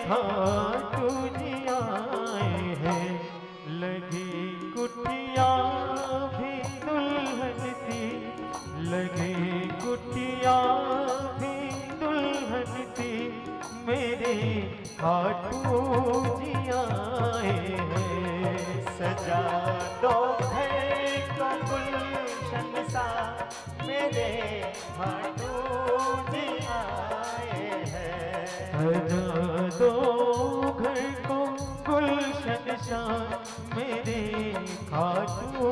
खाटू जी आए हैं। लगी कुटिया भी दुल्हन सी, लगी कुटिया भी दुल्हन सी, मेरे खाटू जी आए हैं। सजा दो घर को गुलशन सा, मेरे खाटू जी आए हैं। सजा दो घर को गुलशन सा, मेरे खाटू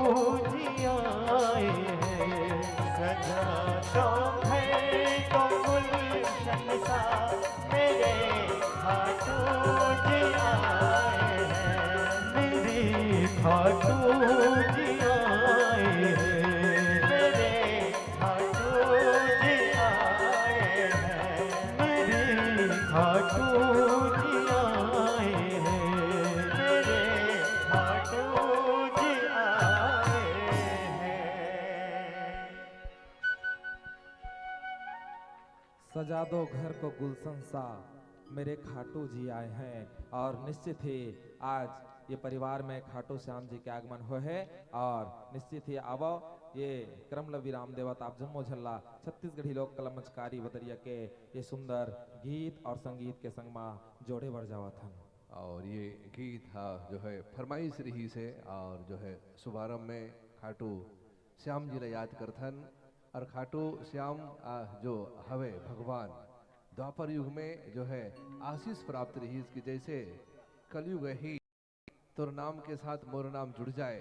जी आए हैं। सजा दो घर को गुलशन सा, मेरे खाटू जी आए हैं। मेरे खाटू जी आए हैं। मेरे खाटू जी आए हैं। मेरे खाटू जी आए हैं। मेरे खाटू जी आए हैं। सजा दो घर को गुलशन सा, मेरे खाटू जी आए हैं। और निश्चित ही आज ये परिवार में खाटू श्याम जी के आगमन हुए है। और निश्चित ही अब ये क्रमलवी रामदेवत आप जम्मो झल्ला छत्तीसगढ़ी लोक कला मंचकारी बदरिया के ये सुंदर गीत और संगीत के संग में जोड़े बढ़ जावत हन। और ये गीत जो है फरमाइश रही से, और जो है शुभारंभ में खाटू श्याम जी ला याद करथन। और खाटू श्याम जो हवे भगवान द्वापर युग में जो है आशीष प्राप्त रही कि जैसे कलयुग ही तोर नाम के साथ मोर नाम जुड़ जाए,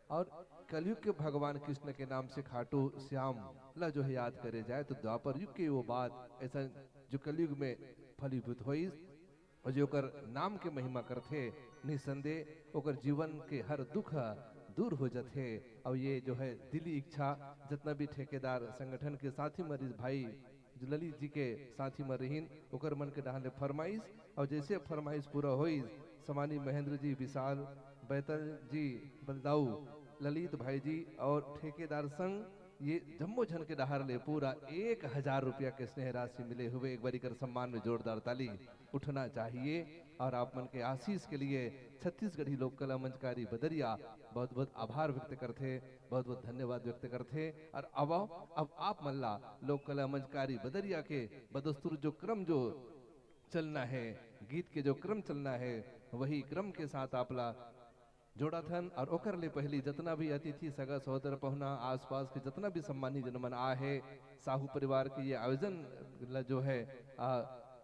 और कलयुग के भगवान कृष्ण के नाम से खाटू श्याम ला जो है याद करे जाए, तो द्वापर युग की वो बात ऐसा जो कलयुग में फलीभूत हुई, और जो कर नाम के महिमा करते निसंदेह ओकर जीवन के हर दुख दूर हो जाते। और ये जो है दिली इच्छा जितना भी ठेकेदार संगठन के साथी मरीज भाई जो ललित जी के साथी में रहीन ओकर मन के डाले फरमाइश, और जैसे फरमाइश पूरा हुई समानी महेंद्र जी, विशाल बैतल जी, बलदाऊ, ललित भाई जी और ठेकेदार संघ ये जम्मो झन के डहार ले पूरा 1000 रुपया के स्नेह राशि मिले हुए एक बारी कर सम्मान में जोरदार ताली उठना चाहिए। और आप मन के आशीष के लिए छत्तीसगढ़ी लोक कला मंचकारी बदरिया बहुत बहुत आभार व्यक्त करते, बहुत बहुत धन्यवाद व्यक्त करते। और अब आप मल्ला लोक कला मंचकारी बदरिया के बदस्तूर जो क्रम जो चलना है, गीत के जो क्रम चलना है, वही क्रम के साथ आपला जोड़ा थन। और ओकर ले पहली जितना भी अतिथि सगा सहोदर पहुना आसपास के जितना भी सम्मानी जनमन आ है, साहू परिवार के ये आयोजन जो है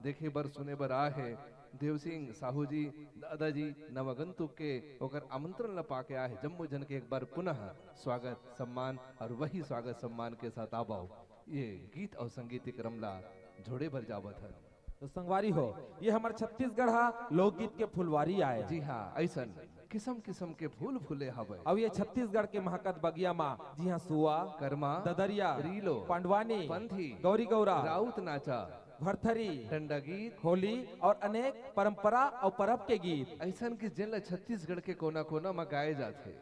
देखे बर सुने बर आ है, देव सिंह साहू जी दादाजी नवगंतुक के ओकर आमंत्रण ल पाके आए जम्मू जन के एक बार पुनः स्वागत सम्मान। और वही स्वागत सम्मान के साथ आबाओ ये गीत और संगीत क्रमला जोड़े भर जावत है। तो संगवारी हो, ये हमारे छत्तीसगढ़ लोकगीत के फुलवारी आए। जी हाँ, ऐसा किस्म किस्म के फूल फूले हवे। अब ये छत्तीसगढ़ के महकत बगिया माँ, जी हाँ, सुआ, कर्मा, ददरिया, रीलो, पांडवानी, पंथी, गौरी गौरा, राउत नाचा, भरथरी, डंडा गीत, होली और अनेक परंपरा और परब के गीत ऐसा की जिन छत्तीसगढ़ के कोना कोना में गाए जाते,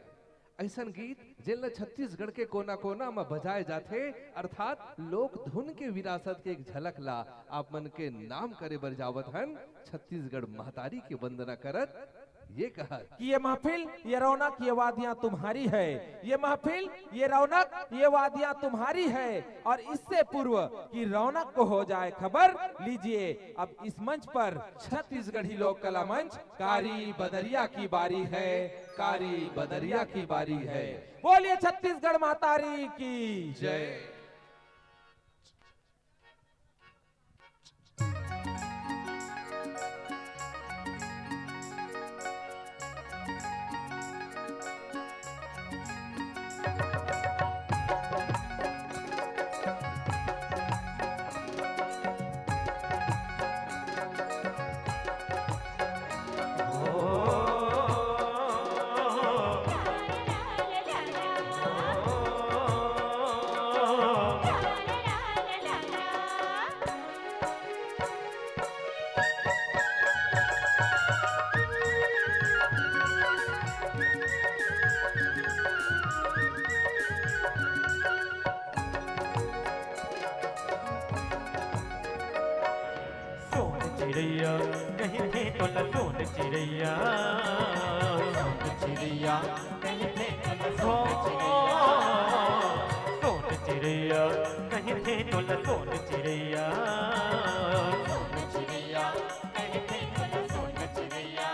ऐसा गीत जिन छत्तीसगढ़ के कोना कोना में बजाए जाते, अर्थात लोक धुन के विरासत के एक झलक ला आप मन के नाम करे बर जावत हन। छत्तीसगढ़ महतारी के वंदना करत ये कहा कि ये महफिल ये रौनक ये वादियां तुम्हारी है, ये महफिल ये रौनक ये वादियां तुम्हारी है। और इससे पूर्व कि रौनक को हो जाए खबर, लीजिए अब इस मंच पर छत्तीसगढ़ी लोक कला मंच कारी बदरिया की बारी है, कारी बदरिया की बारी है। बोलिए छत्तीसगढ़ महतारी की जय। चिड़ैया कहीं थे तो लसोन चिड़ैया चिड़िया कहीं थे सोन चिड़ैया कहीं थे तो लसोन चिड़ैया चिड़िया कहीं थे सोन चिड़िया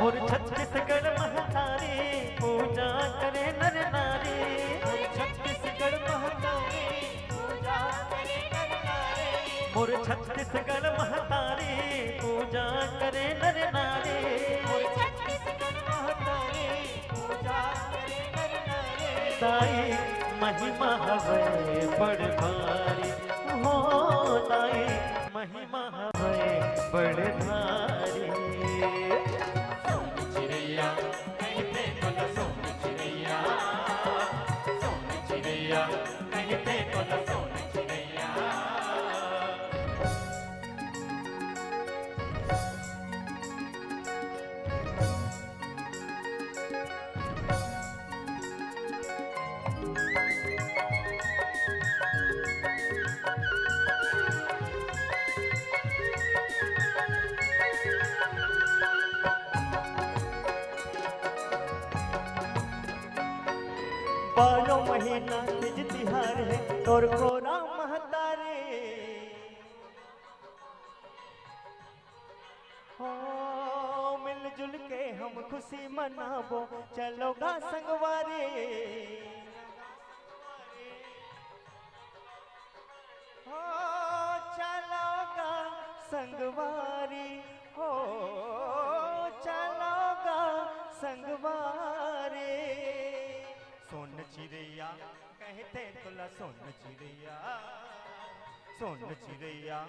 और छत्तीसगढ़ महतारी पूजा करे नर नारी छत्तीसगढ़ महतारी पूजा करे नर नारी और छत्तीसगढ़ महतारी पूजा करे नर नारी छत्तीसगढ़ महतारी पूजा करे नर नारी ताई महिमा हवे बड़ भारी हो ताई महिमा हवे बड़ भारी चिड़िया कहीं थे सोन चिड़िया चिड़िया कहीं थे सोन चिड़िया बारह महीना तीज तिहार है तोर कोरा महतारे हो मिलजुल के हम खुशी मनाबो चलोगा संगवारी हो चलोगा संगवारी हो चलोगा संगवारी सोन चिड़ैया कहते तुला सोन चिड़ैया सोन चिड़ैया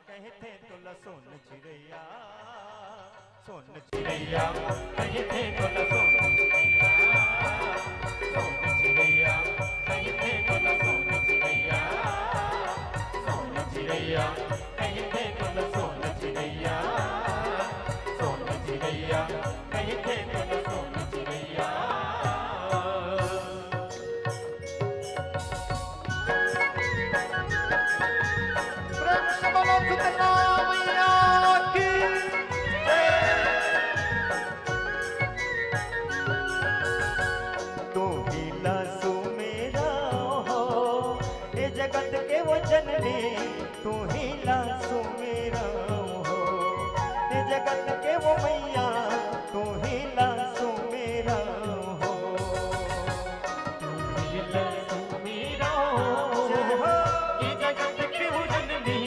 कहते तुला सोन चिड़ैया सोन चिड़ैया कहते तुला सोन चिड़ैया सोन चिड़ैया कहते तुला सोन चिड़ैया सोन चिड़ैया कहते तुला सोन चिड़ैया सोन चिड़ैया कहते तुला सोन चिड़ैया तू ही लासू मेरा हो ये जगत के वो जननी तू ही लासू मेरा हो ये जगत के वो मैया तू ही लासू मेरा हो तू ही लासू मेरा हो ये जगत के वो जननी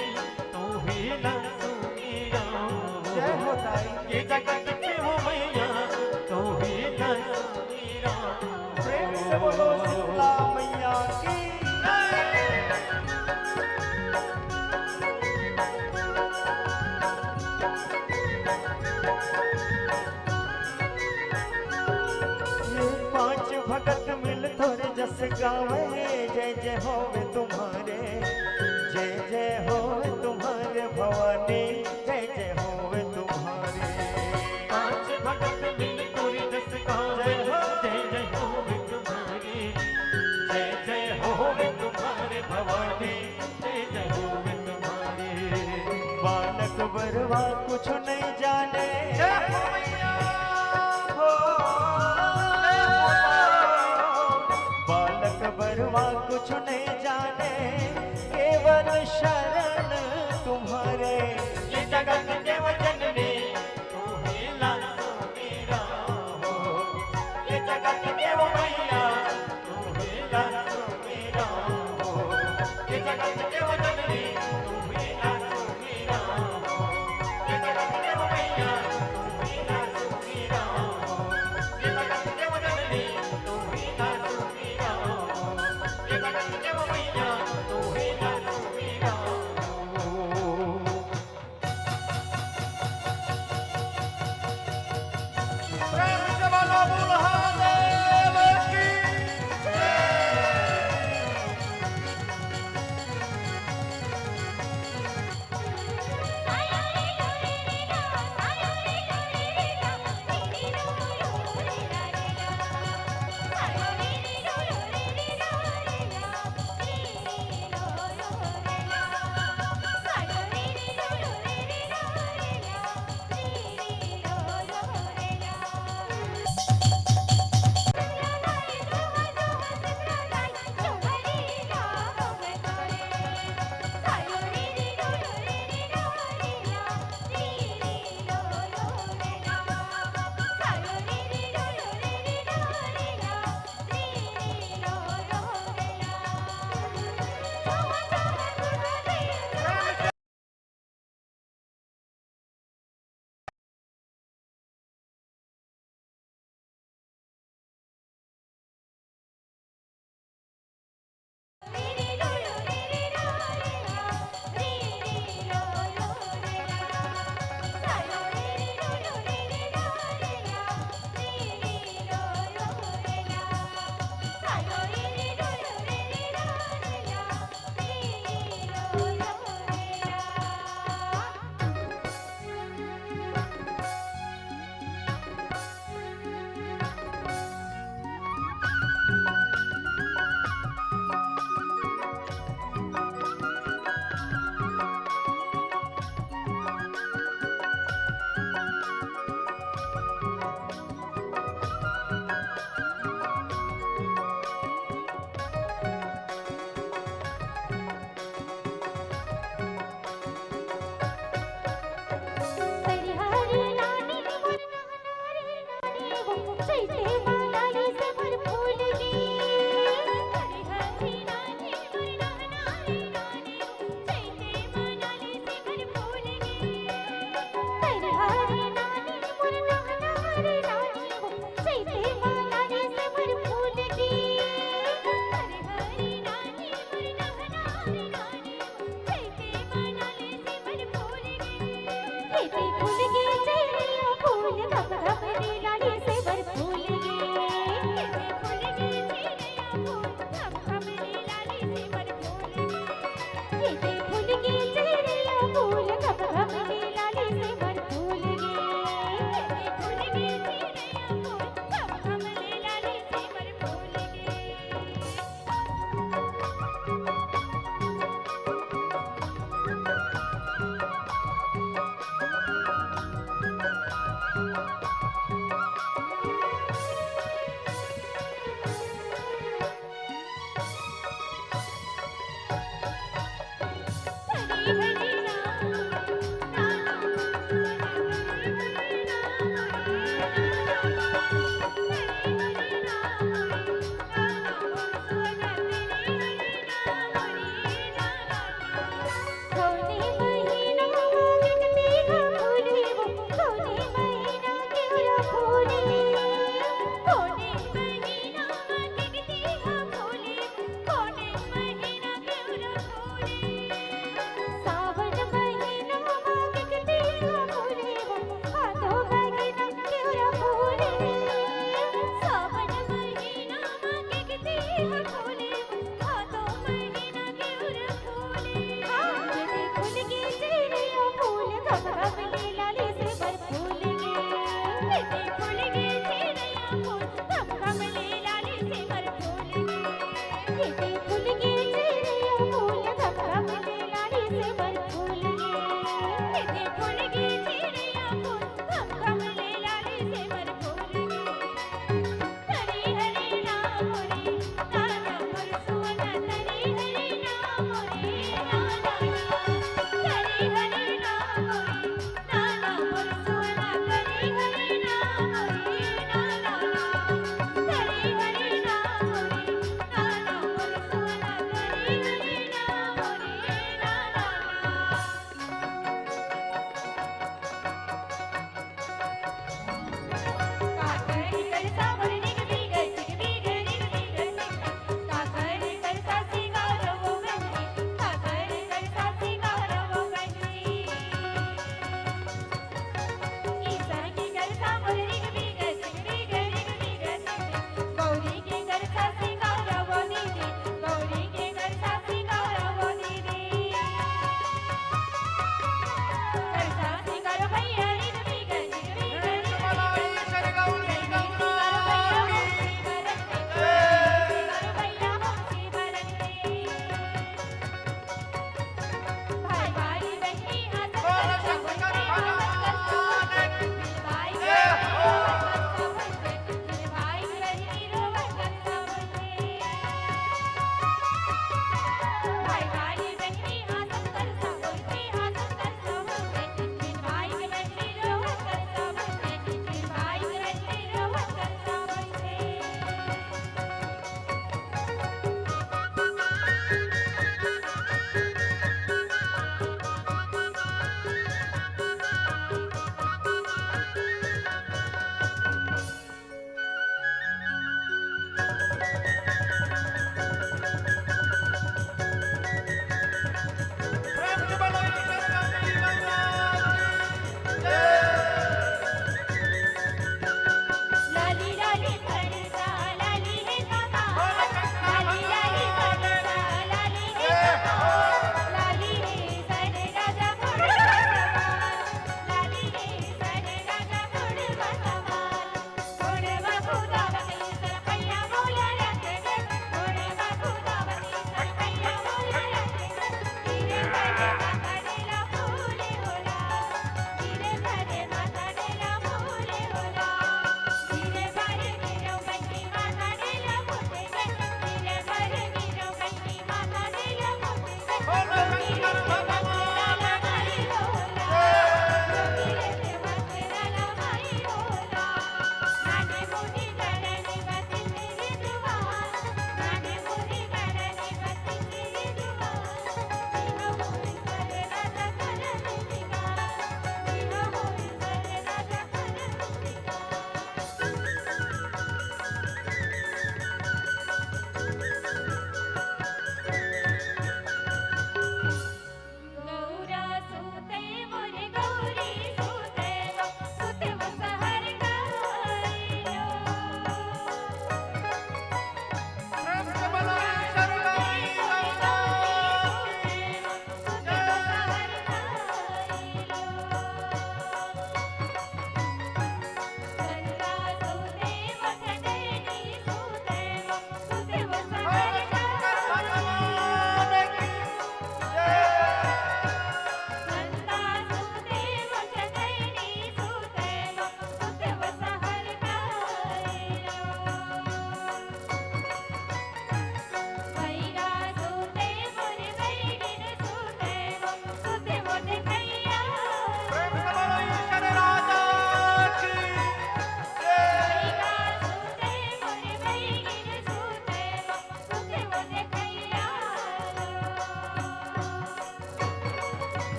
तू ही लासू मेरा हो जय हो ताई ये जगत के वो मैया तू ही लासू मेरा प्रेम से बोलो शीतला मैया की ये पांच भगत मिल थोड़े जस गावे जय जय होवे तुम्हारे जय जय होवे तुम्हारे भवानी जय जय होवे तुम्हारे पांच भगत मिल थोड़े जस गावे जय जय होवे तुम्हारे जय जय होवे तुम्हारे भवानी जय जय होवे तुम्हारे बालक बरवा कुछ नहीं जाने हो बालक बरवा कुछ नहीं जाने केवल शरण तुम्हारे ये जगत के वचन में तू ही लासू मेरा हो ये जगत के वो मैया तू ही लासू मेरा हो ये जगत के वचन में तू ही लासू मेरा हो ये जगत के वो मैया तू ही लासू मेरा हो ये जगत के वचन में तू ही लासू मेरा हो ये जगत के वो मैया तू ही लासू मेरा हो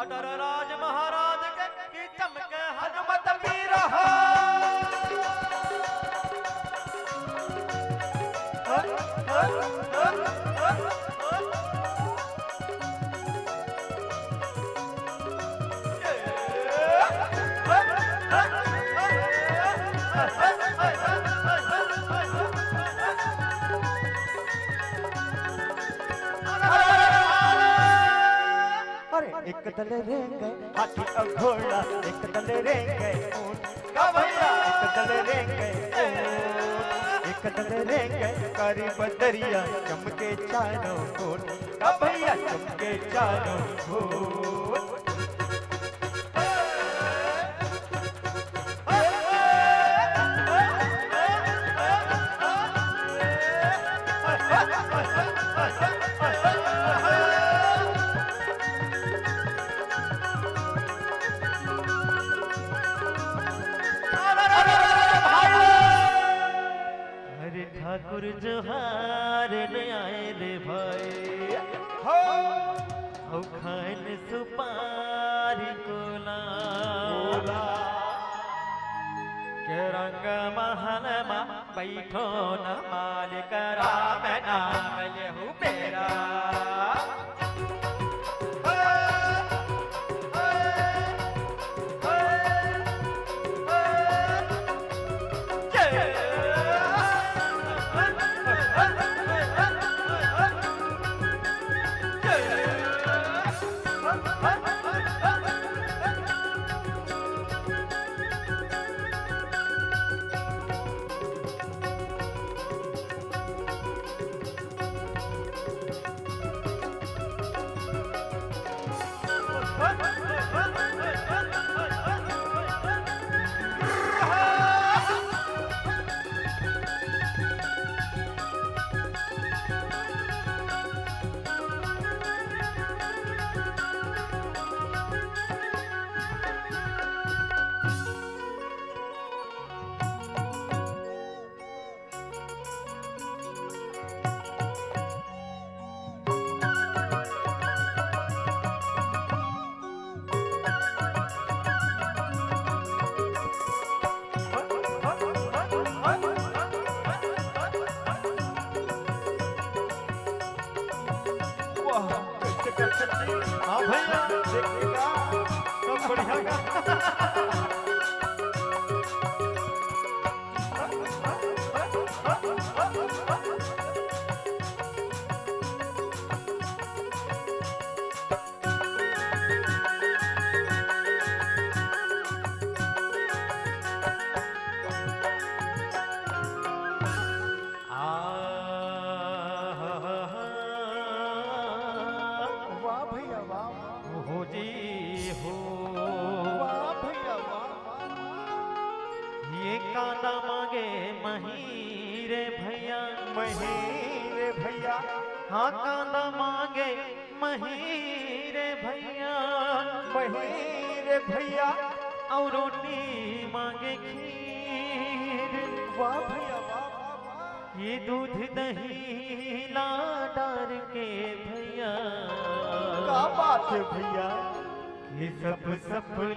अदर राज महाराज के की चमके हनुमत वीर हो। अरे एक दल रेंगे हाथी और घोड़ा, एक दल रेंगे ऊंट का भैया एक दल रेंगे ऊंट, एक दल रेंगे कारी बदरिया चमके चारों ओर, का भैया चमके चारों ओर। अरे ठाकुर जोहार ले आए रे भाई हो खान सुपारी कोला के रंग महल मा बैठो न मालिक राम नाम लेहु मेरा। हाँ भैया देखिएगा सब बढ़िया। वाह भैया वाह, हो जी हो वाह भैया वाह। ये कांदा मांगे महीरे भैया, महीरे भैया हाँ कांदा मांगे महीरे भैया, महीरे भैया और रोटी मांगे खीर। वाह भैया वाह। ये दूध दही ला डार के भैया, क्या बात है भैया, ये सब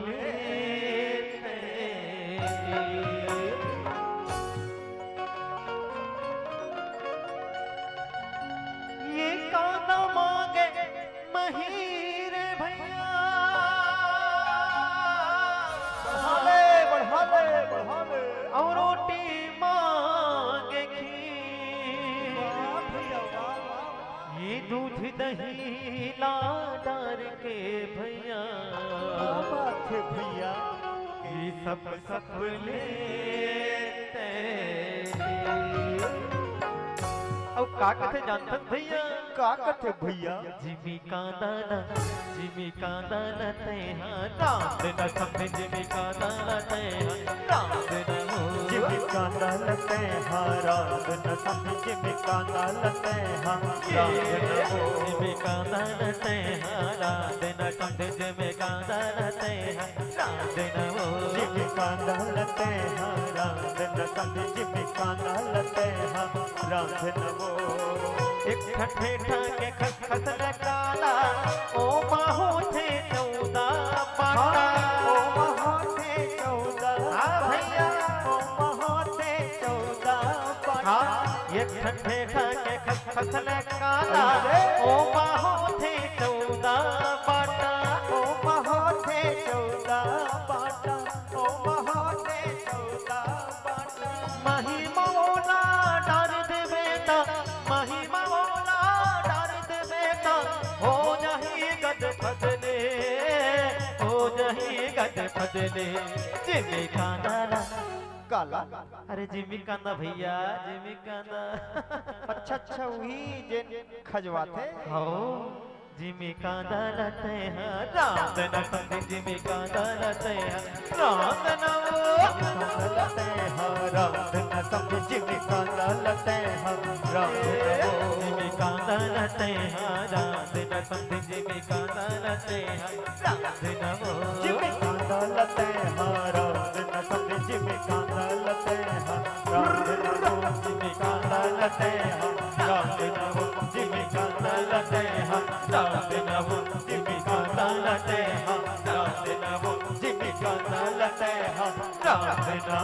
लेते। ये कांदा मांगे महीरे भैया, बढ़ा ले और रोटी मांगे खीर। वाह भैया वाह। ये दूध दही ला डार के भैया, क्या बात है भैया, ये सब लेते। अब का कहते जानते भैया, का कथे भैया, जिमी कांदा ते हाँ राम न समझे, जिमी कांदा ते हाँ राम न हो। जिमी कांदा लते हाराम न समझ, जिमी कांदा लते हाराम न हो। जिमी कांदा ते हाँ राम न समझे, जिमी कांदा ते हाँ राम न हो। जिमी कांदा लते हाराम न समझ, जिमी कांदा लते हाराम न हो। एक ठठे ठाके खसखस न काला, ओ बाहू थे चौदा खसले काला ओ बाहो थे 14 बाटा ओ महो थे 14 बाटा ओ महो थे 14 बाटा महिमा ओला डर दे बेटा महिमा ओला डर दे बेटा हो नहीं गद फदले हो नहीं गद फदले जिमी कांदा काला अरे जिमी कांदा भैया जिमी कांदा अच्छा अच्छा वही जे खजवा थे हो जिमी कांदा लते हैं रात न संग जिमी कांदा लते हैं रात न लते हैं रात न समझ जिमी कांदा लते हैं रात न जिमी कांदा लते हैं रात न संग जिमी कांदा लते हैं रात न जिमी कांदा लते हैं रात न समझ जिमी कांदा लते हैं रात न जिमी कांदा लते हैं रात न जिमी कांदा लते हैं रात न जिमी कांदा लते हैं रात न जिमी कांदा लते हैं रात न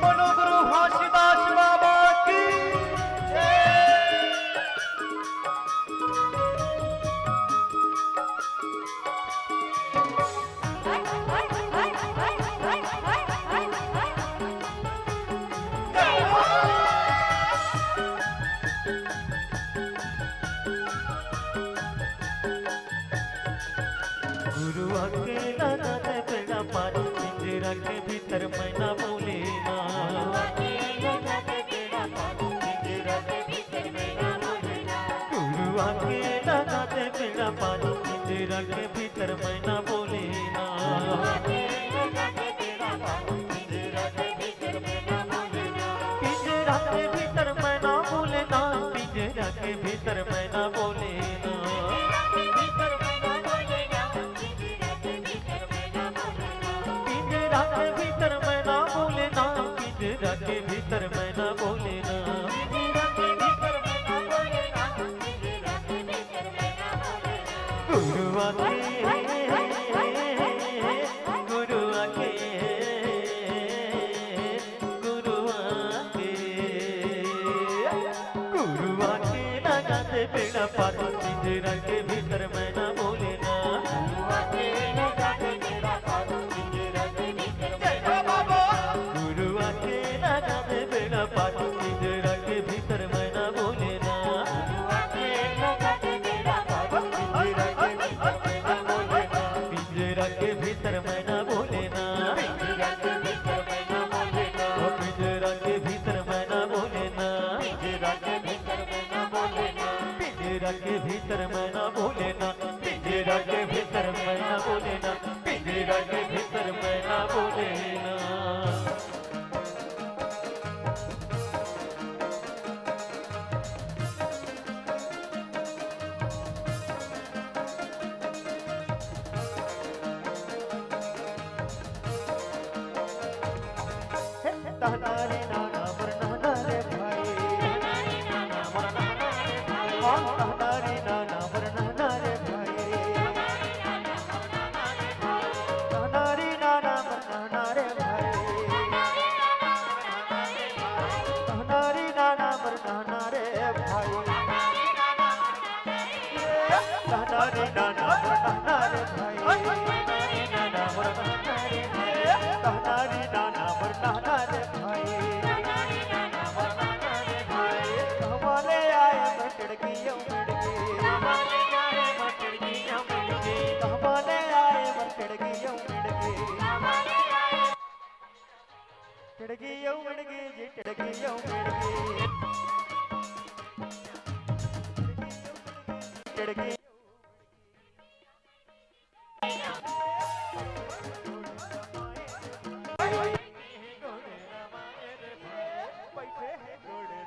बोलो गुरु घासीदास बाबा की गुरु अकेला गाते बेड़ा पार पिंजरा के भीतर मैना बोले ना गुरु अकेला गाते बेड़ा पार पिंजरा के भीतर मैना बोले ना पिंजरा के भीतर मैना बोले ना पिंजरा के भीतर मैना बोले ना पिंजरा के भीतर मैं ना बोले ना पिंजरा के भीतर मैं ना बोले ना गुरु आके गुरु आके गुरु आके गुरु आके लगा दे बेड़ा पार पिंजरा के भीतर मैं ना बोले ना गुरु आके लगा दे बेड़ा पार पिंजरा के भीतर मैं ना बोले ना पिंजरा के भीतर मैं ना बोले ना पिंजरा के भीतर मैं ना बोले ना पिंजरा के भीतर मैं ना बोले ना पिंजरा के भीतर मैं ना बोले ना पिंजरा के भीतर मैं ना बोले ना पिंजरा के भीतर मैं ना बोले ना पिंजरा के भीतर मैं ना बोले ना कहनारे नाना बरनाना रे भाई कहनारे नाना बरनाना रे भाई कहनारे नाना बरनाना रे भाई कहनारे नाना बरनाना रे भाई कहनारे नाना बरनाना रे भाई कहनारे नाना बरनाना रे भाई कहवाले आए मटड़कियों मिड़के कहवाले आए मटड़कियों मिड़के टड़कियों मिड़के जी टड़कियों मिड़के टड़की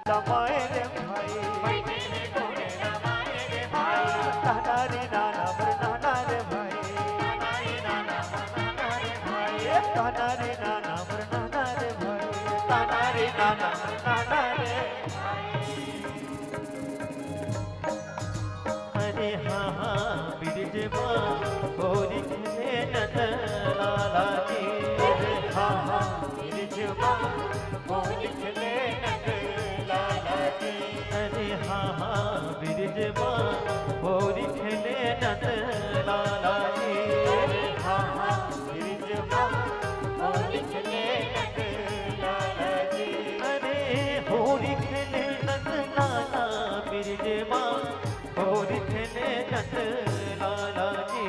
लमाए रे भाई कहनारे नाना बरनाना रे भाई कहनारे नाना बरनाना रे भाई कहनारे नाना बरनाना रे अरे हाँ हाँ बिरजवा होरी खेले नंद लाला जी अरे हाँ हाँ बिरजवा होरी खेले नंद लाला जी अरे हाँ हाँ बिरजवा होरी खेले नंद लाला जी अरे हाँ हाँ बिरजवा होरी खेले नंद लाला जी अरे होरी खेले नंद लाला बिरजवा होरी खेले नंद लाला जी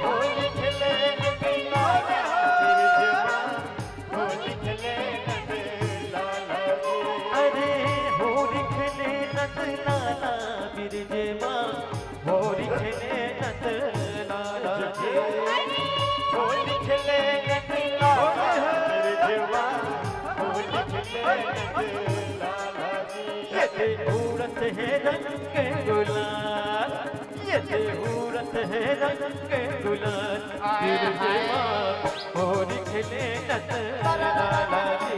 होली खेले नंद लाला बिरजवा होली खेले नंद लाला जी अरे होरी खेले नंद लाला बिरजवा होरी खेले नंद लाला जी होली खेले नंद लाला बिरजवा होली खेले नंद लाला जी ये उड़त है रंग के गुलाल ये उड़त है रंग के गुलाल बिरजवा होरी खेले नंद लाला जी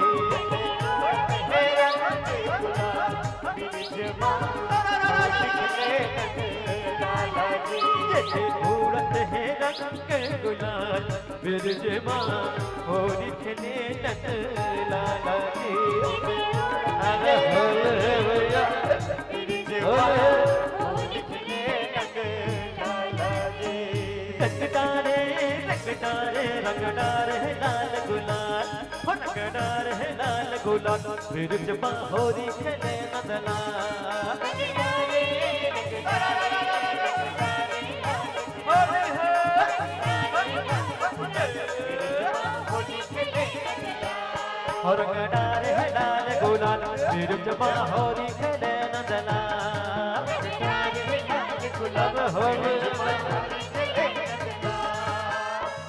मेरा नंद गुलाल बिरजवा होली खेले नंद लाला जी ये उड़त है रंग के गुलाल बिरजवा होरी खेले नंद लाला जी अरे होले भैया बिरजवा होली खेले नंद लाला जी रंगदारे रंगदारे लाल गुलाल हो रंगदारे लाल गुलाल बिरजवा होरी खेले नंद लाल और रंगदारे लाल गुलाल बिरजवा होरी खेले नंद लाल गुलाब होली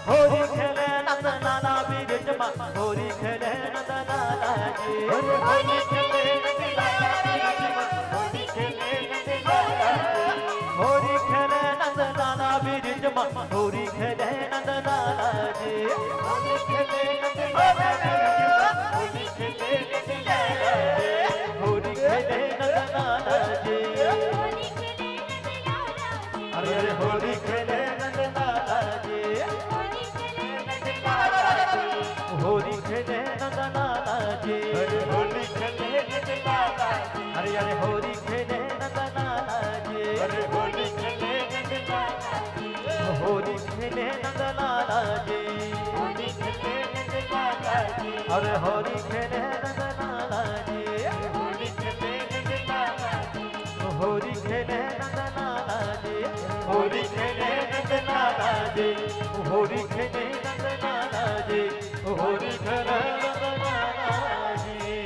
होरी खेले नंद लाला बिरजवा होरी खेले नंद लाला जी होली खेले नंद लाला बिरजवा होली खेले नंद लाला होरी खेले नंद लाला बिरजवा होरी खेले नंद लाला जी होली खेले नंद लाला बिरजवा होली खेले नंद लाला होरी खेले नंद लाला जी अरे अरे होरी खेले नंद लाला जी होरी खेले नंद लाला जी अरे होली खेले नंद लाला अरे अरे होरी खेले नंद लाला जी अरे होली खेले नंद लाला होरी खेले नंद लाला जी होली खेले नंद लाला अरे होरी खेले नंद लाला जी होली खेले नंद लाला होरी खेले नंद लाला जी होरी खेले नंद लाला जी होरी खेले नंद लाला जी होरी खेले नंद लाला जी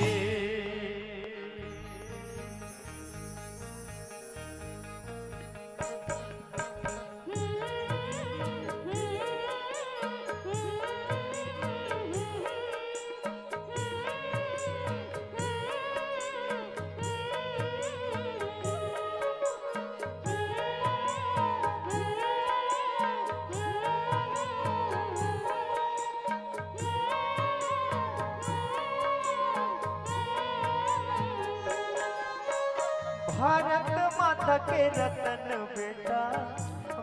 भारत माता के रतन बेटा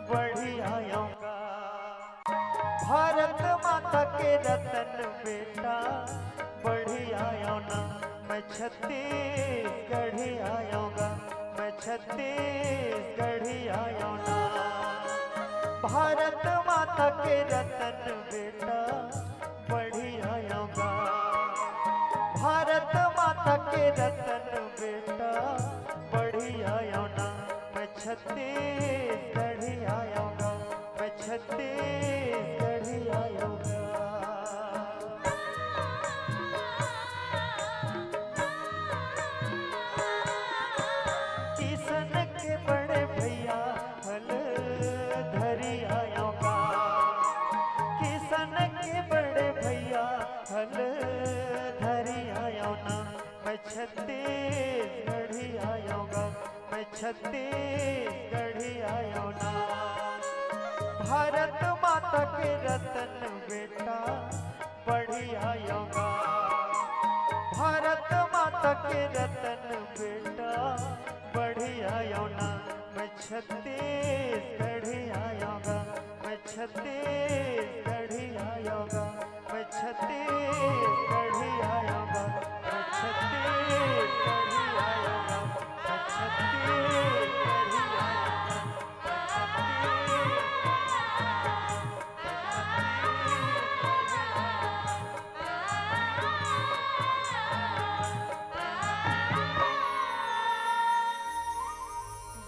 बढ़ी आऊंगा। भारत माता के रतन बेटा बढ़ी आया ना, मैं छत्तीसगढ़ी आऊंगा, मैं छत्तीसगढ़ी आया ना। भारत माता के रतन बेटा बढ़ी आऊंगा। भारत माता के रतन बेटा बढ़ी आया ना, मैं छत्तीसगढ़ी आऊंगा, मैं छत्तीसगढ़ी आऊंगा। किसन के बड़े भैया हल धरी आऊंगा। किसन के बड़े भैया हल धरी आया ना, मैं छत्तीसगढ़ी आऊंगा, मैं छत्तीसगढ़ी आया ना। भारत माता के रतन बेटा बढ़ी आऊंगा। भारत माता के रतन बेटा बढ़ी आया ना, मैं छत्तीसगढ़ी आऊंगा, मैं छत्तीसगढ़ी आऊंगा, मैं छत्तीसगढ़ी आऊंगा, मैं छत्तीसगढ़ी आऊंगा, मैं छत्तीसगढ़ी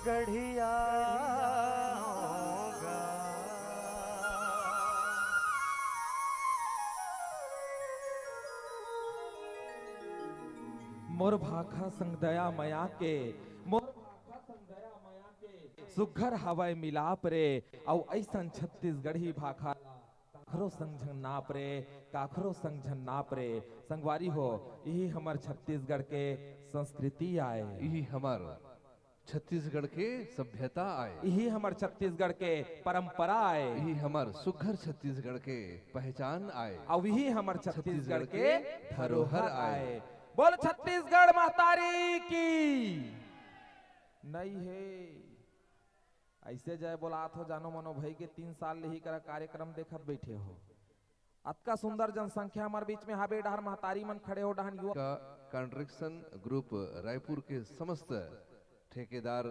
गढ़िया मोर भाखा संग दया मया के, मोर भाखा संग दया मया के, सुघर हवाई मिलाप रे, औ ऐसन छत्तीसगढ़ी भाखा काखरो संग झन नाप रे, काखरो संग झन नाप रे। संगवारी हो, यही हमार छत्तीसगढ़ के संस्कृति आए, यही हमार छत्तीसगढ़ के सभ्यता आए, यही हमार छत्तीसगढ़ के परंपरा आए, यही हमार सुघर छत्तीसगढ़ के पहचान आए, और यही हमार छत्तीसगढ़ के धरोहर आए। बोल छत्तीसगढ़ महतारी की नहीं है। ऐसे जाए बोलात हो जानो मनो भाई के 3 साल ले ही कर कार्यक्रम देखत बैठे हो। अतका सुंदर जनसंख्या हमारे बीच में हाबे डहर महतारी मन खड़े हो डहन युवा का कंस्ट्रक्शन ग्रुप रायपुर के समस्त ठेकेदार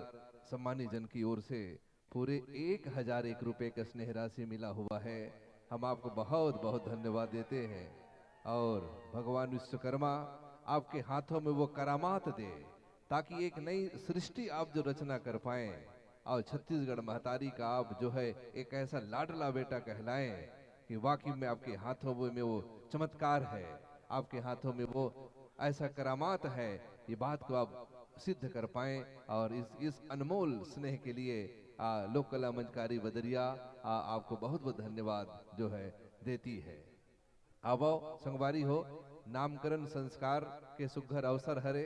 सम्मानी जन की ओर से पूरे 1001 रुपए का स्नेह राशि मिला हुआ है। हम आपको बहुत बहुत धन्यवाद देते हैं और भगवान विश्वकर्मा आपके हाथों में वो करामात दे ताकि एक नई सृष्टि आप जो रचना कर पाए और छत्तीसगढ़ महतारी का आप जो है एक ऐसा लाडला बेटा कहलाएं कि वाकई में आपके हाथों में वो चमत्कार है, आपके हाथों में वो ऐसा करामात है, ये बात को आप सिद्ध कर पाए। और इस अनमोल स्नेह के लिए लोक कला मंचकारी बदरिया आपको बहुत बहुत धन्यवाद जो है देती है। अब संगवारी हो, नामकरण संस्कार के सुघर अवसर हरे,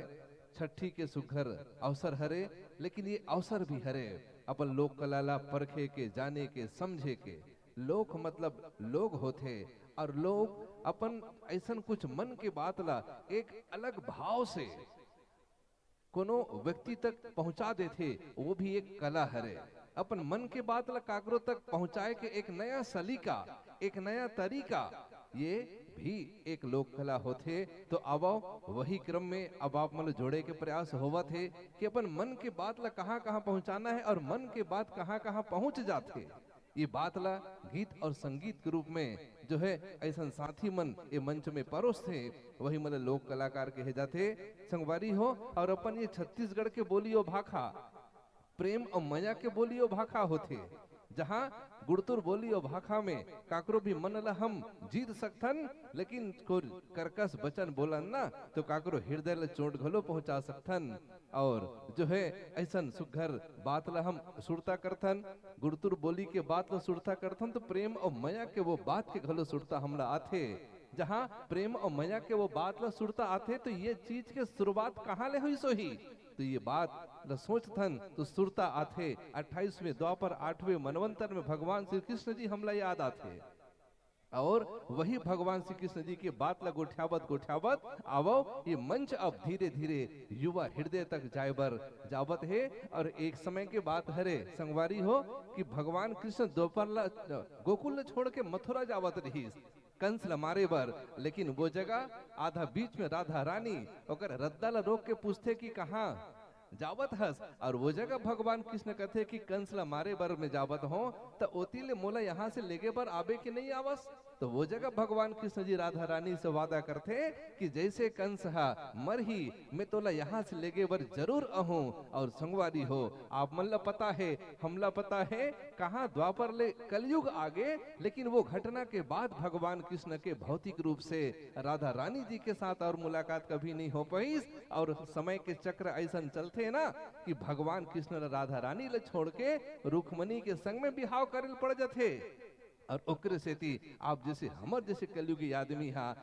छठी के सुघर अवसर हरे, लेकिन ये अवसर भी हरे अपन लोक कला ला परखे के, जाने के, समझे के। लोक मतलब लोग होते और लोग अपन ऐसा कुछ मन के बात ला एक अलग भाव से कोनो व्यक्ति तक पहुंचा देते, वो भी एक कला हरे। अपन मन के बात ला काकरो तक पहुंचाए के एक नया सलीका, एक नया तरीका, ये भी एक लोक कला होते। तो अब वही क्रम में अब आप मतलब जोड़े के प्रयास होवा थे कि अपन मन के बात ला कहाँ कहाँ पहुंचाना है और मन के बात कहाँ कहाँ पहुंच जाते। ये बात ला गीत और संगीत के रूप में जो है ऐसा साथी मन ये मंच में परोस थे, वही मतलब लोक कलाकार कहे जाते संगवारी हो। और अपन ये छत्तीसगढ़ के बोलियो भाखा प्रेम और मया के बोलियो भाखा होते, जहाँ गुड़तुर बोलियो भाखा में काकरो भी मन ला हम जीत सकथन, लेकिन कोई कर्कश वचन बोलन ना तो काकरो हृदय ला चोट घलो पहुंचा सकथन। और जो है ऐसा सुघर बात ला हम सुरता करथन, गुड़तुर बोली के बात ला सुरता करथन, तो प्रेम और मया के वो बात के घलो सुरता हमला आथे। जहाँ प्रेम और मया के वो बात ला सुरता आथे, तो ये चीज के शुरुआत कहाँ ले हुई सोही, तो ये बात ल सोचथन तो सुरता आथे 28वें द्वापर 8वें मनवंतर में भगवान श्री कृष्ण जी हमला याद आथे। और वही भगवान श्री कृष्ण जी की बात लग उठावत आवो ये मंच अब धीरे धीरे युवा हृदय तक जावत है। और एक समय के बात हरे संगवारी हो कि भगवान कृष्ण दोपहर गोकुल छोड़ के मथुरा जावत रही कंस ल मारे बर, लेकिन वो जगह आधा बीच में राधा रानी ओकर रद्दा ला रोक के पूछते कि कहाँ जावत हस। और वो जगह भगवान कृष्ण कहते कि कंस ला मारे बर में जावत हो तो ओतीले मोला यहाँ से लेगे बर आबे के नहीं आवस। तो वो जगह भगवान कृष्ण जी राधा रानी से वादा करते कि जैसे कंस हा मर ही मैं तोला यहाँ से लेगे बर जरूर आहूं। और संगवारी हो आप मन ला पता है हमला पता है कहाँ द्वापर ले कलयुग आगे, लेकिन वो घटना के बाद भगवान कृष्ण के भौतिक रूप से राधा रानी जी के साथ और मुलाकात कभी नहीं हो पाई। और समय के चक्र ऐसा चलते ना कि भगवान कृष्ण राधा रानी ले छोड़ के रुक्मणी के संग में बिहाव करे पड़ जाते। और ओकरे सेती आप जैसे हमर जैसे कलयुगी आदमी हा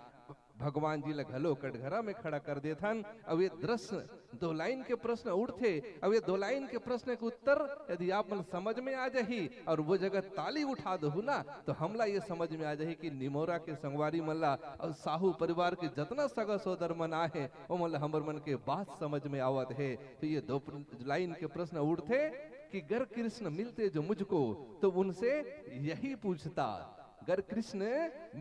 भगवान जी ला घलो कटघरा में खड़ा कर देथन। अब ये दृश्य 2 लाइन के प्रश्न उठते। अब ये 2 लाइन के प्रश्न के उत्तर यदि आप मन समझ में आ जाही और वो जगह ताली उठा दो ना तो हमला ये समझ में आ जाही कि निमोरा के संगवारी मल्ला और साहू परिवार के जितना सगा सोदर मन आए वो मल्ला हमर मन के बात समझ में आवत है। तो ये 2 लाइन के प्रश्न उठते कि गर कृष्ण मिलते जो मुझको तो उनसे यही पूछता, गर कृष्ण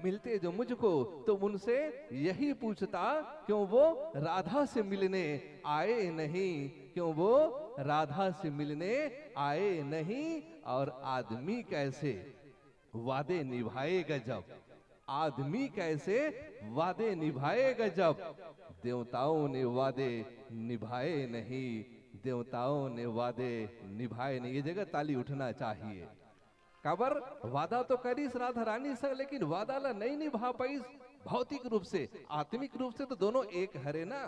मिलते जो मुझको तो उनसे यही पूछता क्यों वो राधा से मिलने आए नहीं, क्यों वो राधा से मिलने आए नहीं। और आदमी कैसे वादे निभाएगा जब, आदमी कैसे वादे निभाएगा जब, देवताओं ने वादे निभाए नहीं, देवताओं ने वादे निभाए नहीं। ये जगह ताली उठना चाहिए। काबर वादा तो करीस राधा रानी से, लेकिन वादा ला नहीं निभा पाई भौतिक रूप से, आत्मिक रूप से तो दोनों एक हरे ना।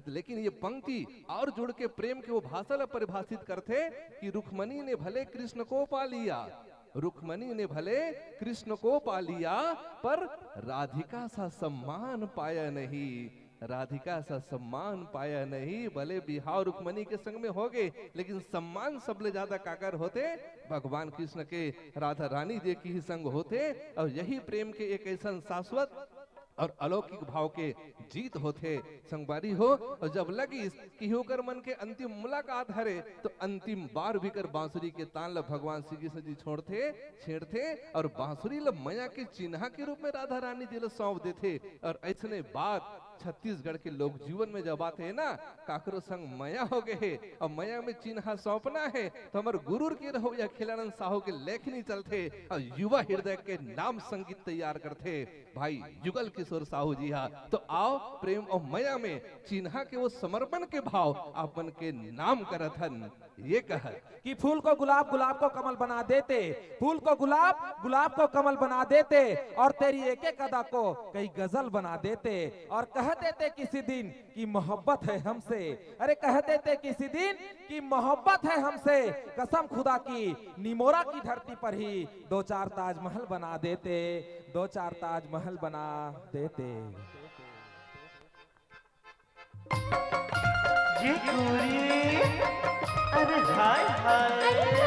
लेकिन ये पंक्ति और जुड़ के प्रेम के वो भाषा ला परिभाषित करते कि रुक्मणी ने भले कृष्ण को पा लिया, रुक्मणी ने भले कृष्ण को पा लिया पर राधिका सा सम्मान पाया नहीं, राधिका सा सम्मान पाया नहीं। भले बिहाव रुक्मणी के संग में हो गए लेकिन सम्मान सबले ज्यादा काकर होते भगवान कृष्ण के राधा रानी जी की ही संग होते। और यही प्रेम के एक ऐसा शाश्वत और अलौकिक भाव के जीत होते संगवारी हो। और जब लगी कि होकर मन के अंतिम मुलाकात हरे तो अंतिम बार भी कर बांसुरी के तान ला भगवान श्री कृष्ण जी छोड़ते छेड़ते और बांसुरी ला मैया के चिन्हा के रूप में राधा रानी जी ला सौंप देते। और ऐसने बात छत्तीसगढ़ के लोग जीवन में जब आते हैं ना काकरो संग मया हो गए है और मया में चिन्हा सौंपना है तो हमारे गुरुर के रहो या खिलानंद साहू के लेखनी चलते और युवा हृदय के नाम संगीत तैयार करते भाई जुगल किशोर साहू जी। हाँ तो आओ प्रेम और मया में चिन्हा के वो समर्पण के भाव अपन के नाम करथन। ये कह कि फूल को गुलाब, गुलाब को कमल बना देते, फूल को गुलाब, गुलाब को कमल बना देते और तेरी एक एक अदा को कई गजल बना देते। और कह देते किसी दिन कि मोहब्बत है हमसे, अरे कह देते किसी दिन कि मोहब्बत है हमसे, कसम खुदा की निमोरा की धरती पर ही 2-4 ताजमहल बना देते, 2-4 ताजमहल बना देते। ये गोरी अरे हाय हाय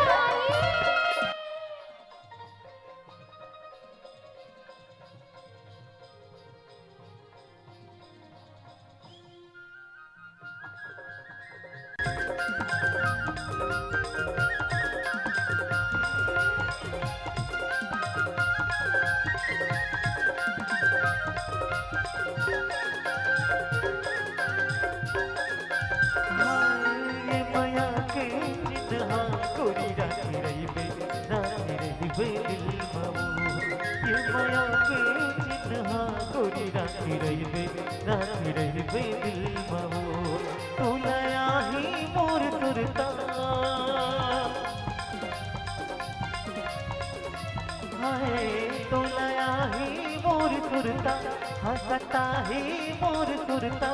हंसता ही मोर सुरता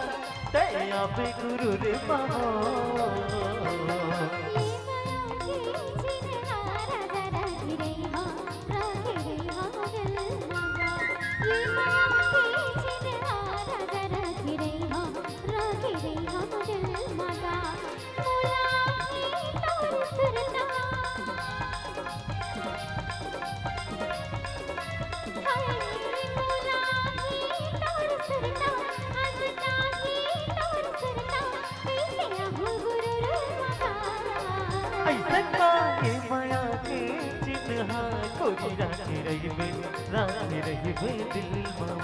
तया पे गुरु रे Hi. रही बे दिल माओ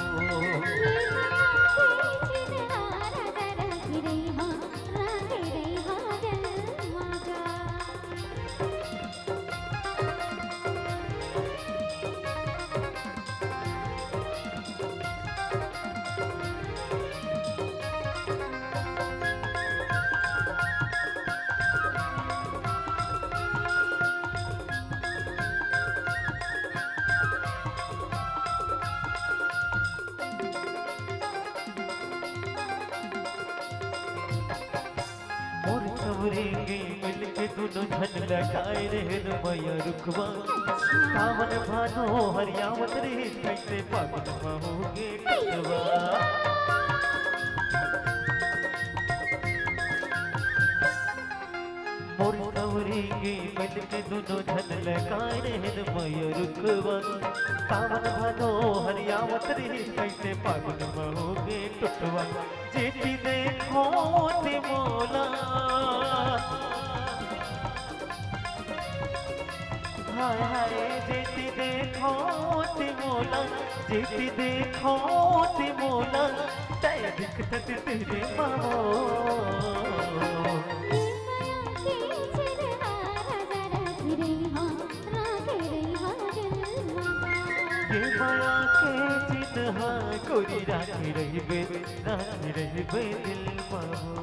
मोर सवरेंगे मिलके दोनों झन लगाए रे मैया रुखवा सावन भादो हरियावत रे कैसे पागल होगे कटवा मोर सवरेंगे मिलके दोनों झन लगाए रे मैया रुखवा सावन भादो हरियावत रे कैसे पागल होगे टुटवा जेठी देखो ते मोला हाय हाय जेठी देखो ते मोला जेठी देखो ते मोला तय दिखत तेरे मामो ये माया के चिन्ह कोरी राखी रही बे दिल मामो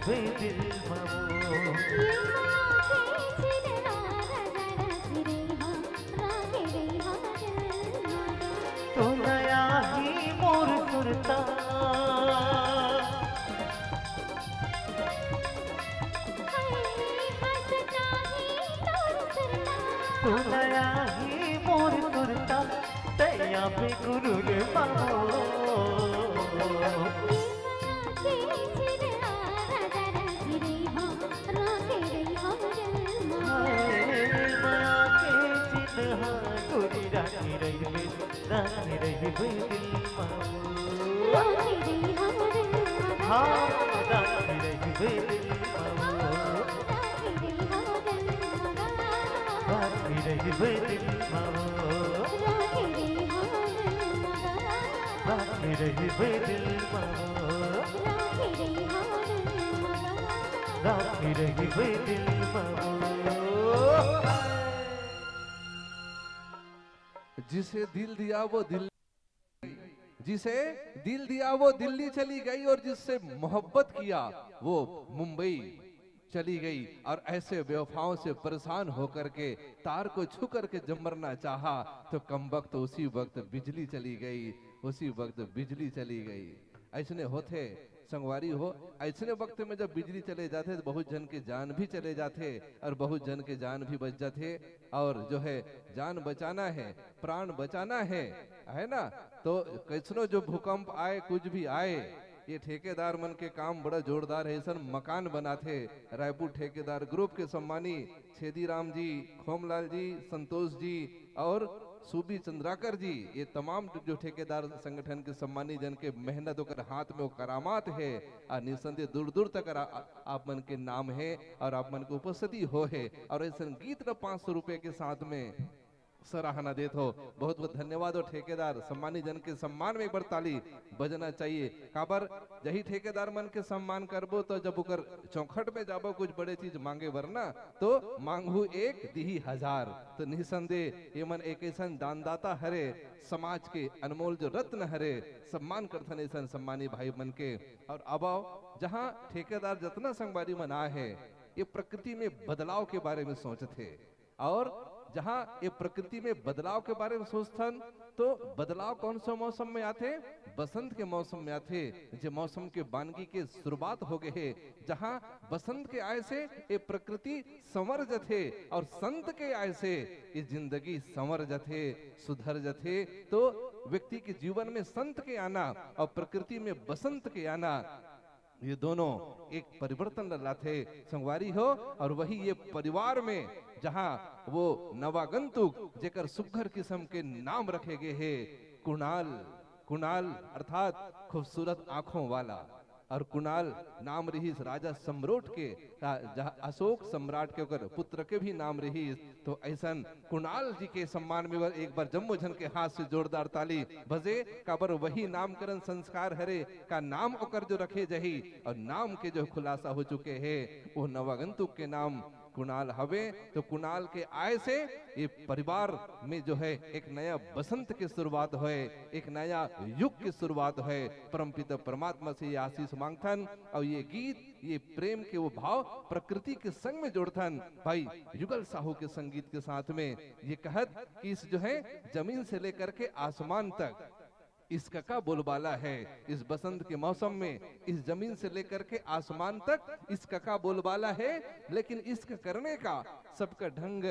बे दिल मामो तो नया ही मोर सुरता तो नया ही मोर सुरता तैया पे गुरु मामो राखी रही बे दिल मामो हाँ राखी रही बे दिल मामो राखी रही बे दिल मामो राखी रही बे दिल मामो राखी रही बे दिल मामो जिसे दिल दिया वो दिल जिसे दिल दिया वो दिल्ली चली गई और जिससे मोहब्बत किया वो मुंबई चली गई और ऐसे बेवफाओं से परेशान होकर के तार को छू करके जब मरना चाहा तो कम वक्त उसी वक्त बिजली चली गई उसी वक्त बिजली चली गई। ऐसने होते संगवारी हो, ऐसने वक्त में जब बिजली चले जाते तो बहुत जन के जान भी चले जाते और बहुत जन के जान भी बच जाते। और जो है जान बचाना है, प्राण बचाना है ना। तो कैसनो जो भूकंप आए कुछ भी आए, ये ठेकेदार मन के काम बड़ा जोरदार है। सर मकान बनाते रायपुर ठेकेदार ग्रुप के सम्मानी छेदी राम जी, खोमलाल जी, संतोष जी और सूबी चंद्राकर जी, ये तमाम जो ठेकेदार संगठन के सम्मानी जन के मेहनत होकर हाथ में वो करामात है और निसंदेह दूर दूर तक आप मन के नाम है और आप मन की उपस्थिति हो है और ऐसा गीत न 500 रुपए के साथ में सराहना देत हो। बहुत बहुत धन्यवाद। और ठेकेदार सम्मानी जन के सम्मान में एक बार ताली बजना चाहिए। काबर यही ठेकेदार मन के सम्मान करबो तो जब उकर चौखट में जाबो कुछ बड़े चीज मांगे वरना तो मांगू एक दिही हजार। तो निसंदेह ये मन एक ऐसा दानदाता हरे, समाज के अनमोल जो रत्न हरे, सम्मान करथन ऐसा सम्मानी भाई मन के। और अब जहाँ ठेकेदार जितना संगवारी मन आए है ये प्रकृति में बदलाव के बारे में सोचते और जहाँ ये प्रकृति में बदलाव के बारे में सोचथन तो बदलाव कौन सा मौसम में आते? बसंत के मौसम में आते। जो मौसम के बानगी के शुरुआत हो गए है, जहाँ बसंत के आय से ये प्रकृति संवर जथे और संत के आय से ये जिंदगी संवर जथे, सुधर जथे। तो व्यक्ति के जीवन में संत के आना और प्रकृति में बसंत के आना, ये दोनों एक परिवर्तन लाते संगवारी हो। और वही ये परिवार में जहाँ वो नवागंतुक जेकर सुघर किस्म के नाम रखे गए हैं, कुणाल अर्थात खूबसूरत आंखों वाला, और कुणाल नाम रही राजा सम्रोट के, अशोक सम्राट के ओकर पुत्र के भी नाम रही। तो ऐसा कुणाल जी के सम्मान में एक बार जम्मू जन के हाथ से जोरदार ताली बजे। काबर वही नामकरण संस्कार हरे का नाम ओकर जो रखे जही और नाम के जो खुलासा हो चुके हैं वो नवागंतुक के नाम कुणाल हवे। तो कुणाल के आय से ये परिवार में जो है एक नया बसंत की शुरुआत है, एक नया युग की शुरुआत है। परमपिता परमात्मा से ये आशीष मांगथन और ये गीत, ये प्रेम के वो भाव प्रकृति के संग में जोड़थन। भाई युगल साहू के संगीत के साथ में ये कहत कि इस जो है जमीन से लेकर के आसमान तक इसका का बोलबाला है। इस बसंत के मौसम में इस जमीन से लेकर के आसमान तक इसका का बोलबाला है, लेकिन इसका करने का सबका ढंग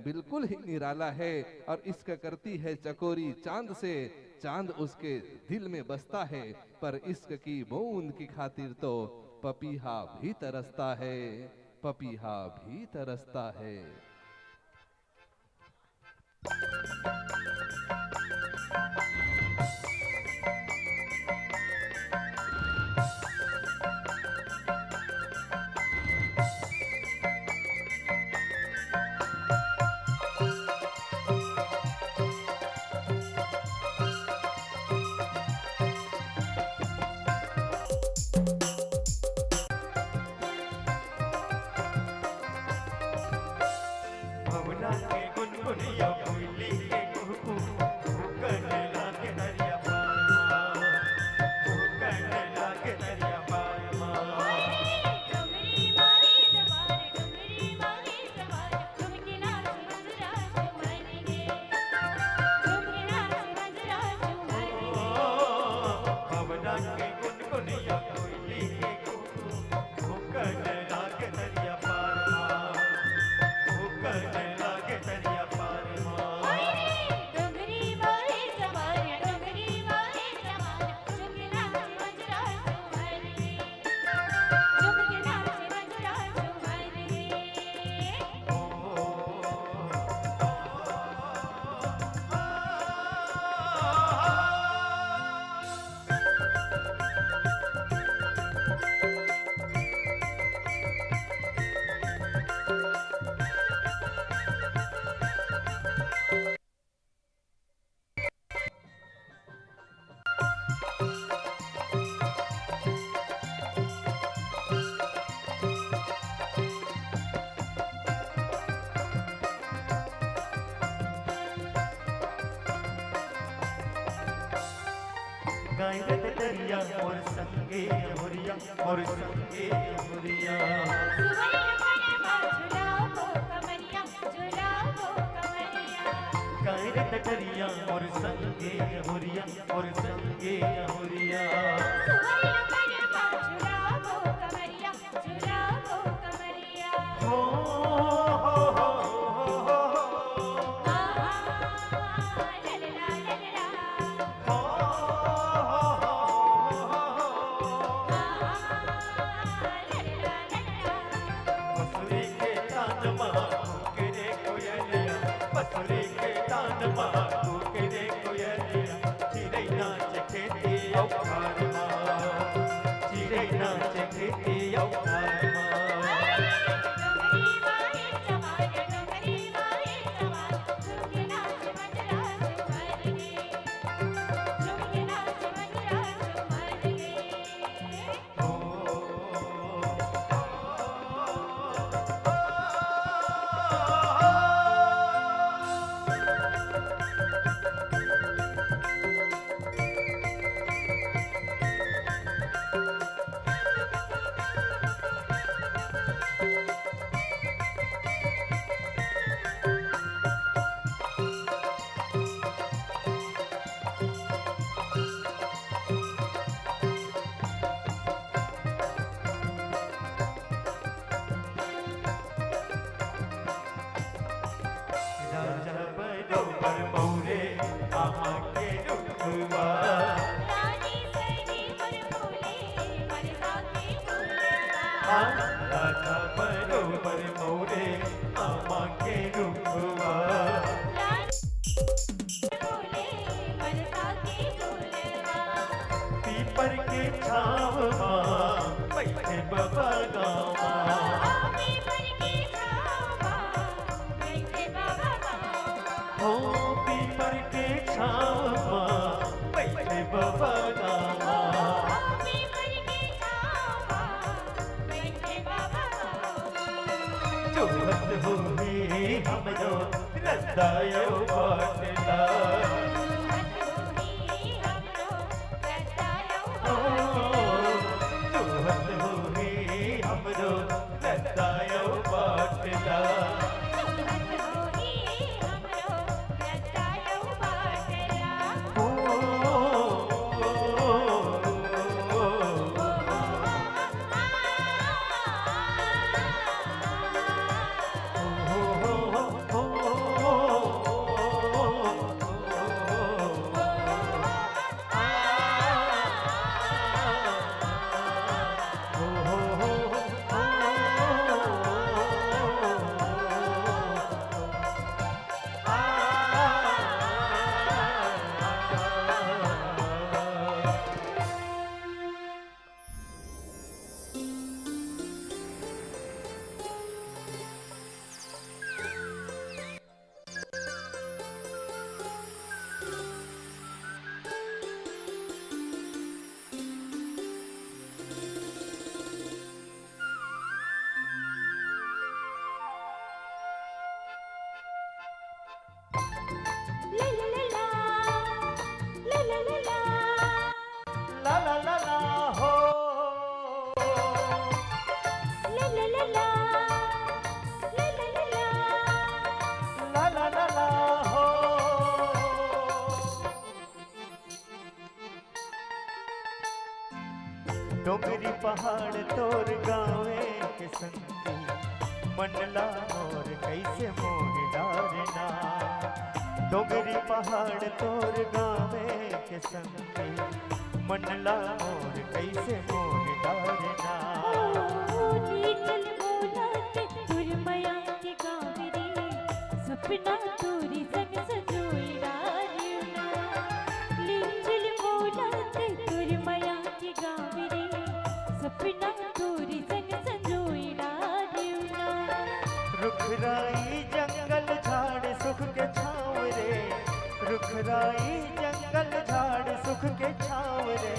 बिल्कुल ही निराला है। और इसका करती है चकोरी चांद से, चांद उसके दिल में बसता है, पर इश्क की बूंद की खातिर तो पपीहा भी तरसता है, पपीहा भी तरसता है। भवना के गुनगुनिया कोयली के कुहू भूकने लागे दरिया पार, भूकने लागे दरिया पार। डुंगरी माही सवार, डुंगरी माही सवार, डुमकी नाच मंजरा चुमाएंगे, डुमकी नाच मंजरा चुमाएंगे। भवना के गुनगुनिया कोयली के कुहू भूकने लागे दरिया पार, भूकने लागे दरिया पार। डुंगरी माही सवार, डुंगरी माही सवार, डुमकी नाच मंजरा चुमाएंगे, डुमकी नाच मंजरा चुमाएंगे। गायरत दरिया और संगे होरिया, और संगे होरिया। सुवर्ण परमा झुलाओ कमरिया, झुलाओ कमरिया। गायरत दरिया और संगे होरिया, और संगे होरिया। सुवर्ण परमा झुलाओ कमरिया, झुलाओ कमरिया। हो ललला ललला, ललला ललला। पसुरी के तान मा के रे कोयलिया, पसुरी के तान मा अवतार डोंगरी माई जवान डोंगरी माई जवान झुमके नाच मंजरा झूमर गे झुमके नाच मंजरा झूमर गे राजा बरोबर मौरे आहा के रुखवा रानी सगी पर फूले बरसा के फूलवा राजा बरोबर मौरे आहा के रुखवा फूले बरसा के फूलवा पीपर के छाव बैठे बाबा गावा पीपर की छावा बैठे बाबा गावा हो पीपर के छाव बैठे बाबा गावा पीपर की छावा बैठे बाबा गावा चुहत हुई हमरो रस्तायो बाटला चुहत हुई हमरो रस्तायो बाटला ला ला ला ला हो ला ला ला ला हो डोंगरी पहाड़ तोर गावे के संगी मंडला मोर कैसे मोह डारना डोंगरी पहाड़ तोर गावे के संगी मंडला मोर कैसे मोह डारना सपना तोरी संग सजोई डारिना लीचल बोलाते तोर माया की गावी रे सपना तोरी संग सजोई डारिना रुखराई जंगल झाड़ सुख के छाँव रे रुखराई जंगल झाड़ सुख के छाँव रे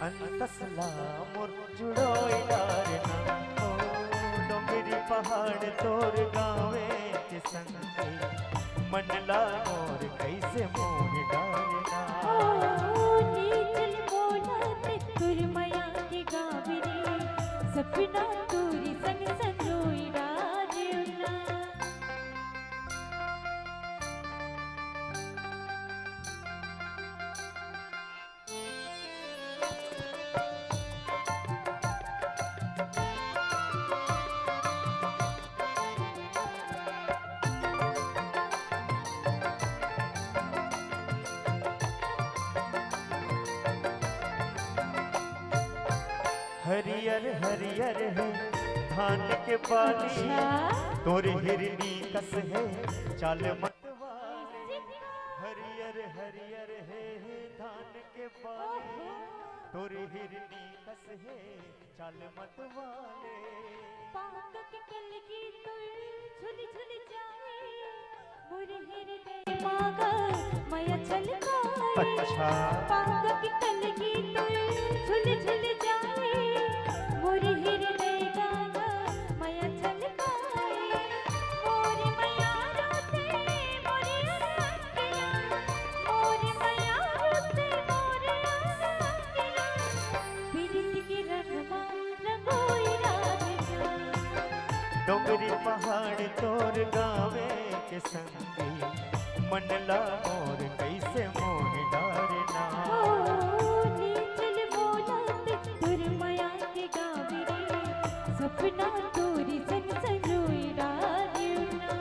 अंतसला मोर जुड़ोई डारना ओ डोंगरी पहाड़ तोर गावे के संगी मंडला मोर कैसे मोह डारना लीचल बोलाते तोर माया की गावी रे सपना तोरी संग सजोई डारिना हरियर हरियर है धान के बाली तोर हिरनी कस है चाल मतवाले हरियर हरियर है धान के बाली तुर हिरनी कस है चाल मत वाले पाक के कल की तुल झुल झुल जाए मोर हृदय मागा माया छलकाए अच्छा पाक के कल की तुल झुल झुल जाए मोर हृदय गागा माया छलकाए मोर माया रोते मोर अंगना मोर माया रोते मोर अंगना बिरत के रंगमा रंगोई राधिका डोंगरी पहाड़ तोर गावे के संगी मनला मोर कैसे मोह डारना नीचल बोलत तुर माया के गावे रे सपना तोरी संग संजोई डालना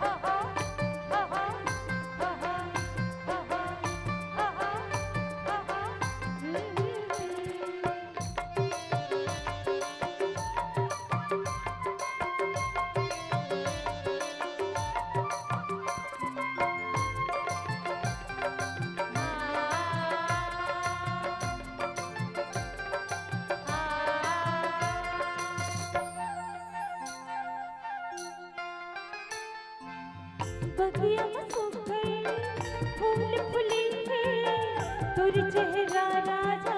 आहा आहा आहा आहा आहा आहा बगिया में सूख गए फूल फुले हैं तुर चेहरा राजा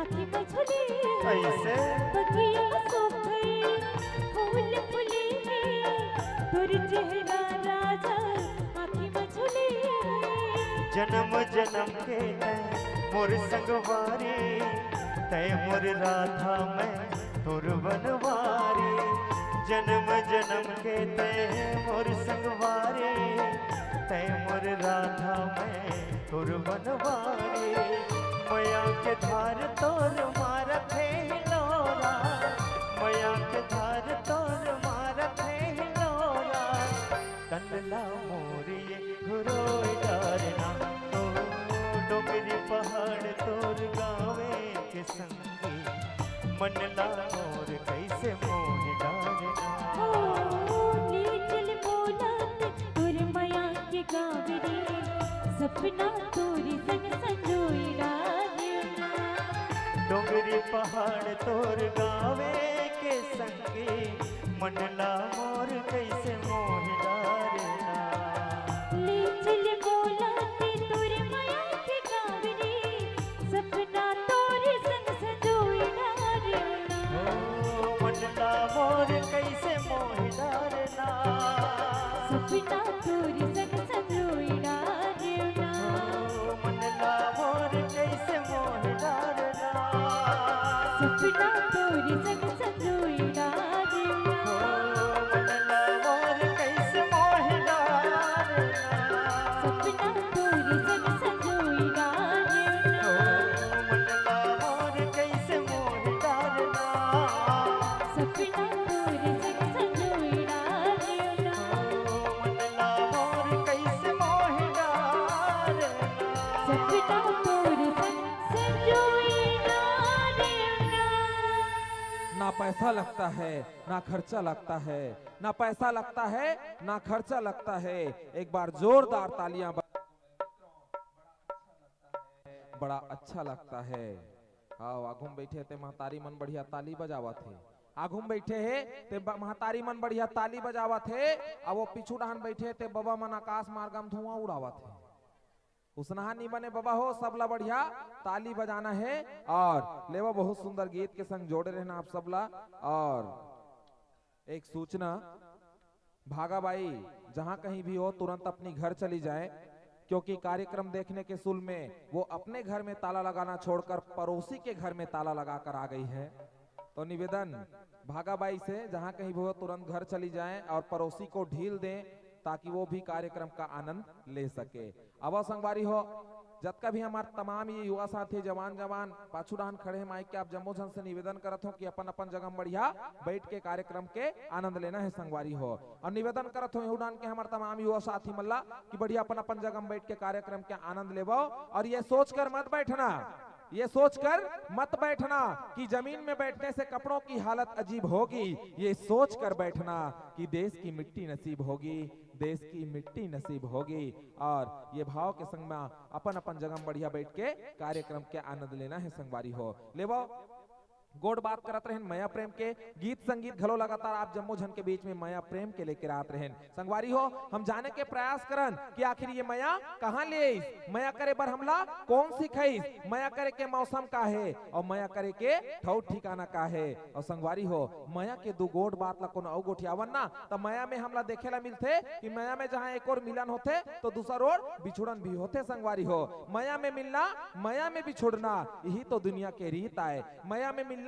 आँखें में झुले हैं ऐसे बगिया में सूख गए फूल फुले हैं तुर चेहरा राजा आँखें में झुले हैं जन्म जन्म के तय मोर संगवारी तय मोर राधा मैं तुर बनवारी जन्म जन्म के तय मोर संगवारी तय मोर राधा मैं तुर बनवारी मया के धार तोर मारत है हिलोरा मया के धार तोर मारत है हिलोरा कनला मोरिए घुरोय डारना ओ डोंगरी पहाड़ तोर गावे के संगी मनला मोर कैसे मोह डारना नीचल बोलत तुर माया के गावे रे सपना तोरी संग संजोई डालना डोंगरी पहाड़ तोर गावे के संगी मनला मोर कैसे मोह डारना नीचल बोलत तुर माया के गावे रे सपना तोरी संग संजोई डालना ओ मनला मोर कैसे मोह डारना सपना तोरी संग संजोई डालना ओ मनला मोर कैसे मोह डारना सपना तोरी संग संजोई डालना ओ मनला मोर कैसे मोह डारना सपना तोरी संग संजोई डालना ओ मनला मोर कैसे मोह डारना सपना तोरी संग संजोई डालना ओ मनला मोर कैसे मोह डारना सपना तोरी संग संजोई डालना ना पैसा लगता है ना खर्चा लगता है ना पैसा लगता है ना खर्चा लगता है एक बार जोरदार तालियां बड़ा अच्छा लगता है आओ आगुम बैठे थे महतारी मन बढ़िया ताली बजावा थे आगुम बैठे है ते महतारी मन बढ़िया ताली बजावा थे अब वो पीछू डहान बैठे थे बाबा मन आकाश मार्गम धुआं उड़ावा थे उसनहा नहीं बने बाबा हो सबला बढ़िया ताली बजाना है और लेवा बहुत सुंदर गीत के संग जोड़े रहना आप सबला और एक सूचना भागाबाई जहां कहीं भी हो तुरंत अपनी घर चली जाए क्योंकि कार्यक्रम देखने के सुल में वो अपने घर में ताला लगाना छोड़कर पड़ोसी के घर में ताला लगाकर आ गई है तो निवेदन भागाबाई से जहां कहीं भी हो तुरंत घर चली जाएं और पड़ोसी को ढील दें ताकि वो भी कार्यक्रम का आनंद ले सके अब संगवारी हो जब का भी हमारे तमाम ये युवा साथी जवान जवान पाछू डान खड़े हैं माइक के आप जम्मू जन से निवेदन करत हो कि अपन अपन जगह बढ़िया बैठ के कार्यक्रम के आनंद लेना है संगवारी हो और निवेदन करत हो डान के हमारे तमाम युवा साथी मल्ला कि बढ़िया अपन अपन जगह बैठ के कार्यक्रम के आनंद लेवो और ये सोच कर मत बैठना ये सोचकर मत बैठना कि जमीन में बैठने से कपड़ों की हालत अजीब होगी ये सोच कर बैठना कि देश की मिट्टी नसीब होगी देश की मिट्टी नसीब होगी। और ये भाव के संग में अपन अपन जगह बढ़िया बैठ के कार्यक्रम के आनंद लेना है संगवारी हो। लेवो गोड बात करत रहें माया प्रेम के गीत संगीत घलो लगातार आप जम्मो झन के बीच में माया प्रेम के लेकर आत रहें संगवारी हो। हम जाने के प्रयास करन कि आखिर ये माया कहाँ ले आइस, माया करे बर हमला कौन सिखाइस, माया करे के मौसम का है और माया करे के ठौर ठिकाना का है। और संगवारी हो माया के दो गोड बात ला कोनो अउ गोठियावन ना तो माया में हमला देखे ला मिलथे कि माया में जहाँ एक और मिलन होते तो दूसर और बिछुड़न भी होते संगवारी हो। माया में मिलना माया में बिछुड़ना यही तो दुनिया के रीत आए। माया में मिलना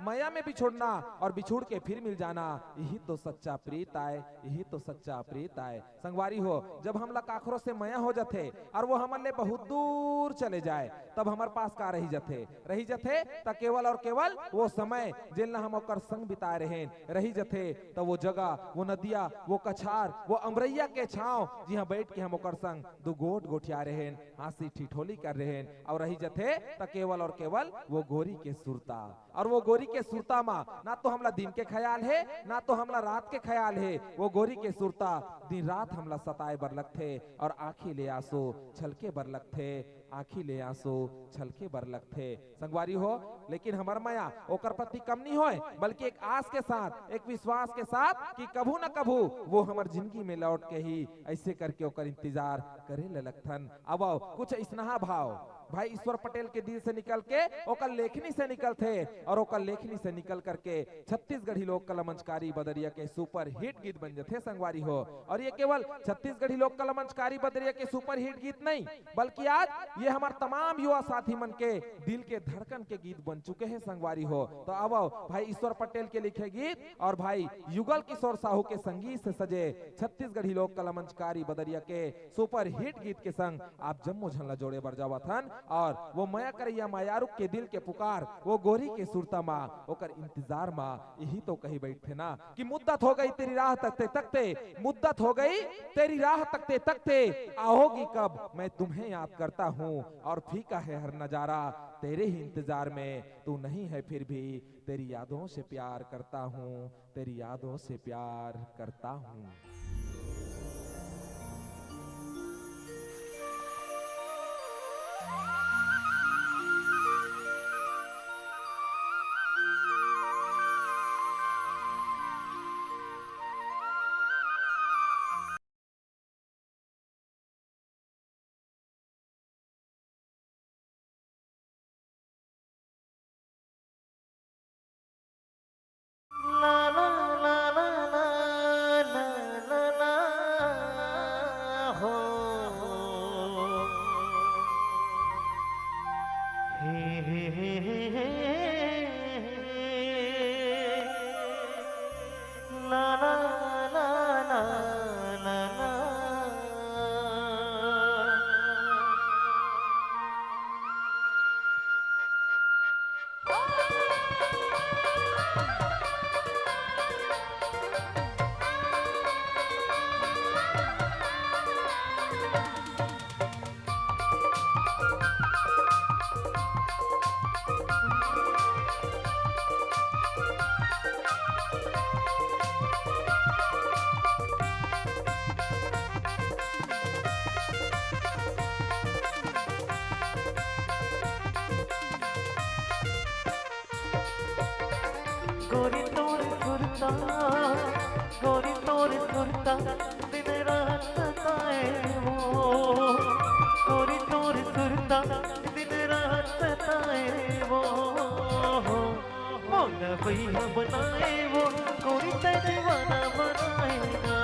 माया में बिछुड़ना और बिछुड़ के फिर मिल जाना यही तो सच्चा प्रीत आए, यही तो सच्चा प्रीत आए। संगवारी हो जब हम ला काखरों से माया हो जाते और वो हमन ले बहुत दूर चले जाए तब हमार पास का रही जथे त केवल और केवल वो समय जिन हम ओकर संग बिताए रहे रही जथे तो वो जगह वो नदिया वो कछार वो अमरैया के छांव जिहाँ बैठ के हम ओकर संग दो गोट गोठिया रहे हंसी ठिठोली कर रहे और रही जथे त केवल और केवल वो गोरी के सुरता। और वो गोरी के सुरता मा ना तो हमला दिन के ख्याल है ना तो हमला रात के ख्याल है। वो गोरी के सुरता दिन रात हमला सताए बर लगथे और आँखी ले आंसू छलके बर लगथे, आँखी ले आंसू छलके बर लगथे संगवारी हो। लेकिन हमार माया ओकर प्रति कम नहीं होए बल्कि एक आस के साथ एक विश्वास के साथ कि कभू न कभू वो हमार जिंदगी में लौट के ही ऐसे करके ओकर इंतजार करे ले लगथन। अब आओ कुछ स्नेहा भाव भाई ईश्वर पटेल के दिल से निकल के ओकर लेखनी से निकल थे और ओकर लेखनी से निकल करके छत्तीसगढ़ी लोक कला मंचकारी बदरिया के सुपर हिट गीत बन जाते संगवारी हो। और ये केवल छत्तीसगढ़ी लोक कला मंचकारी बदरिया के सुपर हिट गीत नहीं बल्कि आज ये हमारे तमाम युवा साथी मन के दिल के धड़कन के गीत बन चुके हैं संगवारी हो। तो अब आओ भाई ईश्वर पटेल के लिखे गीत और भाई युगल किशोर साहू के संगीत से सजे छत्तीसगढ़ी लोक कला मंचकारी बदरिया के सुपर हिट गीत के संग आप जम्मो झनला जोड़े बर जावथन। और वो माया करैया मायारुक के दिल के पुकार वो गोरी के सुरता माँ ओकर इंतजार माँ यही तो कही बैठे ना कि मुद्दत हो गई तेरी राह तकते तकते, मुद्दत हो गई तेरी राह तकते तकते, आओगी कब मैं तुम्हें याद करता हूँ और फीका है हर नजारा तेरे ही इंतजार में तू नहीं है फिर भी तेरी यादों से प्यार करता हूँ, तेरी यादों से प्यार करता हूँ। गोरी तोर सुरता, गोरी तोर सुरता दिन रात सताए वो, गोरी तोर सुरता दिन रात सताए वो, मौला भैया बनाए वो गोरी दीवाना बनाए ना,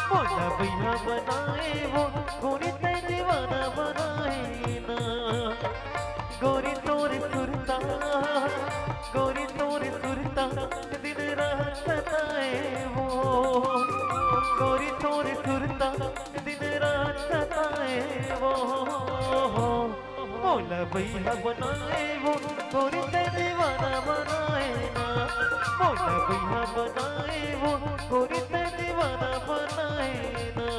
मौला भैया बनाए वो गोरी दीवाना बनाए ना। गोरी तोर सुरता, गोरी तोर सुरता दिन रात सताए वो, गोरी तोर सुरता दिन रात सताए वो, मौला भैया बनाए वो गोरी दीवाना बनाए ना, मौला भैया बनाए वो गोरी दीवाना बनाए ना।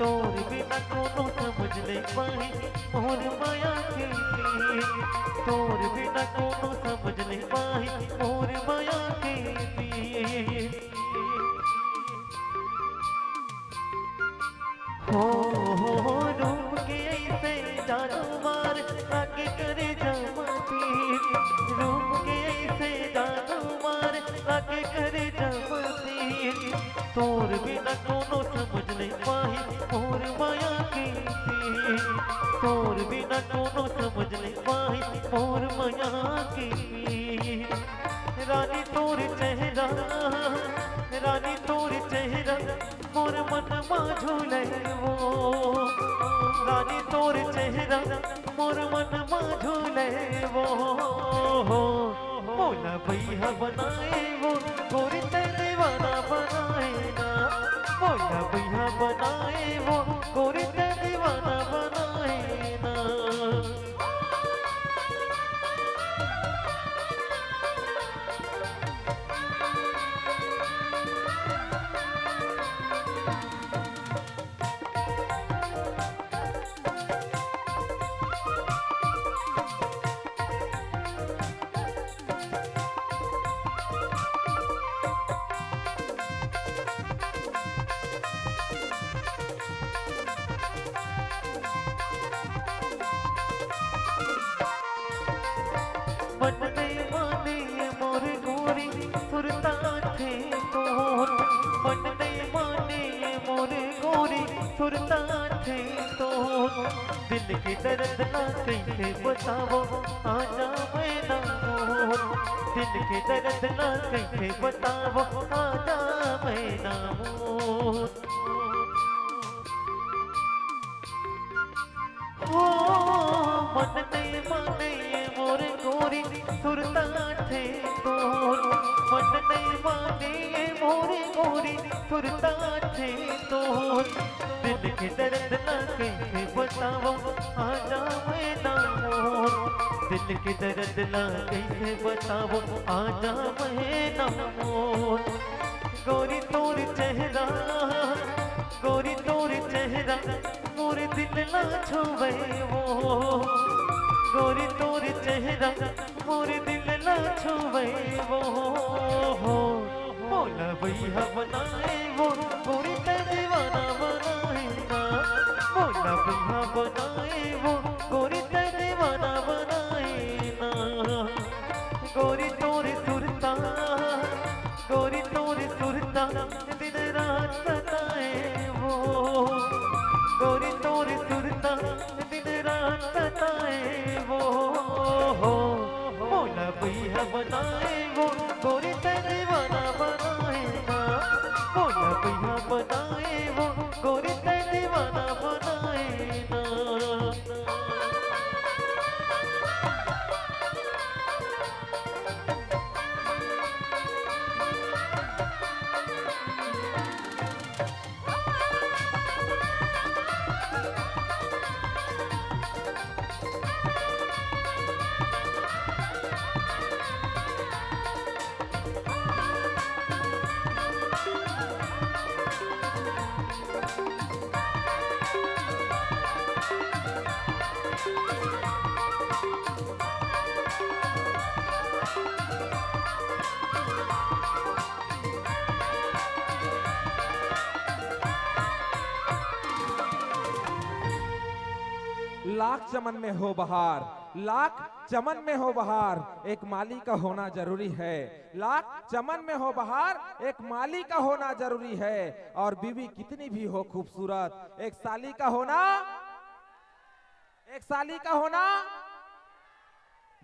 तोर बिना कोनो समझ नहीं पाई मोर माया के पीर तोर बिना कोनो समझ नहीं पाई मोर माया के पीर हो रूप के ऐसे जादू मार आगे करे जमाती रूप के ऐसे जादू मार आगे करे जमाती तोर बिना कोनो समझ नहीं पाई मोर माया की पीर तोर बिना कोनो समझ नहीं पाई मोर माया की पीर रानी तोर चेहरा रानी तोर चेहरा मोर मन मा झूले वो रानी तोर चेहरा मोर मन मा झूले वो मोला भैया बनाए वो गोरी ते दीवाना बनाए ना मोला भैया बनाए वो गोरी ते दीवाना बनाए ना मन में माने मोर गोरी सुरता थे तोर मन में माने मोर गोरी सुरता थे तोर दिल के दर्द ना कैसे बताओ आजा मैं ना मोर दिल के दर्द ना कैसे बताओ आजा मैं ना मोर हो मन में माने मोर गोरी सुरता थे तोर मन नहीं माने मोर गोरी सुरता थे तोर दिल के दर्द ना कैसे बताओ आजा मैं ना मोर दिल के दर्द ना कैसे बताओ आजा मैं ना मोर गोरी तोर चेहरा गोरी तोर चेहरा मोर दिल ना छुवे वो गोरी तोर चेहरा मोर दिल ना छुवे वो मोला भैया बनाए वो गोरी ते दीवाना बनाए ना मोला भैया बनाए वो गोरी ते दीवाना बनाए ना गोरी तोर सुरता गोरी तोर सुरता दिन रात सताए वो गोरी तोर सुरता दिन रात सताए वो मोला भैया बनाए वो गोरी ते दीवाना बनाए ना मोला भैया बनाए वो गोरी ते दीवाना बनाए ना लाख चमन में हो बहार, लाख चमन में हो बहार, एक माली का होना जरूरी है। लाख चमन में हो बहार, एक माली का होना जरूरी है। और बीवी कितनी भी हो खूबसूरत, एक साली का होना, एक साली का होना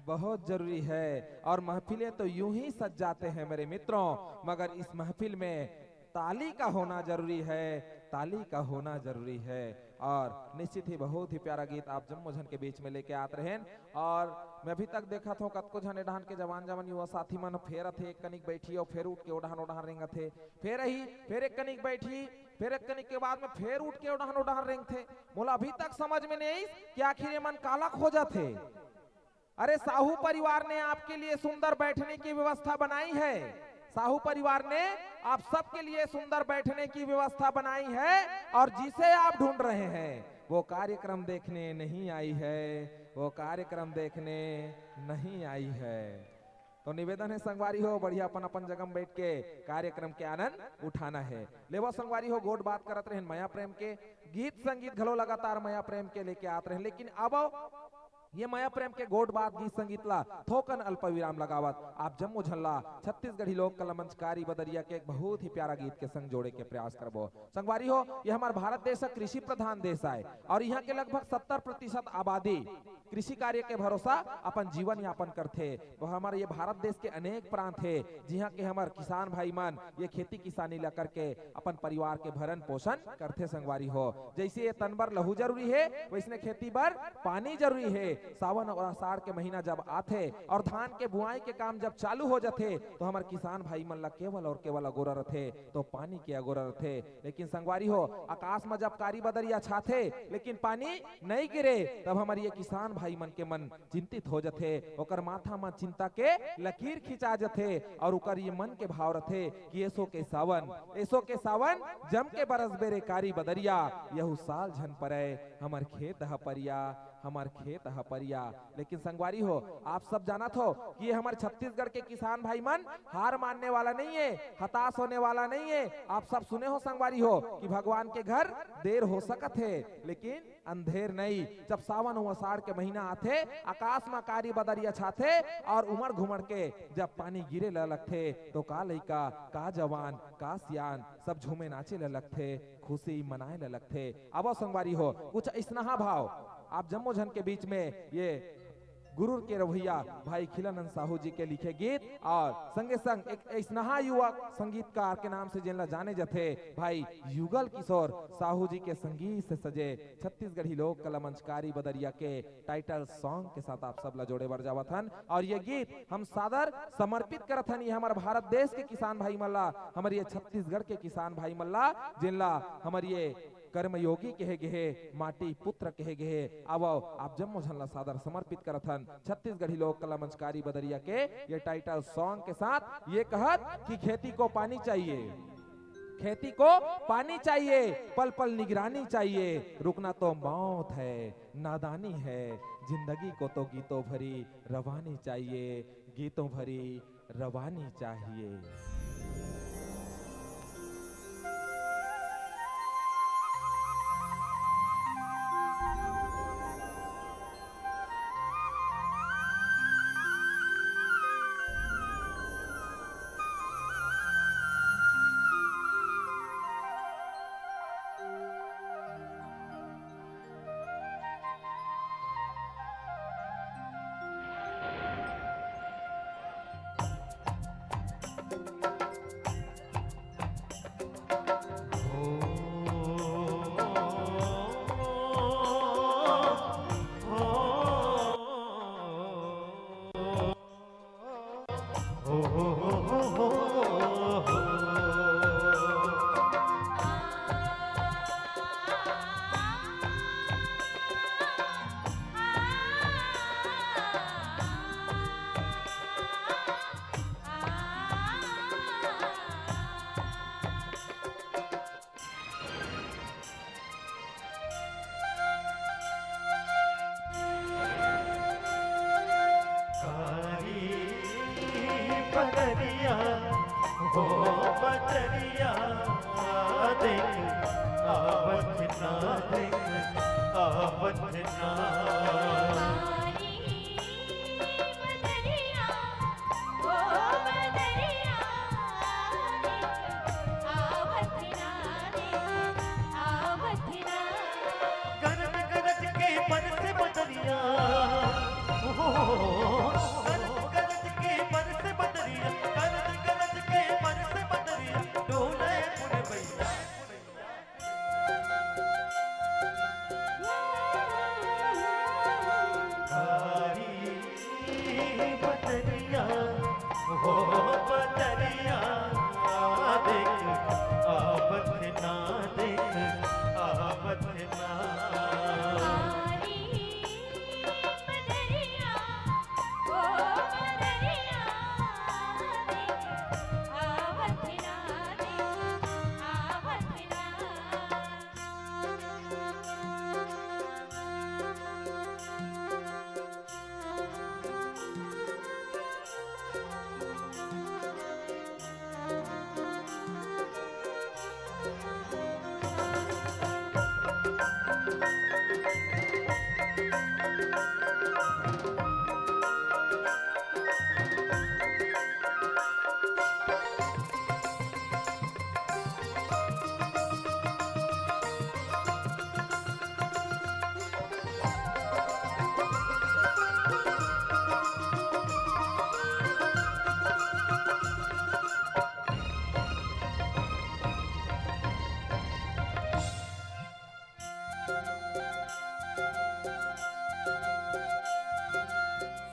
बहुत जरूरी है। और महफिलें तो यूं ही सज जाते हैं मेरे मित्रों, मगर इस महफिल में ताली का होना जरूरी है, ताली का होना जरूरी है। और निश्चित ही बहुत ही प्यारा गीत आप जम्मू झन के बीच में लेके आते रहे। और मैं अभी तक देखा था कतको झन एडहान के जवान जवान युवा साथी मन फेर थे, एक कनिक बैठी और फिर उठ के ओढ़ान ओढ़ान रेंग थे, फिर एक कनिक बैठी, फिर एक कनिक के बाद में फिर उठ के ओढ़ान ओढ़ान रेंग थे। बोला अभी तक समझ में नहीं कि आखिर ये मन काला खोजा थे। अरे साहू परिवार ने आपके लिए सुंदर बैठने की व्यवस्था बनाई है, साहू परिवार ने आप सबके लिए सुंदर बैठने की व्यवस्था बनाई है और जिसे आप ढूंढ रहे हैं वो कार्यक्रम देखने नहीं आई है, वो कार्यक्रम देखने नहीं आई है। तो निवेदन है संगवारी हो बढ़िया अपन अपन जगह में बैठ के कार्यक्रम के आनंद उठाना है। लेवो संगवारी हो गोड बात करत रहे माया प्रेम के गीत संगीत घलो लगातार माया प्रेम के लेके आते रहे, लेकिन अब ये माया प्रेम के गोड बात गीत संगीत ला थोकन अल्प विराम लगावत आप जम्मू झल्ला छत्तीसगढ़ी लोक कला मंचकारी बदरिया के एक बहुत ही प्यारा गीत के संग जोड़े के प्रयास करबो। संगवारी हो ये हमारा भारत देश कृषि प्रधान देश है और यहाँ के लगभग 70% आबादी कृषि कार्य के भरोसा अपन जीवन यापन करते। तो हमारे ये भारत देश के अनेक प्रांत है जिहाँ के हमारे किसान भाई मन ये खेती किसानी ला करके अपन परिवार के भरण पोषण करते। संगवारी हो जैसे ये तनबर लहू जरूरी है वैसने खेती पर पानी जरूरी है। सावन और आषाढ़ के महीना जब आते और धान के बुआई के काम जब चालू हो जाते तो हमारे किसान भाई मन ला केवल और केवल अगोरा रथे तो पानी के अगोरा रथे। लेकिन संगवारी हो आकाश में जब कारी बदरिया छाते लेकिन पानी नहीं गिरे तब हमारे ये किसान भाई मन के मन चिंतित हो जाते, ओकर माथा में चिंता के लकीर खिंचा जाते और ओकर ये मन के भाव रथे कि ऐसो के सावन जम के बरस बेरे कारी बदरिया यहू साल झन परे हमार खेत हपरिया हमार खेत हपरिया। लेकिन संगवारी हो आप सब जाना हो कि ये हमारे छत्तीसगढ़ के किसान भाई मन हार मानने वाला नहीं है, हताश होने वाला नहीं है। आप सब सुने हो संगवारी हो कि भगवान के घर देर हो सकत है लेकिन अंधेर नहीं। जब सावन और आषाढ़ के महीना आते आकाश में कारी बदरिया छाते और उमड़ घुमड़ के जब पानी गिरे लगते तो का लइका का जवान का सियान सब झूमे नाचे लगते, खुशी मनाए लगते। अब संगवारी हो कुछ स्नेहा भाव आप जम्मू झन के बीच में ये गुरु के रवैया भाई खिलानंद साहू जी के लिखे गीत और संगे संग एक स्नेहा युवक संगीतकार के नाम से जिनला जाने जाते भाई युगल किशोर साहू जी के संगीत से सजे छत्तीसगढ़ी लोक कला मंचकारी बदरिया के टाइटल सॉन्ग के साथ आप सब ला जोड़े बर जावत हन और ये गीत हम सादर समर्पित करत हन ये हमारे भारत देश के किसान भाई मल्ला हमारे ये छत्तीसगढ़ के किसान भाई मल्ला जिनला हमारे ये कर्मयोगी कहे गए माटी पुत्र कहे गए। अब आप जम्मू झल्ला सादर समर्पित करत हन छत्तीसगढ़ी लोक कला मंचकारी बदरिया के ये टाइटल सॉन्ग के साथ ये कहत कि खेती को पानी चाहिए, खेती को पानी चाहिए, पल पल निगरानी चाहिए, रुकना तो मौत है नादानी है, जिंदगी को तो गीतों भरी रवानी चाहिए, गीतों भरी रवानी चाहिए। बदरिया हो बदरिया देख आवत ना देख आवत ना गरज गरज के बरस बदरिया गरज के बरस बदरिया गरज गरज के बरस बदरिया डोले पुरे बैठा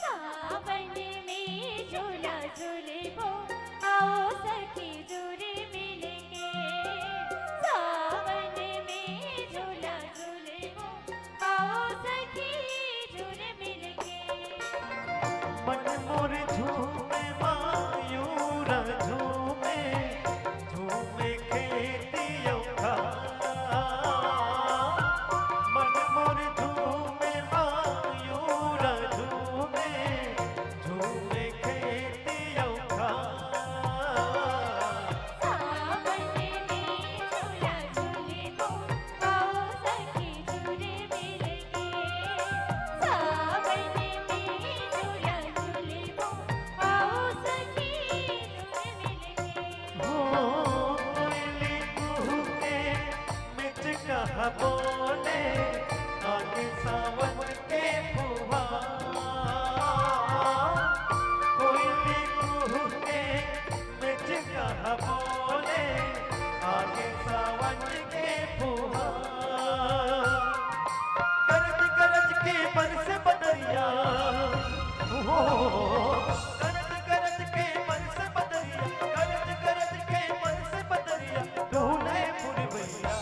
सावन में झूला झूले वो आओ सखी झूले मिलेंगे सावन में झूला झूले वो आओ सखी झूले मिलेंगे मन मोर झूमे मायूर झूमे झूमे खेतियों का मन मोर झूमे मायूर झूमे झूमे खेतियों का सावन में झूला झूले वो आओ सखी झूले मिलेंगे सावन में झूला झूले वो आओ सखी झूले मिलेंगे हो कोयली कुहू के मिच कहा बोले आगे सावन के फुहार कोयली कुहू के मिच कहा बोले आगे सावन के फुहार गरज गरज के बरस बदरिया हो गरज गरज के बरस बदरिया गरज गरज के बरस बदरिया ढूंढे पुरवैया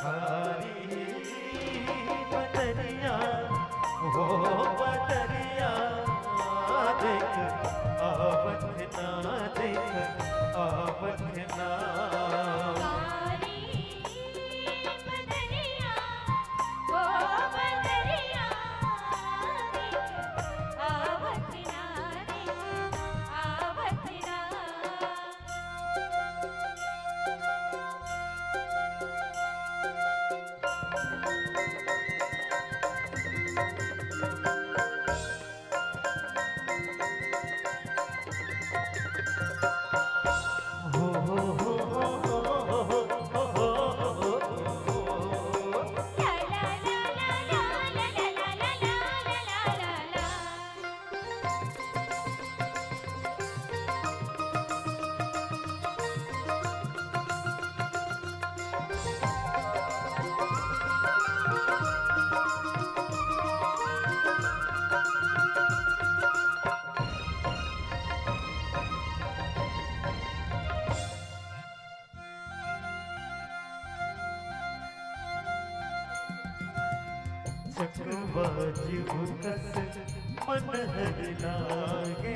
हरी बदरिया हो बदरिया देख आवत ना देख आवत ना कारी बदरिया ओ बदरिया देख आवत ना देख आवत ना हो हो हो हो हो ला ला ला ला ला ला ला ला ला ला ला चक्रवाजी उकस मन हर लागे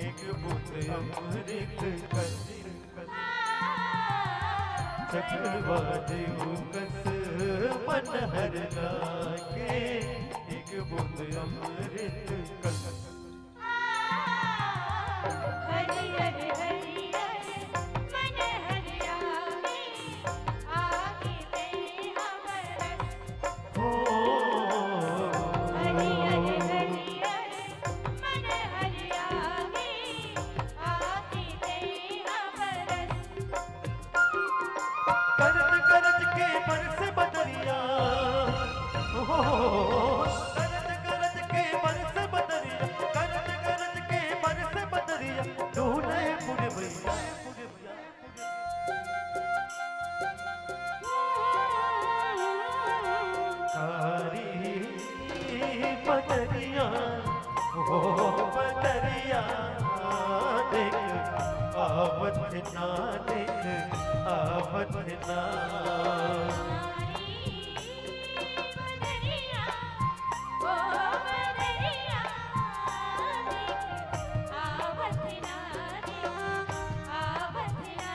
एक बूंद अमृत कस चक्रवाजी उकस मन हर लागे एक बूंद अमृत कस हरियर हरियर मन हरियावे आगे ते अमरस हो हरियर हरियर मन हरियावे आगे ते अमरस गरज गरज के बरस बदरिया हो गरज गरज के बरस बदरिया गरज गरज के बरस बदरिया ढूंढे पुरवैया कारी बदरिया हो बदरिया देख आवत ना देख आवत ना बदरिया ओ बदरिया देख आवत ना देख आवत हो ना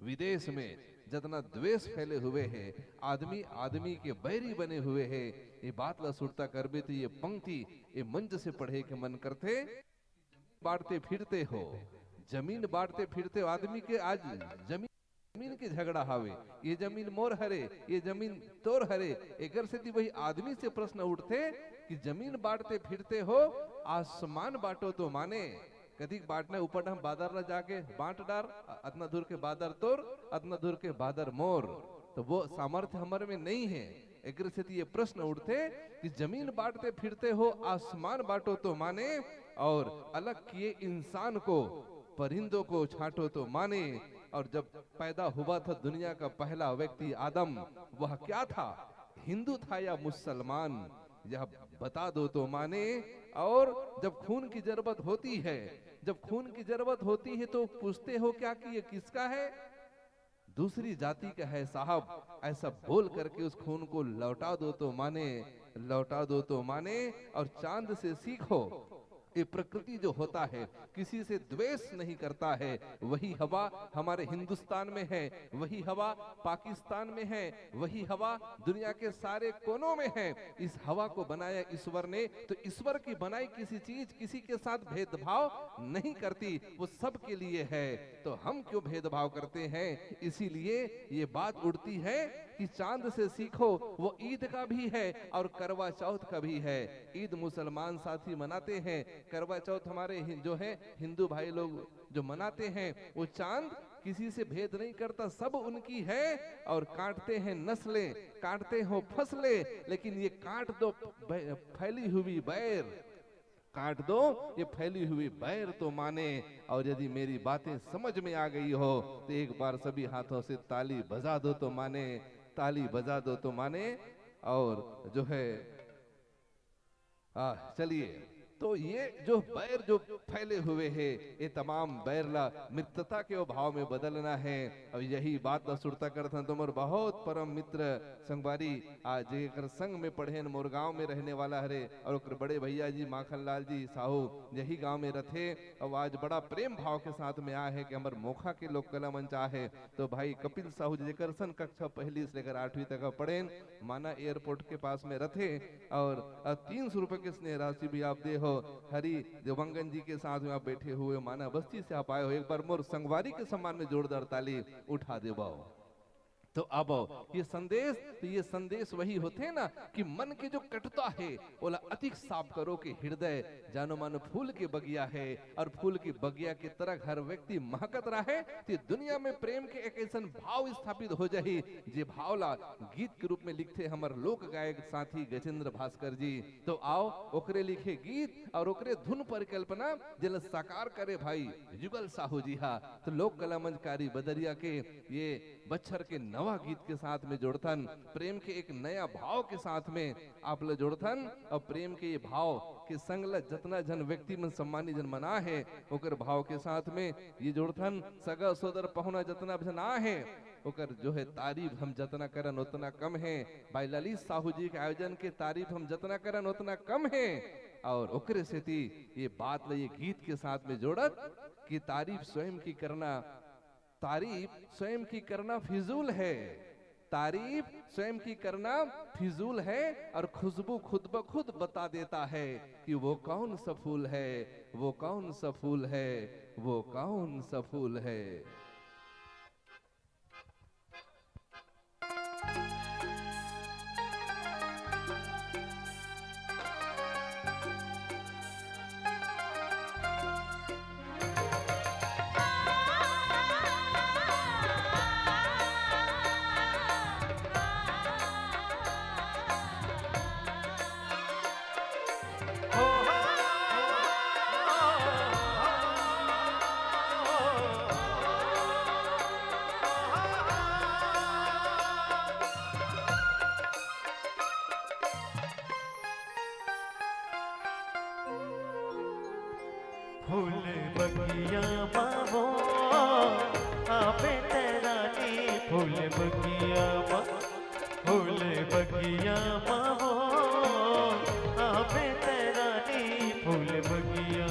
विदेश में जितना द्वेष फैले हुए हैं, आदमी आदमी के बैरी बने हुए हैं, ये बात ला सुरता कर भी थी। ये पंक्ति ये मंच से पढ़े के मन करते। बांटते फिरते हो, जमीन बांटते फिरते हो, आदमी के आज जमीन के झगड़ा हावे, ये जमीन मोर हरे, ये जमीन तोर हरे। एक से वही आदमी से प्रश्न उठते कि जमीन बांटते फिरते हो, आसमान बांटो तो माने कदी बांटना ऊपर हम बादर न जाके बांट डार, अतना दूर के बादर तोर, अतना दूर के बादर मोर। तो वो सामर्थ्य हमारे में नहीं है। एक से ये प्रश्न उठते कि जमीन बांटते फिरते हो, आसमान बांटो तो माने, और अलग किए इंसान को, परिंदों को छांटो तो माने। और जब पैदा हुआ था दुनिया का पहला व्यक्ति आदम, वह क्या था, हिंदू था या मुसलमान, यह बता दो तो माने। और जब खून की जरूरत होती है, जब खून की जरूरत होती है तो पूछते हो क्या कि ये किसका है, दूसरी जाति का है साहब। ऐसा बोल करके उस खून को लौटा दो तो माने, लौटा दो तो माने। और चांद से सीखो, ये प्रकृति जो होता है किसी से द्वेष नहीं करता है। वही हवा हमारे हिंदुस्तान में है, वही हवा पाकिस्तान में है, वही हवा दुनिया के सारे कोनों में है। इस हवा को बनाया ईश्वर ने, तो ईश्वर की बनाई किसी चीज किसी के साथ भेदभाव नहीं करती, वो सब के लिए है। तो हम क्यों भेदभाव करते हैं? इसीलिए ये बात उड़ती है कि चांद से सीखो, वो ईद का भी है और करवा चौथ का भी है। ईद मुसलमान साथी मनाते हैं, करवा चौथ हमारे जो है हिंदू भाई लोग जो मनाते हैं। वो चांद किसी से भेद नहीं करता, सब उनकी है। और काटते हैं नस्लें, काटते हो फसलें, लेकिन ये काट दो फैली हुई बैर, काट दो ये फैली हुई बैर तो माने। और यदि मेरी बातें समझ में आ गई हो तो एक बार सभी हाथों से ताली बजा दो तो माने, ताली बजा दो तो माने। और जो है चलिए, तो ये जो बैर जो फैले हुए हैं, ये तमाम बैर ला मित्रता के भाव में बदलना है। और यही बात ला सुरता करता तुमर बहुत परम मित्र संगवारी आज जेकर संग में पढ़े मोर गांव में रहने वाला हरे, और ओकर बड़े भैया जी माखन लाल जी साहू यही गांव में रथे। और आज बड़ा प्रेम भाव के साथ में आए है कि हमारे मोखा के लोग कला मंच है। तो भाई कपिल साहू जेकर सन कक्षा पहली से लेकर 8वीं तक पढ़े, माना एयरपोर्ट के पास में रथे। और 300 रुपए की स्नेह राशि भी आप दे हो। हरि देवंगन जी के साथ में आप बैठे हुए, माना बस्ती से आप आए हो। एक बार मोर संगवारी के सम्मान में जोरदार ताली उठा दे बाओ। तो अब ये संदेश, तो ये संदेश वही होते हैं ना कि मन की जो कटुता है बोला अधिक साफ करो कि हृदय जानो मानो फूल के बगिया है, और फूल की बगिया की तरह हर व्यक्ति महकत रहे। तो दुनिया में प्रेम के एक ऐसा भाव स्थापित हो जाए जे भावला गीत के रूप में लिखते हमारे लोक गायक साथी गजेंद्र भास्कर जी। तो आओ ओकरे लिखे गीत और ओकरे धुन परिकल्पना जिला साकार करे भाई जुगल साहू जी। हाँ, तो लोक कला मंचकारी बदरिया के ये बच्चर के नवा गीत के साथ में जोड़थन, प्रेम के एक नया भाव के साथ में आप लोग जोड़थन। और प्रेम के ये भाव के संग जतना जन व्यक्ति में सम्मानी जन मना है, ओकर भाव के साथ में ये जोड़थन। सगा सोदर पहुना जतना जना है, ओकर जो है तारीफ हम जतना करन उतना कम है। भाई ललित साहू जी के आयोजन के तारीफ हम जतना करन उतना कम है। और ओकरे से ये बात ये गीत के साथ में जोड़त कि तारीफ स्वयं की करना, तारीफ स्वयं की करना फिजूल है, तारीफ स्वयं की करना फिजूल है। और खुशबू खुद ब खुद बता देता है कि वो कौन सा फूल है, वो कौन सा फूल है, वो कौन सा फूल है। फूल बगिया मावो आवे तेरानी, फूल बगिया फूल बगिया मावो आवे तेरानी, फूल बगिया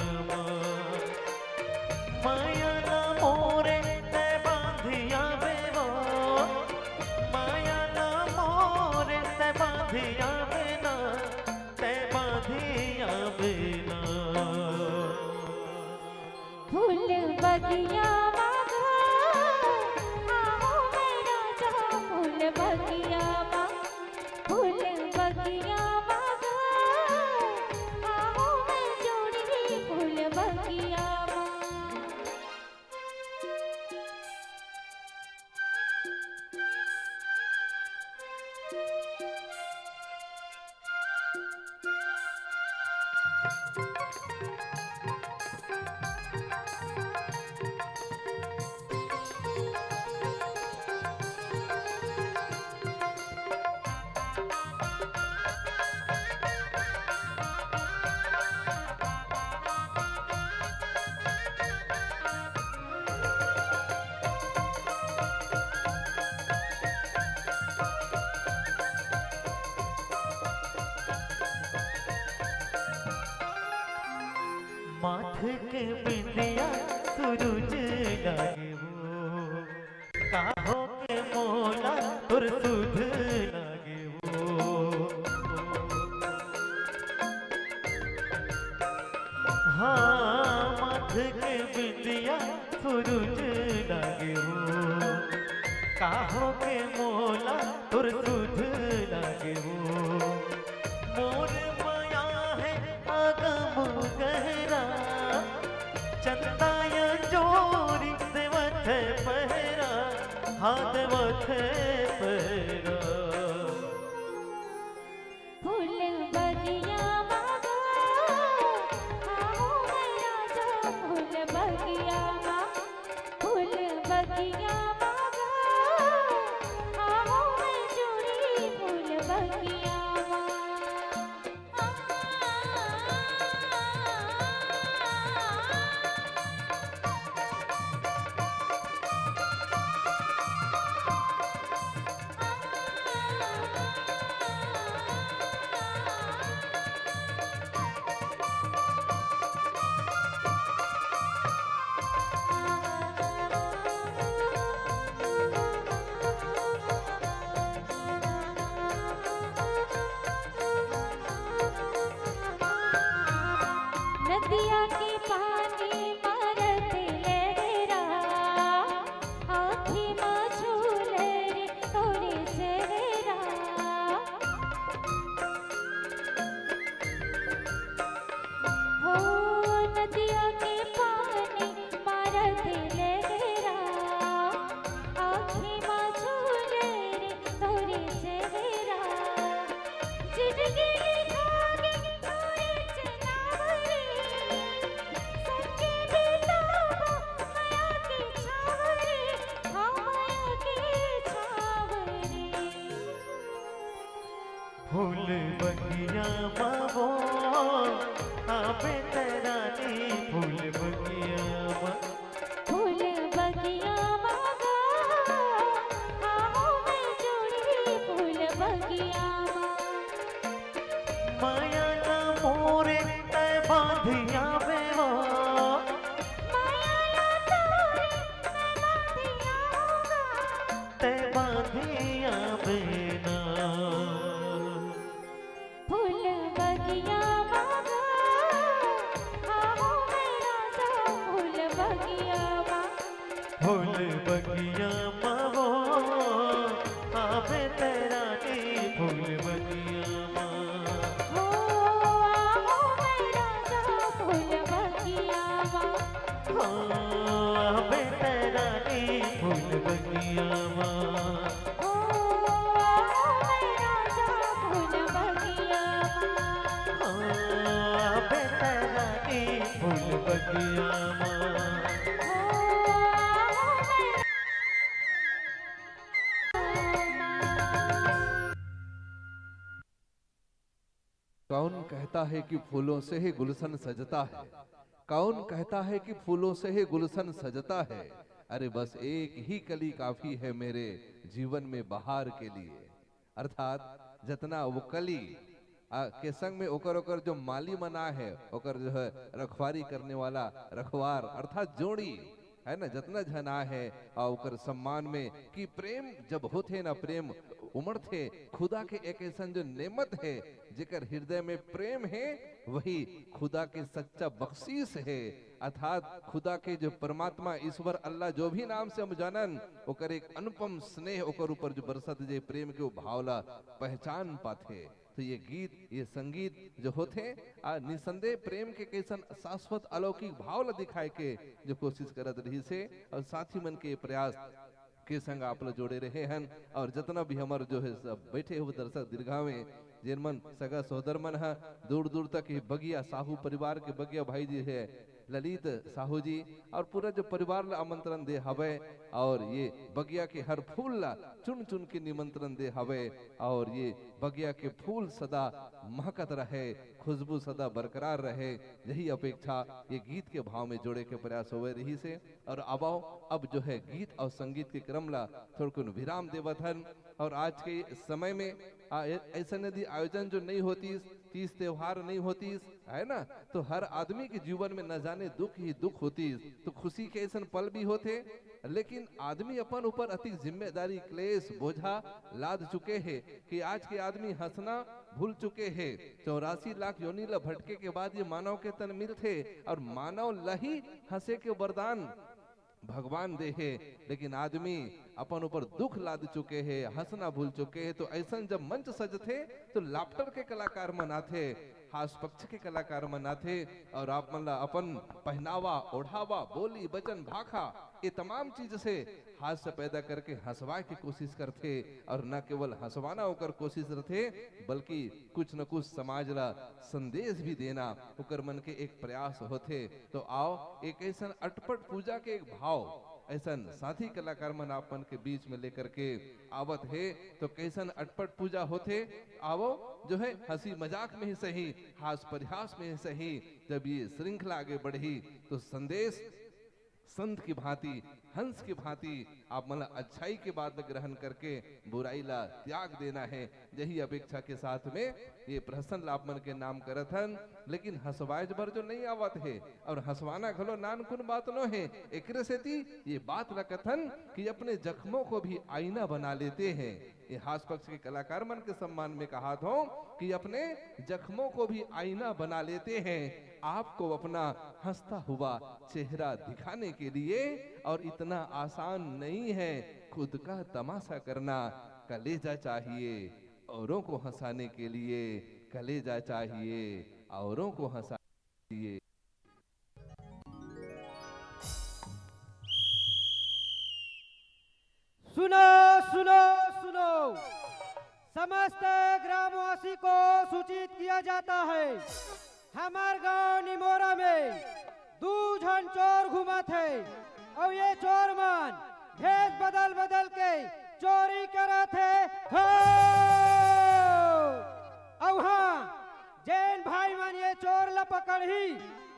माया ना मोरे ते बांधिया बाधिया बिना ते बाधिया बिना फूल बगिया मांगा आओ मेरा जा फूल बगिया फूल बगिया मांगा आओ मैं जोड़ी फूल बगिया माथे के बिंदिया सूरज लागे वो काहो के मोला तुर सुध लागे वो हाँ माथे के बिंदिया सूरज लागे वो काहो के मोला तुर सुध लागे वो मोर माया है आगम गहरा चंदाया जोरी देवथ पहरा हाथ देवथ पहरा फूल बगिया मांगा आओ मेरा जा फूल बगिया फूल बगिया मांगा आओ मैं जोड़ी फूल बगिया नदिया के पानी मारत लहरा आँखी में झूले रे तोरे चेहरा हो नदिया के पानी मारत लहरा आँखी में झूले रे तोरे चेहरा जिंदगी लिखागे तोरे चनावरे सके बेताबा माया के छावरे हाँ माया के छावरे फूल बगिया मावो आबे तेरानी फूल बगिया फूल बगिया मांगा आओ मैं जोड़ी फूल बगिया माया ना मोरे ते बाधिया बेवा माया ला तोरे मैं बांधिया होगा ते बाधिया बिना फूल बगिया मांगा आओ मेरा जा फूल बगिया फूल बगिया मावो आबे तेरानी फूल बगिया हो आओ मेरा जा फूल बगिया आबे तेरानी फूल बगिया हो आओ मेरा जा फूल बगिया आबे तेरानी फूल बगिया कौन कहता है कि फूलों से ही गुलशन सजता है? कौन कहता है कि फूलों से ही गुलशन सजता है? अरे बस एक ही कली काफी है मेरे जीवन में बहार के लिए। अर्थात जितना वो कली के संग में ओकर ओकर जो माली मना है, ओकर जो है रखवारी करने वाला रखवार अर्थात जोड़ी है ना, जितना जना है और ओकर सम्मान में कि प्रेम जब होते ना, प्रेम उमड़थे। खुदा के एक ऐसा जो नेमत है जेकर हृदय में प्रेम है, वही खुदा के सच्चा बख्शीश है। अर्थात खुदा के जो परमात्मा ईश्वर अल्लाह जो भी नाम से हम जानन, ओकर एक अनुपम स्नेह ओकर ऊपर जो बरसत जे प्रेम के भावला पहचान पाथे। तो ये गीत ये संगीत जो होते निसंदेह प्रेम के कैसन शाश्वत अलौकिक भाव ला दिखाए के जो कोशिश करत रही से, और साथी मन के प्रयास के संग आप लोग जोड़े रहे हैं। और जितना भी हमारे जो है सब बैठे हुए दर्शक दीर्घा में जिनमन सगा सोदर मन है दूर दूर तक ही बगिया साहू परिवार के बगिया भाई जी है ललित साहू जी और पूरा जो परिवार ला आमंत्रण दे हवे, और ये बगिया के हर फूल ला चुन चुन के निमंत्रण दे हवे, और ये बगिया के फूल सदा महकत रहे, खुशबू सदा बरकरार रहे, यही अपेक्षा ये गीत के भाव में जोड़े के प्रयास होवे रही से। और अब जो है गीत और संगीत के क्रम ला थोड़ा विराम देवत हन। और आज के समय में ऐसा नदी आयोजन जो नहीं होती, तीज त्योहार नहीं होती है ना, तो हर आदमी के जीवन में न जाने दुख ही दुख होती, तो खुशी के ऐसा पल भी होते, लेकिन आदमी अपन ऊपर अति जिम्मेदारी क्लेश बोझा लाद चुके हैं कि आज के आदमी हंसना भूल चुके हैं। 84 लाख योनि ला भटके के बाद ये मानव के तन मिलते, और मानव लही हंसे के वरदान भगवान दे है, लेकिन आदमी अपन ऊपर दुख लाद चुके हैं, हंसना भूल चुके हैं। तो ऐसा जब मंच सजते तो लाफ्टर के कलाकार मनाथे, हास पक्ष के कलाकार मनाथे, और आप मन अपन पहनावा ओढ़ावा बोली वचन भाखा ये तमाम चीज से हास्य पैदा करके हंसवा की कोशिश करते, और न केवल हंसवाना होकर कोशिश रहते, बल्कि कुछ न कुछ समाज ला संदेश भी देना होकर मन के एक प्रयास होते। तो आओ एक ऐसा अटपट पूजा के एक भाव ऐसा साथी कलाकार मन आपन के बीच में लेकर के आवत है। तो कैसन अटपट पूजा होते, आवो जो है हंसी मजाक में ही सही, हास परिहास में ही सही, जब ये श्रृंखला आगे बढ़ी तो संदेश संत की भांति हंस की भांति आप मतलब अच्छाई के बाद ग्रहण करके बुराई ला त्याग देना है, यही अपेक्षा के साथ में ये प्रहसन आप मन के नाम करत हन। लेकिन हंसवाज भर जो नहीं आवत है, और हंसवाना घलो नानकुन बात नो है, एकरे से ये बात रखथन कि अपने जख्मों को भी आईना बना लेते हैं। ये हास पक्ष के कलाकार मन के सम्मान में कहा था कि अपने जख्मों को भी आईना बना लेते हैं, आपको अपना हंसता हुआ चेहरा दिखाने के लिए, और इतना आसान नहीं है खुद का तमाशा करना, कलेजा चाहिए औरों को हंसाने के लिए, कलेजा चाहिए औरों को हंसाने के लिए। सुनो सुनो सुनो, समस्त ग्रामवासी को सूचित किया जाता है, हमार गांव निमोरा में 2 जन चोर घूमत है, और ये चोर मन भेष बदल बदल के चोरी करत है। और हाँ, जैन भाई मन ये चोर ला पकड़ी,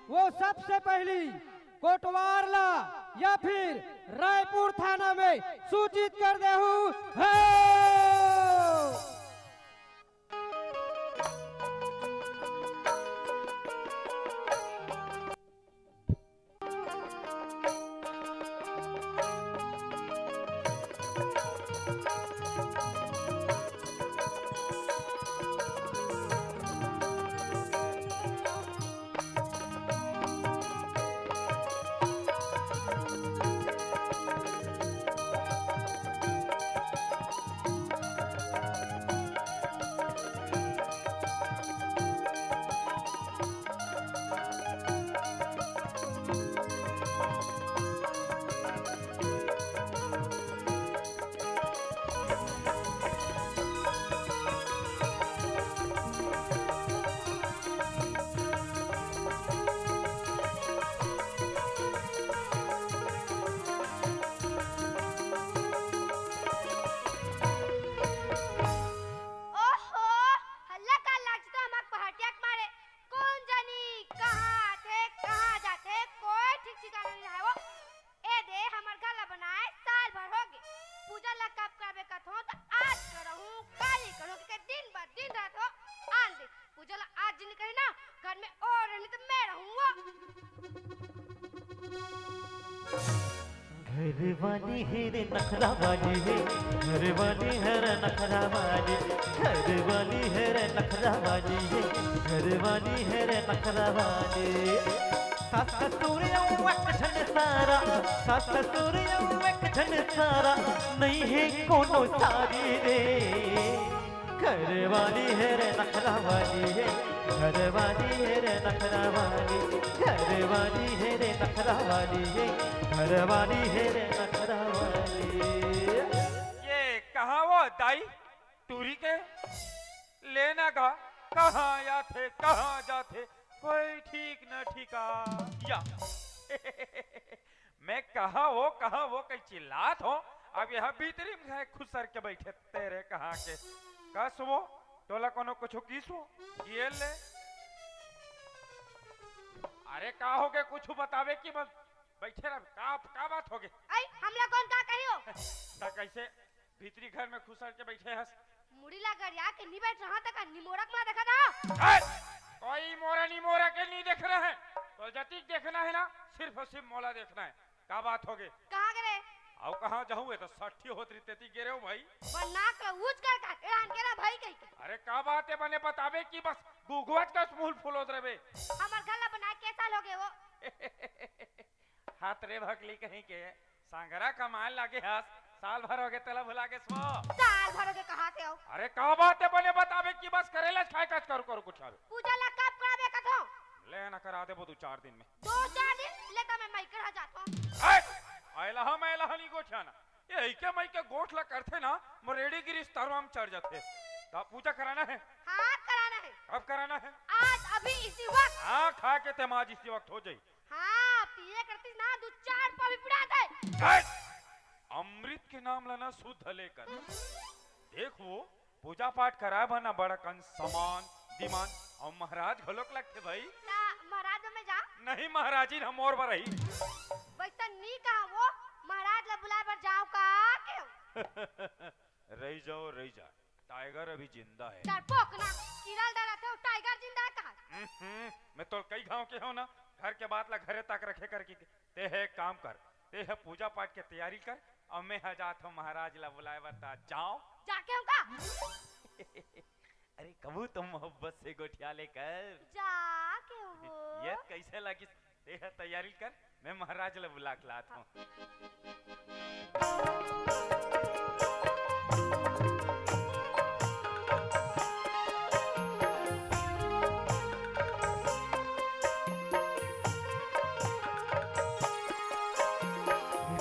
वो सबसे पहली कोटवार ला या फिर रायपुर थाना में सूचित कर दे हूँ। घर वाली है रे नखरा वाली है, घर वाली है रे नखरा वाली, घर वाली है रे नखरा वाली है, घर वाली है रे नखरा वाली। सास ससुर एक झन सारा, सास ससुर एक झन सारा, नहीं है कोनो सारी रे। घर वाली है रे नखरा वाली है, घर वाली है रे नखरा वाली, घर वाली है रे नखरा वाली है, घर वाली है रे नखरा वाली। ये कहाँ वो दाई टूरी के लेना का कहाँ या थे कहाँ जाते कोई ठीक न ठीका या मैं कहाँ वो कहीं चिल्लात हो। अब यहाँ भीतरी में खुद सर के बैठे तेरे कहाँ के कस वो तोला कोनो कुछ किसो ये ले। अरे का हो गए कुछ बतावे कि बस बैठे रह का बात हो गई। आई हमला कौन का कहियो ता कैसे भीतरी घर में खुसर के बैठे हस मुड़ी ला गरिया के नहीं बैठ रहा तक निमोरक में देखा था। कोई मोरा के नहीं देख रहे हैं तो जति देखना है ना सिर्फ और सिर्फ मोला देखना है। का बात हो गई कहां गए आओ कहां जाऊं तो 60 होतरी तेती गिरे हो भाई नाक ऊंच कर का एड़ान के ना भाई कहि के। अरे का बात है बने बतावे कि बस गुगवत का मूल फूलोत रहे हमर गला बना कैसा लोगे वो हाथ रे भगली कहीं के सांगरा कमाल लागे हस साल भर हो गए तला भुला के सो साल भर के कहां से हो। अरे का बात है बने बतावे कि बस करेला खाए कच करो कुछ आवे पूजा ला कब कराबे कथो ले ना करा दे दो 4 दिन में 2-4 दिन लेता मैं कर जाता हूं। आयला नहीं गोठियाना ये के मई के गोठला करते ना मोरेडी की रिश्तारों में चढ़ जाते तो पूजा कराना है। हां कराना है। अब कराना है आज अभी इसी वक्त। हाँ खा के तमाज इसी वक्त हो जाई। हां पिए करती ना 2-4 पावी पिड़ा दे। अमृत के नाम लेना शुद्ध लेकर देखो पूजा पाठ कराए बना बड़ा कन समान दिमान और महाराज घलोक लगते भाई ना महाराज में जा नहीं महाराजी हम और बरही वैसा नहीं कहा वो महाराज ला बुलाए पर जाओ का क्यों रही जा टाइगर अभी जिंदा है। डरपोक ना कीड़ा डरा थे टाइगर जिंदा है कहा। मैं तो कई गांव के हो ना घर के बात ला घरे तक रखे कर की ते है काम कर ते है पूजा पाठ के तैयारी कर और मैं जात हूँ महाराज ला बुलाए बता जाओ जाके होगा अरे कबू तुम मोहब्बत से गोठिया लेकर जाके हो ये कैसे लगी ते है तैयारी कर मैं महाराज ला बुला के लाता हूँ।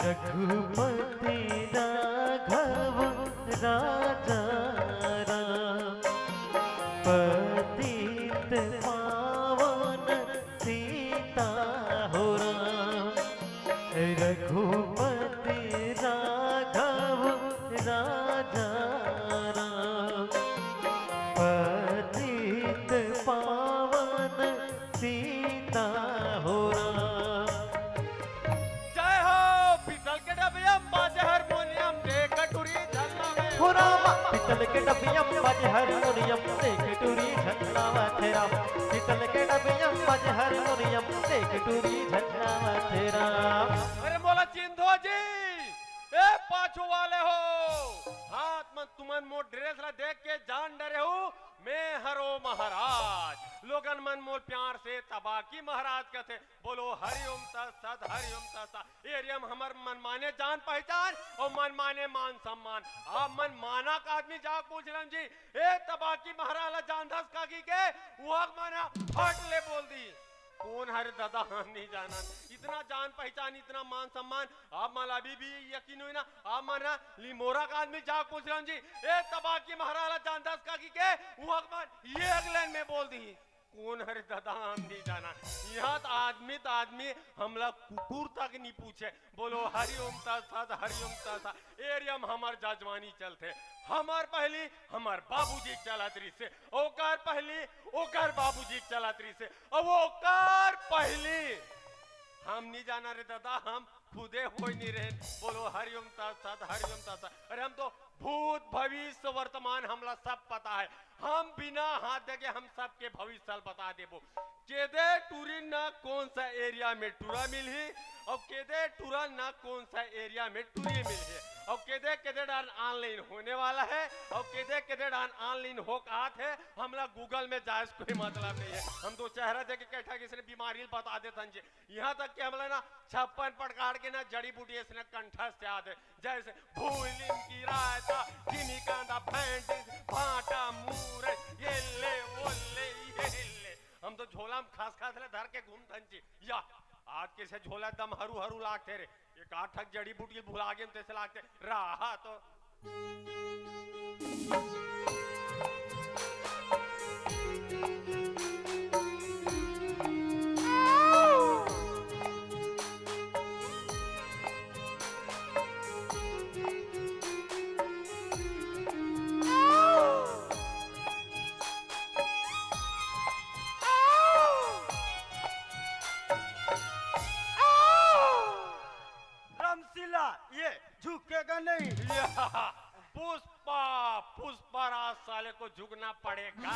रघुपति राघव राजा राम पतित पावन सीता हो राम। रघुपति राघव राजा राम पतित पावन सीता हो राम। जय हो पीतल के डबिया बाजे हारमोनियम दे कटोरी झलना में हो राम पीतल के डबियम बाजे हारमोनियम से कटोरी झलना तेरा पीतल के डबियम बाजे हारमोनियम से कटोरी झलना तेरा। अरे बोला चिंधो जी ए पाछू वाले हो हाथ में तुमन मोर ड्रेस ला देख के जान डरे हो मैं हरो महाराज लोगन मन मोर प्यार से तबाकी महाराज कहते बोलो हरिओम तत्सत हरिओम तत्सत एरियम हमर मन माने जान पहचान और मन माने मान सम्मान आप मन माना का आदमी जा पूछ रहे जी ए तबाकी महाराज ला जान दस काकी के वो माना फट ले बोल दी कौन हरे दादा हम नहीं जाना इतना जान पहचान इतना मान सम्मान आप मला अभी भी यकीन हुई ना आप माना लिमोरा का आदमी जा पूछ रहा हूँ जी ए तबाकी महाराज जान दस का की के वो अकबर ये अगले में बोल दी कौन हरे दादा हम नहीं जाना यहाँ तो आदमी हमला कुकुर तक नहीं पूछे बोलो हरिओम तत्सत हरिओम तत्सत एरियम हमार जजवानी चलते हमार पहली हमार बाबूजी चलात्री से ओकर पहली ओकर बाबूजी चलात्री से अब ओकर पहली हम नहीं जाना रे दादा हम खुदे हो नहीं रहे बोलो हरिओम तत्सत हरिओम तत्सत अरे हम तो भूत भविष्य वर्तमान हमला सब पता है हम बिना हाथ देके हम सबके भविष्य बता देबो केदे टूरी ना कौन सा एरिया में टूरा मिल ही और केदे टूरा ना कौन सा एरिया में टूरी मिल है और केदे डान ऑनलाइन होने वाला है और केदे डान ऑनलाइन हो आत है हमला गूगल में जायज कोई मतलब नहीं है। हम तो चेहरा देख के कैठा किसी ने बीमारी बता देता जी। यहाँ तक कि हमला ना 56 पटकाड़ के ना जड़ी बूटी इसने कंठस्थ याद है जैसे भूलिन की रायता गिनी कांदा फैंटिस भाटा मूर ये ले वो ले ये ले हम तो झोला में खास खास ले धर के घूमतन जी या आज के से झोला दम हरू हरू लागते रे एक आठक जड़ी बूटी भुला गए तैसे लागते रहा तो ये झुकेगा नहीं। पुष्पा पुष्पा राज साले को झुकना पड़ेगा।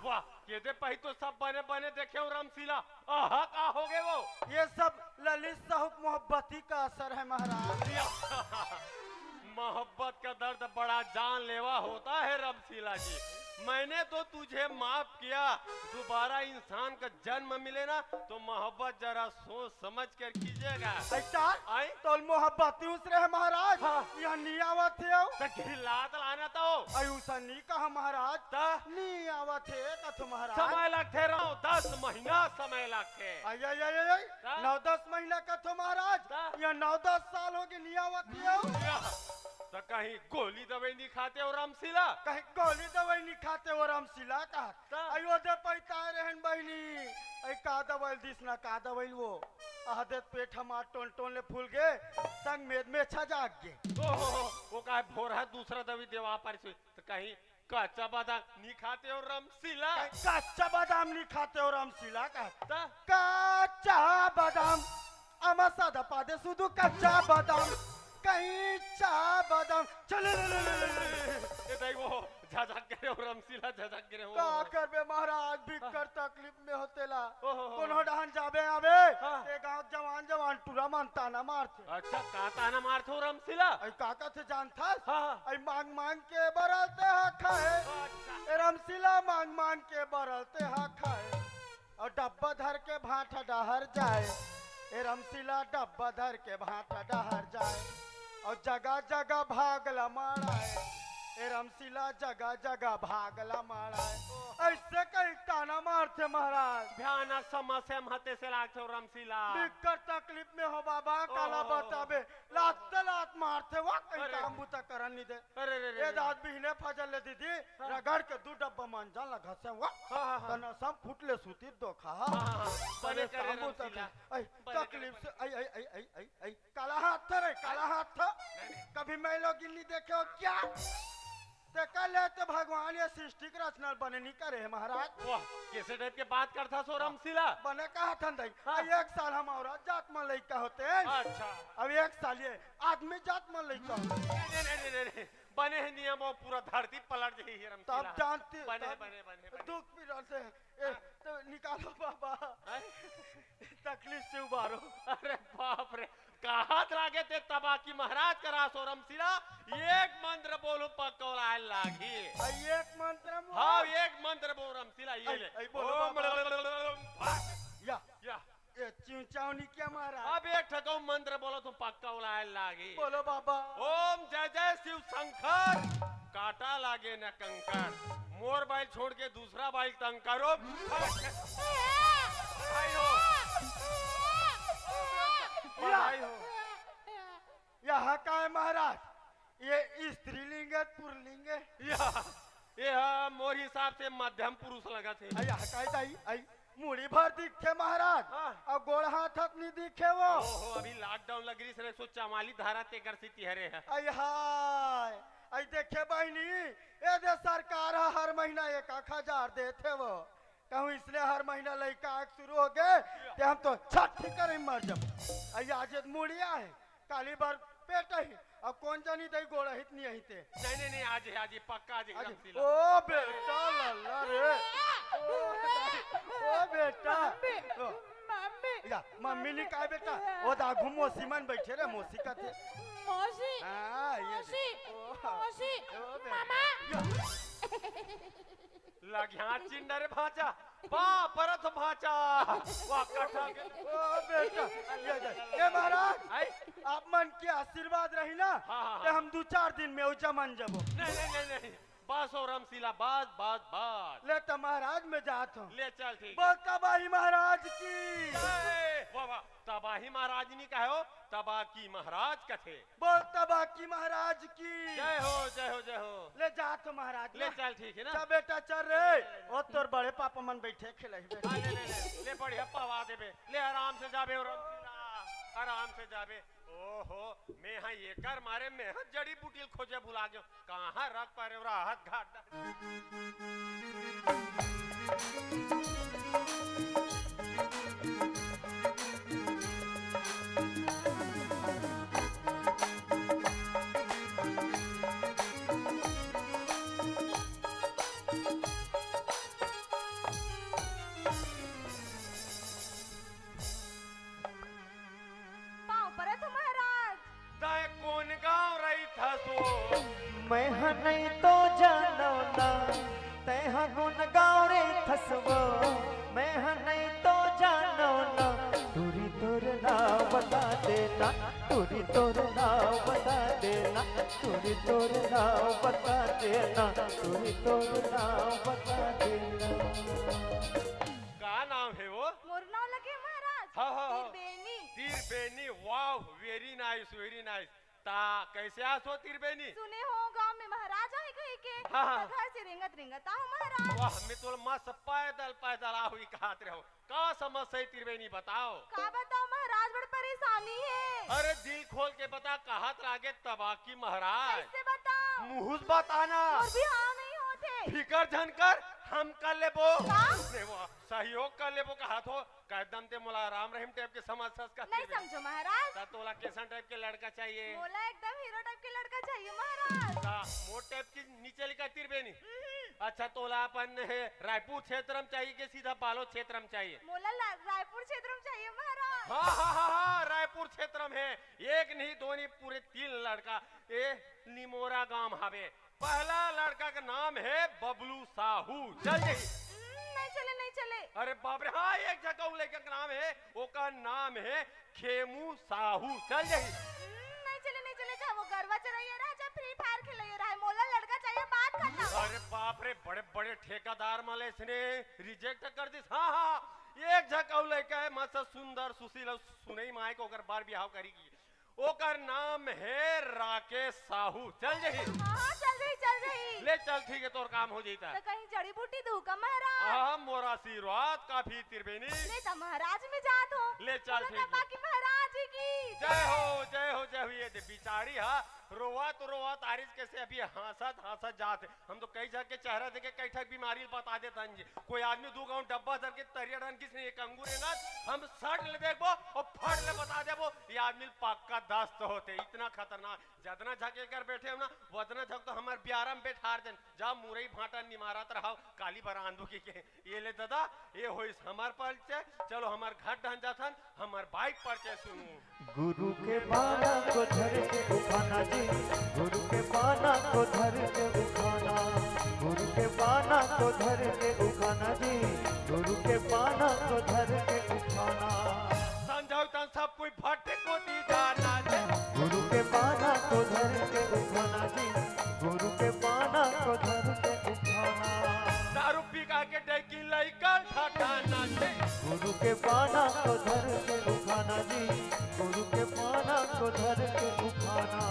वाह ये दे पही तो सब बने बने देखे हो रामशीला आहा का हो गए वो ये सब ललित साहब मोहब्बती का असर है महाराज। मोहब्बत का दर्द बड़ा जानलेवा होता है रामशीला जी। मैंने तो तुझे माफ किया दोबारा इंसान का जन्म मिले ना तो मोहब्बत जरा सोच समझ कर कीजिएगा। आई तो मोहब्बती उसरे है महाराज। हाँ। यह नहीं आवत है लात लाना तो अयुसा नहीं कहा महाराज ता नहीं आवत है कथ महाराज। समय लगते रहो 10 महीना समय लगते आई आई आई आई ता? 9-10 महीना कथो महाराज ता? यह 9-10 साल हो गए नहीं आवत है। तो कहीं गोली दवाई नहीं खाते हो रामशीला कहीं गोली दवाई नहीं खाते हो रामशीला का ता? अयो दे पैता रहन बहनी आई का दवाई दिस ना का दवाई वो आदत पेट हमार टोन टोन ले फूल गए संग में छा जाग गए। वो का भोर है दूसरा दवाई देवा पर तो कहीं कच्चा बादाम नहीं खाते हो रामशीला कच्चा बादाम नहीं खाते हो रामशीला का ता? कच्चा बादाम आमा सादा पादे सुधु कच्चा बादाम कहीं चा बादाम चले ये देख वो झझक गिरे हो रामशीला झझक गिरे हो का करबे महाराज बिकर तकलीफ में होतेला ओहो। कोनो डहन जाबे आबे हाँ। ए गांव जवान जवान टूरा मानता ना मारते अच्छा का ताना मारते हो रामशीला आई काका थे जानता हाँ। आई मांग मांग के बरलते हा खाए ए रामशीला मांग मांग के बरलते हा खाए और डब्बा धर के भाटा डहर जाए ए रामशीला डब्बा धर के भाटा डहर जाए और जगह जगह भागला माराए ए रामशीला जगह जगह भागला माराए ऐसे कहीं ताना मारते महाराज। ध्यान समस्या महते से लागते हो रामशीला बिकर तकलीफ में हो बाबा काला ओहो। बताबे लात लात मारते वक्त कहीं अरे। काम बुता करन नहीं दे अरे रे ए दाद बिहने फजल ले दीदी रगड़ के 2 डब्बा मंजन लगा से हुआ हाँ। तना सब फुटले सूती दो खा बने करे काम बुता रामशीला आई बने तकलीफ से आई आई आई आई आई आई काला हाथ था रे काला हाथ था कभी मैं लोग नहीं देखे हो क्या ते कल तो भगवान ये सृष्टि के रचना बने नहीं करे है महाराज। वाह कैसे टाइप के बात करता सो रामशीला बने कहा था नहीं हाँ। एक साल हम औरत जात में लड़का होते हैं अच्छा अब 1 साल ये आदमी जात में लड़का होते हैं नहीं बने हैं नियम वो पूरा धरती पलट जाएगी रामशीला तब जानते बने तब बने बने दुख भी रहते हैं तो निकालो बाबा हैं? तकलीफ से उबारो। अरे बाप रे कहा लागे ते तबा की महाराज करा सो रामशीला एक मंत्र बोलो पक्कौला लागी आई एक मंत्र में हाँ एक मंत्र बोल रामशीला ये ले आई बोलो ओम बाबा। या या ये चिंचावनी क्या महाराज अब एक ठको मंत्र बोलो तो पक्कौला लागी बोलो बाबा। ओम जय जय शिव शंकर काटा लागे न कंकर मोर बाइल छोड़ के दूसरा बाइल तंग करो बधाई हो बधाई हो यहाँ का है महाराज ये स्त्रीलिंग है पुरलिंग है ये मोर हिसाब से मध्यम पुरुष लगा थे यहाँ का है दाई आई मुड़ी भर दिखे महाराज हाँ। और गोड़ हाथ तक नहीं दिखे वो ओहो अभी लॉकडाउन लग रही सो 44 धारा ते कर सीती हरे है आई हाय आई देखे बहनी ये दे सरकार हर महीना 1,000 देते वो कहूँ इसलिए हर महीना लड़का शुरू हो गए कि हम तो छठी करे मर जब आई आज मुड़िया है काली बार पेट है अब कौन जानी दई गोड़ा इतनी ही थे नहीं आज है पक्का आज है रामशीला। ओ बेटा लल्ला रे ओ बेटा ओ, मम्मी या मम्मी ने कहा बेटा ओ दागू मौसी मन बैठे रे मौसी का थे मौसी हाँ ये मौसी ओ, मौसी ओ बेटा। मामा लग यहाँ चिंडरे भाचा बा परत भाचा वाह कठा के ओ बेटा ये महाराज आई आप मन के आशीर्वाद रही ना हाँ, हाँ, ते हाँ। हम 2-4 दिन में उजा मन जबो नहीं नहीं नहीं नहीं बस और रमशीला बाज बाज बाज ले तो महाराज में जात हूँ ले चल ठीक है। बोलता भाई महाराज की जय। वाह वाह तबाही महाराजनी का हो तबा की महाराज कथे बोलता बाकी महाराज की जय हो जय हो जय हो ले जात हूँ महाराज ले ना। चल ठीक है ना जा बेटा चल रे ओ तोर बड़े पापा मन बैठे खिलाई हाँ, ले बढ़िया पवा देबे ले आराम से जाबे और रमशीला आराम से जाबे ओहो मैं हाँ ये कर मारे मैं हाँ जड़ी बूटी खोजे भुला गयो कहाँ रख पारे राहत घाट पाँव परत हो महाराज ताए कौन गाँव रही था सो मैं हाँ नहीं तो जानो ना ते हाँ गुन गाँव रे थसवो मैं हाँ नहीं तो जानो ना तुरी तोर नाव बता देना तुरी तोर नाव बता देना तुरी तोर नाव बता देना तुरी तोर नाव बता देना का नाम है वो मोर नाव लगे महाराज हाँ, हाँ, हाँ। बेनी तीर बेनी वाह वेरी नाइस ता कैसे आसो तीर बेनी सुने हो गांव में महाराज आए कहीं के हाँ, हाँ। तो घर से रिंगत रिंगत आओ महाराज वाह मैं तो मस्त पैदल पैदल आ हुई कहत रहो का समस्या है तीर बेनी बताओ का बताओ महाराज बड़ी परेशानी है अरे दिल खोल के बता कहत लागे तबाकी महाराज कैसे बताओ मुहुस बताना और भी हाँ नहीं होते फिकर झनकर हम कर लेबो का? ने वो सहयोग कर लेबो का हाथो कदम ते मोला राम रहीम टाइप के समझ सस का नहीं समझो महाराज ता तोला कैसन टाइप के लड़का चाहिए बोला एकदम हीरो टाइप के लड़का चाहिए महाराज ता मोट टाइप की नीचे लिखा तीर बेनी अच्छा तोला अपन रायपुर क्षेत्र में चाहिए कि सीधा पालो क्षेत्र में चाहिए मोला रायपुर क्षेत्र में चाहिए महाराज हाँ रायपुर क्षेत्र में है एक नहीं दो नहीं पूरे 3 लड़का ए निमोरा गांव हवे पहला लड़का का नाम है बबलू साहू चल जाइए नहीं चले अरे बाप रे हाँ एक जगह वो लड़का का नाम है वो का नाम है खेमू साहू चल जाइए नहीं चले चाहे वो गरबा चलाइए रहा चाहे फ्री फायर खेलाइए रहा मोला लड़का चाहिए बात करना अरे बाप रे बड़े बड़े ठेकेदार माले इसने रिजेक्ट कर दी हाँ एक जगह लड़का है मस्त सुंदर सुशील सुनई माए को अगर बार बिहाव करेगी ओकर नाम है राकेश साहू चल जाइए हाँ चल रही ले चल ठीक है तोर काम हो जाता तो कहीं जड़ी बूटी दूं का महाराज हाँ मोरा आशीर्वाद काफी तिरबेनी नहीं तो महाराज में जात हो ले चल ठीक है। बाकी महाराज ही की जय हो ये दे बिचारी हा रोवा तारीफ कैसे अभी हंसत जाते हम तो कई जगह के चेहरा देखे कई ठक बीमारी बता देता जी कोई आदमी 2 गांव डब्बा धर के तरिया डन किसने एक अंगूर है ना हम सट ले देखबो और फट ले बता देबो ये आदमी पक्का दस्त होते इतना खतरनाक जतना झके कर बैठे हम ना वतना झक तो हमार ब्यारम बैठार देन जा मुरई भाटा निमारत रहो काली बरांदू के ये ले दादा ये होइस हमार परिचय चलो हमार घर ढन जाथन हमार बाइक परिचय सुनू गुरु के बाना को धर के उठाना जी गुरु के बाना को धर के उठाना गुरु के बाना को धर के उठाना जी गुरु के बाना को धर के उठाना समझाओ तन सब कोई भट्टे को दी जाना है गुरु के बाना को धर के उठाना जी गुरु के बाना को धर के उठाना दारू पी का के डेकी लइकन ठठाना से गुरु के बाना को धर के उठाना जी गुरु के बाना को धर के उठाना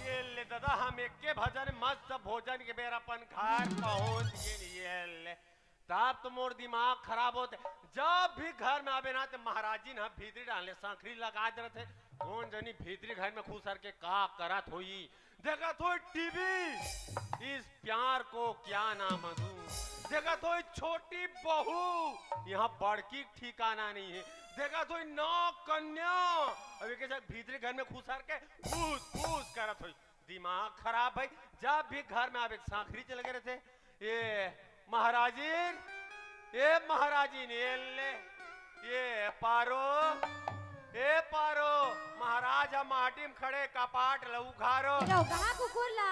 ये ले दादा हम एक के भजन मस्त भोजन के बेर अपन घर पहुंच गए ये ले तब तो मोर दिमाग खराब होते जब भी घर में आवे ना तो महाराज जी ना भीतरी डाले सांखरी लगा दे रहे थे कौन जनी भीतरी घर में घुस के का करत होई देखा तो टीवी इस प्यार को क्या नाम दूं देखा तो छोटी बहू यहाँ बड़की ठिकाना नहीं है देखा तो नौ कन्या अभी के साथ भीतरी घर में घुस के फूस करत हुई दिमाग खराब भाई जब भी घर में आप एक सांखरी चले गए थे ये महाराजी ए महाराजी ने ले ये पारो ए पारो महाराज हम माटी में खड़े कपाट लहू घारो रौगा कुकुरला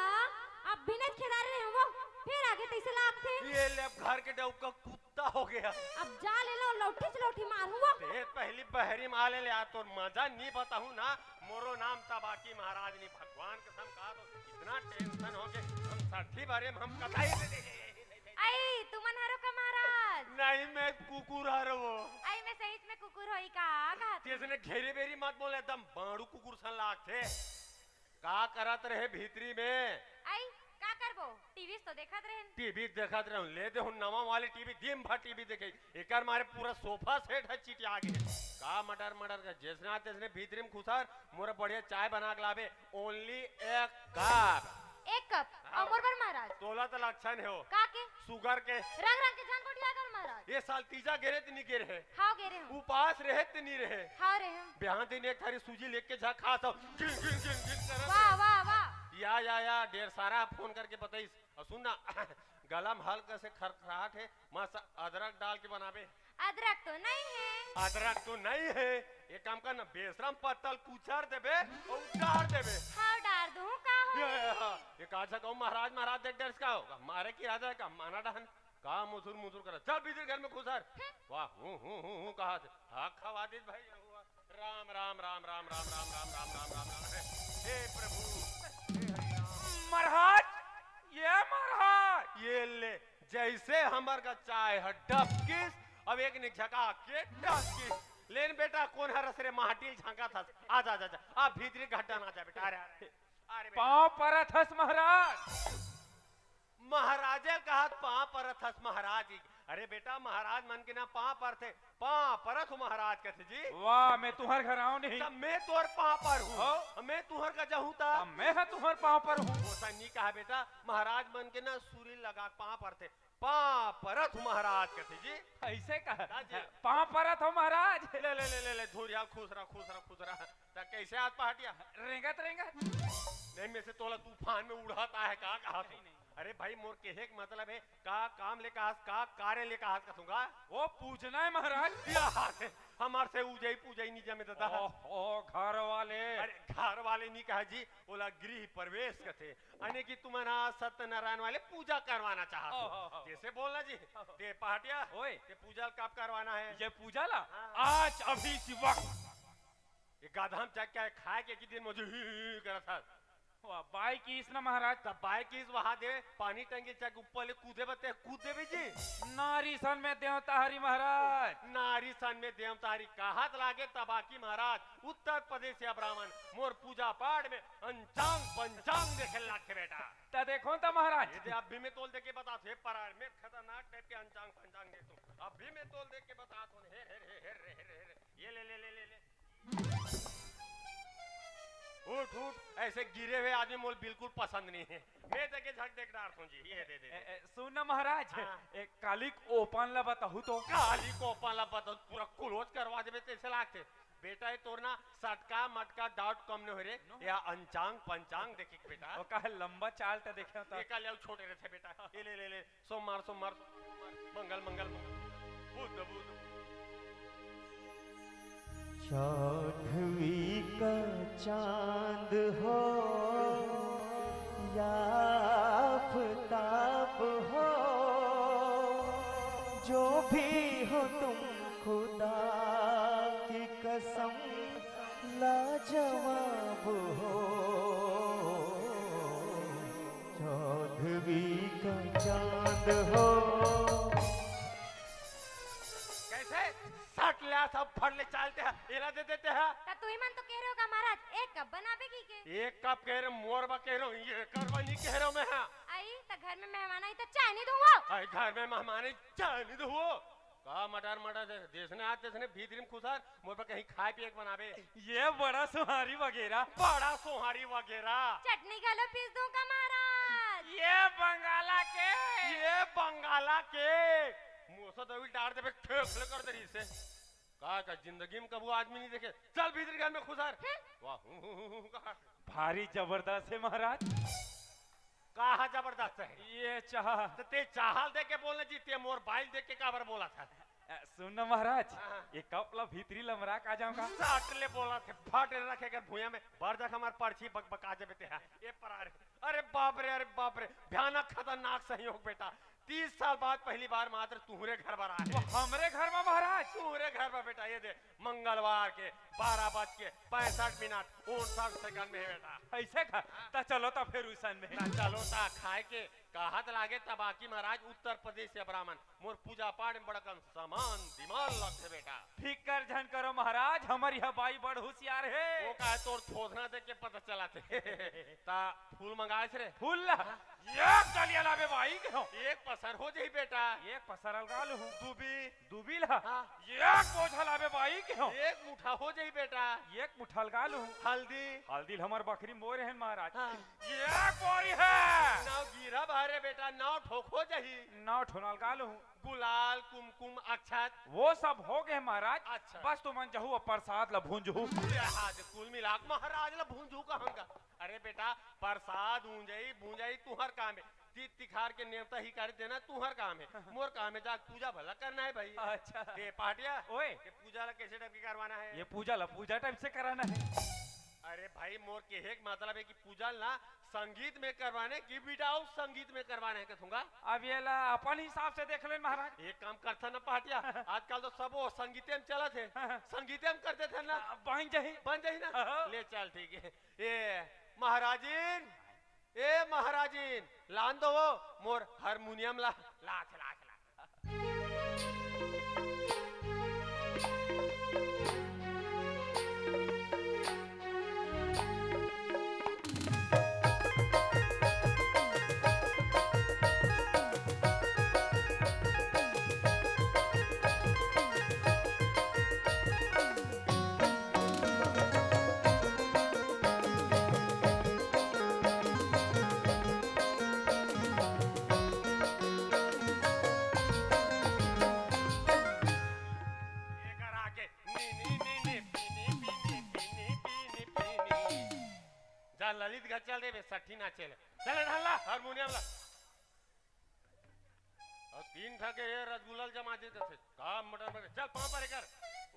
अब भी नहीं खेदा रहे हम वो फिर आगे तैसे लागते ये ले अब घर के डऊ का कुत्ता हो गया अब जा ले लो लौठी मार हुआ ते पहली बहरी माले ले आ तो मजा नहीं बताऊं ना मोरो नाम था बाकी महाराज ने भगवान कसम कहा तो इतना टेंशन हो गए हम साठी बारे में हम कथाई आई तुमन हरो का महाराज नहीं मैं कुकुर हरो वो आई मैं सही में कुकुर होई का घात तेजने घेरे बेरी मत बोले एकदम बाड़ू कुकुर सन लागते का करत रहे भीतरी में आई का करबो टीवी तो देखत रहे टीवी देखत रहे ले दे नवा वाले टीवी दिन भर टीवी देखे एकर मारे पूरा सोफा सेट है चीटी आगे का मटर मटर का जैसना तेजने भीतरी में खुसार मोरे बढ़िया चाय बना के लावे ओनली एक कप अमर बर महाराज तोला तो लक्षण है का के शुगर के रंग रंग के जान कोटिया कर महाराज ये साल तीजा गिरे तो नहीं गिरे है हां गेरे हम उपास रहे तो नहीं रहे हां रे हम बिहान दिन एक थारी सूजी लेके जा खा तो गिन गिन गिन गिन कर वाह वाह वाह या ढेर सारा फोन करके बताइस और सुन ना गला में हल्का से खरखराहट है मस्त अदरक डाल के बनावे अदरक तो नहीं है अदरक तो नहीं है एक काम करना बेशरम पत्तल कुचर देबे और उतार देबे हां डार दूं का हो ये काजा कहूं महाराज महाराज देख डर का होगा मारे की राजा का माना डहन का मुसुर मुसुर कर चल भीतर घर में घुसर वाह हूं कहा से हाँ खवा दे भाई हुआ राम राम राम राम राम राम राम राम राम राम राम हे प्रभु महाराज ये ले जैसे हमर का चाय है डबकिस अब एक ने झका के डबकिस लेन बेटा कौन है रसरे माटी झांका था आजा जा जा आप भीतरी घटा ना जा बेटा अरे पाँव परत हस महाराज महाराजे कहा पाँव परत हस महाराज अरे बेटा महाराज मन के ना पाँव पर थे पाँव परत महाराज कहते जी वाह मैं तुम्हारे घर आऊं नहीं तब मैं तोर पाँव पर हूँ मैं तुहर का जहूँ था तब मैं है तुम्हारे पाँव पर हूँ ऐसा नहीं कहा बेटा महाराज मन के ना सूरी लगा पाँव पर थे पाँव परत महाराज कहते जी ऐसे कहा जी। पाँव परत हो महाराज ले ले ले ले ले धूरिया खुश रहा ता कैसे हाथ पहाटिया रेंगत नहीं में से तोला तूफान में उड़ाता है का कहा तू अरे भाई मोर कहे का मतलब है का काम ले कहा का कार्य ले कहा कहूंगा वो पूछना है महाराज हमार से उजई पूजई नहीं जमे दादा ओ घर वाले अरे घर वाले नहीं कहा जी बोला गृह प्रवेश कथे अने की तुम्हारा सत्यनारायण वाले पूजा करवाना चाहते जैसे बोलना जी ते पहाटिया ओए ते पूजा कब करवाना है ये पूजा ला आज अभी इसी वक्त ये गाधाम चक क्या खाए के दिन मुझे करा था बाई की इसना महाराज तब बाइक की वहां दे पानी टंकी चक ऊपर ले कूदे बते कूद दे जी नारी सन में देवता हरि महाराज नारी सन में देवता हरि कहत लागे तबाकी महाराज उत्तर प्रदेश या ब्राह्मण मोर पूजा पाठ में अंचांग पंचांग देखे लागे बेटा ता देखो ता महाराज ये अभी में तोल दे के बता थे परार में खतरनाक टाइप के अंचांग पंचांग दे तू अभी में तोल दे के बता तो हे ये ले उठ ऐसे गिरे हुए आदमी मोल बिल्कुल पसंद नहीं है मैं देखे झट देख डार जी ये दे सुन ना महाराज एक कालिक ओपन ला बताहू तो काली को पाला बता पूरा क्लोज करवा देबे तैसे लागते बेटा ये तोरना सटका मटका डाउट कम न हो रे या अंचांग पंचांग देखे बेटा ओ का लंबा चाल ता देखे ता एका ले छोटे रहते बेटा ये ले सोमवार मंगल बुध चौदहवीं का चांद हो या आफताब हो जो भी हो तुम खुदा की कसम लाजवाब हो चौदहवीं का चांद हो लिया सब फड़ ले चलते हैं एला दे देते हैं ता तू ही मन तो कह रहे हो का महाराज एक कप बनाबे की के एक कप कह रहे मोरबा कह रहा हूं ये करवा नहीं कह रहा हूं मैं हां आई ता घर में मेहमान आई तो चाय नहीं दूंगा आई घर में मेहमान आई चाय नहीं दो का मटर देशने आते ने भीतरी में खुशार मोरबा कहीं खाए पिए बनावे ये बड़ा सुहारी वगैरह चटनी गालो पीस दूं का महाराज ये बंगाला के मुंह से दवी डार दे फेंक कर दे इसे का जिंदगी में कबू आदमी नहीं देखे चल भीतर घर में खुशार वाह भारी जबरदस्त है महाराज कहा जबरदस्त है ये चाह तो ते चाहल दे के बोलने जी ते मोर बाइल देख के काबर बोला था सुन ना महाराज हाँ। ये कपला भीतरी लमरा का जाऊंगा साटले बोला थे फाट रखे कर भूया में बार जा हमार पर्ची बकबका जबे ते है ये परारे अरे बाप रे भयानक खतरनाक संयोग बेटा 30 साल बाद पहली बार मात्र तुहरे घर पर आए वो हमरे घर में महाराज तुहरे घर पर बेटा ये दे मंगलवार के 12:65 59 सेकंड में है बेटा ऐसे खा ता चलो ता फिर उसन में ना चलो ता खाए के कहत लागे तबाकी महाराज उत्तर प्रदेश से ब्राह्मण मोर पूजा पाठ में बड़ा कम सामान दिमाग लगते बेटा फिकर झन करो महाराज हमारी यह बाई बड़ होशियार है वो कहे तोर थोधना देख के पता चला थे ता फूल मंगाए थे रे फूल ला एक डालिया लाबे भाई क्यों एक पसर हो जाई बेटा एक पसरल गाल हूं दुबी दुबी ला हाँ। एक बोझा लाबे भाई क्यों एक मुठा हो जाई बेटा एक मुठल गाल हूं हल्दी हल्दी हमार बकरी मोर है महाराज हाँ। एक बोरी है नाव गिरा बाहरे बेटा नाव ठोक हो जाही नौ ठोनल गाल हूं गुलाल कुमकुम अक्षत वो सब हो गए महाराज अच्छा। बस तुम जहू प्रसाद ला भूंजहू आज कुल मिलाक महाराज ला भूंजू कहंगा अरे बेटा प्रसाद भूंजाई तुहर काम है तीत तिखार के नेवता ही कर देना तुहर काम है मोर काम है जाग पूजा भला करना है भाई अच्छा ये पाटिया ओए ये पूजा ला कैसे टाइप की करवाना है ये पूजा ला पूजा टाइप से कराना है अरे भाई मोर के एक मतलब है कि पूजा ना संगीत में करवाने की बिटाओ संगीत में करवाने के थूंगा अब ये ला अपन हिसाब से देख ले महाराज एक काम करता ना पाटिया आजकल तो सब वो संगीते में चला थे संगीते में करते थे ना बन जाही बन जाही ना हाँ। ले चल ठीक है ये महाराजीन लान दो वो मोर हारमोनियम ला लाख लाख लाख एकर आगे नी नी नी नी पीनी पीनी पीनी पीनी पीनी जा ललित घर चल रे साठी ना चले चले ढाला हारमोनियम ला और तीन ठगे ये रसगुल्ला जमा देते थे काम मटन बने चल पांव पर कर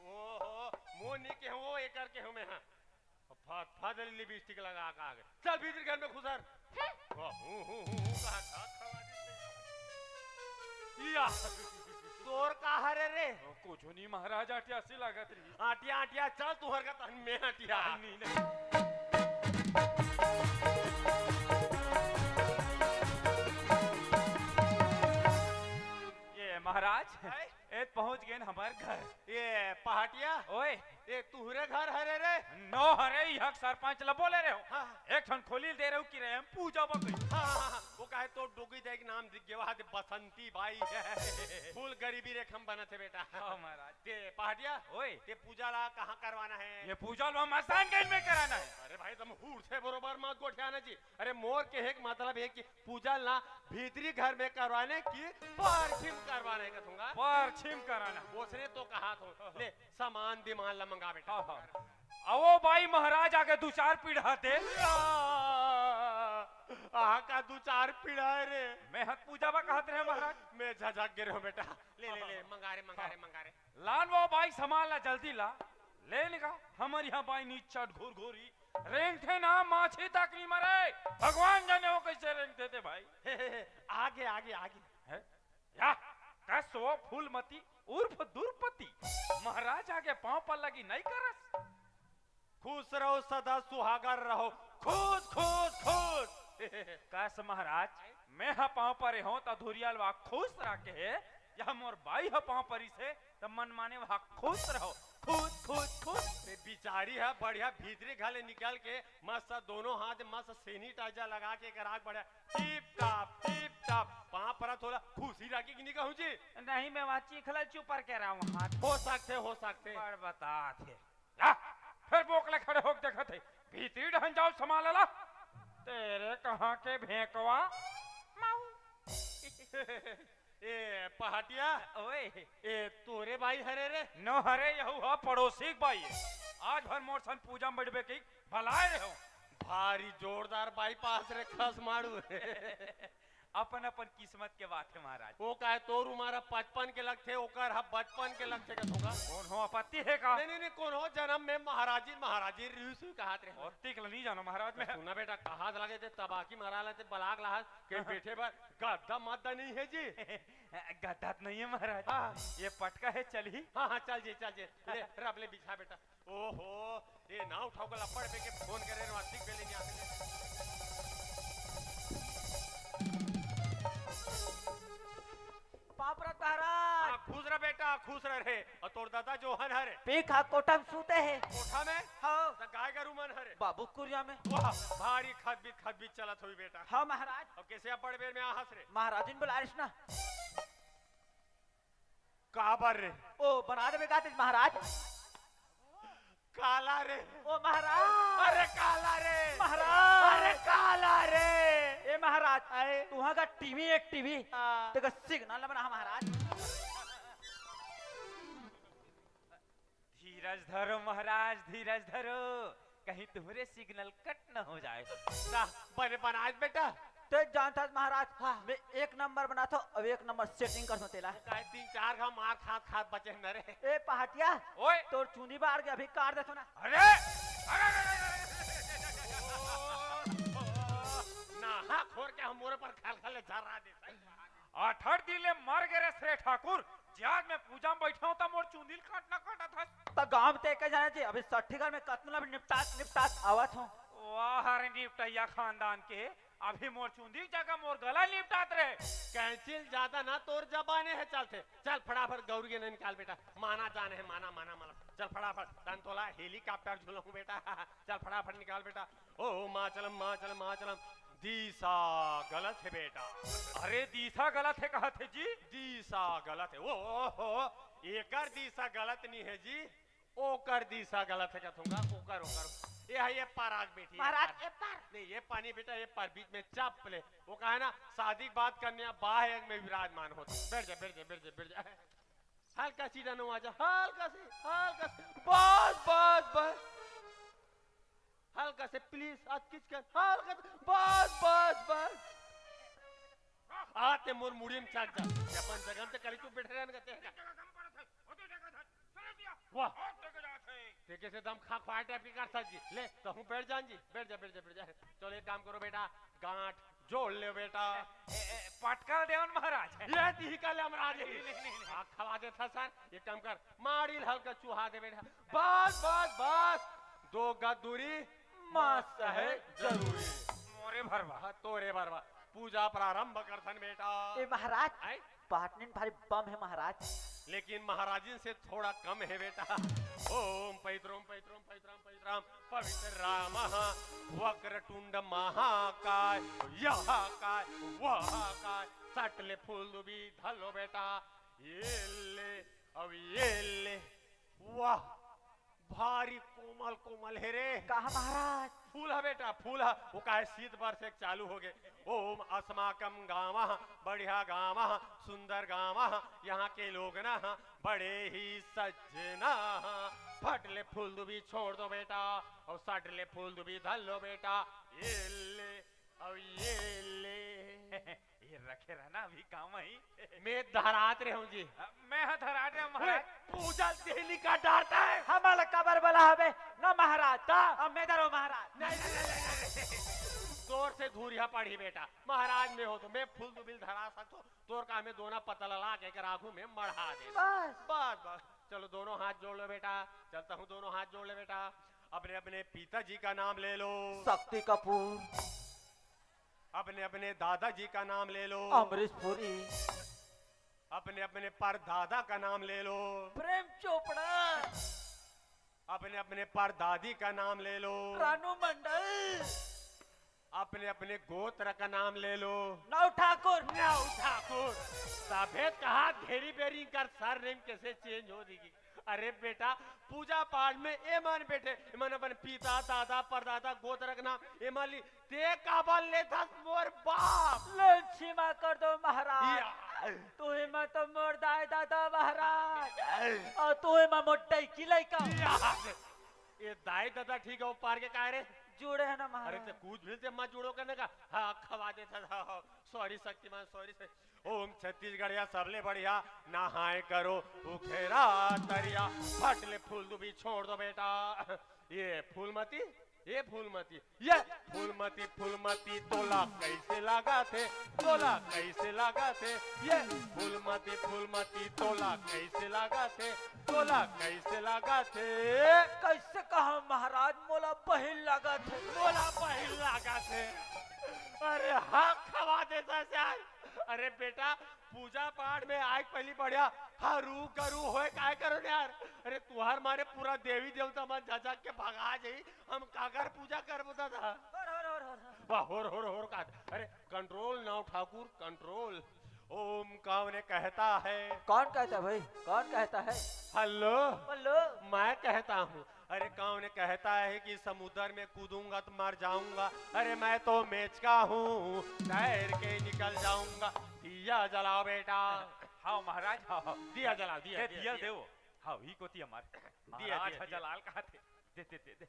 ओहो मोनी के वो एकर के हमें हां फादर लिपस्टिक लगा का आगे चल भीतर घर में घुसर कहा था या तोर का हरे रे कुछ नहीं महाराज आटिया सी लागत रही आटिया आटिया चल तू हर का तन में आटिया नहीं नहीं ये महाराज है? ए पहुंच गए हमारे घर ये पहाटिया ओए ये तुहरे घर हरे रे नो हरे यह सरपंच ला बोले रहे हो हाँ। एक ठन खोली दे रहे हो कि रहे हम पूजा बकरी हाँ, वो कहे तो डोगी दे के नाम दिख गया दे बसंती बाई फूल गरीबी रेखम बना थे बेटा हाँ महाराज ते पहाटिया ओए ते पूजा ला कहाँ करवाना है ये पूजा लो मसान गंज में कराना है अरे भाई तुम हूर से बरोबर मत गोठियाना जी अरे मोर के एक मतलब है कि पूजा ना भीतरी घर में करवाने की पार्थिव करवाने का दूंगा पर छिम कराना उसने तो कहा तो ले सामान दिमाग ला मंगा बेटा हाँ हाँ आवो भाई महाराज आगे दो चार पीढ़ा दे आहा का दो चार पीड़ा है रे मैं हत पूजा बा कहत रहे महाराज मैं झझक गिर हूँ बेटा ले ले ले मंगा रे लान वो भाई सामान ला जल्दी ला ले निका हमारे यहाँ भाई नीचट घूर घूरी रेंग थे ना माछी तक नहीं मरे भगवान जाने वो कैसे रेंग थे भाई आगे आगे आगे है या कसो फूलमती उर्फ दुर्पति महाराज आगे पांव पर लगी नहीं करस खुश रहो सदा सुहागर रहो खुश खुश खुश कस महाराज मैं हा पांव पर हूं त धुरियाल वा खुश रखे या मोर बाई हा पांव परी से त मन माने वहा खुश रहो खुश खुश खुश ते बिचारी है बढ़िया भीतरी घाले निकाल के मस्त दोनों हाथ मस्त सैनिटाइजर लगा के कराक बढ़िया टिप टाप पांव पर थोड़ा खुशी रखी कि नहीं कहूं जी नहीं मैं वहां चीखला चुपर के रहा हूं हाथ हो सकते पर बता थे या फिर बोकले खड़े होक देखा थे भीतरी ढहन जाओ संभाल ला तेरे कहां के भेंकवा ए पहाटिया ओए ए तोरे भाई हरे रे नो हरे यहू हा पड़ोसी भाई आज भर मोर सन पूजा में बैठबे की भलाए रहो भारी जोरदार बाईपास रे खस मारू अपन अपन किस्मत के बात है महाराज। वो का है तोर उमारा 55 के लगथे ओकर हा 55 के लगथे का होगा। कौन हो आपत्ति है का? नहीं कौन हो जन्म में महाराजी रिसु कहत रहे और तिकल नहीं जानो महाराज में। सुना बेटा कहा लगे थे तबाकी मारा लेते बलाग लहाज के बैठे पर गद्दा मादा नहीं है जी। गद्दा नहीं है महाराज। हाँ। ये पटका है चली। हाँ चल जी ले रब ले बिछा बेटा। ओहो ये ना उठाओ को लपड़ पे के फोन करे वास्तिक पे लेने आते पापरत महाराज खुश रह बेटा खुश रहे और तोर दादा जोहन हरे पीखा कोठम सूते है। कोठा में हाँ तो गाय गरु मन हरे बाबू कुरिया में। वाह भारी खदबीत चलत हुई बेटा। हाँ महाराज। अब कैसे अपड़ बेर में आहस रे महाराजिन बुलारिश ना का बर रे ओ बना दे बेगातिस महाराज। काला रे ओ महाराज। अरे काला रे महाराज। अरे काला रे ए महाराज तू वहाँ का टीवी एक टीवी तेरा सिग्नल बना महाराज। धीरज धरो महाराज धीरज धरो कहीं तुम्हारे सिग्नल कट न हो जाए। ना बने बनाज बेटा तो जानता महाराज मैं एक नंबर बना था अब एक नंबर सेटिंग कर तेला। काय 3-4 घा मार खात बचे न रे। ए पहाटिया ओए तोर चूनी बार के अभी काट दे ना। अरे ना हा खोर के हम मोरे पर खाल झरा दे। 8 दिले मर गए श्री ठाकुर जियाद में पूजा में बैठा हूं मोर चुंदिल काटना काटा था। तो गांव ते के जाने जी अभी 60 घर में कतना भी निपटात आवत हूं। वाह हरे निपटैया खानदान के अभी मोर चुंदी जगह मोर गला निपटात रहे। कैंसिल ज्यादा ना तोर जबाने है चलते चल फटाफट गौरी ने निकाल बेटा माना जाने है माना चल फटाफट तंतोला हेलीकॉप्टर झूलूं बेटा चल फटाफट निकाल बेटा। ओ माँ चलम दीसा गलत है बेटा। अरे दीसा गलत है कहा थे जी। दीसा गलत है ओ एकर दीसा गलत नहीं है जी ओकर दीसा गलत है कहूंगा ओकर ये है ये पाराग बेटी महाराज ये पार नहीं ये पानी बेटा ये पर बीच में चाप ले वो कहा है ना शादी बात करने बाह एक में विराजमान होते बैठ जा हल्का सीधा नो आजा हल्का से बस हल्का से प्लीज आज किच कर हल्का बस आते मोर मुड़ी में चाक जा अपन जगह पे करी तू बैठे रहन कहते हैं वाह ठीक से दम खा फाट टाइप की कर जी ले तो हूं बैठ जा चलो एक काम करो बेटा गांठ जोड़ ले बेटा पटका देवन महाराज। ये ती का ले हमरा नहीं खवा दे था सर एक काम कर मारिल हल्का चूहा दे बेटा बस 2 गज दूरी मस्त है जरूरी मोरे भरवा तोरे भरवा पूजा प्रारंभ करथन बेटा। ए महाराज पाटनिन भारी बम है महाराज लेकिन महाराजिन से थोड़ा कम है बेटा। ओम पैत्रम पवित्र राम वक्रतुंड महाकाय यह काय वह काय सटले फूल दुबी धलो बेटा ये ले वाह भारी कोमल है रे। कहा महाराज फूल है बेटा फूल है वो काहे शीत वर्ष एक चालू हो गए। ओम अस्माकम गावा बढ़िया गावा सुंदर गावा यहाँ के लोग ना बड़े ही सज्जना फटले फूल दुबी छोड़ दो बेटा और सटले फूल दुबी धल लो बेटा ये ले और ये ले ये रखे रहना अभी काम ही मैं धरात रहे हूँ जी मैं धराट रहा महाराज। पूजा दिल्ली का डरता है हमारा कबर बला हवे ना महाराज अब मैं डरो महाराज। जोर से धूरिया पड़ी बेटा महाराज में हो तो मैं फूल दुबिल धरा सकतो तोर का में दोना पता लगा के आगू में मढ़ा दे बस चलो दोनों हाथ जोड़ लो बेटा चलता हूँ दोनों हाथ जोड़ ले बेटा अपने अपने पिताजी का नाम ले लो शक्ति कपूर अपने अपने दादाजी का नाम ले लो अमरीश पुरी अपने अपने परदादा का नाम ले लो प्रेम चोपड़ा अपने अपने परदादी का नाम ले लो रानू मंडल अपने अपने गोत्र का नाम ले लो नौ ठाकुर सफेद कहा घेरी बेरी कर सर नेम कैसे चेंज हो देगी। अरे बेटा पूजा पाठ में ए मान बैठे मन अपन पिता दादा परदादा गोत्र का नाम ए माली ते काबल ले था मोर बाप लक्ष्मा कर दो महाराज तू ही मैं तो मोर दाई दादा महाराज और तू ही मैं मोटाई की लड़का ये दाई दादा ठीक है वो पार के कह रहे जुड़े है ना अरे महाराज। ते कूद मिलते मत जुड़ो करने का हाँ खवा देता था। सॉरी शक्तिमान सॉरी से। ओम छत्तीसगढ़िया सबले बढ़िया नहाए करो उखेरा तरिया फटले फूल दो भी छोड़ दो बेटा। ये फूलमती फूलमती तोला कैसे लगा थे तोला कैसे लगा थे। ये फूलमती तोला कैसे लगा थे तोला कैसे लगा थे। कैसे कहा महाराज मोला पहिल लगा थे। तोला पहिल लगा थे। अरे हाँ खवा देता यार। अरे बेटा पूजा पाठ में आज पहली बढ़िया हरू करू होए काय करो यार। अरे तुहार मारे पूरा देवी देवता मन झझक के भगा जाई हम कागर पूजा कर बुदा था। वाह होर का। अरे कंट्रोल नाउ ठाकुर कंट्रोल। ओम कौन कहता है। कौन कहता है भाई कौन कहता है। हेलो बोलो। मैं कहता हूँ। अरे कौन कहता है कि समुद्र में कूदूंगा तो मर जाऊंगा। अरे मैं तो मेचका हूँ तैर के निकल जाऊंगा। दिया जलाओ बेटा। हाँ महाराज हाँ दिया जलाओ दिया दिया देवो हाँ ही को थी हमारे दिया, महाराज दिया। जलाल कहा थे दे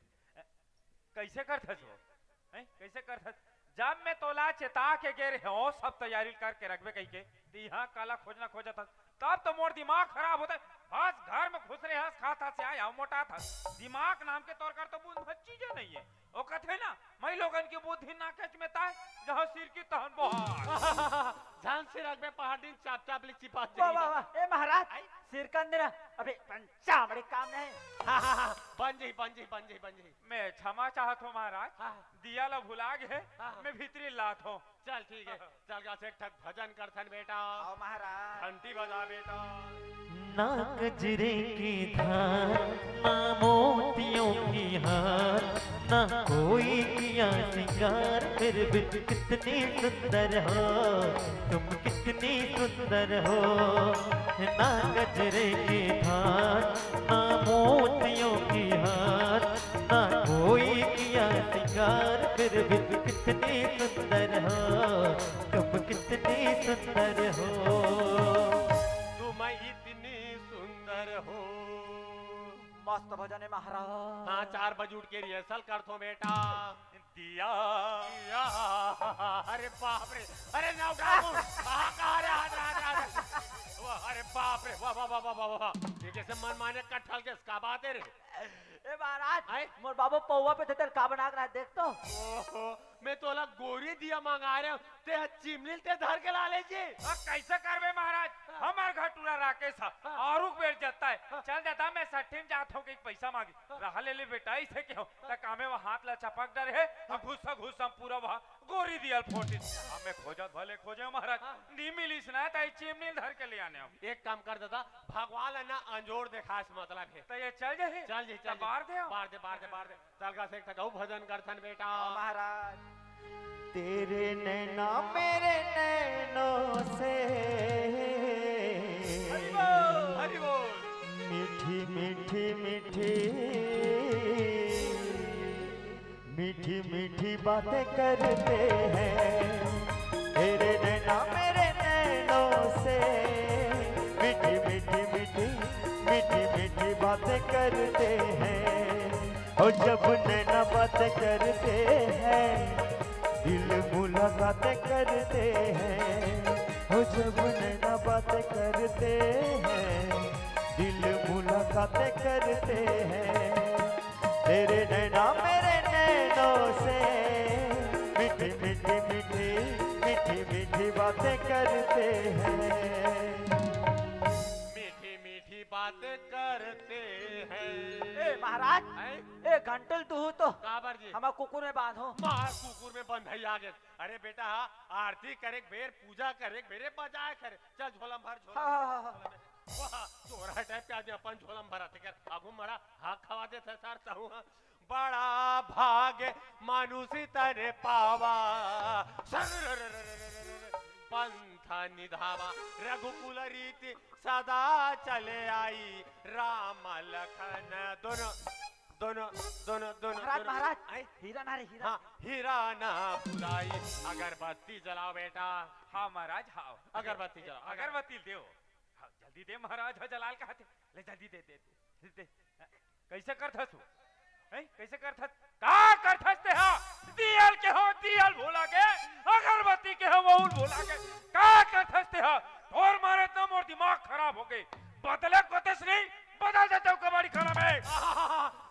कैसे करथस वो हैं कैसे करथस जब मैं तोला चेता के गेर हो सब तैयारी करके रखबे कही के यहाँ काला खोजना खोजा था तब तो मोर दिमाग खराब होता है। बस घर में घुस रहे हंस खाता से आया मोटा था दिमाग नाम के तौर कर तो बुद्ध भर चीजें नहीं है। वो कहते ना मैं लोगन की बुद्धि ना कच में ताय जहाँ सिर की तहन बोहार ध्यान से रख बे पहाड़ दिन चाप चाप ले चिपा वाह वाह वाह ए महाराज सिर का अंदर अबे पंचा बड़े काम नहीं। बन जी मैं क्षमा चाहत हूँ महाराज हाँ। दिया ला भुला गए हाँ। मैं भीतरी लात हूँ। चल ठीक है चल गा से एक ठक भजन करथन बेटा। आओ महाराज। घंटी बजा बेटा। ना गजरे की धार ना मोतियों की हार ना कोई किया सिंगार फिर भी कितनी सुंदर हो तुम कितनी सुंदर हो। ना गजरे की धार ना मोतियों की हार ना कोई किया सिंगार फिर भी कितनी सुंदर हो तुम कितनी सुंदर हो। तुम इतनी सुंदर हो। मस्त भजन है महाराज। हाँ 4 बजे उठ के रिहर्सल करथो बेटा। दिया या, अरे बाप रे अरे नाव ठाकुर कहाँ रे वाह अरे बाप रे वाह वाह वाह वाह वाह वाह। ये जैसे मन माने कटहल के इसका बात है रे। ए महाराज आए? मोर बाबू पौवा पे थे का बना कर देख तो। ओहो मैं तो अलग गोरी दिया मंगा रहे हूँ ते चिमनी ते धर के ला लीजिए। कैसे करबे महाराज हमार घर टूरा राकेश और बेट जाता है चल जाता मैं 60 में जाता हूँ कि पैसा मांगी रहा ले ले बेटा इसे क्यों कामे वो हाथ ला चपक डर है घुस हम पूरा वहाँ गोरी दिया फोटी हमें खोजत भले खोजे महाराज नी मिलीस ना ताई चिमनी धर के ले आने हम। एक काम कर देता भगवान है ना अंजोर दिखास मतलब है। तो ये चल जाए चल जी चल बार दे बार दे चल का से ठकाऊ भजन करथन बेटा। आओ महाराज। तेरे नैना मेरे नैनों से हरि बोल मीठी मीठी मीठी मीठी मीठी बातें करते हैं। तेरे नैना मेरे नैनों से मीठी मीठी मीठी मीठी मीठी बातें करते हैं। और जब नैना बातें करते हैं दिल मुलाकातें करते हैं। हो जब नैना बातें करते हैं दिल मुलाकातें करते हैं। तेरे नैना मेरे नैनों से मीठी मीठी मीठी मीठी मीठी बातें करते हैं। मीठी मीठी बातें करते हैं। ए महाराज हैं? ए घंटल तू तो काबर जी हमार कुकुर में बांधो। मार कुकुर में बंधई आ गए। अरे बेटा आरती करे बेर पूजा करे बेरे बजाए करे चल झोलम भर हाँ हाँ हाँ हाँ। वाह तोरा टाइप के आदमी अपन झोलम भरा थे कर आगू मरा हाँ खवा दे सर चाहूँ बड़ा भाग्य मानुषी तने पावा पंथ निधावा रघुकुल रीति सदा चले आई राम लखन दोनों दोनों दोनों दोनों महाराज महाराज आए? हीरा ना रे हीरा। हाँ हीरा ना बुलाई अगरबत्ती जलाओ बेटा। हाँ महाराज हाँ अगरबत्ती जलाओ अगरबत्ती दे हाँ, जल्दी दे महाराज हो जलाल कहा थे ले जल्दी दे कैसे करता तू हैं कैसे करथस का करथस ते हा दियल के हो दियल भूला के अगरबत्ती के हो मौन भूला के का करथस ते हा और मारे तो मोर दिमाग खराब हो गई बदले कोतेस नहीं बदल देते हो कबाड़ी खाना में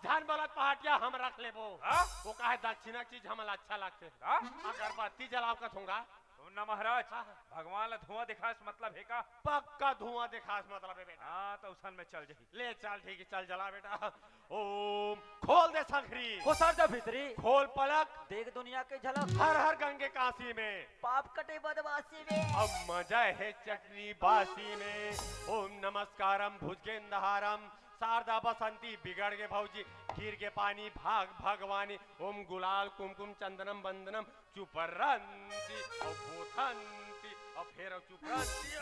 ध्यान वाला पहाटिया हम रख ले वो हाँ? वो कहे दक्षिणा चीज हमला अच्छा लगते हाँ? अगरबत्ती जलाव का थूंगा ना महाराज भगवान ला धुआं दिखास मतलब है का पक्का धुआं दिखास मतलब है बेटा हाँ तो उसन में चल जाही ले चल ठीक है चल जला बेटा ओम खोल दे शंखरी हो सर जा भीतरी खोल पलक देख दुनिया के झलक हर हर गंगे काशी में पाप कटे बदमाशी में अब मजा है चटनी बासी में ओम नमस्कारम भुजगेंदहारम शारदा बसंती बिगड़ के भौजी खीर के पानी भाग भगवानी ओम गुलाल कुमकुम चंदनम बंदनम चुपरंती और भूथंती और फिर चुपरंती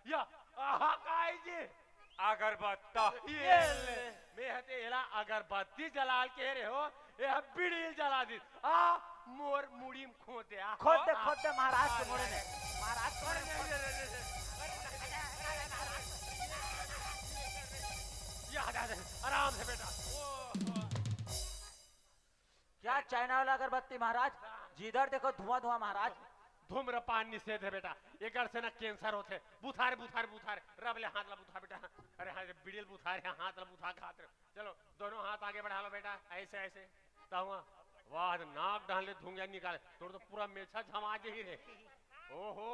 या आहा काई जी अगरबत्ता ये ले मैं हते एला अगरबत्ती जलाल के रे हो ये बीड़ी जला दी आ मोर मुड़ी में खोदे आ खोद दे महाराज के मोड़े में महाराज के आराम से बेटा क्या चाइना वाला अगरबत्ती महाराज जिधर देखो धुआं धुआं महाराज धूम्रपान निषेध है बेटा एकर से ना कैंसर होते बुथार बुथार बुथार रब ले हाथ ला बुथार बेटा अरे हाँ बिड़िल बुथार है हाथ ला बुथार खाते चलो दोनों हाथ आगे बढ़ा लो बेटा ऐसे ऐसे ताहुआ वाह नाक डाल ले धुंगिया निकाले तो पूरा मेछा झमा ही रे ओहो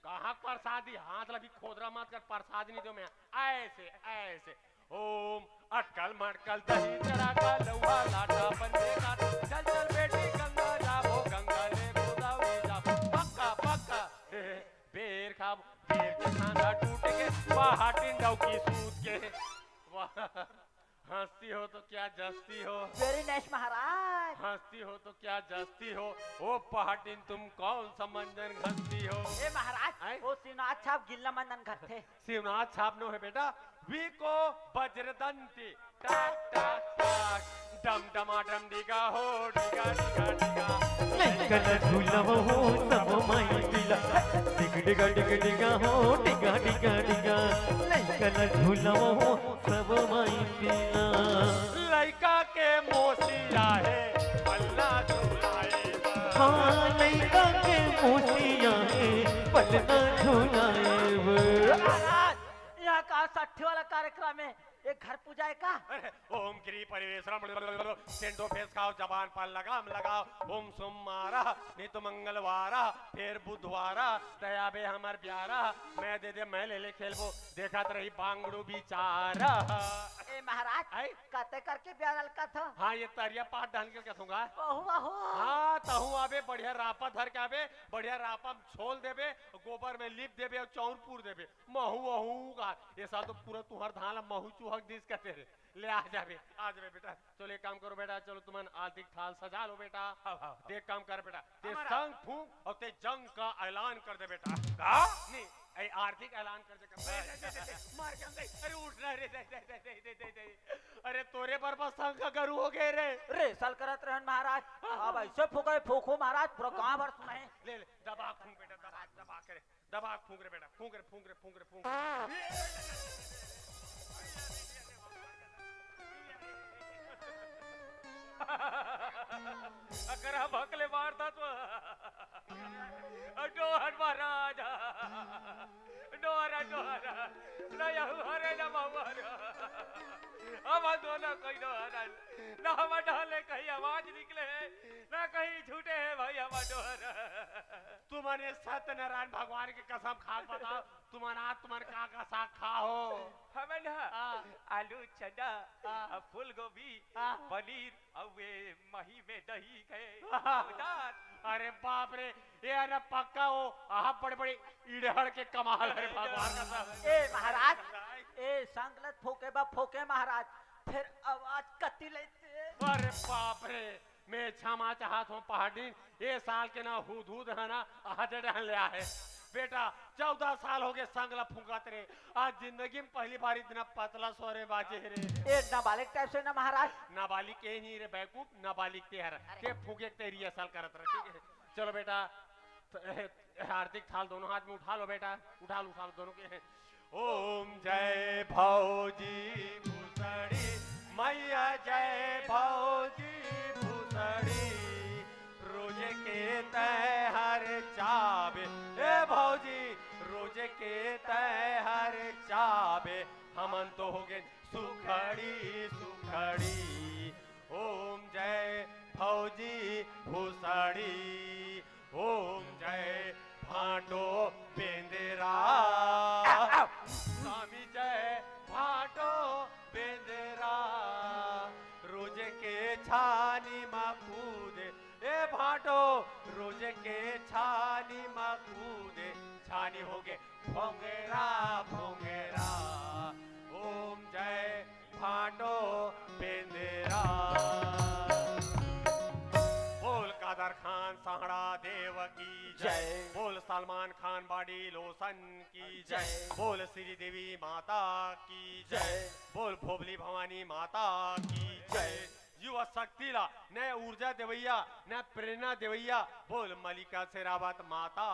कहाँ प्रसादी हाथ ला भी खोदरा मत कर प्रसाद नहीं दो मैं ऐसे ऐसे ओम अटकल मटकल दही चरा का लौहा लाटा बंदे का चल चल बेटी गंगा जाओ गंगा ले गोदावरी जाओ पक्का पक्का बेर खाओ बेर के खाना टूट के पहाड़ी डौकी सूत के वाह हंसती हो तो क्या जस्ती हो वेरी नाइस महाराज हंसती हो तो क्या जस्ती हो ओ पहाड़िन तुम कौन सा मंजन घसती हो ए महाराज वो सिनाथ छाप गिल्ला मंदन घर थे शिवनाथ छाप नो है बेटा वी को वज्रदंती टाक टाक टाक डम डमा डम डिगा हो डिगा डिगा डिगा कलर झूला हो सब माई पिला डिग डिगा डिग डिगा हो डिगा डिगा डिगा कलर झूला हो सब माई पिला लड़का के मोसिया है पल्ला झूलाएगा हाँ लड़का के मोसिया है पलना झूलाए महाराज यहाँ का 60 वाला कार्यक्रम है एक घर पूजा है का ओम गिरी परिवेशरम सेंटो फेस खाओ जबान पर लगाम लगाओ ओम सोमवारा नहीं तो मंगलवारा फिर बुधवारा दया बे हमार प्यारा मैं दे दे मैं ले ले खेलबो देखा तो रही बांगड़ू बिचारा ए महाराज कहते करके ब्याह का था हाँ ये तरिया पाट डाल के कहूंगा बहु बहु हाँ तहू आबे बढ़िया रापा धर के आबे बढ़िया रापा छोल देबे गोबर में लिप देबे और चौर पूर देबे महू वहू का ये साल तो पूरा तुहर धान महू चूहक दिस कहते रे ले आ जाबे बेटा चलो एक काम करो बेटा चलो तुमन आर्थिक थाल सजा लो बेटा देख काम कर बेटा ते संग फूंक और ते जंग का ऐलान कर दे बेटा का नहीं ऐ आर्थिक ऐलान कर दे मार के दे अरे उठ ना रे दे अरे तोरे पर बस संग का करू हो गए रे साल करत रहन महाराज अब ऐसे फूके फूको महाराज पूरा गांव भर सुनाए ले दबा फूंक बेटा दबा करे दबा फूंक रे बेटा फूंक रे अगर हम हकले मारता तो डोहर महाराज डोहरा ना यहू हरे ना मामारा हम दोनों कोई डोहरा ना हम डाले कहीं आवाज निकले ना कहीं झूठे है भाई हम डोहरा तुम्हारे सत्यनारायण भगवान की कसम खा बताओ तुम्हारा का साग खाओ हमें ना आलू चना फूल गोभी पनीर और वे मही में दही गए अरे बाप रे ये ना पक्का हो आहा बड़े बड़े इड़हड़ के कमाल है भगवान का सब ए महाराज ए संगलत फोके महाराज फिर आवाज कती लेते अरे बाप रे मैं क्षमा चाहत हूँ पहाड़ी ये साल के ना हुद है ना आज ले है बेटा 14 साल हो गए संगला फूंकत रे आज जिंदगी में पहली बार इतना पतला सोरे बाजे रे ए नाबालिग टाइप से ना महाराज नाबालिग के नहीं रे बैकूफ नाबालिग ते हर के फूके ते रिहर्सल करत रहे ठीक है चलो बेटा आर्थिक थाल दोनों हाथ में उठा लो बेटा उठा लो दोनों के ओम जय भौजी भूसड़ी मैया जय भौजी भूसड़ी रोज के तय हर चाबे ए भौजी रोज के तय हर चाबे हमन तो हो गए सुखड़ी सुखड़ी ओम जय भौजी भूसड़ी ओम जय भाटो बेंदेरा स्वामी जय भाटो बेंदेरा रोज के छानी मकूदे ए भाटो रोज के छानी मकूदे छानी हो गए भोंगेरा भोंगेरा ओम जय भाटो बेंदेरा बोल कादर खान साहड़ा देव की जय बोल सलमान खान बाड़ी लोसन की जय बोल श्री देवी माता की जय बोल भोबली भवानी माता की जय युवा शक्तिला न ऊर्जा देवैया न प्रेरणा देवैया बोल मलिका शेरावत माता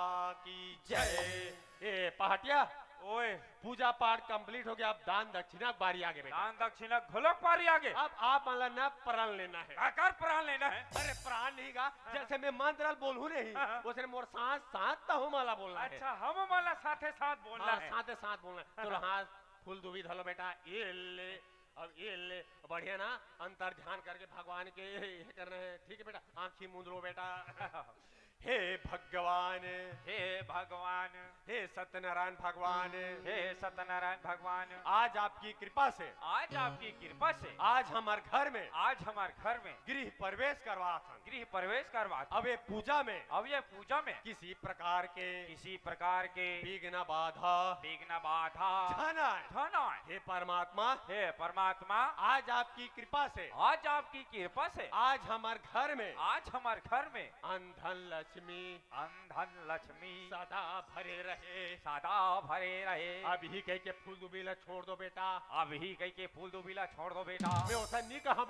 की जय ए पहाटिया ओए पूजा पाठ कंप्लीट हो गया अब दान दक्षिणा की बारी आगे बेटा दान दक्षिणा घोलक पारी आगे अब आप मतलब न प्राण लेना है आकार प्राण लेना है अरे प्राण नहीं गा जैसे मैं मंत्र बोलूं नहीं वैसे मोर सांस साथ तो माला बोलना है अच्छा हम माला साथे साथ बोलना है साथे साथ बोलना है चलो हाथ फूल दुबी धलो बेटा ये ले अब ये ले बढ़िया ना अंतर ध्यान करके भगवान के ये करना है ठीक है बेटा आंखी मूंद लो बेटा हे भगवान हे सत्यनारायण भगवान हे सत्यनारायण भगवान आज आपकी कृपा से आज आपकी कृपा से आज हमारे घर में गृह प्रवेश करवा अब ये पूजा में किसी प्रकार के विघ्न बाधा धना हे परमात्मा आज आपकी कृपा से आज हमारे घर में अंधन लक्ष्मी सदा भरे रहे अभी कह के फूल दुबीला छोड़ दो बेटा मैं उसे नहीं कहा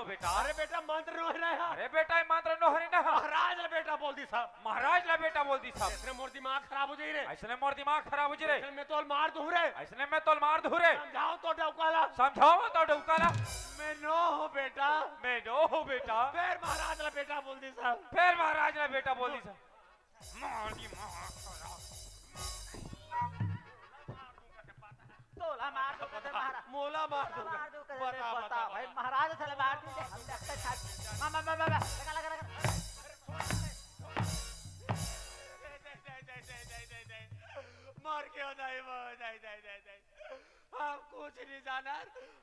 बेटा अरे बेटा मंत्र नो रहा अरे बेटा ये मंत्र नो हरि ना महाराज ला बेटा बोल दी साहब इसने मोर दिमाग खराब हो जाई रे ऐसने मोर दिमाग खराब हो रे मैं तो मार दूं रे ऐसने मैं तो मार दूं रे समझाओ तो डौकाला मैं नो हो बेटा फिर महाराज ला बेटा बोल दी साहब तोला मार दो कदे महाराज मोला मार दो बता भाई महाराज चले मार दी हम देखते छाट लगा मार के हम कुछ नहीं जाना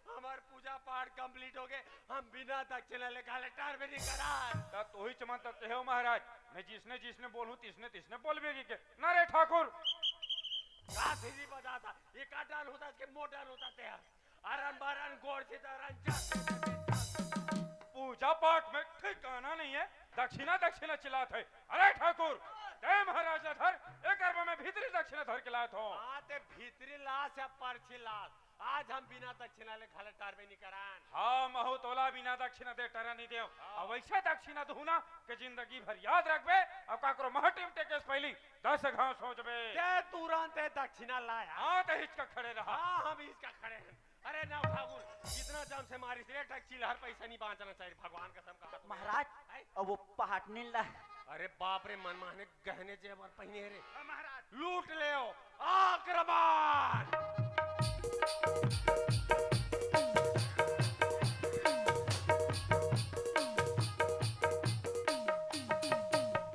हमार पूजा पाठ कंप्लीट हो गए हम बिना दक्षिणा लेखा लेटर भी नहीं करा तो ही चमन तो कहो महाराज मैं जिसने बोलूं तिसने बोलबेगी के ना रे ठाकुर का सीधी बताता ये काटान होता के मोटान होता ते अरन बारन गोड़ से तरन पूजा पाठ में ठिकाना नहीं है दक्षिणा चिल्लात है अरे ठाकुर जय महाराज धर एक अर्ब में भीतरी दक्षिणा धर के लात हो आते भीतरी लाश या परछी लाश आज हम बिना दक्षिणा ले खाले टारबे नहीं करान हाँ महु तोला बिना दक्षिणा दे टरा नहीं देव अब वैसे दक्षिणा दूना के जिंदगी भर याद रखबे अब काकरो महटिम टेकेस पहली 10 घाव सोचबे ते तुरंत दक्षिणा लाया हां ते हिचका खड़े रहा हां हम इसका खड़े हैं अरे ना ठाकुर जितना जम से मारी से टैक्सी हर पैसा नहीं बांचना चाहिए भगवान कसम का महाराज अब वो पहाटने ला अरे बाप रे मनमाने गहने जेवर पहने रे महाराज लूट ले आक्रमण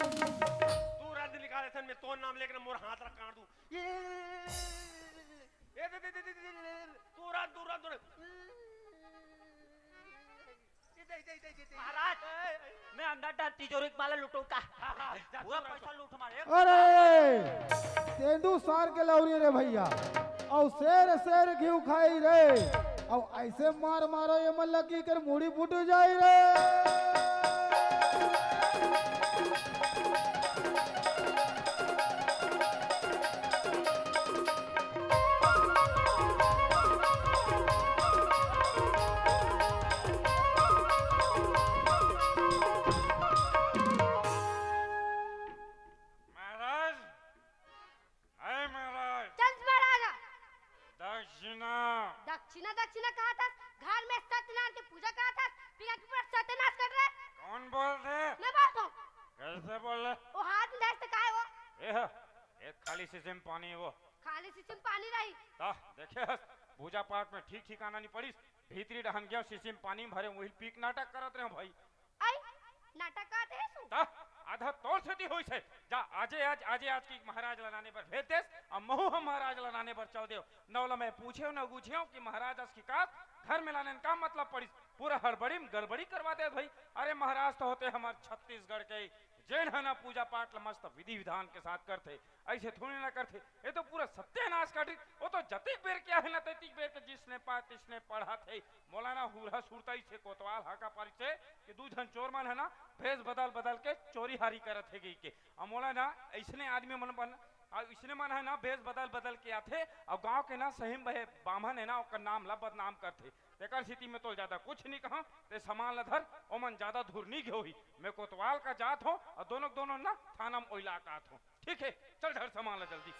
तुरंत निकाले थे मैं तो नाम लेकर मोर हाथ रख काट दूं ये तुरंत महाराज मैं अंदर तिजोरी वाला लूटू का पूरा पैसा लूट मारे अरे तेंदू सार के लौरी रे भैया और शेर घी खाई रे और ऐसे मार मारो ये मल्ला की कर मुड़ी फूट जाई रे चंद महाराज दक्षिणा कहा था, घर में सत्यनारायण की पूजा कहा था, पिता के ऊपर सत्यानाश कर रहे। कौन बोल रहे? मैं बोलता हूँ। कैसे बोल रहे? वो हाथ में दस्त का है वो। एक खाली शीशे में पानी है वो। खाली शीशे में पानी रही। देखे पूजा पाठ में ठीक ठिकाना नहीं पड़ी, भीतरी रहन गया शीशे में पानी भरे वही पीक नाटक करत रहे भाई। आई नाटक करते हैं सु। आधा तौर से दी हुई से जा आजे की महाराज लड़ाने पर भेज देस और महू हम महाराज लड़ाने पर चल दियो। नौला में पूछे न गुछे कि महाराज की का घर में लाने का मतलब पड़ी, पूरा हड़बड़ी में गड़बड़ी करवा दे भाई। अरे महाराज तो होते हमारे छत्तीसगढ़ के जैन है ना, पूजा पाठ मस्त विधि विधान के साथ करते, ऐसे थोड़ी ना करते। ये तो पूरा सत्यानाश कर दी। वो तो जतिक बेर क्या है ना ततिक बेर के जिसने पा तिसने पढ़ा थे। मौलाना हुरा सुरता से कोतवाल हाका पारी से कि दू जन चोर मन है ना भेष बदल बदल के चोरी हारी करत है गई के। और मौलाना ऐसने आदमी मन बन इसने मन है ना भेष बदल बदल के आते और गांव के ना सही बामन है ना उसका नाम ला बदनाम करते। तेकर स्थिति में तो ज्यादा कुछ नहीं कहा, ते सामान लधर ओमन ज्यादा धूर नहीं गयो ही। मैं कोतवाल का जात हो और दोनों ना थाना में ओइला का हो। ठीक है चल धर सामान ला जल्दी।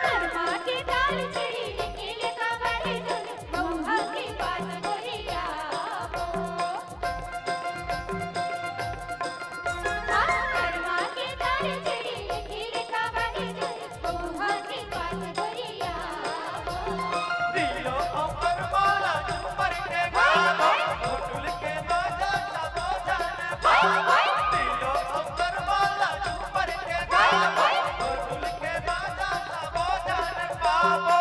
कर्मा के दाल चिड़ी नील काबर दुल बउहा के बात गोरिया कर्मा के दाल चिड़ी नील काबर दुल बउहा के बात गोरिया दिलो अमर माला पर के गावा ढोल के बाजा सबो जाने बाबा दिलो अमर माला पर के गावा ढोल के बाजा सबो जाने बाबा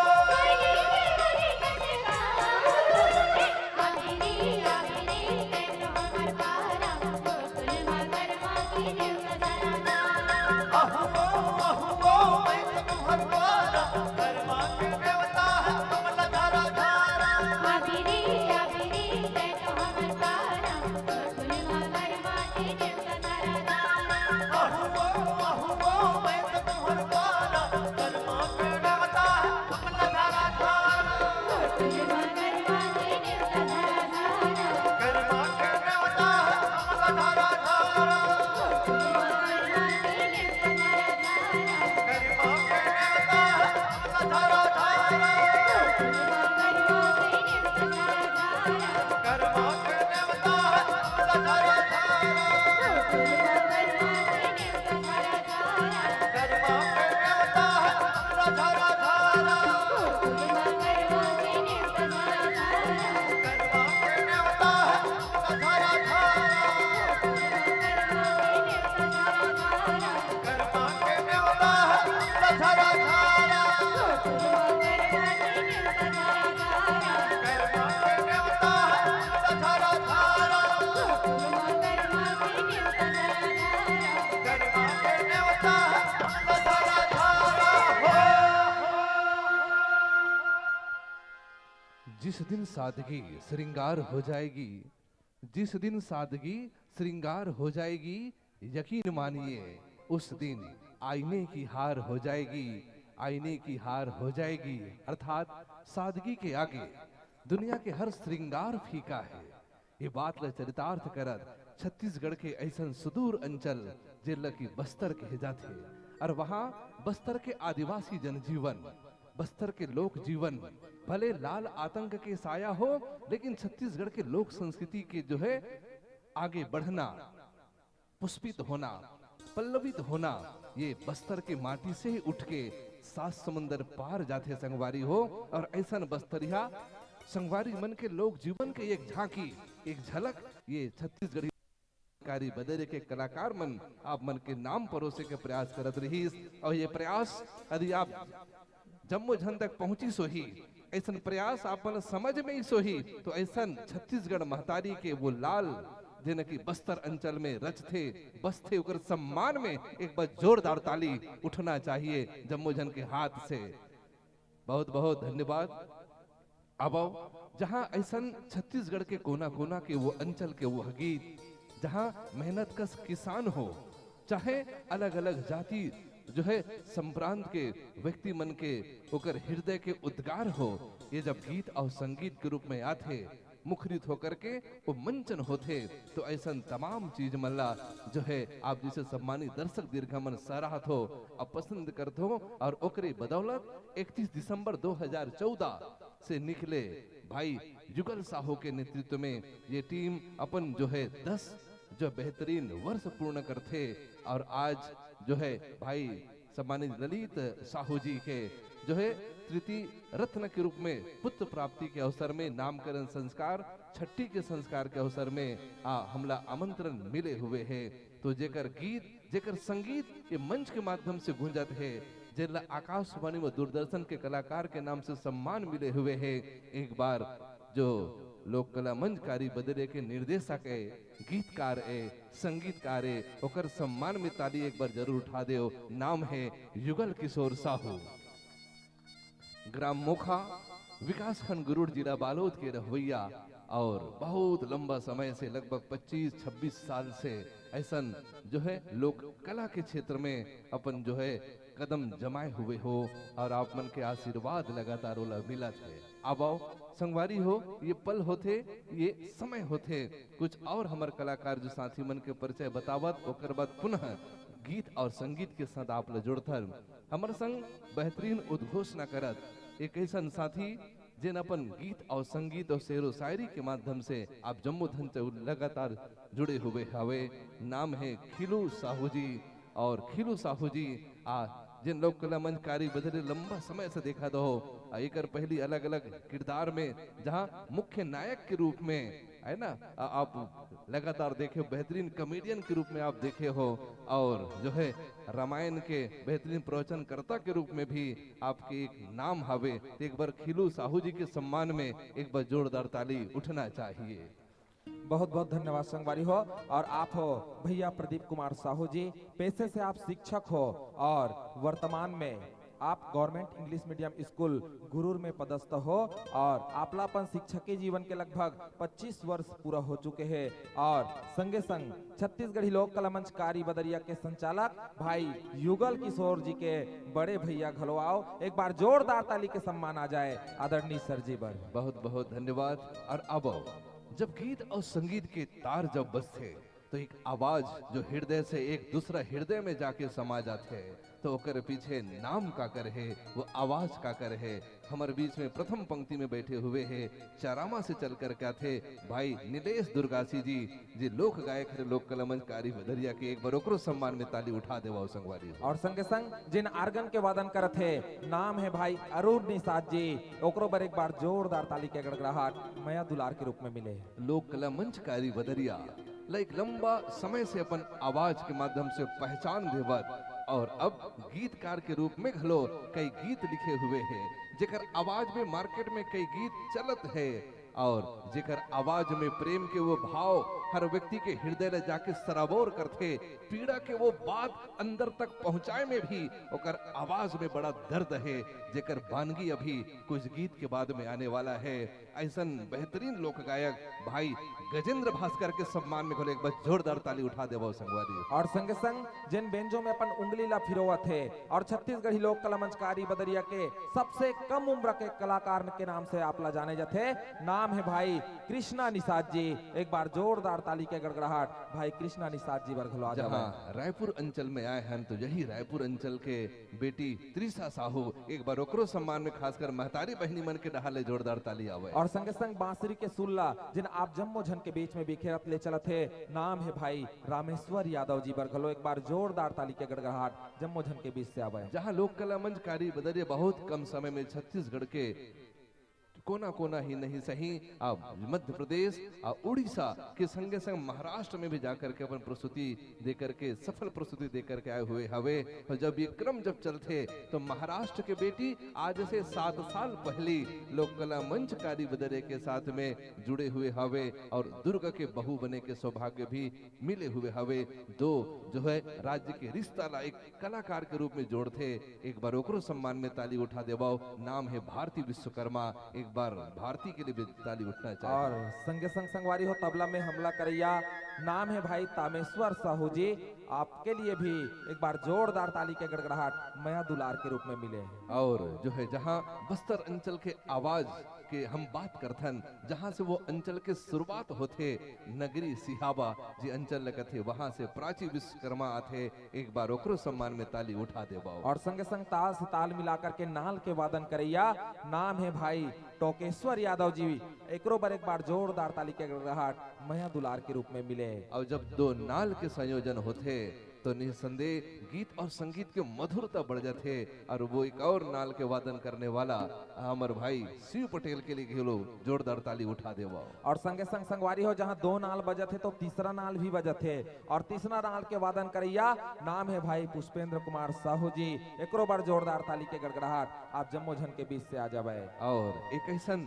जिस दिन सादगी श्रृंगार हो जाएगी, जिस दिन सादगी श्रृंगार हो जाएगी, यकीन मानिए उस दिन आईने की हार हो जाएगी, आईने की हार हो जाएगी। अर्थात सादगी के आगे दुनिया के हर श्रृंगार फीका है। ये बात ल चरितार्थ करत छत्तीसगढ़ के ऐसा सुदूर अंचल जिला की बस्तर कहे जाते, और वहाँ बस्तर के आदिवासी जनजीवन, बस्तर के लोक जीवन भले लाल आतंक के साया हो, लेकिन छत्तीसगढ़ के लोक संस्कृति के जो है आगे बढ़ना, पुष्पित होना, पल्लवित होना, ये बस्तर के माटी से ही उठ के 7 समुंदर पार जाते संगवारी हो। और ऐसा बस्तरिया संगवारी मन के लोक जीवन के एक झांकी, एक झलक ये छत्तीसगढ़ी कारी बदरे के कलाकार मन आप मन के नाम परोसे के प्रयास करत रही। और ये प्रयास यदि आप जम्मू झन तक पहुंची सोही, ऐसा प्रयास आप मन समझ में ही सोही, तो ऐसा छत्तीसगढ़ महतारी के वो लाल जिन की बस्तर अंचल में रच थे, बस थे, उकर सम्मान में एक बार जोरदार ताली उठना चाहिए जम्मू झन के हाथ से। बहुत बहुत धन्यवाद। अब जहां ऐसा छत्तीसगढ़ के कोना कोना के वो अंचल के वो गीत, जहां मेहनत कश किसान हो, चाहे अलग अलग जाति जो है संप्रांत के व्यक्ति मन के ओकर हृदय के उद्गार हो, ये जब गीत और संगीत के रूप में आते, मुखरित होकर के वो मंचन होते, तो ऐसा तमाम चीज मल्ला जो है आप जिसे सम्मानित दर्शक दीर्घमन सराहत हो, अब पसंद करते हो। और ओकरे बदौलत 31 दिसंबर 2014 से निकले भाई युगल साहू के नेतृत्व में ये टीम अपन जो है 10 जो बेहतरीन वर्ष पूर्ण करते, और आज जो है भाई सम्मानित ललित साहू जी के जो है तृतीय रत्न के रूप में पुत्र प्राप्ति के अवसर में नामकरण संस्कार, छठी के संस्कार के अवसर में हमला आमंत्रण मिले हुए है। तो जेकर गीत, जेकर संगीत ये मंच के माध्यम से गूंजत है, जिला आकाशवाणी व दूरदर्शन के कलाकार के नाम से सम्मान मिले हुए है। एक बार जो लोक कला मंचकारी बदरे के निर्देशक है, गीतकार है, संगीतकार है, ओकर सम्मान में ताली एक बार जरूर उठा दे। नाम है युगल किशोर साहू, ग्राम मोखा, विकासखंड गुरुड़, जिला बालोद के रहुइया, और बहुत लंबा समय से लगभग 25-26 साल से ऐसा जो है लोक कला के क्षेत्र में अपन जो है कदम जमाए हुए हो, और आप मन के आशीर्वाद लगातार मिला थे। अब आओ संगवारी हो, ये पल होते, ये समय होते, कुछ और हमारे कलाकार जो साथी मन के परिचय बतावत, ओकर बाद पुनः गीत और संगीत के साथ आप जुड़थर। हमर संग बेहतरीन उद्घोषणा करत एक ऐसा साथी जिन अपन गीत और संगीत और शेरो शायरी के माध्यम से आप जम्मू धन से लगातार जुड़े हुए हवे। नाम है खिलू साहू जी। और खिलू साहू जी जिन लोक कला मंच कार्य बदले लंबा समय से देखा दो एक पहली अलग अलग किरदार में जहां मुख्य नायक के रूप में है ना आप लगातार देखे बेहतरीन कॉमेडियन के रूप में आप देखे हो और जो है रामायण के बेहतरीन प्रवचनकर्ता के रूप में भी आपके एक नाम हवे। तो एक बार खिलू साहू जी के सम्मान में एक बार जोरदार ताली उठना चाहिए। बहुत बहुत धन्यवाद संगवारी हो। और आप हो भैया प्रदीप कुमार साहू जी, पेशे से आप शिक्षक हो और वर्तमान में आप गवर्नमेंट इंग्लिश मीडियम स्कूल गुरूर में पदस्थ हो और आपलापन शिक्षकीय जीवन के लगभग 25 वर्ष पूरा हो चुके हैं। और संगे संग छत्तीसगढ़ी लोक कला मंच कारी बदरिया के संचालक भाई युगल किशोर जी के बड़े भैया घलवाओ, एक बार जोरदार ताली के सम्मान आ जाए आदरणीय सर जी पर। बहुत बहुत धन्यवाद। और अब जब गीत और संगीत के तार जब बजते तो एक आवाज जो हृदय से एक दूसरा हृदय में जाके समा जाते तो ओकर पीछे नाम का कर है, वो आवाज का कर है। हमारे बीच में प्रथम पंक्ति में बैठे हुए हैं चारामा से चलकर क्या थे भाई नीलेश दुर्गासी जी, जी लोक गायक है लोक कला मंच कारी बदरिया के। एक बार ओकरो सम्मान में ताली उठा देवा संगवारी। और संगे संग जिन आर्गन के वादन करत है नाम है भाई अरुण निषाद जी, ओकरो पर एक बार जोरदार ताली के गड़गड़ाहट मया दुलार के रूप में मिले। लोक कला मंच कारी बदरिया लाइक लंबा समय से अपन आवाज के माध्यम से पहचान देवत और अब गीतकार के रूप में घलो कई गीत लिखे हुए हैं जेकर आवाज में मार्केट में कई गीत चलत है और जेकर आवाज में प्रेम के वो भाव हर व्यक्ति के हृदय में जाके सराबोर करते, पीड़ा के वो बात अंदर तक पहुंचाए में भी ओकर आवाज में बड़ा दर्द है जेकर बानगी अभी कुछ गीत के बाद में आने वाला है। ऐसा बेहतरीन लोक गायक भाई गजेंद्र भास्कर के सम्मान में खोले एक बार जोरदार ताली उठा देवो संगवारी। और संगे संग जिन बेंजो में अपन उंगली ला फिरोवत है और छत्तीसगढ़ी लोक कला मंच कारी बदरिया के सबसे कम उम्र के कलाकार के नाम से आप ला जाने जाते, नाम है भाई कृष्णा निषाद जी। एक बार जोरदार ताली के गड़गड़ाहट भाई कृष्णा निषाद जी पर घलो आ जाए। रायपुर अंचल में आए हैं तो यही रायपुर अंचल के बेटी त्रिशा साहू, एक बार ओकरो सम्मान में खासकर महतारी बहनी मन के डहाले जोरदार ताली आवे। और संगे संग बांसुरी के सुल्ला जिन आप जम्मो झन के बीच में बिखेरत ले चलत है, नाम है भाई रामेश्वर यादव जी पर घलो एक बार जोरदार ताली के गड़गड़ाहट जम्मो झन के बीच से आवे। जहां लोक कला मंच कारी बदरिया बहुत कम समय में छत्तीसगढ़ के कोना कोना ही नहीं सही अब मध्य प्रदेश और उड़ीसा के संगे संग महाराष्ट्र में भी जाकर के अपन प्रस्तुति देकर के सफल प्रस्तुति देकर के आए हुए हवे। और जब ये क्रम जब चलते तो महाराष्ट्र के बेटी आज से 7 साल पहले लोक कला मंच कारी बदरे के साथ में जुड़े हुए हवे और दुर्ग के बहू बने के सौभाग्य भी मिले हुए हवे। दो जो है राज्य के रिश्ता ला एक कलाकार के रूप में जोड़ते, एक बार ओकरो सम्मान में ताली उठा देवाओ। नाम है भारती विश्वकर्मा, एक बार भारती के लिए भी ताली उठना चाहिए। और संगे संग संगवारी हो तबला में हमला करैया, नाम है भाई तामेश्वर साहू जी, आपके लिए भी एक बार जोरदार ताली के गड़गड़ाहट मया दुलार के रूप में मिले। और जो है जहां बस्तर अंचल के आवाज के हम बात करथन, जहां से वो अंचल के शुरुआत होते नगरी सिहाबा जी अंचल लगते, वहां से प्राची विश्वकर्मा आते, एक बार ओकरो सम्मान में ताली उठा देबाओ। और संगे संग ताल से ताल मिलाकर के नाल के वादन करैया, नाम है भाई टोकेश्वर यादव जी, एकरो पर एक बार जोरदार ताली के गड़गड़ाहट मया दुलार के रूप में मिले। और जब दो नाल के संयोजन होते तो निसंदेह गीत और संगीत के मधुरता बढ़ जाते और वो एक और नाल के वादन करने वाला हमार भाई शिव पटेल के लिए घेलो जोरदार ताली उठा देवा। और संगे संग संगवारी हो जहां 2 नाल बजत है तो तीसरा नाल भी बजत है और तीसरा नाल के वादन करैया, नाम है भाई पुष्पेंद्र कुमार साहू जी, एकरो बार जोरदार ताली के गड़गड़ाहट आप जम्मो झन के बीच से आ जावे। और एक ऐसा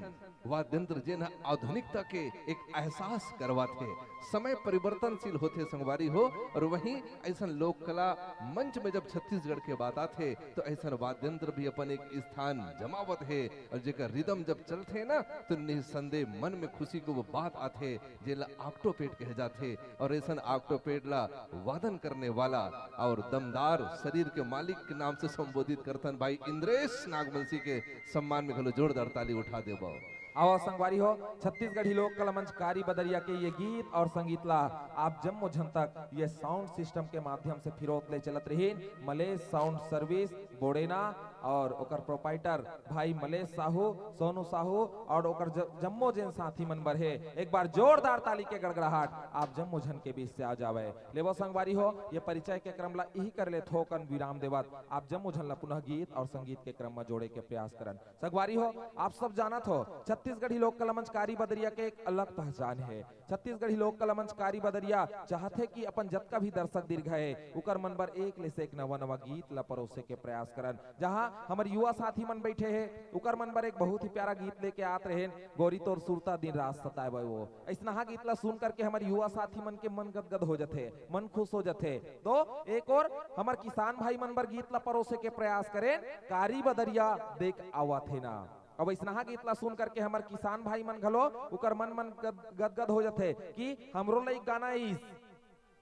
वाद्यंत्र जिन आधुनिकता के एक एहसास करवाते, समय परिवर्तनशील होते संगवारी हो, और वहीं ऐसा लोक कला मंच में जब छत्तीसगढ़ के बात आते तो ऐसा वाद्यंत्र भी अपन एक स्थान जमावत है और जेकर रिदम जब चलते ना तो निसंदेह मन में खुशी को वो बात आते जेला ऑक्टोपेड कह जाते। और ऐसा ऑक्टोपेड ला वादन करने वाला और दमदार शरीर के मालिक के नाम से संबोधित करतन भाई इंद्रेश नागवंशी के सम्मान में घलो जोरदार ताली उठा देबो। आओ संगवारी हो छत्तीसगढ़ी लोक कला मंच कारी बदरिया के ये गीत और संगीत ला आप जम्मो झन तक ये साउंड सिस्टम के माध्यम से फिरोत ले चलत रही। मलेश साउंड सर्विस बोड़ेना और ओकर प्रोपाइटर भाई मलेश साहू, सोनू साहू और ओकर जम्मो जेन साथी मन बर है। एक बार जोरदार ताली के गड़गड़ाहट आप जम्मो झन के बीच से आ जावे। लेवो संगवारी हो, ये परिचय के क्रम ला यही कर ले थोकन विराम देवत आप जम्मो झन ला पुनः गीत और संगीत के क्रम में जोड़े के प्रयास करन। संगवारी हो, आप सब जानत हो छत्तीसगढ़ी लोक कला मंच कारी बदरिया के एक अलग पहचान है। छत्तीसगढ़ी लोक कला मंच कारी बदरिया चाहते कि अपन जतका भी दर्शक दीर्घ है उकर मन बर एक ले से एक नवा नवा गीत ला परोसे के प्रयास करन। जहां हमर युवा साथी मन बैठे हैं उकर मन बर एक बहुत ही प्यारा गीत लेके आत रहे, गोरी तोर सुरता दिन रात सताए वो। ऐसना हा गीत ला सुन करके हमारे युवा साथी मन के मन गदगद हो जाते, मन खुश हो जाते। तो एक और हमार किसान भाई मन बर गीत ला परोसे के प्रयास करें, कारी बदरिया देख आवा थे ना। अब ऐसना गीत ला सुन करके हमार किसान भाई मन घलो उकर मन गदगद हो जाते कि हमरो ला एक गाना इस।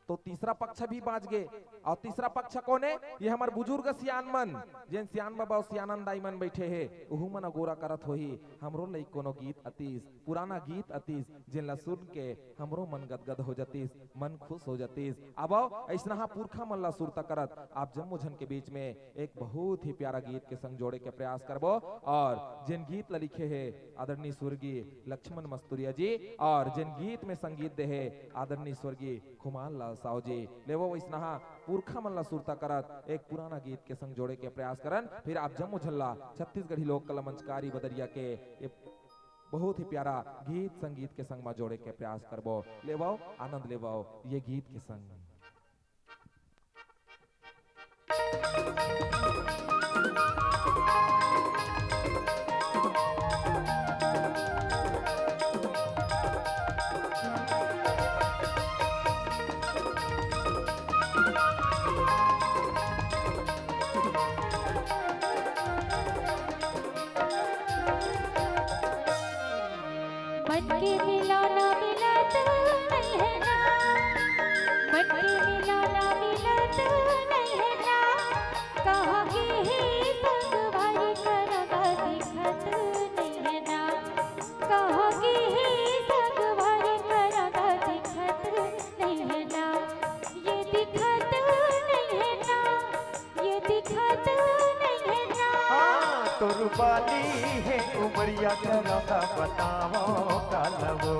तो तीसरा पक्ष भी बाज गए और तीसरा पक्ष कौन है? ये हमार बुजुर्ग सियान मन, जिन सियान बाबा और सियानंद दाई मन बैठे हैं उहु मन गोरा करत होही हमरो लई कोनो गीत अतीस, पुराना गीत अतीस, जिन ला सुन के हमरो मन गदगद हो जातीस, मन खुश हो जातीस। अब ऐसना पुरखा मन ला सुरता करत आप जम्मो झन के बीच में एक बहुत ही प्यारा गीत के संग जोड़े के प्रयास करबो। और जिन गीत ला लिखे है आदरणीय स्वर्गीय लक्ष्मण मस्तुरिया जी और जिन गीत में संगीत दे है आदरणीय स्वर्गीय खुमाल लाल साहू जी। लेवो वैसना पुरखा मन ला सुरता करत एक पुराना गीत के संग जोड़े के प्रयास करन। फिर आप जम्मो झल्ला छत्तीसगढ़ी लोक कला मंच कारी बदरिया के ये बहुत ही प्यारा गीत संगीत के संग में जोड़े के प्रयास करबो। लेवो आनंद लेवो ये गीत के संग। मन के मिलाना मिलत नहीं है ना, मन के मिलाना मिलत नहीं है ना, कहाँ के ही संग भाई करगा दिखत नहीं है ना, कहाँ के ही संग भाई करगा दिखत नहीं है ना, ये दिखत नहीं है ना, ये दिखत नहीं है ना। तोर बाली है उमरिया करौदा बताओ कालवो,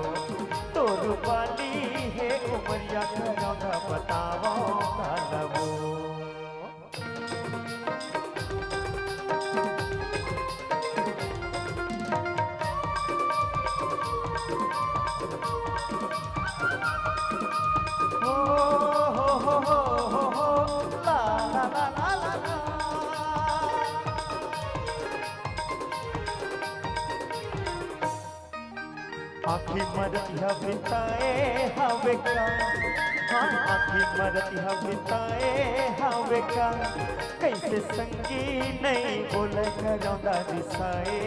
तोर बाली है उमरिया करौदा बताओ कालवो। ला ला ला ला ला ला। आखी मरतिया बिताए हवे का, हाँ आखी मरतिया बिताए हवे का, कैसे संगी नहीं बोले करौदा दिसाए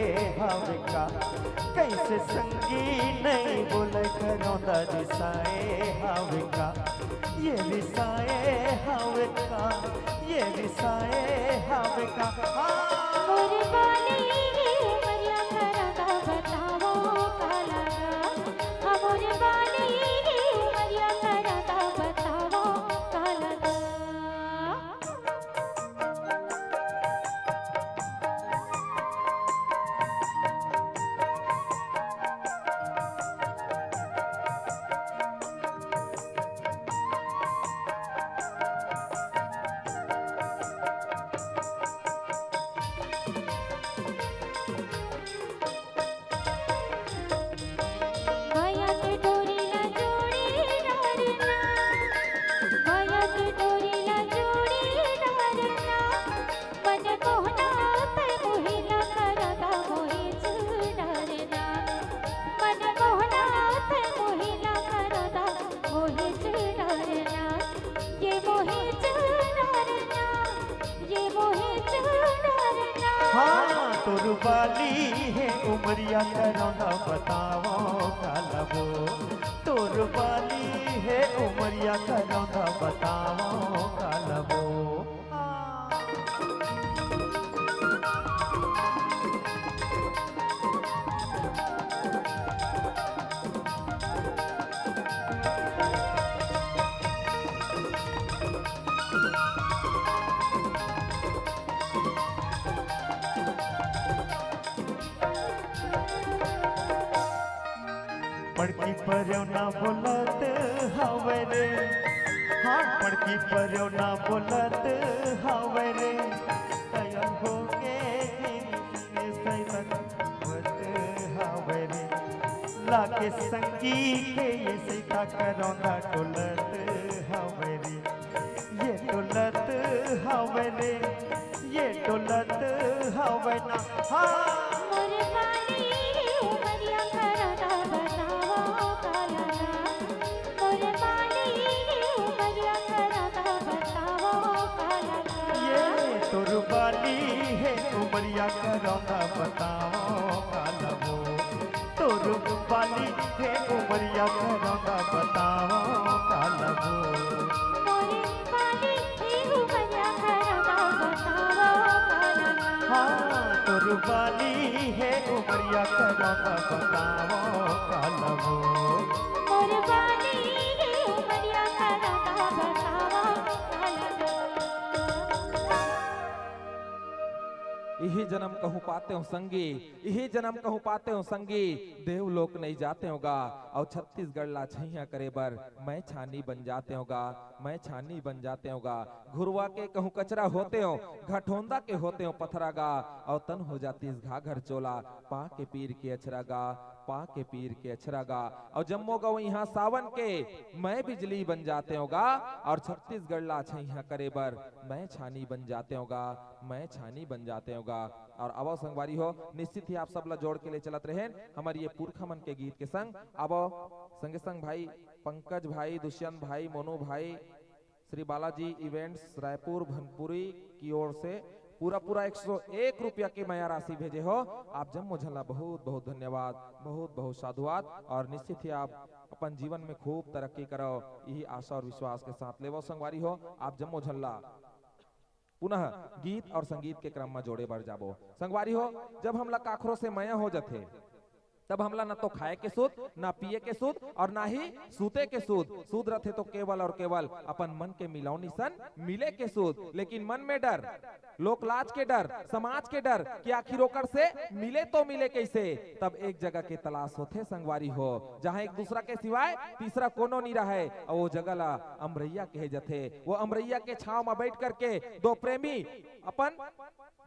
हवे का, कैसे संगी नहीं बोले करौदा दिसाए हवे का, ये दिसाए हवे का, ये दिसाए हवे का। मोर बाली उमरिया करगा बतावो कालगा, मोर बाली उमरिया करगा बतावो कालगा। माया के डोरी ला जोड़ी डारना, माया के डोरी ला जोड़ी डारना, मन कोहना पे मोहिला करगा मोहि चुडारना, मन कोहना पे मोहिला करगा मोहि चुडारना, ये मोहि चुडारना, ये मोहि चुडारना। हाँ तोर बाली है उमरिया करौदा बताओ कालवो, तोर बाली है उमरिया करौदा बताओ कालवो। पड़की पर ना बोलत हवे रे, हाँ पड़की पर ना बोलत हवे रे, तयन हो के सैतक हवे रे, लाके संगी के ये सैता करौना टोलत हवे रे, ये टोलत हवे रे, ये टोलत हवे ना। हाँ मोरे पानी उमरिया करना बताओ कालना, मोरे पानी उमरिया करना बताओ कालना। ये तोर बाली है उमरिया करौना बताओ कालवो, तोर बाली है उमरिया करौना बताओ कालवो। मोरे पानी उमरिया करना बताओ कालना। हाँ तोर बाली है उमरिया करौना बताओ कालवो। मोरे पानी उमरिया करना बताओ कालना। यही जन्म कहूँ पाते हो संगी, यही जन्म कहूँ पाते हो संगी, देवलोक नहीं जाते होगा और छत्तीसगढ़ ला छैया करे बर मैं छानी बन जाते होगा, मैं छानी बन जाते होगा। घुरवा के कहूँ कचरा होते हो, घटोंदा के होते हो पथरागा, और तन हो जाती इस घाघर चोला, पा के पीर के अछरागा, पा के पीर के अछरागा। और जम्मो गो यहाँ सावन के मैं बिजली बन जाते होगा, और छत्तीसगढ़ ला छैया करे बर मैं छानी बन जाते होगा, मैं छानी बन जाते होगा। और अब संगवारी हो निश्चित ही आप सब ला जोड़ के ले चलत रहे हमारे ये पुरखा मन के गीत के संग। अब संगे संग भाई पंकज भाई, दुष्यंत भाई, मोनू भाई, श्री बालाजी इवेंट्स रायपुर भनपुरी की ओर से पूरा 101 रुपया की माया राशि भेजे हो। आप जम्मो झल्ला बहुत बहुत धन्यवाद, बहुत बहुत साधुवाद। और निश्चित ही आप अपन जीवन में खूब तरक्की करो, यही आशा और विश्वास के साथ लेवो संगवारी हो। आप जम्मो झल्ला पुनः गीत और संगीत के क्रम में जोड़े बढ़ जाबो संगवारी हो। जब हमला काखरों से मया हो जाते तब हमला न तो खाए के सूद, ना पिए के सूद, और ना ही सूते के सूद। सूद रथे तो केवल और केवल अपन मन के मिलौनी सन मिले के सूद। लेकिन मन में डर, लोक लाज के डर, समाज के डर कि आखिर ओकर से मिले तो मिले कैसे। तब एक जगह के तलाश होते संगवारी हो, जहाँ एक दूसरा के सिवाय तीसरा कोनो नहीं रहे, और वो जगह ला अमरैया कहे जाते। वो अमरैया के छाव में बैठ करके दो प्रेमी अपन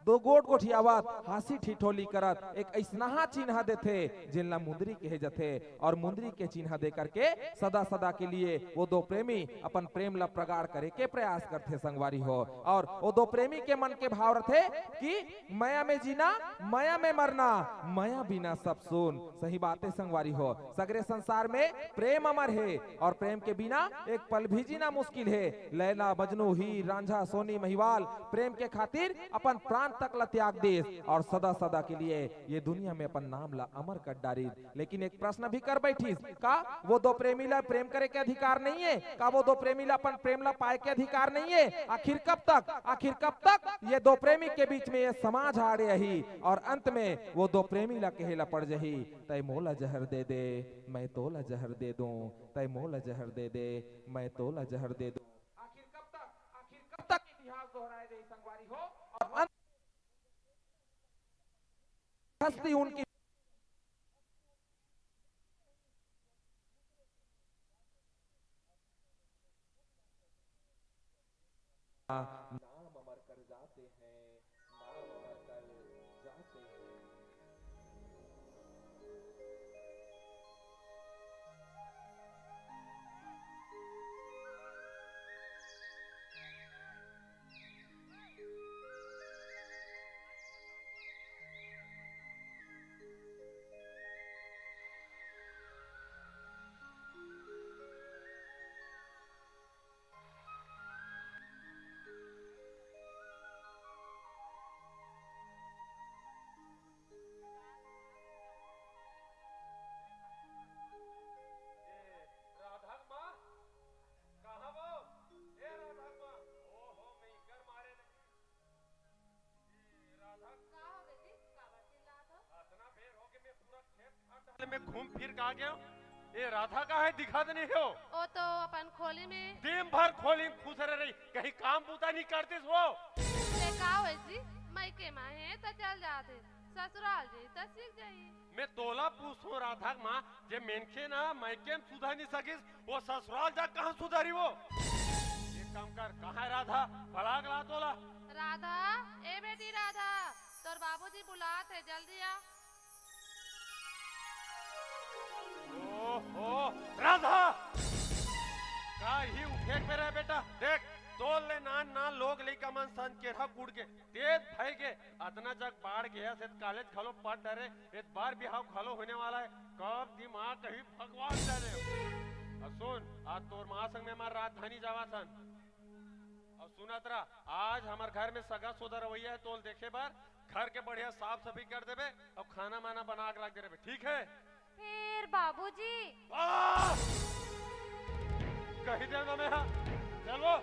दो गोट गोठियावत हासी ठिठोली करत एक ऐसना चिन्ह देते जिनला मुंदरी कहे जाते। और मुंदरी के चिन्ह दे करके सदा सदा के लिए वो दो प्रेमी अपन प्रेम ला प्रगाढ़ करे के प्रयास करते संगवारी हो। और वो दो प्रेमी के मन के भाव रथे कि माया में जीना, माया में मरना, माया बिना सब सुन। सही बात है संगवारी हो, सगरे संसार में प्रेम अमर है, और प्रेम के बिना एक पल भी जीना मुश्किल है। लैला मजनू हीर रांझा सोनी महिवाल प्रेम के खातिर अपन प्राण तक ला त्याग देस, और सदा सदा के लिए ये दुनिया में अपन नाम ला अमर कर डारी। लेकिन एक प्रश्न भी कर बैठीस, का वो दो प्रेमी ला प्रेम करे के अधिकार नहीं है? का वो दो प्रेमी ला अपन प्रेम ला पाए के अधिकार नहीं है? आखिर कब तक, आखिर कब तक ये दो प्रेमी के बीच में ये समाज हारे रही, और अंत में वो दो प्रेमी ला कहेला पड़ जही, तय मोला जहर दे दे मैं तोला जहर दे दूं, तय मोला जहर दे दे मैं तोला जहर दे दूं। आखिर कब तक इतिहास दोहराए दे संगवारी हो, और हस्ती उनकी नाम अमर कर जाते हैं, नाम अमर कर जाते हैं। में घूम फिर का गया। ये राधा का है दिखा दे नहीं हो। ओ तो अपन खोली में दिन भर खोली खुश रह रही, कहीं काम बूता नहीं करते हो। ले का होए जी, मैं के मां है तो चल जाते। ससुराल जी तो सीख जाइए। मैं तोला पूछूं राधा माँ जे मेनखे ना मायके में सुधार नहीं सकिस वो ससुराल जा कहाँ सुधारी वो? एक काम कर, कहाँ है राधा? बड़ा गला तोला। राधा, ए बेटी राधा, तोर बाबूजी बुलाते, जल्दी आ। ओहो राधा का ही उठे पे रहे बेटा, देख तोल ले नान ना लोग लेका मन सन केरा कूड़ के तेज भाई के अतना जग बाढ़ गया से कॉलेज खलो पढ़ डरे एक बार बिहाव खलो होने वाला है, कब दिमाग कहीं भगवान जाने। और सुन आज तोर माँ संग में हमार राजधानी जावा सन और सुनत रहा आज हमार घर में सगा सोदा रवैया है, तोल देखे बार घर के बढ़िया साफ सफाई कर देबे और खाना माना बना के रख देबे, ठीक है? फिर बाबूजी कही देगा मैं, हाँ चलो।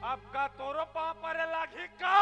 अब का तोरो पाँव पर लागी का?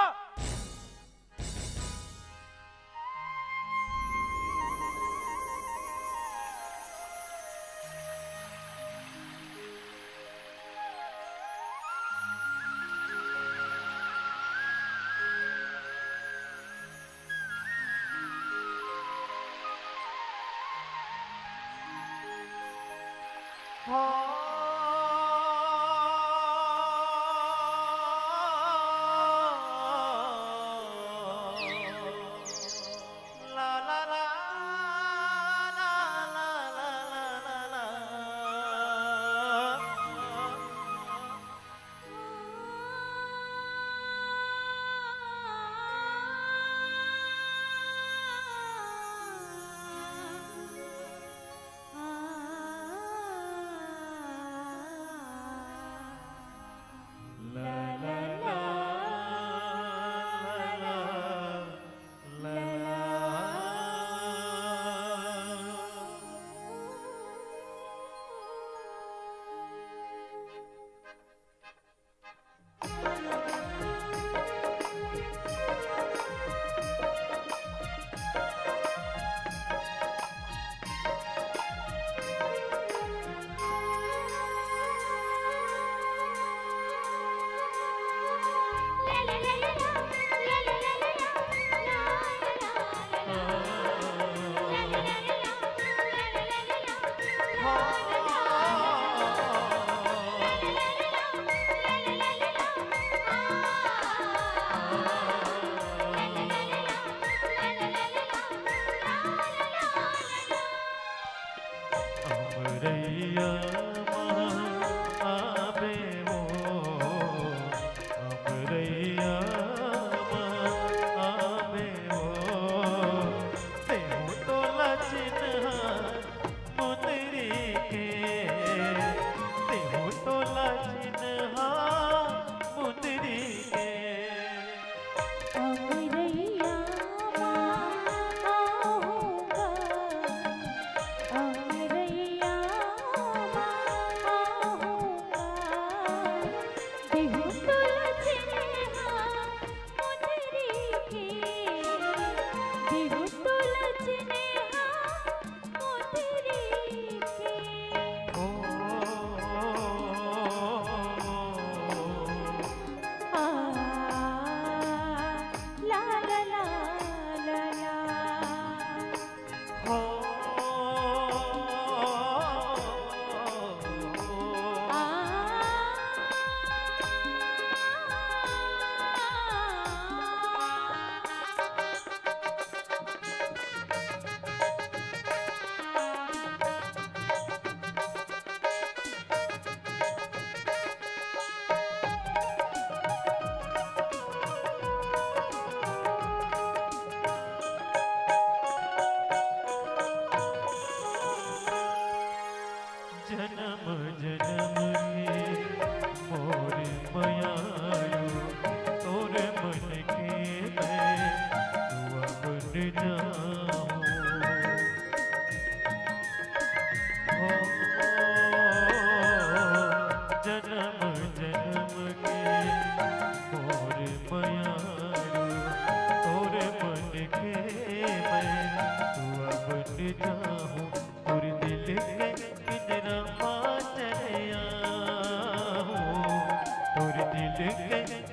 के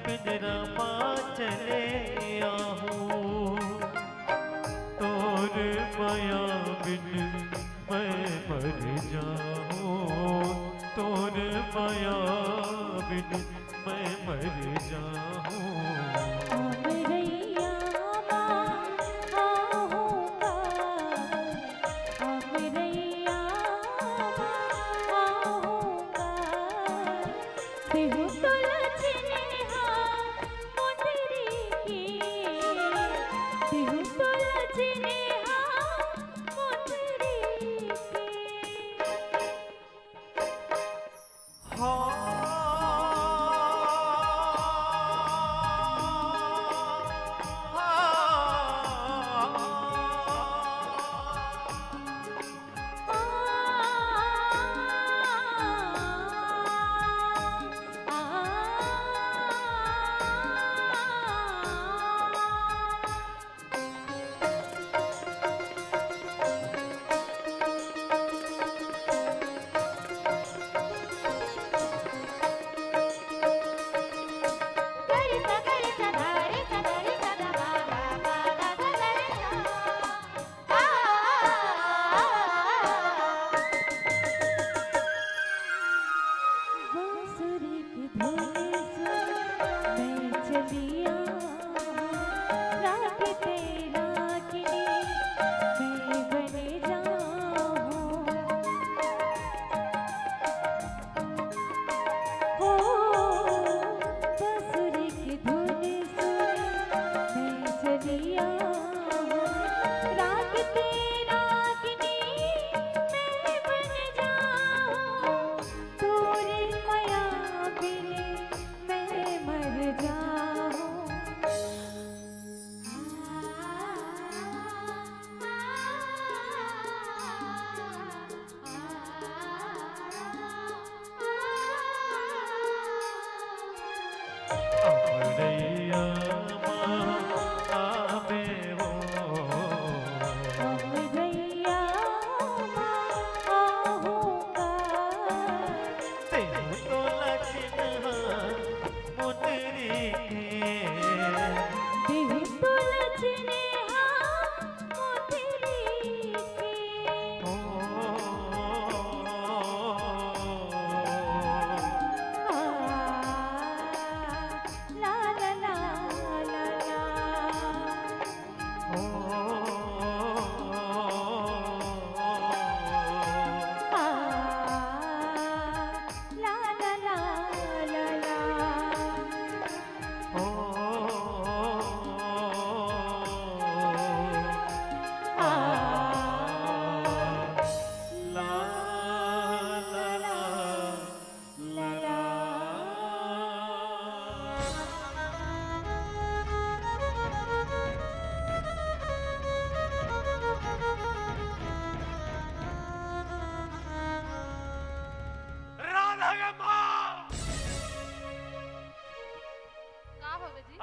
पिंजरा माँ चले आहूं तोर माया बिन मैं मर जाऊं तोर माया बिन मैं मर जाऊं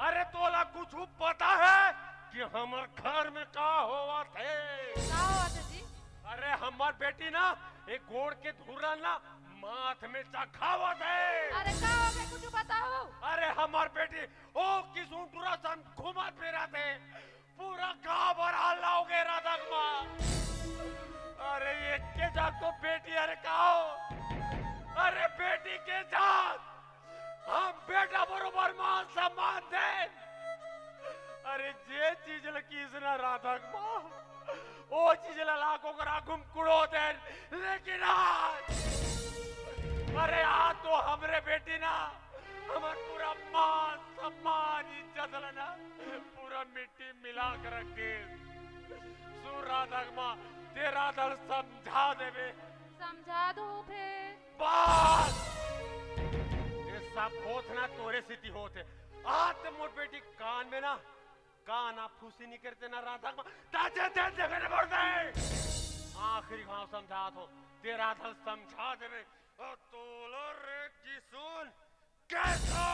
अरे तोला कुछ पता है कि हमार घर में का होवा थे? का हुआ था जी? अरे हमार बेटी ना एक गोड़ के धुरा ना माथ में चखावत है। अरे का हो गया कुछ बताओ? अरे हमार बेटी ओ किसुन टुरा सन घुमा फिरा थे पूरा गांव भर हल्ला हो गया राधक माँ। अरे ये के जात तो बेटी अरे काओ अरे बेटी के जात हम बेटा बरोबर मान सम्मान दे। अरे जे चीज लकी इसना राधक माँ ओ चीज लाखों करा घुम कुड़ो दे लेकिन आज अरे आज तो हमरे बेटी ना हमार पूरा मान सम्मान इज्जत लेना पूरा मिट्टी मिला कर रख दे। सुन राधक माँ तेरा दल समझा देवे। समझा दो फिर। बस ये सब होत ना तोरे सिटी होते आज ते मोर बेटी कान में ना कान आप फूसी नहीं करते ना राधक माँ ताजे ते जगह बढ़ गए। आखिरी गाँव समझा तो तेरा दल समझा देवे और तोलो रे की सुन कैसा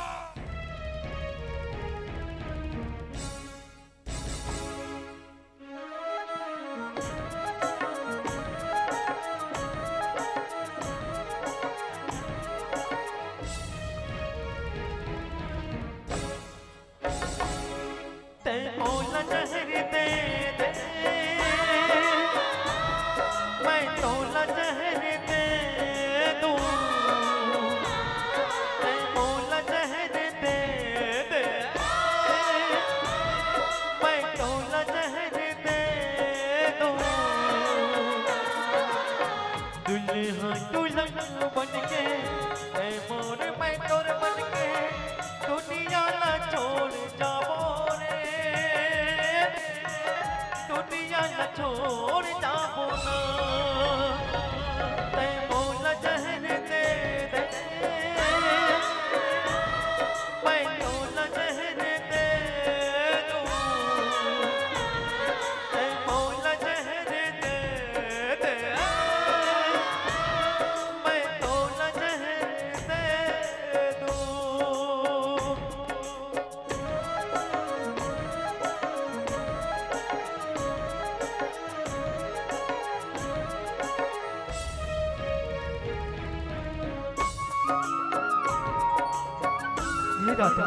नहीं राधा,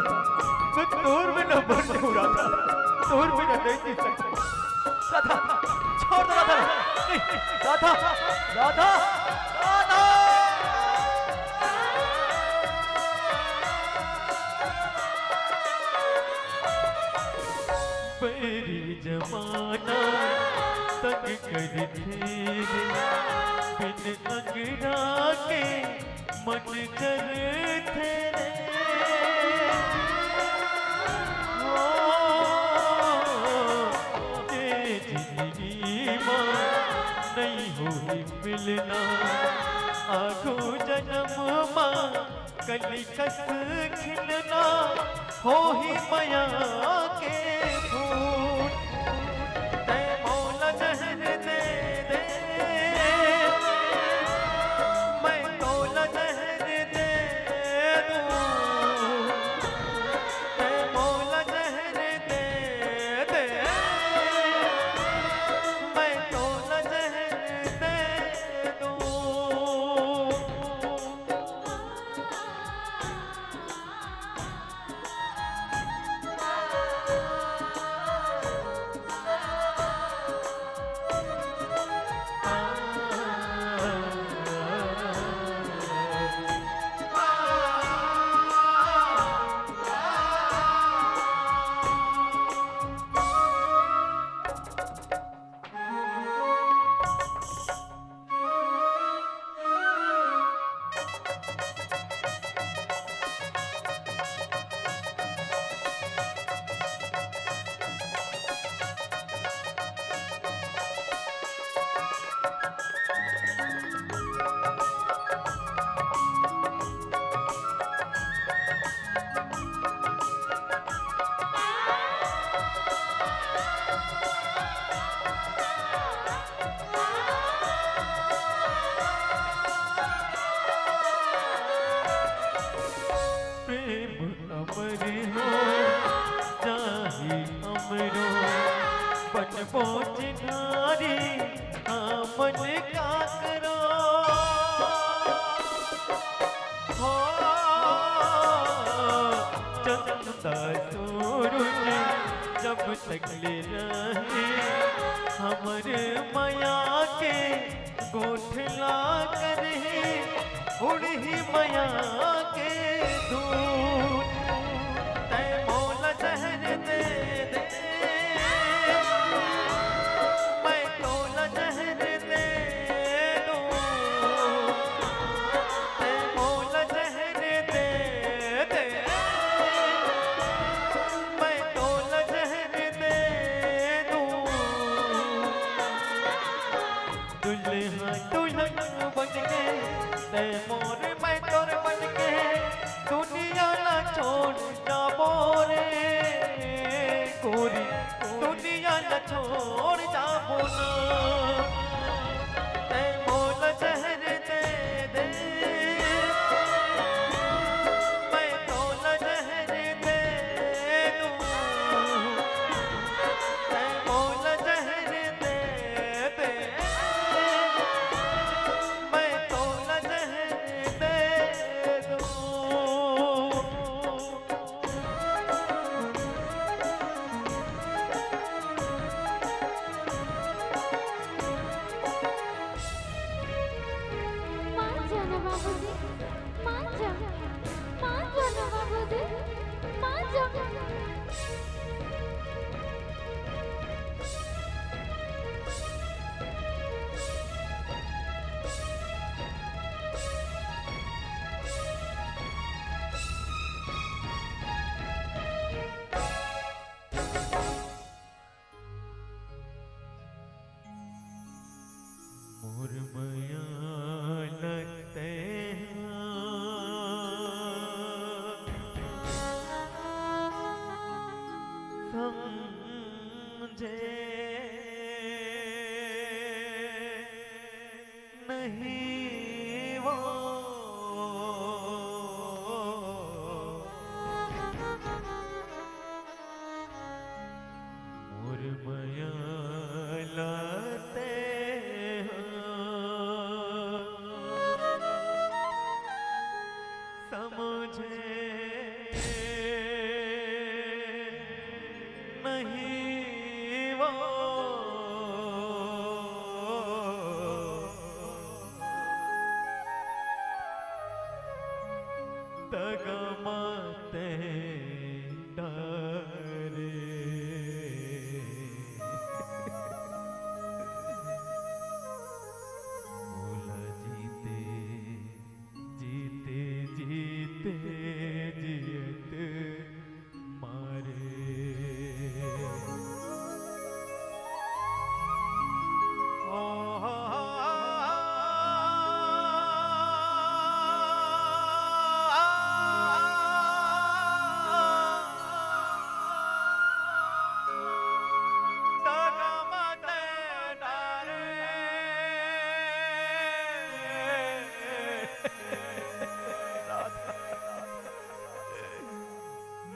मैं तोर में न मर जाऊं राधा, तोर में नहीं जी सकता राधा, छोड़ दो राधा, नहीं राधा, राधा, राधा। मेरी जमाना तंग कर थे, बिन अंगड़ा के मन कर थे नहीं हुई मिलना, आगो जन्म माँ कली कस खिलना, हो ही माया के फूल, ते मौला जहर दे दे, मैं तौला जहर दे दूं, ते मौला जहर दे दे, मैं तौला जहर दे दूं। चिन्हारी मन का करो हो चंदा सूरज जब तक ले रहे हमरे माया के गोठला करे उड़ ही माया के दूर तै मौला जहर दे दे मैं तौला जहर दे दूं तै मौला जहर दे दे मैं तौला जहर दे दूं दुल्हा दुल्हन बन के तै मोर मैं तोर बन के दुनिया ना छोड़ जाबो रे गोरी दुनिया ना छोड़ जाबो ना तै मौला जहर दे दे मैं तौला जहर दे दूं तै मौला जहर दे दे मैं तौला जहर दे दूं ते डरे मोला जीते जीते जीते जियत मारे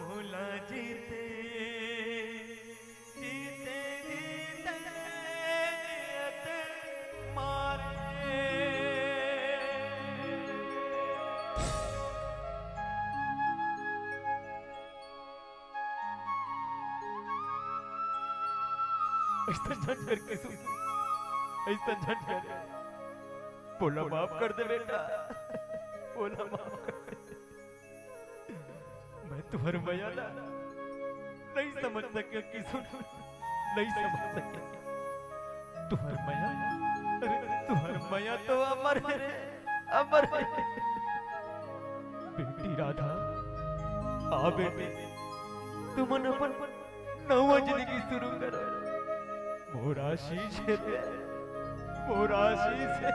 मोला जीते जीते जीते जियत मारे ऐसा झट करके सुन ऐसा झट कर बोला माफ कर दे बेटा बोला माफ कर दे मैं तुम्हारे मया नहीं समझ सके कि सुन नहीं समझ सके तुम्हारे मया अरे तुम्हारे मया तो अमर है रे अमर है बेटी राधा आ बेटी तुम अपन नवा जिंदगी शुरू करो मोर आशीष है रे मोर आशीष है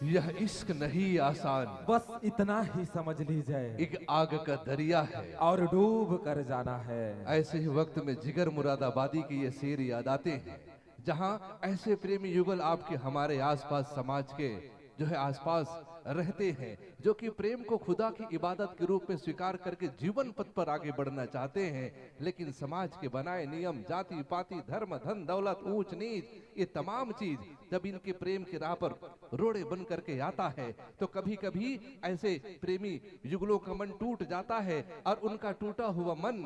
यह इश्क नहीं आसान, बस इतना ही समझ लीजिए, एक आग का दरिया है और डूब कर जाना है। ऐसे ही वक्त में जिगर मुरादाबादी की ये शेर याद आते हैं, जहां ऐसे प्रेमी युगल आपके हमारे आसपास समाज के जो है आसपास रहते हैं, जो कि प्रेम को खुदा की इबादत के रूप में स्वीकार करके जीवन पथ पर आगे बढ़ना चाहते हैं, लेकिन समाज के बनाए नियम, जाति पाति, धर्म, धन, दौलत, ऊंच नीच, ये तमाम चीज जब इनके प्रेम की राह पर रोड़े बन करके आता है, तो कभी कभी ऐसे प्रेमी युगलों का मन टूट जाता है और उनका टूटा हुआ मन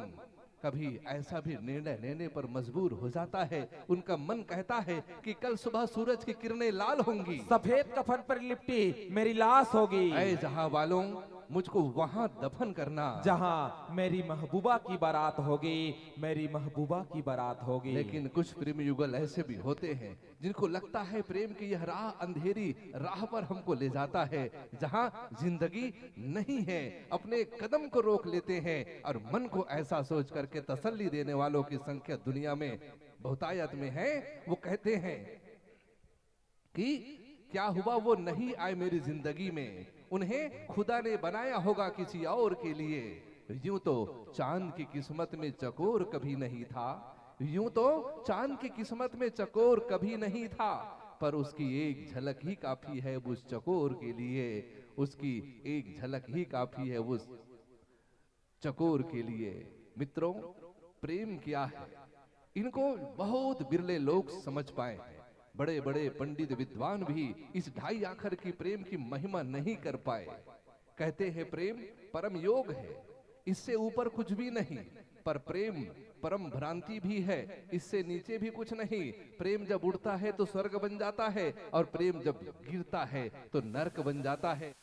कभी ऐसा भी निर्णय लेने पर मजबूर हो जाता है, उनका मन कहता है कि कल सुबह सूरज की किरणें लाल होंगी, सफेद कफन पर लिपटी मेरी लाश होगी, ऐ जहां वालों मुझको वहां दफन करना जहां मेरी महबूबा की बारात होगी, मेरी महबूबा की बारात होगी। लेकिन कुछ प्रेमी युगल ऐसे भी होते हैं जिनको लगता है प्रेम की यह राह अंधेरी राह पर हमको ले जाता है, जहां जिंदगी नहीं है, अपने कदम को रोक लेते हैं और मन को ऐसा सोच करके तसल्ली देने वालों की संख्या दुनिया में बहुतायत में है। वो कहते हैं कि क्या हुआ वो नहीं आए मेरी जिंदगी में, उन्हें खुदा ने बनाया होगा किसी और के लिए। यूं तो चांद की किस्मत में चकोर कभी नहीं था, यूं तो चांद की किस्मत में चकोर कभी नहीं था, पर उसकी एक झलक ही काफी है उस चकोर के लिए, उसकी एक झलक ही काफी है उस चकोर के लिए। मित्रों, प्रेम क्या है इनको बहुत बिरले लोग समझ पाए हैं। बड़े बड़े पंडित विद्वान भी इस ढाई आखर की प्रेम की महिमा नहीं कर पाए। कहते हैं प्रेम परम योग है, इससे ऊपर कुछ भी नहीं, पर प्रेम परम भ्रांति भी है, इससे नीचे भी कुछ नहीं। प्रेम जब उड़ता है तो स्वर्ग बन जाता है, और प्रेम जब गिरता है तो नरक बन जाता है।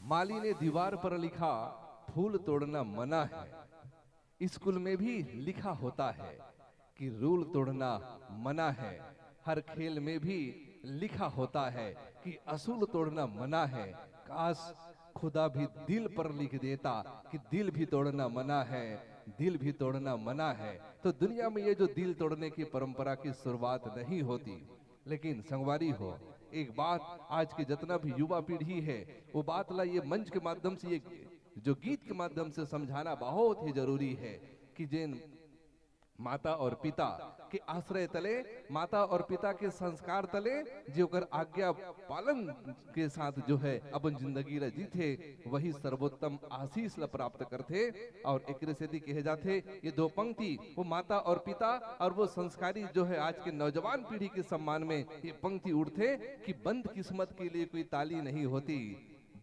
माली ने दीवार पर लिखा फूल तोड़ना मना है। स्कूल में भी लिखा होता है कि रूल तोड़ना मना है। हर खेल में भी लिखा होता है कि असूल तोड़ना मना है। काश खुदा भी दिल पर लिख देता कि दिल भी तोड़ना मना है, दिल भी तोड़ना मना है। तो दुनिया में ये जो दिल तोड़ने की परंपरा की शुरुआत नहीं होती। लेकिन संगवारी हो, एक बात आज की जितना भी युवा पीढ़ी है वो बात ला ये मंच के माध्यम से, ये जो गीत के माध्यम से समझाना बहुत ही जरूरी है कि जिन माता और पिता के आश्रय तले, माता और पिता के संस्कार तले जो कर आज्ञा पालन के साथ जो है अपन जिंदगी ला जीथे, वही सर्वोत्तम आशीष ला प्राप्त करते। और एक से कहे जाते ये दो पंक्ति, वो माता और पिता और वो संस्कारी जो है आज के नौजवान पीढ़ी के सम्मान में ये पंक्ति उठते कि बंद किस्मत के लिए कोई ताली नहीं होती,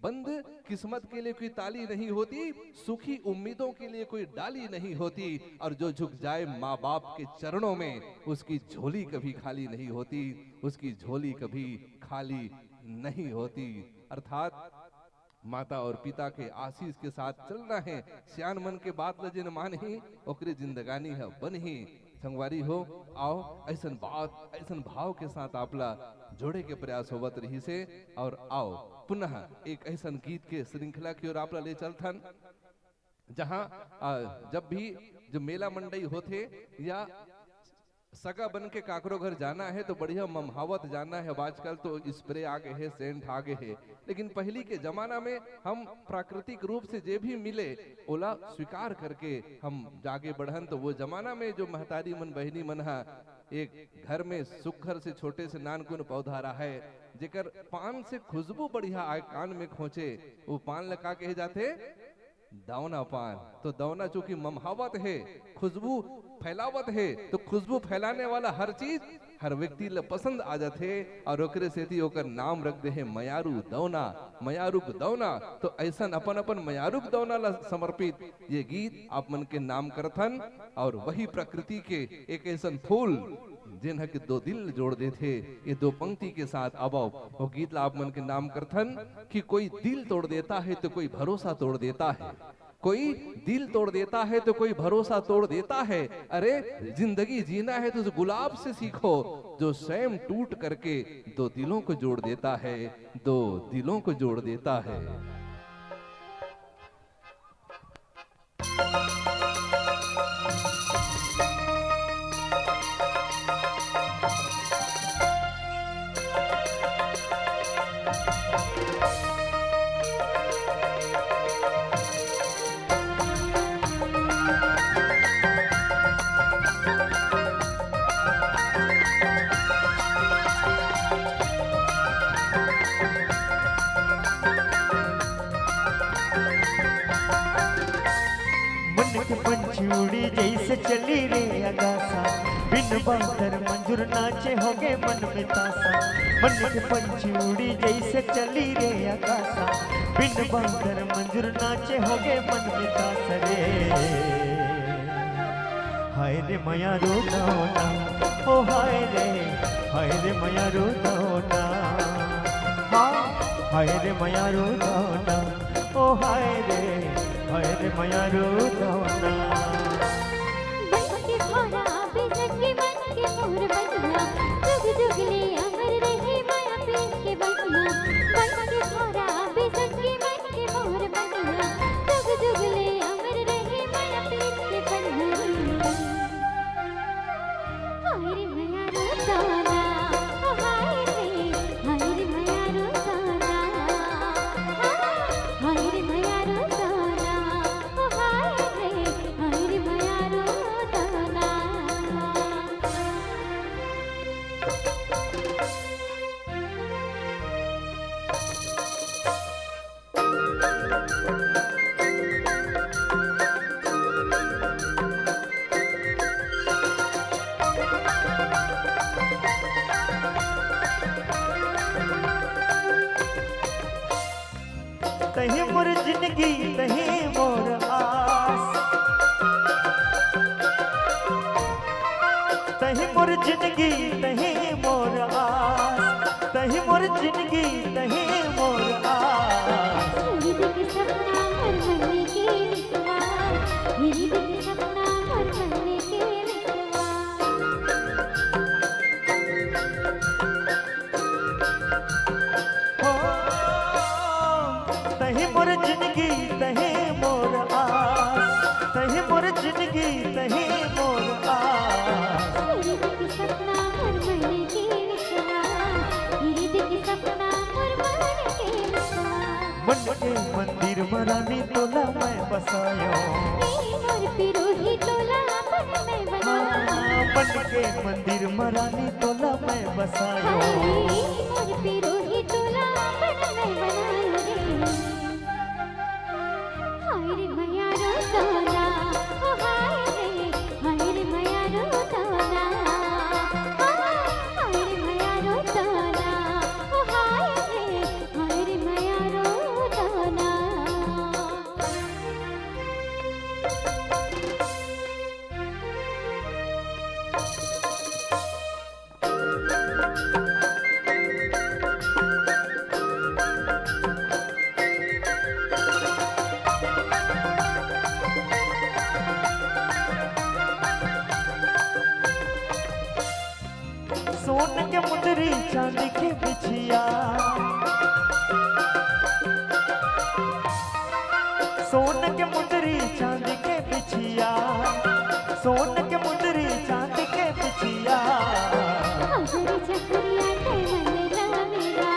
बंद किस्मत के लिए कोई ताली नहीं होती, सुखी उम्मीदों के लिए कोई डाली नहीं होती, और जो झुक जाए माँ बाप के चरणों में उसकी झोली कभी खाली नहीं होती, उसकी झोली कभी खाली नहीं होती। अर्थात माता और पिता के आशीष के साथ चलना है। सियान मन के बात लजिन मान ही ओकरे जिंदगानी है बन ही। संगवारी हो, आओ ऐसन बात ऐसन भाव के साथ आपला जोड़े के प्रयास होवत रही से। और आओ पुनः एक ऐसन गीत के श्रृंखला की ओर आपला ले चलथन, जहां जब भी जो मेला मंडई होते या सगा बन के काकरो घर जाना है तो बढ़िया ममहावत जाना है। आजकल तो स्प्रे आ गए है, सेंट आ गए है, लेकिन पहली के जमाना में हम प्राकृतिक रूप से जे भी मिले ओला स्वीकार करके हम जागे बढ़न। तो वो जमाना में जो महतारी मन बहनी मन है एक घर में सुखर से छोटे से नानकुन पौधा रहा है, जेकर पान से खुशबू बढ़िया आए कान में खोचे, वो पान लगा कहे जाते दौना पान। तो दौना चूंकि ममहावत है, खुशबू फैलावत है, तो खुशबू फैलाने वाला हर चीज हर व्यक्ति ले पसंद आ जाते और ओकरे सेती ओकर नाम रख दे है मयारू दौना, मयारुक दौना। तो ऐसा अपन अपन मयारुक दौना ला समर्पित ये गीत आप मन के नाम करथन। और वही प्रकृति के एक ऐसा फूल जिन्ह के दो दिल जोड़ देते, ये दो पंक्ति के साथ अब वो गीत ला आप मन के नाम करथन कि कोई दिल तोड़ देता है तो कोई भरोसा तोड़ देता है, कोई दिल तोड़ देता है तो कोई भरोसा तोड़ देता है। अरे जिंदगी जीना है तो उस गुलाब से सीखो जो स्वयं टूट करके दो दिलों को जोड़ देता है, दो दिलों को जोड़ देता है। पंचूड़ी जैसे चली रे अगासा, बिन बादर मंजूर नाचे होगे मन में तासा। मन के पंचूड़ी जैसे चली रे अगासा, बिन बादर मंजूर नाचे होगे मन में तासा रे। हाय रे मया रो दौना, ओ हाय रे मया रो दौना, हाय रे मया रो दौना, ओ हाय रे मया रो दौना। मन के भोरा बेसन के मन के मोर बजना, जुग जुगले अमर रहे माया प्रेम के बजना। मन के भोरा बेसन के मन के मोर बजना, जुग जुगले अमर रहे माया प्रेम के बजना। हाय रे मया रो दौना, हाय रे मया रो दौना, हाय रे मया रो दौना, हाय रे मया रो दौना। तही मोर जिंदगी तही मोर आस, तही मोर जिंदगी तही मोर आस, तही मोर जिंदगी तही मोर आस। मोर जिंदगी तही मोर आस, तही मोर जिंदगी तही मोर आस। हृदय की सपना मोर मन के विश्वास, हृदय की सपना मोर मन के विश्वास। मन के मंदिर मरानी तोला मैं बसायो, मोर पिरोही तोला अपन मैं बनायो। मन के मंदिर मरानी तोला मैं बसायो। मोर पिरोही तोला अपन मैं बनायो रे। हाय रे मैया रो तोला, ओ हाय रे मैया रो तोला। हाय रे मैया रो तोला, ओ हाय रे मैया रो तोला। सोन के मुंदरी चांदी की बिछिया, सोन के मुंदरी चांदी के बिछिया, सोन के मुंदरी चांदी के बिछिया। हजर जफरिया ते मन लावेला,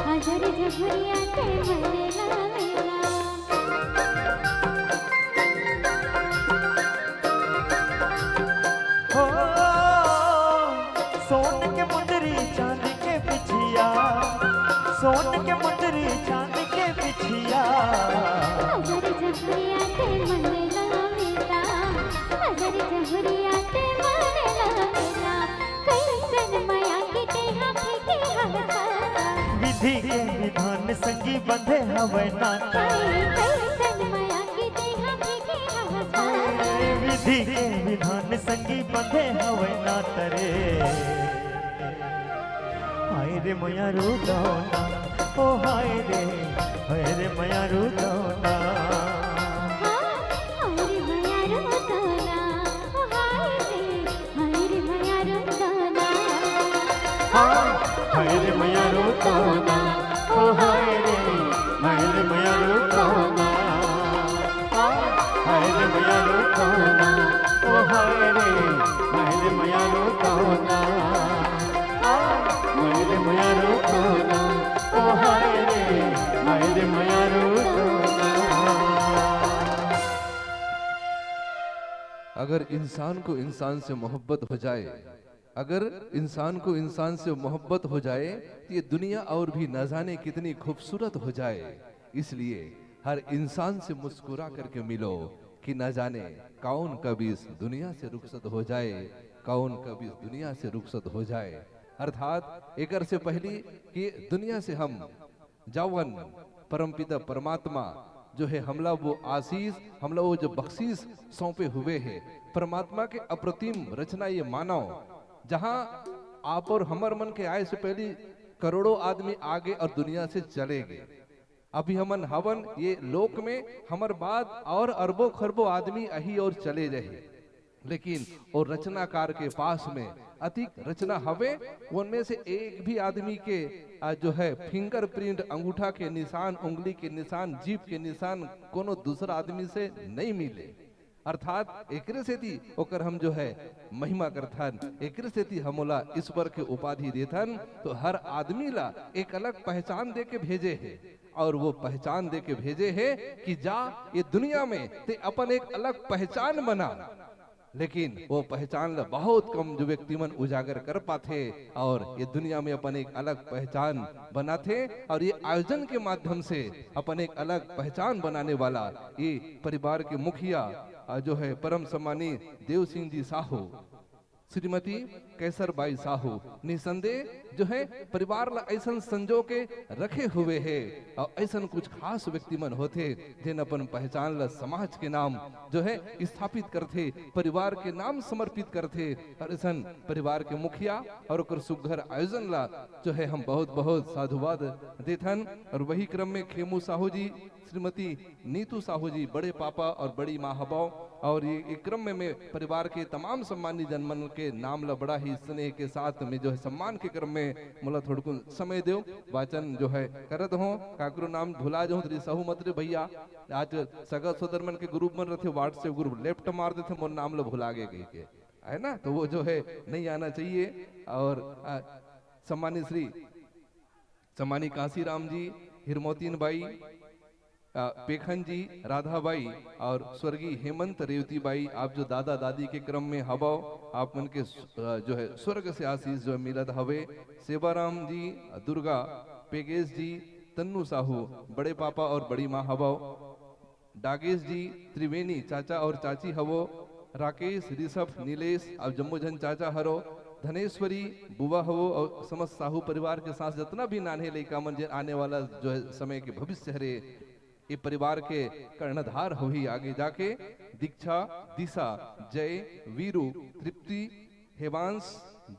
हजर जफरिया ते मन लावेला। हो सोन के मुंदरी चांदी के बिछिया, सोन के मुंदरी चांदी के बिछिया। हजर जफरिया ते मन लावेला, हजर जफरिया ते मन लावेला। कैसन माया के तेहा फेंके हवसा, विधि के विधान संगी बंधे हवे नाता, कैसन माया के तेहा फेंके हवसा। विधि के विधान संगी बंधे हवे नाता रे। हाय रे मैया रुदौना, ओ हाय रे मैया रुदौना। हाय रे मैया रो तोला, ओ हाय रे मैया रो तोला। हाय रे मैया रुदौना, ओ हाय रे मैया रुदौना। हाय रे मैया रुदौना, ओ हाय रे मैया रुदौना। हाय रे मैया रुदौना, ओ हाय रे मैया रुदौना। अगर इंसान को इंसान से मोहब्बत हो जाए, अगर इंसान को इंसान से मोहब्बत हो जाए तो ये दुनिया और भी न जाने कितनी खूबसूरत हो जाए। इसलिए हर इंसान से मुस्कुरा करके मिलो कि न जाने कौन कभी इस दुनिया से रुखसत हो जाए, कौन कभी इस दुनिया से रुखसत हो जाए। अर्थात एक से पहली कि दुनिया से हम जावन परमपिता परमात्मा जो है हमला वो आशीष, हमला वो जो बख्शीश सौंपे हुए है परमात्मा के अप्रतिम रचना ये मानव, जहां आप और हमर मन के आए से पहले करोड़ों आदमी आगे और दुनिया से चले गए। अभी हमन हवन ये लोक में हमर बाद और अरबों खरबों आदमी अही और चले रहे, लेकिन और रचनाकार के पास में अधिक रचना हवे, उनमें से एक भी आदमी के जो है फिंगरप्रिंट, अंगूठा के निशान, उंगली के निशान, जीभ के निशान कोनो दूसरा आदमी से नहीं मिले। अर्थात एकरे से थी ओकर हम जो है महिमा करथन, एकरे से थी हमोला ईश्वर के उपाधि देथन। तो हर आदमी ला एक अलग पहचान दे के भेजे है, और वो पहचान दे के भेजे है कि जा ये दुनिया में ते अपन एक अलग पहचान बना। लेकिन वो पहचान ला बहुत कम जो व्यक्ति मन उजागर कर पाते, और ये दुनिया में अपन एक अलग पहचान बनाते। और ये आयोजन के माध्यम से अपन एक अलग पहचान बनाने वाला ये परिवार के मुखिया जो है परम सम्मानी देव सिंह जी साहू, श्रीमती कैसर बाई साहू निसंदेह जो है परिवार ला ऐसा संजो के रखे हुए है, और ऐसा कुछ खास व्यक्ति मन होते जिन अपन पहचान ला समाज के नाम जो है स्थापित करते, परिवार के नाम समर्पित करते। और ऐसा परिवार के मुखिया और ओकर सुघर आयोजन ला जो है हम बहुत बहुत साधुवाद देथन। और वही क्रम में खेमू साहू जी, श्रीमती नीतू साहू जी, बड़े पापा और बड़ी माँ हबाओ, और ये क्रम में मैं परिवार के तमाम सम्मानित जनमन के नाम ला बड़ा ही ही स्नेह के साथ में जो है सम्मान के क्रम में मोला थोड़को समय दो वाचन जो है करत हो काकरो नाम भुला जाऊं तो सहु मत रे भैया आज सगा सोदर मन के ग्रुप मन रहते व्हाट्सएप ग्रुप लेफ्ट मार देते मोर नाम लो भुला गए के है ना, तो वो जो है नहीं आना चाहिए। और सम्मानित श्री सम्मानित कांसीराम जी, हिरमोतीन बाई, पेखन जी, राधा बाई और स्वर्गीय हेमंत रेवती बाई, आप जो दादा दादी के क्रम में हवाओ आप मन के जो है स्वर्ग से आशीष जो है मिलत हवे। सेवाराम जी, दुर्गा, पेगेश जी, तन्नू साहू, बड़े पापा और बड़ी माँ हवाओ, डागेश जी, त्रिवेणी चाचा और चाची हवो, राकेश, ऋषभ, नीलेश और जम्मूजन चाचा हरो, धनेश्वरी बुआ हो और समस्त साहू परिवार के साथ जितना भी नान्हे लड़का मन आने वाला जो है समय के भविष्य हरे ये परिवार के कर्णधार हो ही आगे जाके दीक्षा, दिशा, जय, वीरू, तृप्ति, हेवांश,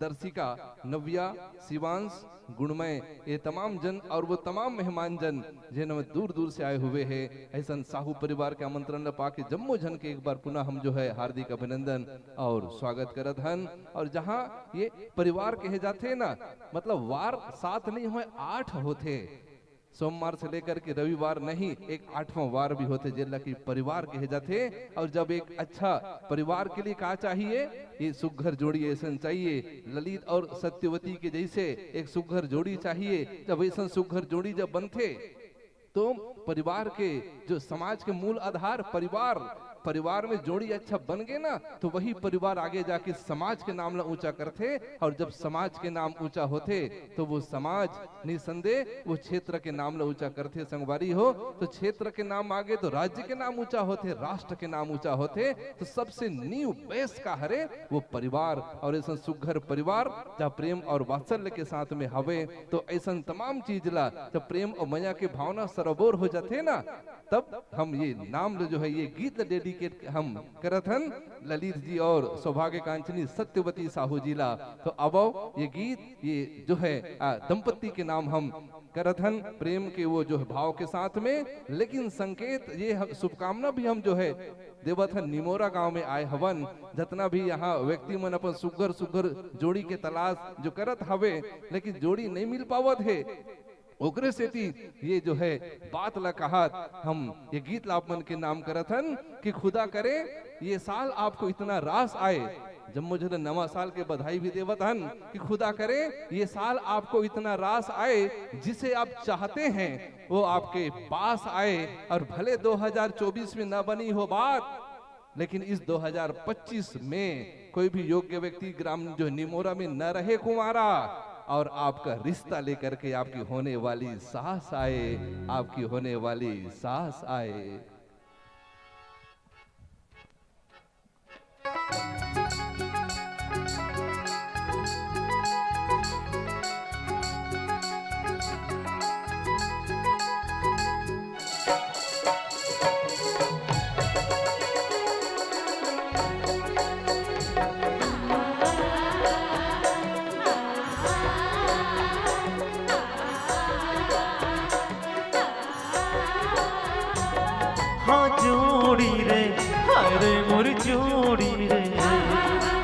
दर्शिका, नव्या, शिवांश, गुणमय, ये तमाम जन और वो तमाम मेहमान जन जिन्हें दूर दूर से आए हुए हैं, ऐसा साहू परिवार के आमंत्रण पाके जम्मू जन के एक बार पुनः हम जो है हार्दिक अभिनंदन और स्वागत करत हन। और जहाँ ये परिवार कहे जाते ना, मतलब वार 7 नहीं हुए 8 होते, सोमवार से लेकर के रविवार नहीं, एक 8वां वार भी होते जिला की परिवार कहे जाते। और जब एक अच्छा परिवार के लिए क्या चाहिए, ये सुघर जोड़ी ऐसा चाहिए, ललित और सत्यवती के जैसे एक सुघर जोड़ी चाहिए। जब ऐसा सुघर जोड़ी जब बनते तो परिवार के जो समाज के मूल आधार परिवार में जोड़ी अच्छा बन गए ना, तो वही परिवार आगे जाके समाज के नाम ला ऊंचा करते। और जब समाज के नाम ऊंचा होते तो वो समाज निसंदेह वो क्षेत्र के नाम ला ऊंचा करते। संगवारी हो तो क्षेत्र के नाम आगे तो राज्य के नाम ऊंचा होते, राष्ट्र के नाम ऊंचा होते। तो सबसे न्यू बेस का हरे वो परिवार, और ऐसा सुघर परिवार जब प्रेम और वात्सल्य के साथ में हवे, तो ऐसा तमाम चीज ला जब प्रेम और मजा के भावना सरोवर हो जाते ना, तब हम ये नाम जो है ये गीत डेडिकेट हम करत हन ललित जी और सौभाग्य कांचनी सत्यवती साहू जी ला। तो अब ये गीत ये जो है दंपति के नाम हम करत हन, प्रेम के वो जो है भाव के साथ में। लेकिन संकेत ये शुभकामना भी हम जो है देवत हन निमोरा गांव में आए हवन, जितना भी यहाँ व्यक्ति मन अपन सुघर जोड़ी के तलाश जो करत हवे, लेकिन जोड़ी नहीं मिल पावत है। ओकरे से ये जो है बात ला कहा हम ये गीत ला मन के नाम करत हन कि खुदा करे ये साल आपको इतना रास आए। जब मुझे नवा साल के बधाई भी देवत हन कि खुदा करे ये साल आपको इतना रास आए, जिसे आप चाहते हैं वो आपके पास आए। और भले 2024 में न बनी हो बात, लेकिन इस 2025 में कोई भी योग्य व्यक्ति ग्राम जो निमोरा में न रहे कुंवारा, और आपका रिश्ता लेकर के आपकी होने वाली सास आए, आपकी होने वाली सास आए। जोड़ी रे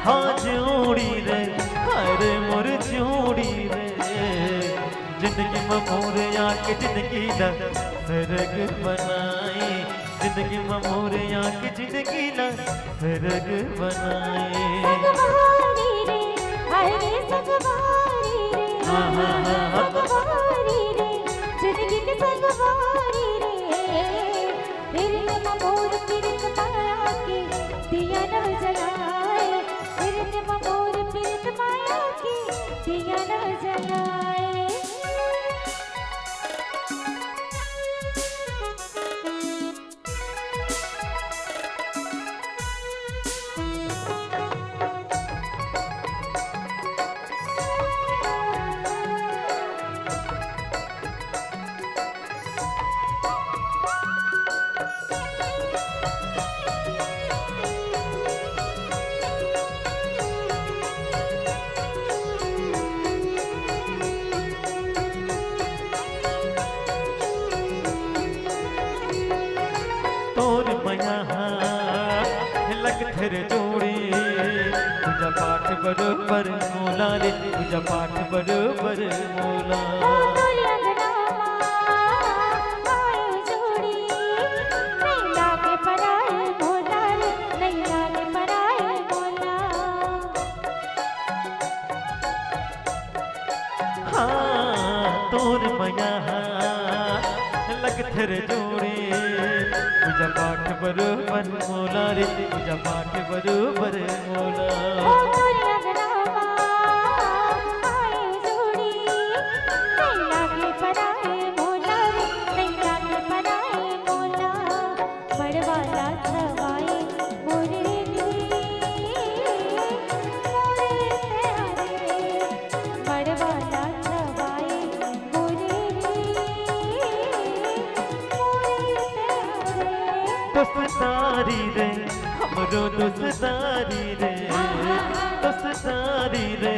हाँ जोड़ी रे, अरे मोर जोड़ी रे, जिंदगी में मोरे आके जिंदगी ना सरग बनाए, जिंदगी में मोरे आके जिंदगी ना सरग बनाए। सगवारी रे, अरे सगवारी रे, सगवारी रे, जिंदगी के सगवारी रे, तेरे नाम मोर पीरत माया की दिया न जलाए, तेरे नाम मोर पीरत माया की दिया न जलाए। तोर मया लग थेरे जोड़ी, पूजा पाठ बरोबर मोला रे पूजा पाठ बरोबर मोला हाँ तोर मया लग थर जोड़े पूजा पाठ बरोबर मोला रे पूजा पाठ बरोबर मोला दोस्तारी रे हमरो दोस्तारी रे दोस्तारी रे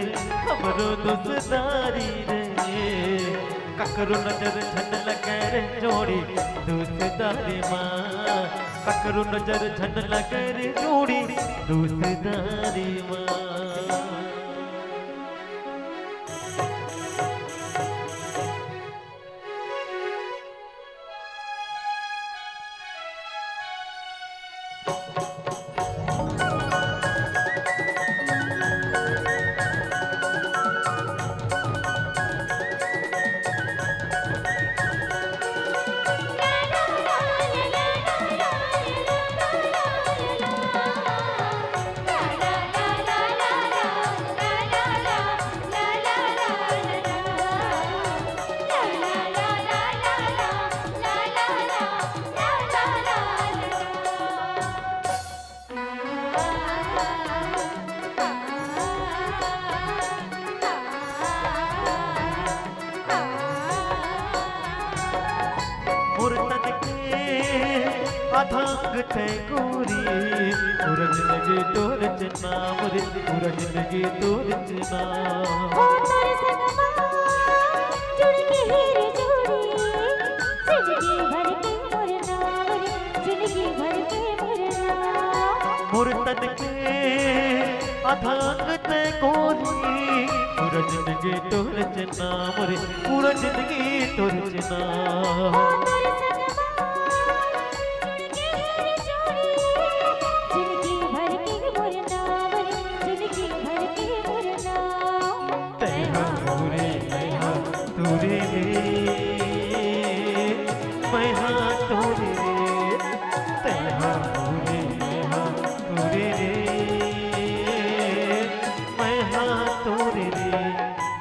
हमरो दोस्तारी रे ककरो नजर झन लगे रे जोड़ी दोस्तारी माँ ककरो नजर झन लगे रे जोड़ी दोस्तारी माँ अथांग थे गोरी पूरा जिंदगी तोर चना मोरे पूरा जिंदगी तोर चना हो तेरे संग जुड़ के हीरे जोड़ी जिंदगी भर के मुरना जिंदगी भर के मुरना मोर तन के अथांग थे गोरी पूरा जिंदगी तोर चना मोरे पूरा जिंदगी तोर चना हो तेरे संग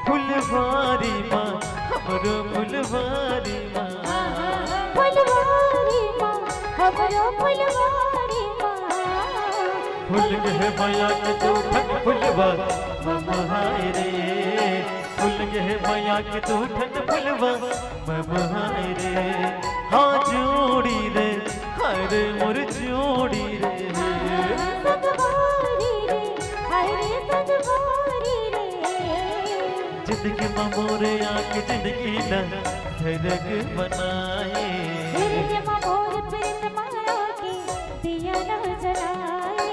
फुलवारी माँ हमरो फुलवारी माँ फुलवारी माँ हमरो फुलवारी माँ फूल गए माया के तूठन फुलवा ममहाय रे फूल गए माया के तूठन फुलवा ममहाय रे हाँ जोड़ी रे हरे मोर जोड़ी रे सगवारी रे हरे सगवारी रे जिंदगी में मोरे आके जिंदगी न धड़क बनाए जिंदगी में मोर प्रीत माया के दिया न जलाए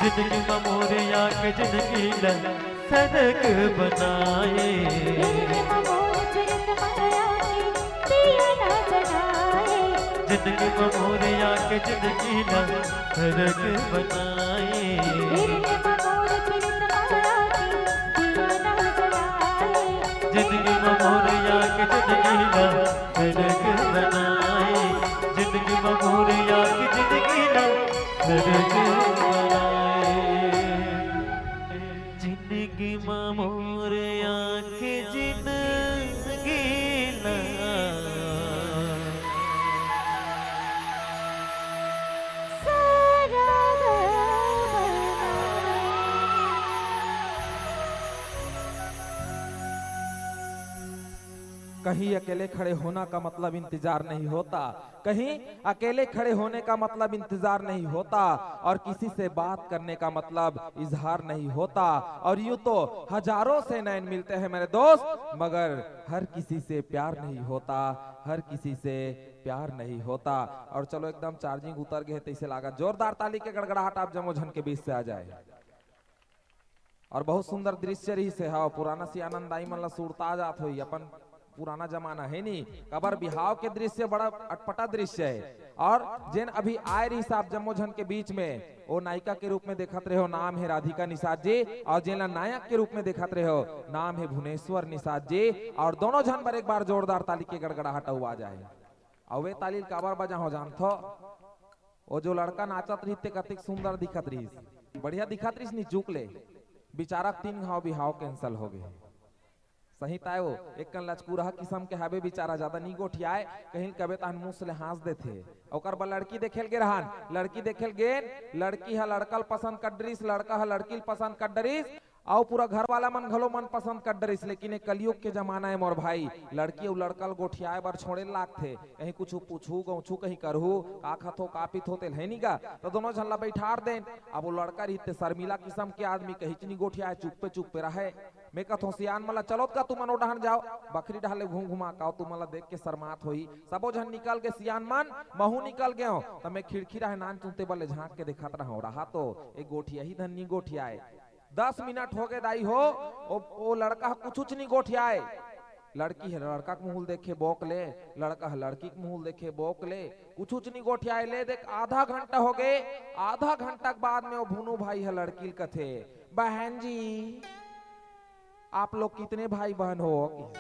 जिंदगी में मोरे आके जिंदगी न धड़क बनाए जिंदगी में मोर प्रीत माया के दिया न जलाए जिंदगी में मोरे आके जिंदगी न धड़क बनाए जिंदगी में मोर प्रीत माया के दिया न जलाए जिंदगी में मोरे आके जिंदगी न धड़क बनाए जिंदगी में मोरे आके जिंदगी न धड़क बनाए जिंदगी में मोरे आके जिंदगी न कहीं अकेले खड़े होना का मतलब इंतजार नहीं होता, कहीं अकेले खड़े होने का मतलब इंतजार नहीं होता, और किसी से बात करने का मतलब इजहार नहीं होता। और यूं तो हजारों से नैन मिलते हैं मेरे दोस्त, मगर हर किसी से प्यार नहीं होता, हर किसी से प्यार नहीं होता। और चलो एकदम चार्जिंग उतर गए तो इसे लागा जोरदार ताली के गड़गड़ाहट आप जमो झन के बीच से आ जाए। और बहुत सुंदर दृश्य रही से है पुराना सी आनंदाई मन ला सुरता जात हुई अपन पुराना जमाना है नी कबर बिहाव के दृश्य बड़ा अटपटा दृश्य है। और जेन अभी आए रही साहब जम्मो झन के बीच में वो नायिका के रूप में देखत रहे हो नाम है राधिका निषाद जी, और जेन नायक के रूप में देखत रहे हो नाम है भुवनेश्वर निषाद जी। और दोनों झन पर एक बार जोरदार ताली के गड़गड़ाहट आ जाए। और वे ताली काबर बजा हो जानथो वो जो लड़का नाचत रही ते कतिक सुंदर दिखत रही, बढ़िया दिखत रही, नी चूक ले बेचारा 3 घाव बिहाव कैंसल हो गए। सही ताय वो एक कन लचकुरहा किस्म के हवे बेचारा ज्यादा नी गोठियाए कहीं कबे तहन मुंह से हांस देथे। ओकर बा लड़की देखेल गे रहन, लड़की देखेल गेन, लड़की है लड़कल पसंद कर डरिस, लड़का है लड़की पसंद कर डरिस, आओ पूरा घर वाला मन घलो मन पसंद कर डरिस। लेकिन एक कलयुग के जमाना है मोर भाई, लड़की और लड़कल गोठियाए बर छोड़े लाग थे, कहीं कुछ पूछू गौछू कहीं करहू का खतो का पित होते है नी का, तो दोनों झल्ला बैठार देन। अब वो लड़का रही शर्मिला किस्म के आदमी कहीं चनी गोठियाए चुप पे रहे। मैं कथो सियान मला चलो का तुम मनो डहन जाओ, बकरी ढाले घूम घुमा का तुम मला देख के शर्मात होई। सबो झन निकल के सियान मन महू निकल गए हो, तो मैं खिड़की रहे नान चुनते बल्ले झांक के देखत रहा तो एक गोठिया ही धन नी गोठियाए। 10 मिनट हो गए दाई हो ओ लड़का कुछ नहीं गोठियाए। लड़की है लड़का के मुंह देखे बोक ले, लड़का है लड़की के मुंह देखे बोक ले, कुछ नहीं गोठियाए ले। देख आधा घंटा हो गए, आधा घंटा के बाद में वो भुनू भाई है लड़की कथे बहन जी आप लोग कितने भाई बहन हो?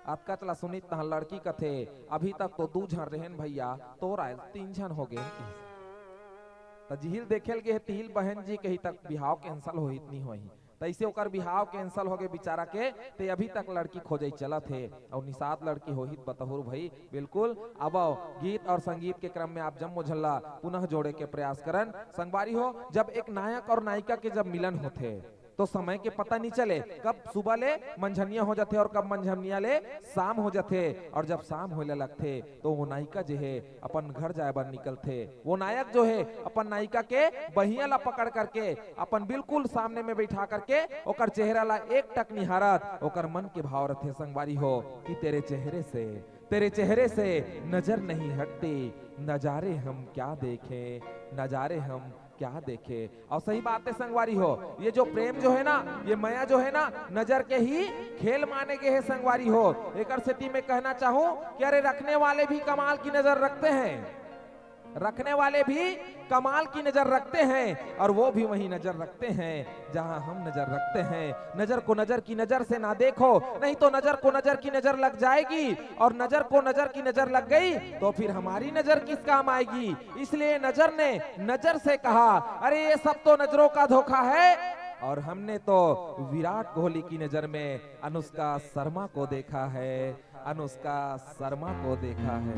आपका चला सुनित तह लड़की कथे अभी तक तो 2 झन रहेन भैया, तो 3 झन हो गए। तो झील देखेल के तिहिल बहन जी कहीं तक बिहाव कैंसल हो इतनी होई, तैसे ओकर बिहाव कैंसल हो गए बेचारा के, ते अभी तक लड़की खोजे चलत है। और निषाद लड़की हो हित बतहुर भाई बिल्कुल। अब आओ गीत और संगीत के क्रम में आप जम्मो झल्ला पुनः जोड़े के प्रयास करन। संगवारी हो जब एक नायक और नायिका के जब मिलन होते तो समय के पता नहीं चले, कब सुबह ले मंझनिया हो जाते और कब मंझनिया ले शाम हो जाते। और जब शाम होने लगते तो वो नायिका जो है अपन घर जाए बर निकलते, वो नायक जो है अपन नायिका के बहिया ला पकड़ करके अपन बिल्कुल सामने में बैठा करके ओकर चेहरा ला एक टक निहारत, ओकर मन के भाव रथे संगवारी हो कि तेरे चेहरे से नजर नहीं हटती, नजारे हम क्या देखें, नजारे हम क्या देखे। और सही बात है संगवारी हो, ये जो प्रेम जो है ना, ये माया जो है ना, नजर के ही खेल माने के है संगवारी हो। एक स्थिति में कहना चाहूं कि अरे रखने वाले भी कमाल की नजर रखते हैं, रखने वाले भी कमाल की नजर रखते हैं, और वो भी वही नजर रखते हैं जहां हम नजर रखते हैं। नजर को नजर की नजर से ना देखो, नहीं तो नजर को नजर की नजर लग जाएगी, और नजर को नजर की नजर लग गई तो फिर हमारी नजर किस काम आएगी। इसलिए नजर ने नजर से कहा अरे ये सब तो नजरों का धोखा है, और हमने तो विराट कोहली की नजर में अनुष्का शर्मा को देखा है, अनुष्का शर्मा को देखा है।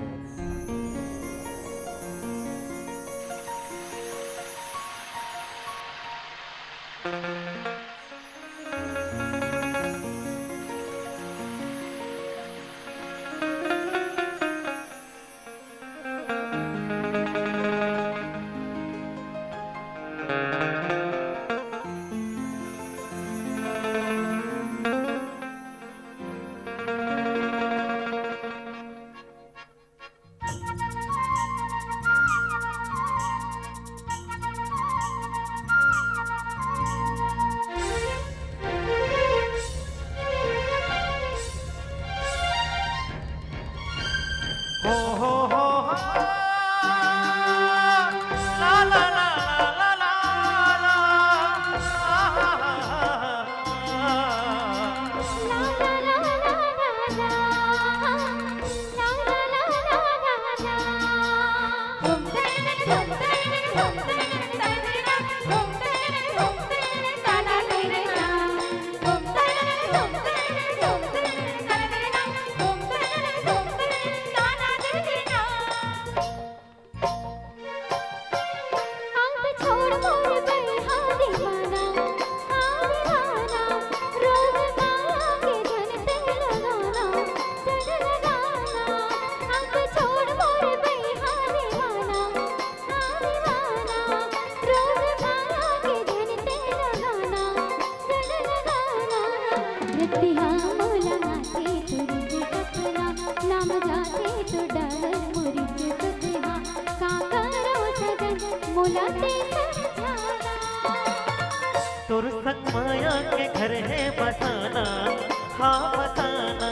तोर संग माया के घर है बसाना, हाँ बसाना,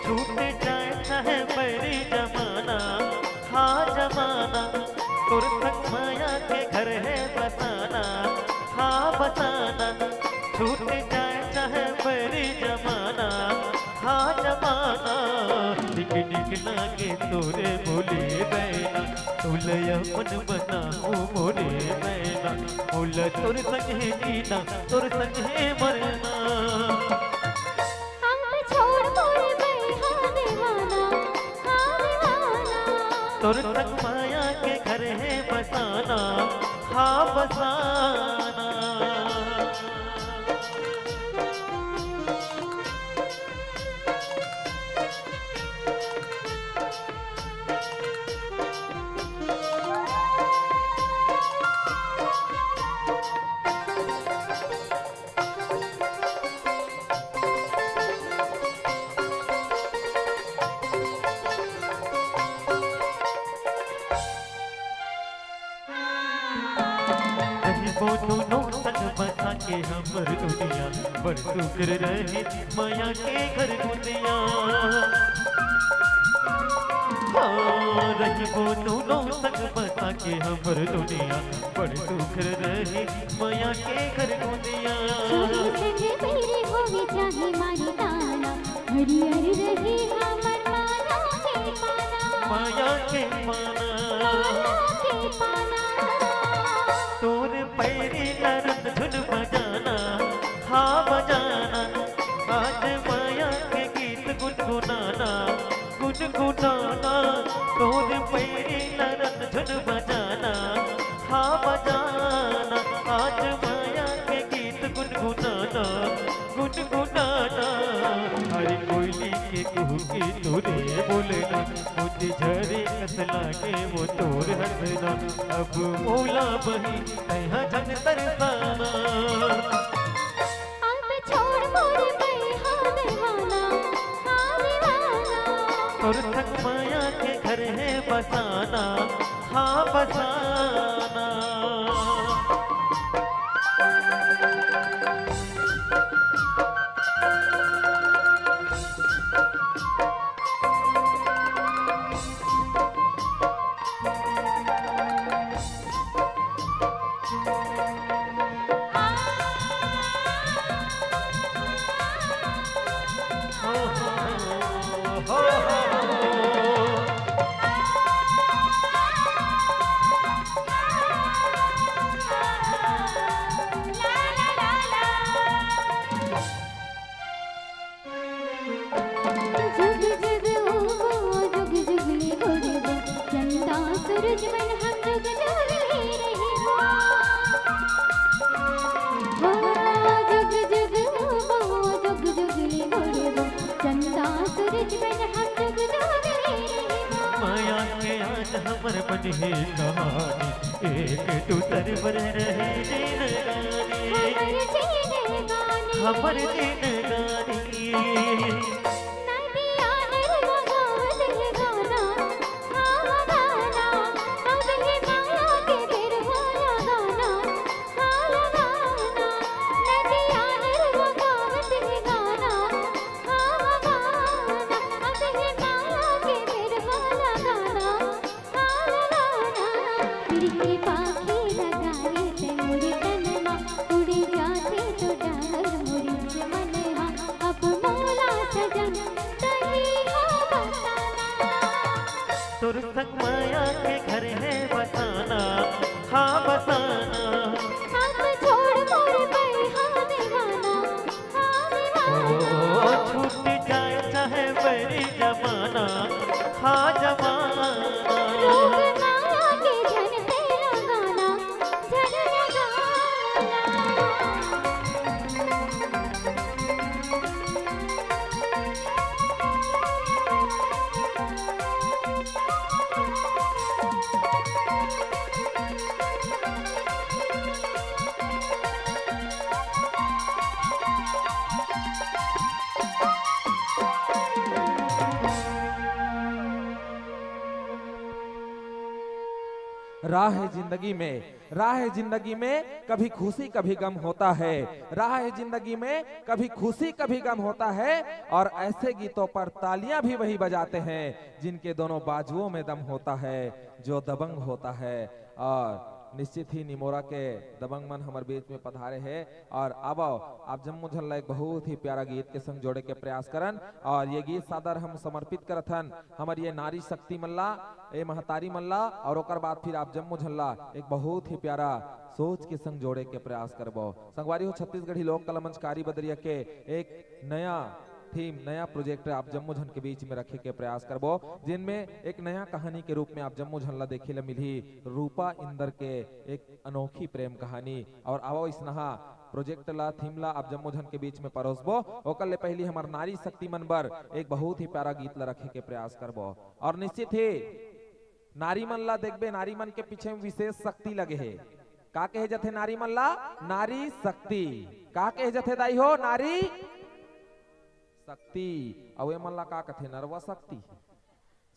छूट जाए चाहे बड़ी जमाना, हाँ जमाना, तुर संग माया के घर है बसाना, हाँ बसाना, छूट जाए चाहे बड़ी जमाना, हाँ जमाना, टिक टिक लागे तोरे बोले बैना, तुले अपन बनाओ मोरे बैना, बोला तुर संग है जीना, तुर संग है मरना। हम छोड़ मोरे बैहा दीवाना, हाँ दीवाना। तुर संग माया के घर है बसाना, हाँ बसाना। दोनों संग बसा के हमर दुनिया बड़ सुकर रहे माया के घर दुनिया, रही दोनों संग बसा के हमर दुनिया बड़ सुकर रहे माया के घर दुनिया। मेरे होवे चाहे मारी ताना, हरियर रहे हमर माया के पाना, माया के पाना, माया के पाना। तोर पैरी लरत धुन बजाना, हाँ बजाना, आज माया के गीत गुनगुनाना, गुनगुनाना, तोर पैरी लरत धुन बजाना, हाँ बजाना, आज माया के गीत गुनगुनाना, गुनगुनाना। हरी कोयली के कुहू की तोरे बोलना, मुझे झरे कस लागे वो तोर हंसना, अब मोला बही तैहा जन तरसाना। अब छोड़ मोरे बैहा दीवाना, हाँ दीवाना। तुर संग माया के घर है बसाना, हाँ बसाना। जुग जुग ओ जुग जुगली गोरे चंदा सूरज मन हम जुग जुगली रही हो, जुग जुग ओ जुग जुगली गोरे चंदा सूरज मन हम जुग जुगली रही हो। माया के आज हमर बन है कहानी, एक दूसर पर रहे दिन गानी, हमर जीने गाने, हमर दिन गानी। नदिया नरवा गावत है गाना, हाँ गाना। अब है माया के फिर वाला गाना, हाँ गाना। नदिया नरवा गावत है गाना, हाँ गाना। अब है माया के फिर वाला गाना, हाँ गाना। फिर के पाखी लगाए ते मोरे तनमा, उड़ जाते तो डर मोरी से मनहा। अब मोला सजन तही हो बसाना। तुर संग माया के घर है बसाना, हाँ बसाना। हम छोड़ मोरे बैहा दीवाना, हाँ दीवाना। ओ छूट जाए चाहे बड़ी जमाना, हाँ जमाना। रोग माया के झन पे लगाना, झन लगाना। राह है जिंदगी में कभी खुशी कभी गम होता है, राह है जिंदगी में कभी खुशी कभी गम होता है। और ऐसे गीतों पर तालियां भी वही बजाते हैं जिनके दोनों बाजुओं में दम होता है, जो दबंग होता है। और निश्चित ही निमोरा के दबंग मन हमारे बीच में पधारे हैं। और अब आप जम्मू झल्ला एक बहुत ही प्यारा गीत के संग जोड़े के प्रयास करन। और ये गीत सादर हम समर्पित करत हन हमारी ये नारी शक्ति मल्ला, ए महतारी मल्ला। और ओकर बाद फिर आप जम्मू झल्ला एक बहुत ही प्यारा सोच के संग जोड़े के प्रयास करबो। संगवारी हो छत्तीसगढ़ी लोक कला मंच कारी बदरिया के एक नया थीम, नया प्रोजेक्ट आप जम्मू झन के बीच में रखे के प्रयास करबो, जिनमें एक नया कहानी के रूप में आप जम्मू झन ला देखे ला मिली रूपा इंदर के एक अनोखी प्रेम कहानी। और आवो इस नहा प्रोजेक्ट ला थीम ला आप जम्मू झन के बीच में परोसबो। ओकर ले पहली हमार नारी शक्ति मन बर एक बहुत ही प्यारा गीत ला रखे के प्रयास करबो। और निश्चित ही नारी मन ला देखबे, नारी मन के पीछे में विशेष शक्ति लगे है। का कहे जथे नारी मन ला? नारी शक्ति। का कहे जथे दाई हो? नारी शक्ति। अवे मन ला का कथे? नरवा शक्ति।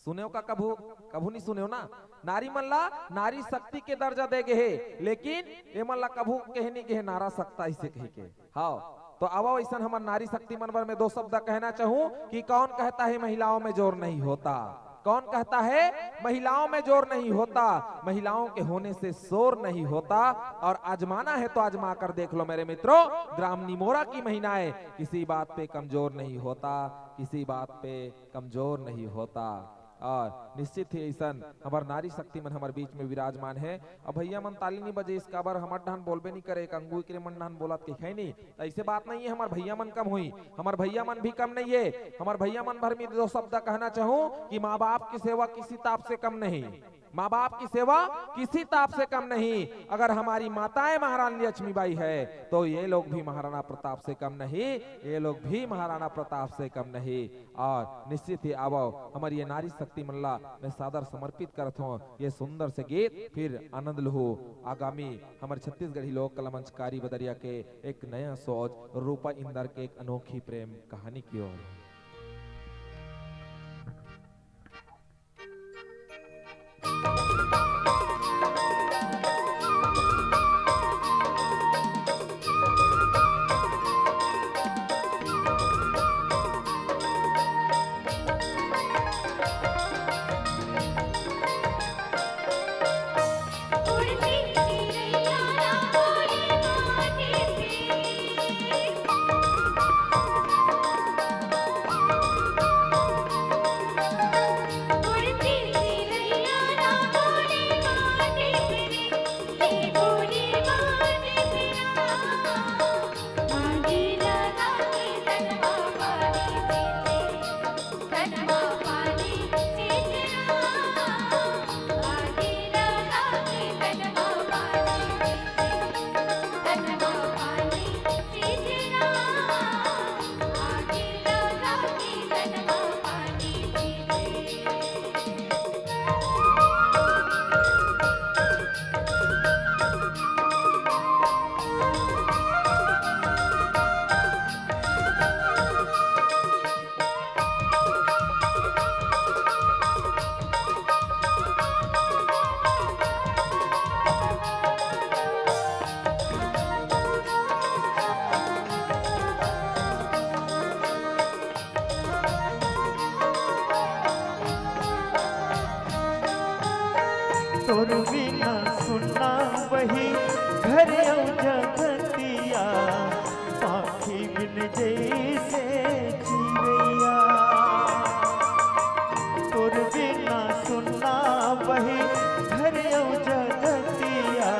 सुने का कभू कभू नहीं सुने ना? नारी मन ला नारी शक्ति के दर्जा दे गए है, लेकिन ये मन ला कभू कहे नहीं के नारा सकता इसे कहे के। हाँ, तो अब ऐसा हमार नारी शक्ति मन पर में दो शब्द कहना चाहूं कि कौन कहता है महिलाओं में जोर नहीं होता? कौन कहता है महिलाओं में जोर नहीं होता? महिलाओं के होने से शोर नहीं होता। और आजमाना है तो आजमा कर देख लो मेरे मित्रों, ग्राम निमोरा की महिलाएं किसी बात पे कमजोर नहीं होता, किसी बात पे कमजोर नहीं होता। और निश्चित ही ऐसा हमार नारी शक्ति मन हमारे बीच में विराजमान है। अब भैया मन ताली नहीं बजे इस काबर हमार ढान बोलबे नहीं करे, एक अंगुई के मन ढान बोलत के है नहीं। ऐसे बात नहीं है, हमार भैया मन कम हुई, हमार भैया मन भी कम नहीं है। हमार भैया मन भर में दो शब्द कहना चाहूं कि माँ बाप की सेवा किसी ताप से कम नहीं, माँ बाप की सेवा किसी ताप से कम नहीं। अगर हमारी माताएं महारानी लक्ष्मीबाई है तो ये लोग भी महाराणा प्रताप से कम नहीं, ये लोग भी महाराणा प्रताप से कम नहीं। और निश्चित ही आवो हमारी ये नारी शक्ति मल्ला मैं सादर समर्पित करता हूँ ये सुंदर से गीत। फिर आनंद लहो आगामी हमारे छत्तीसगढ़ी लोक कला मंच कारी बदरिया के एक नया सोच रूपा इंदर के एक अनोखी प्रेम कहानी की ओर। तोर बिना सुनना वही घर जगतिया, पाखी बिन जैसे जीवैया। तोर बिना सुनना वही घर जगतिया।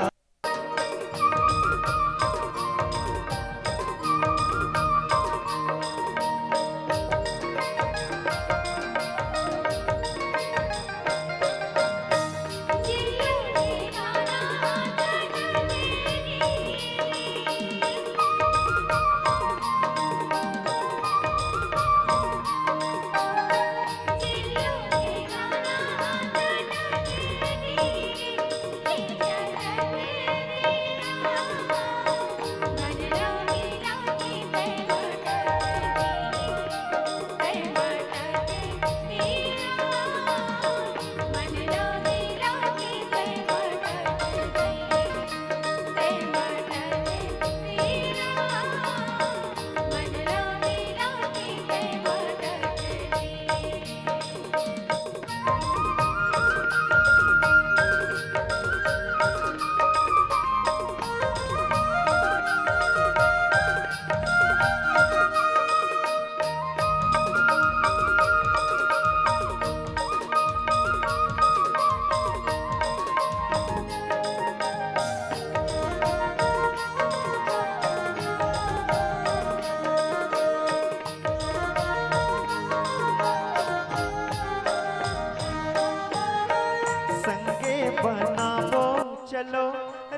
चलो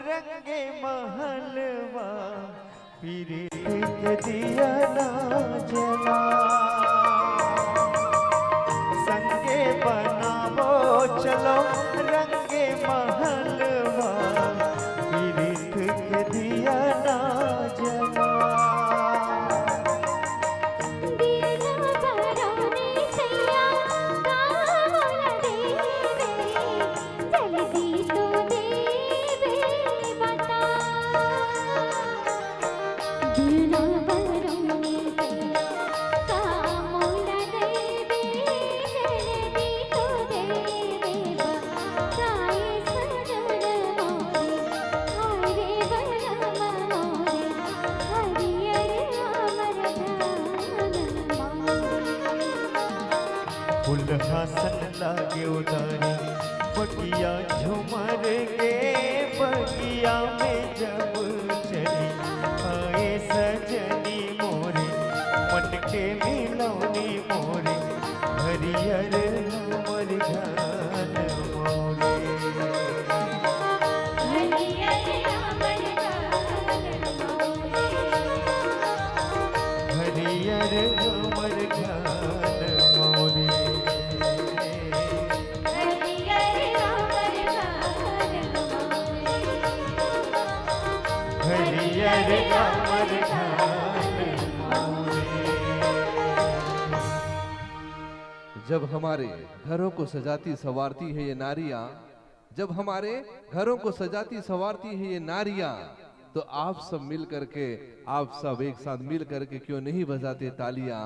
रंगे महलवा पीरित के दिया ना जला संगे बनावो चलो रंगे महलवा पीरित के दिया ना जला फुलहासन लागे उदारी बगिया झूमर गे बगिया में जब चली आए सजनी मोरे मन के मिलौनी मोरे हरियर हमर घान मोरे हरियर हमर घान मोरे हरियर हमर घान जब हमारे घरों को सजाती संवारती है ये नारियां, जब हमारे घरों को सजाती संवारती है ये नारियां, तो आप सब मिल करके, आप सब एक साथ मिल करके क्यों नहीं बजाते तालियां?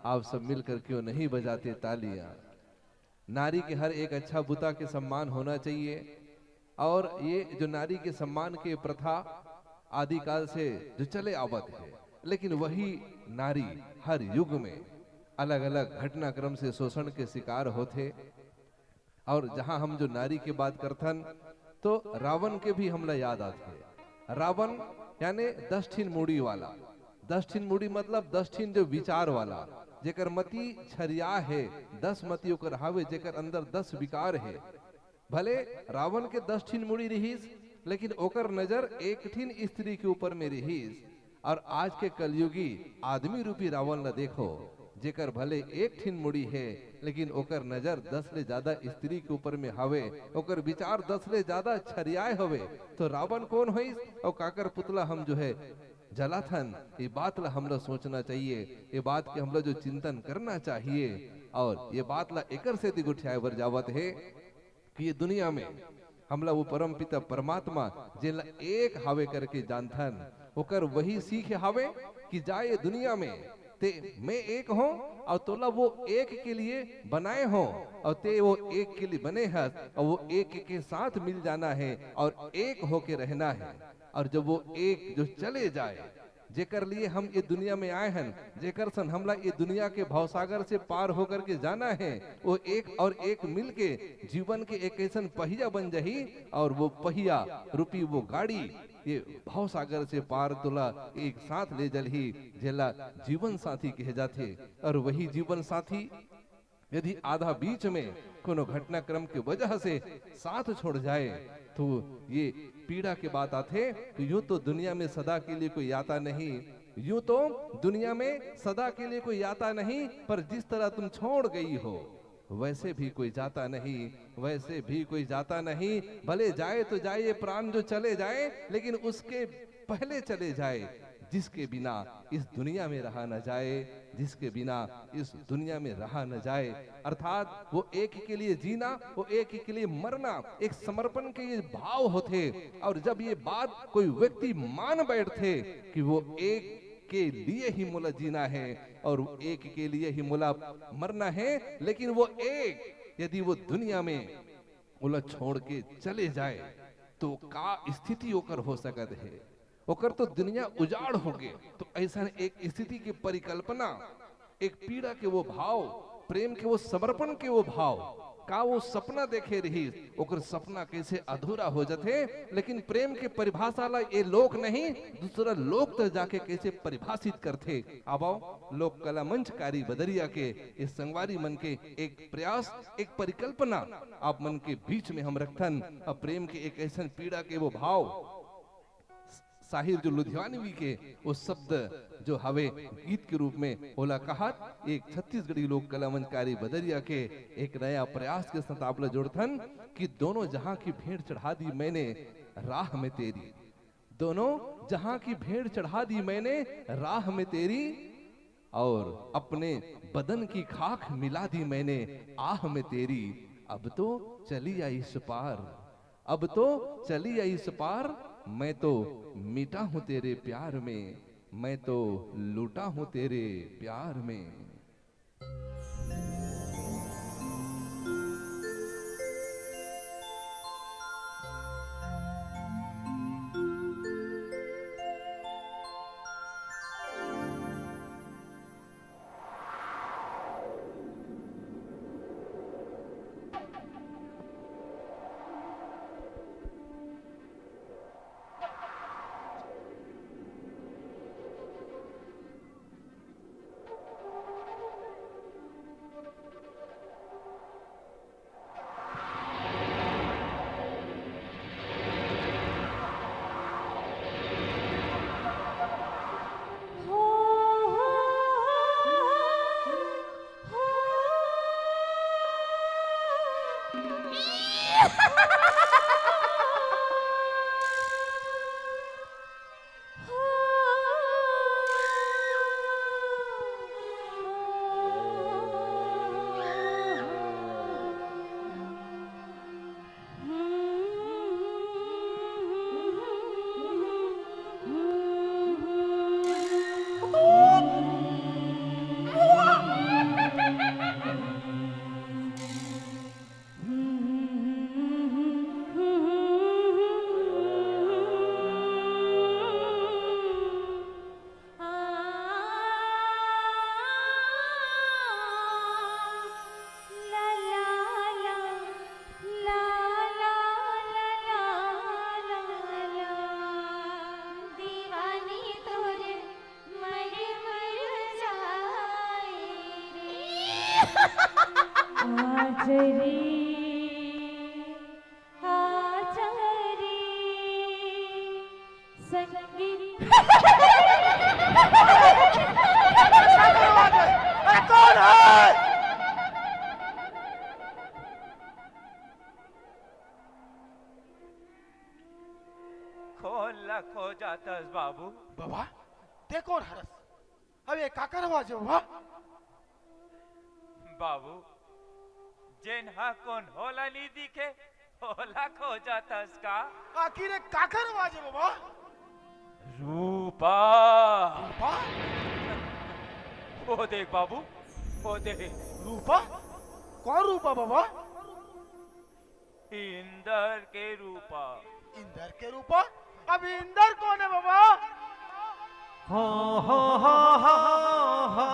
आप सब मिलकर क्यों नहीं बजाते तालियां? नारी के हर एक अच्छा बुता के सम्मान होना चाहिए। और ये जो नारी के सम्मान के प्रथा आदिकाल से जो चले आवत है, लेकिन वही नारी हर युग में अलग अलग घटनाक्रम से शोषण के शिकार होते। और जहां हम जो नारी की बात करथन तो रावण के भी हमला याद आते। रावण यानी 10 ठीन मुड़ी वाला, 10 ठीन मुड़ी मतलब 10 ठीन जो विचार वाला, जेकर मति छरिया है, 10 मति ओकर हावे, जेकर अंदर 10 विकार है। भले रावण के 10 ठीन मुड़ी रहीस, लेकिन ओकर नजर एक ठीन स्त्री के ऊपर में रहीस। और आज के कलयुगी आदमी रूपी रावण ला देखो, जेकर भले एक ठीन मुड़ी है, लेकिन ओकर नजर 10 ले ज्यादा स्त्री के ऊपर में हवे, ओकर विचार 10 ले ज्यादा छरियाए हवे। तो रावण कौन होइस और काकर पुतला हम जो है जलाथन? ये बात ला हम लोग सोचना चाहिए, ये बात के हम लोग जो चिंतन करना चाहिए। और ये बात ला एकर से दिगुठियाए बर जावत है कि ये दुनिया में हमला वो परम पिता परमात्मा जेला एक हावे करके जानथन, ओकर वही सीख हावे कि जाए दुनिया में ते मैं एक हूँ और तोला वो एक के लिए बनाए हो, और ते वो एक के लिए बने हैं, और वो एक के साथ मिल जाना है और एक होके रहना है। और जब वो एक जो चले जाए, जेकर लिए हम ये दुनिया में आए हैं, जेकर सन हमला ये दुनिया के भवसागर से पार होकर के जाना है, वो एक और एक मिलके जीवन के एक ऐसा पहिया बन जाही, और वो पहिया रूपी वो गाड़ी ये भवसागर से पार तुला एक साथ ले जलही, जेला जीवन साथी कहे जाते। और वही जीवन साथी यदि आधा बीच में कोनो घटनाक्रम के वजह से साथ छोड़ जाए, तो ये पीड़ा के बात आते। तो यूं तो दुनिया में सदा के लिए कोई आता नहीं, यूं तो दुनिया में सदा के लिए कोई आता नहीं, पर जिस तरह तुम छोड़ गई हो वैसे भी कोई जाता नहीं, वैसे भी कोई जाता नहीं। भले जाए तो जाए, ये प्राण जो चले जाए, लेकिन उसके पहले चले जाए जिसके बिना इस दुनिया में रहा न जाए, जिसके बिना इस दुनिया में रहा न जाए। अर्थात वो एक के लिए जीना, वो एक के लिए मरना, एक समर्पण के ये भाव होते। और जब ये बात कोई व्यक्ति मान बैठते कि वो एक के लिए ही मुला जीना है और एक के लिए ही मुला मरना है, लेकिन वो एक यदि वो दुनिया में मुला छोड़ के चले जाए तो का स्थिति होकर हो सकत है, ओकर तो दुनिया उजाड़ हो गए। तो ऐसा एक स्थिति की परिकल्पना, एक पीड़ा के वो भाव, प्रेम के वो समर्पण के वो भाव, का वो सपना देखे रही ओकर सपना कैसे अधूरा हो जाते। लेकिन प्रेम के परिभाषा ला ये लोक नहीं दूसरा लोक तक जाके कैसे परिभाषित करते। अब आओ लोक कला मंचकारी बदरिया के इस संगवारी मन के एक प्रयास एक परिकल्पना आप मन के बीच में हम रखथन। अब प्रेम के एक ऐसा पीड़ा के वो भाव साहिर जो लुधियानवी के वो शब्द जो हवे गीत के रूप में होला कहा एक छत्तीसगढ़ी लोक कला मंचकारी बदरिया के एक नया प्रयास के साथ आप जोड़थन कि दोनों जहां की भेंट चढ़ा दी मैंने राह में तेरी, दोनों जहां की भेंट चढ़ा दी मैंने राह में तेरी, और अपने बदन की खाक मिला दी मैंने आह में तेरी। अब तो चली आई इस पार, अब तो चली आई इस पार, मैं तो मीठा हूं तेरे प्यार में, मैं तो लूटा हूं तेरे प्यार में। खो जाता बाबू। बाबा देखो हरस अबे का करवा जो बाबा। बाबू जेन हा कौन होला नी दिखे होला खो जाता इसका। आखिर का करवा जो बाबा। रूपा रूपा वो देख बाबू वो देख। रूपा कौन रूपा बाबा। इंदर के रूपा। इंदर के रूपा। अब इंदर कौन है बाबा। हो हो हो हो हो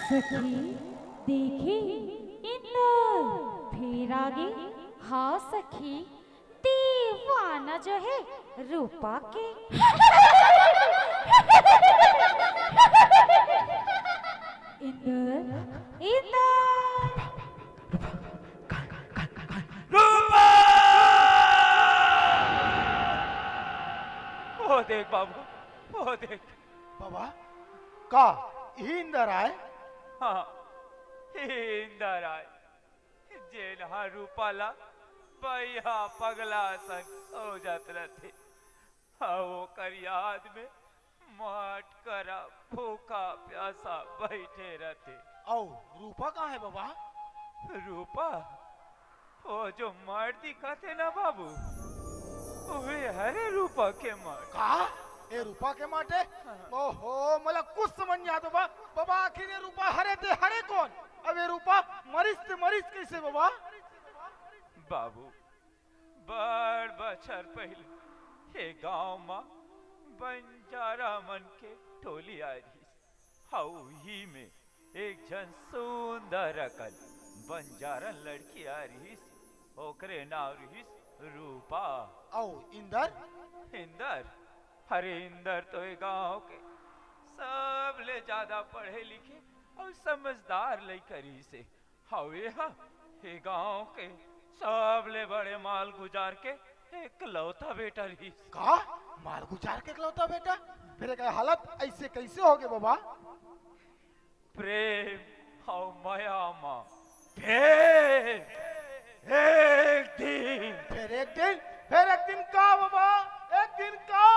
सखी देखी इंदर फिर आगे। हाँ सखी दीवाना जो है रूपा के इंदर इंदर वो देख बाबू, वो देख। बाबा का यही इंदर आए? हाँ, इंदर आए। जेल रूपाला भैया पगला सन हो जात रहते। हाँ, वो कर याद में माट करा भूखा प्यासा बैठे रहते। औ रूपा कहाँ है बाबा? रूपा वो जो मर्द दिखाते ना बाबू, वे हरे रूपा के मर्द। का ए रूपा के माटे? ओहो मला कुछ समझ नहीं आता बाबा। बाबा आखिर ये रूपा हरे थे, हरे कौन? अब ये रूपा मरीज थे, मरीज कैसे बाबा? बाबू बड़ बछर पहले ये गांव में बंजारा मन के टोली आ रही। हाउ ही में एक जन सुंदर अकल बंजारन लड़की आ रही। ओकरे नाव रही रूपा। औ इंदर? इंदर? अरे इंदर तो ये गांव के सब ले ज्यादा पढ़े लिखे और समझदार लड़की से। हाउ ये गांव के सब ले बड़े माल गुजार के एक लौता बेटा रही। का माल गुजार के लौता बेटा? फिर एक हालत ऐसे कैसे हो गए बाबा? प्रेम और माया माँ फिर एक दिन, फिर एक दिन, फिर एक दिन का बाबा? एक दिन का?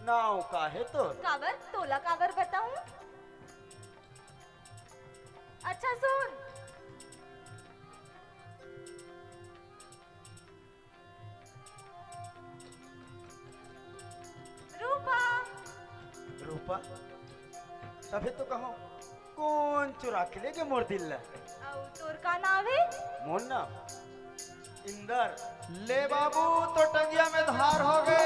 नाव का है तो कावर तोला कावर बताऊं? अच्छा सुन, रूपा। रूपा तभी तो कहो कौन चुरा के लेके मोर दिल ला? और तोर का नाम है? मोर नाम इंदर। ले बाबू तो टंगिया में धार हो गए।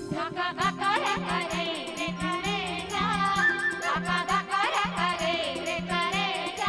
धका धका रे करे रे करे जा, धका धका रे करे रे करे जा।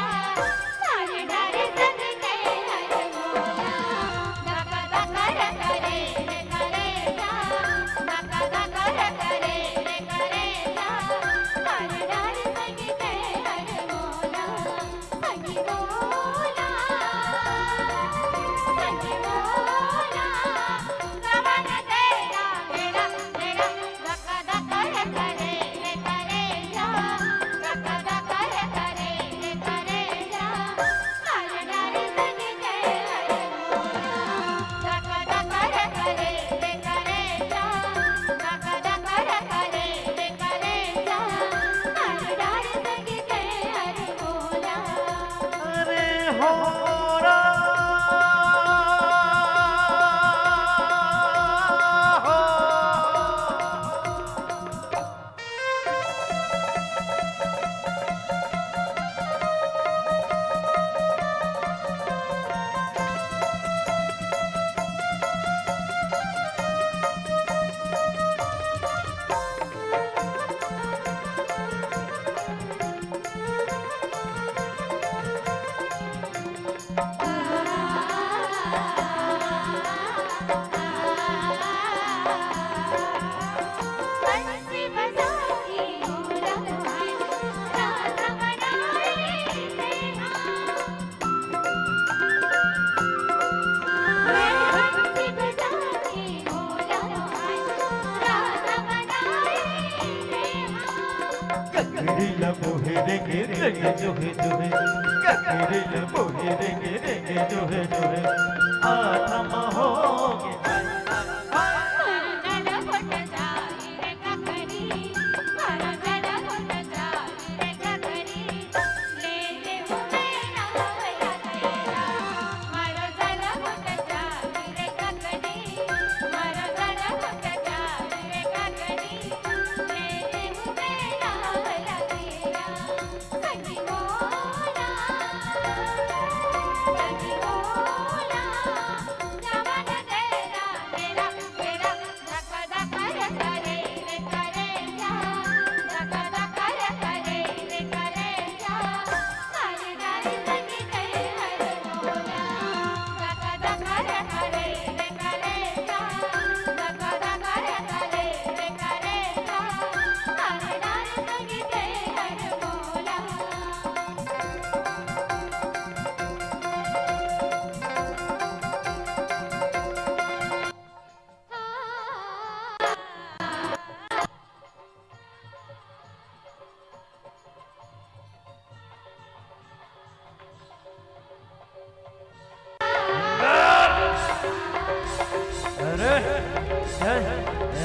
रेंगे रेंगे जो है गगरे मोहे रेंगे रेंगे जो है आठम होगे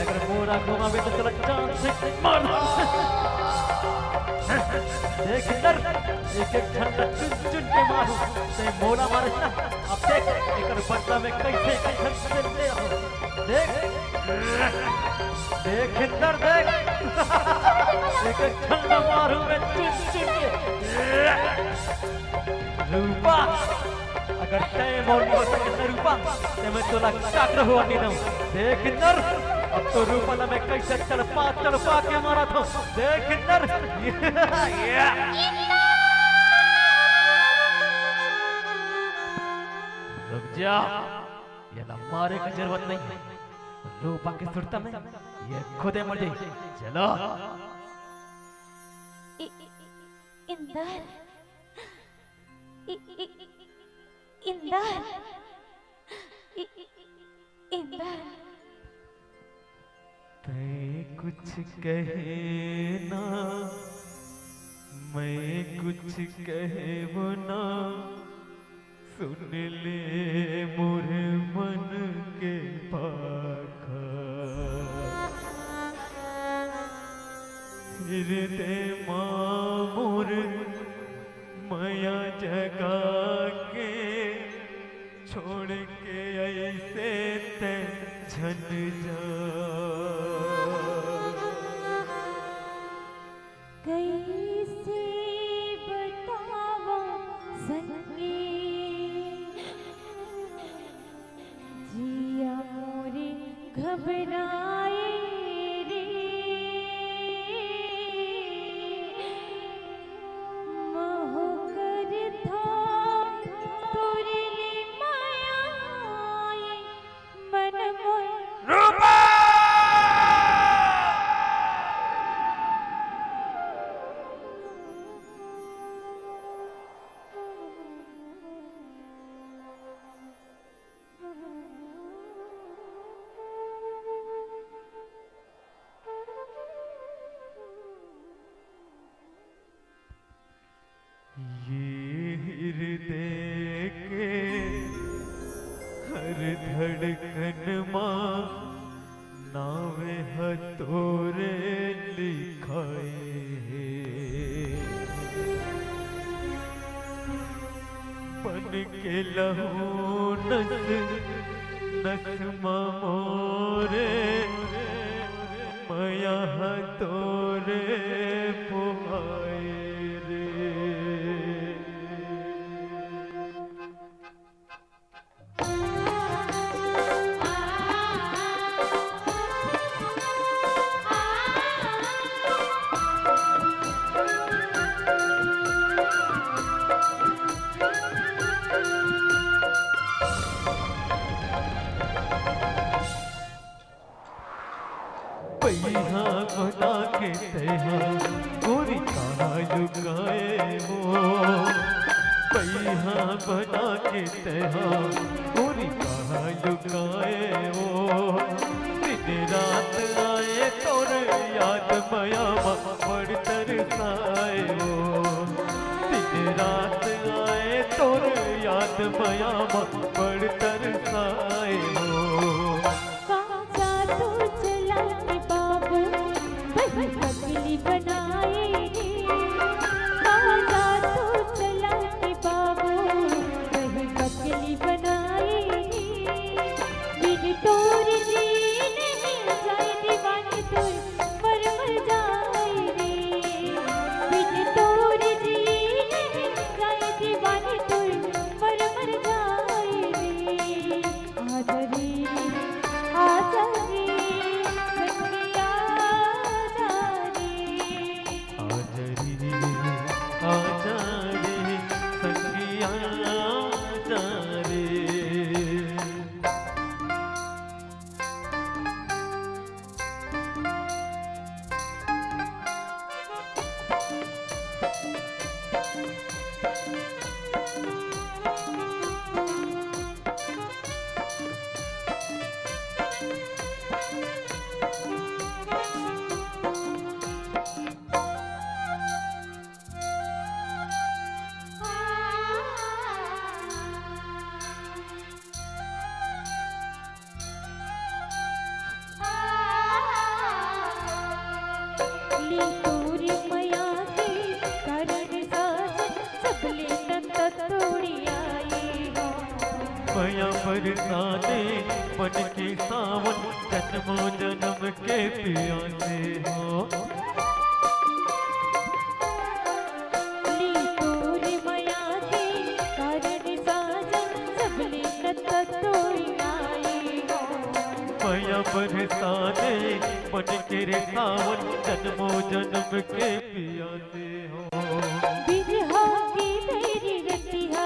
अगर मोरा घुमा भी तो चला जान से मान देख इधर एक एक झंडा चुन चुन के मारू ते मोरा मारे ना अब देख एकर बदला में कैसे कैसे ले आओ देख देख इधर देख एक एक झंडा मारू मैं चुन चुन के रूपा अगर तय मोर हो सके रूपा ते मैं तोला काट रहो नहीं दूं देख इधर अब तो रूपा ना मैं कैसे चल पा के मारा था देख इधर रुक जा ये ना मारे की जरूरत नहीं रूपा की सुरता में ये खुद मर जाए चलो इंदर इंदर इंदर ते कुछ कहे ना मैं कुछ कहे वो ना सुन ले मोरे मन के पाखा हृदय मामूर माया जगा के छोड़ के ऐसे ते झन जा कैसे बतावा संगी जिया मोरे घबराए रे मोह कर था तोरे माया मन मोर ये हृदय के हर धड़कन मां नावे हथोरे लिखाए बन के लहू नस नस मोरे माया हथोरे पुहाए पैहा बना के तेहा गोरी कहाँ लुकाए वो पैहा बना के तेहा गोरी कहाँ लुकाए वो दिन रात आए तोर याद मयामा बड़ तरसाए वो दिन रात आए तोर याद मयामा बड़ तरसाए वो काजा तो चला के बाबू वही पगली बनाएगी काजा तो चला के बाबू वही पगली बनाएगी बिन तोर जी नहीं जाए दीवानी तोर मर मर जाए रे बिन तोर जी नहीं जाए दीवानी तोर मर मर जाए रे आजा रे आजा रे सखिया आजा रे आजा रे संगिया जा रे ली तोरी मया के कारण साजन सबले नंद तोड़ी आई हो मया बरसाने मन के सावन जन्मों जन्म के प्यासे हो ली तोरी मया के कारण साजन सबले नंद तोड़ी आई हो मया बरसाने मन के रे सावन जन्मों जन्म के प्यासे हो बिरहा की तेरी रतिया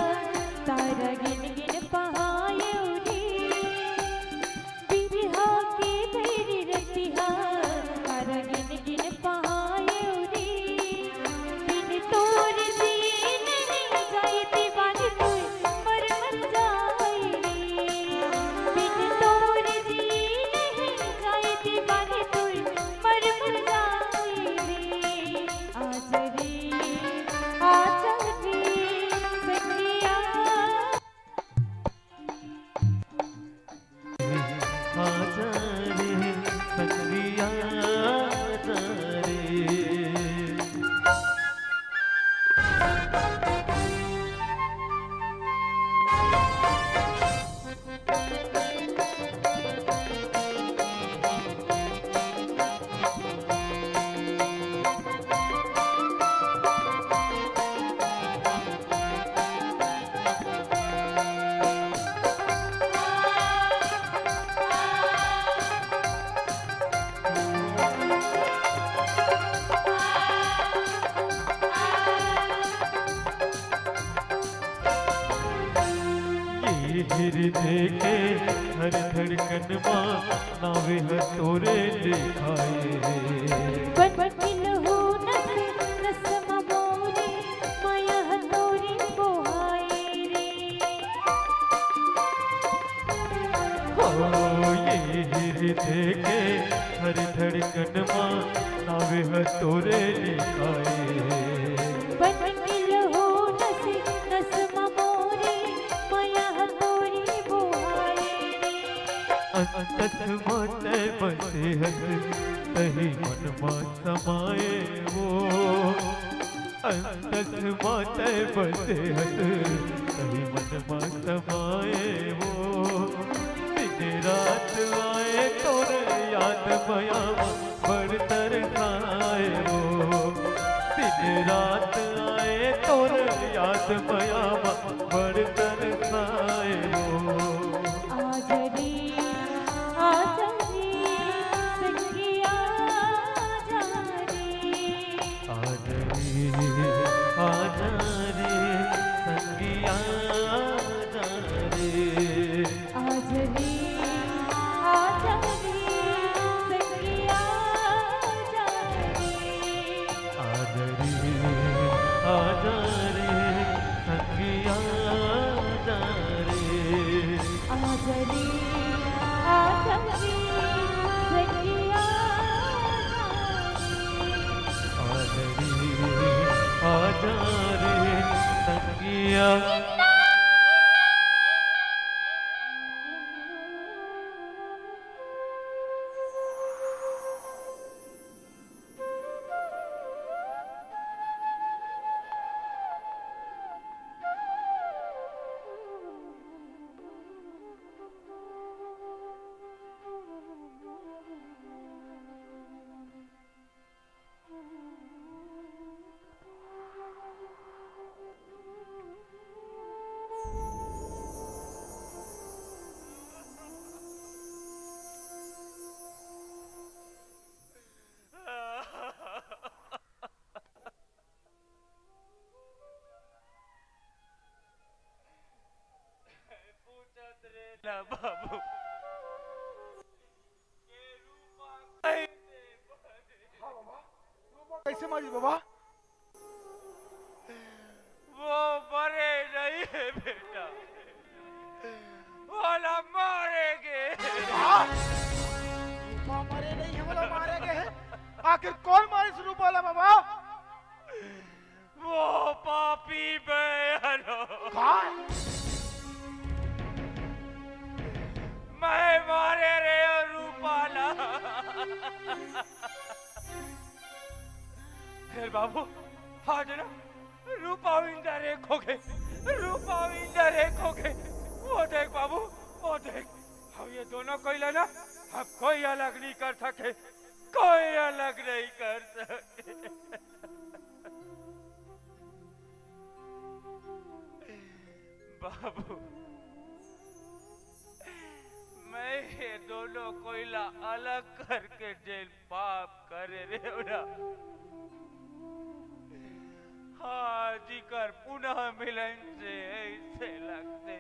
तारा गिन गिन पहाए उरी बिरहा की तेरी रतिया तारा गिन गिन पहाए उरी बिन तोर जी नहीं जाए दीवानी तोर मर मर जाए रे बिन तोर जी नहीं जाए दीवानी तोर मर मर जाए रे आजा रे आजा रे सखिया आजा रे संगिया जा रे ये हृदय के हर धड़कन माँ नावे है तोरे लिखाए बन हो नस नस मोरी माया तोरी बोहाए रे हो ये हृदय के हर धड़कन माँ नावे है तोरे लिखाए बन हो नस नस मोरी माया तोरी बोहाए रे अंतस माते बसे हस तही मन मा समाए वो अंतस माते बसे हस तही मन मा समाए वो दिन रात आए तोर याद मया बड़ तरसाए वो दिन रात आए तोर याद मया बड़ तरसाए वो आजा रे आजा रे सखिया आजा रे आजा रे आजा रे संगिया जा रे आज रे आजा रे सखिया आजा रे आजा रे आजा रे संगिया जा रे आज रे आजा रे सखिया आजा रे जिया बाबू कैसे मारी बाबा? वो मरे नहीं है बेटा, वाला मारेंगे। रूपा मरे नहीं है बोला मारेंगे है? आखिर कौन मारे इस रूपा वाला बाबा? वो पापी बहनो। कौन? मैं मारे रे रूपाला। फिर बाबू आज ना रूपाविंदर एक हो गए, रूपाविंदर एक हो गए। वो देख बाबू, वो देख, हम ये दोनों कोई लेना, अब कोई अलग नहीं कर सके, कोई अलग नहीं कर सके। बाबू मैं ये दोनों कोयला अलग करके जेल पाप करे रे उड़ा। हाँ जिकर पुनः मिलन से ऐसे लगते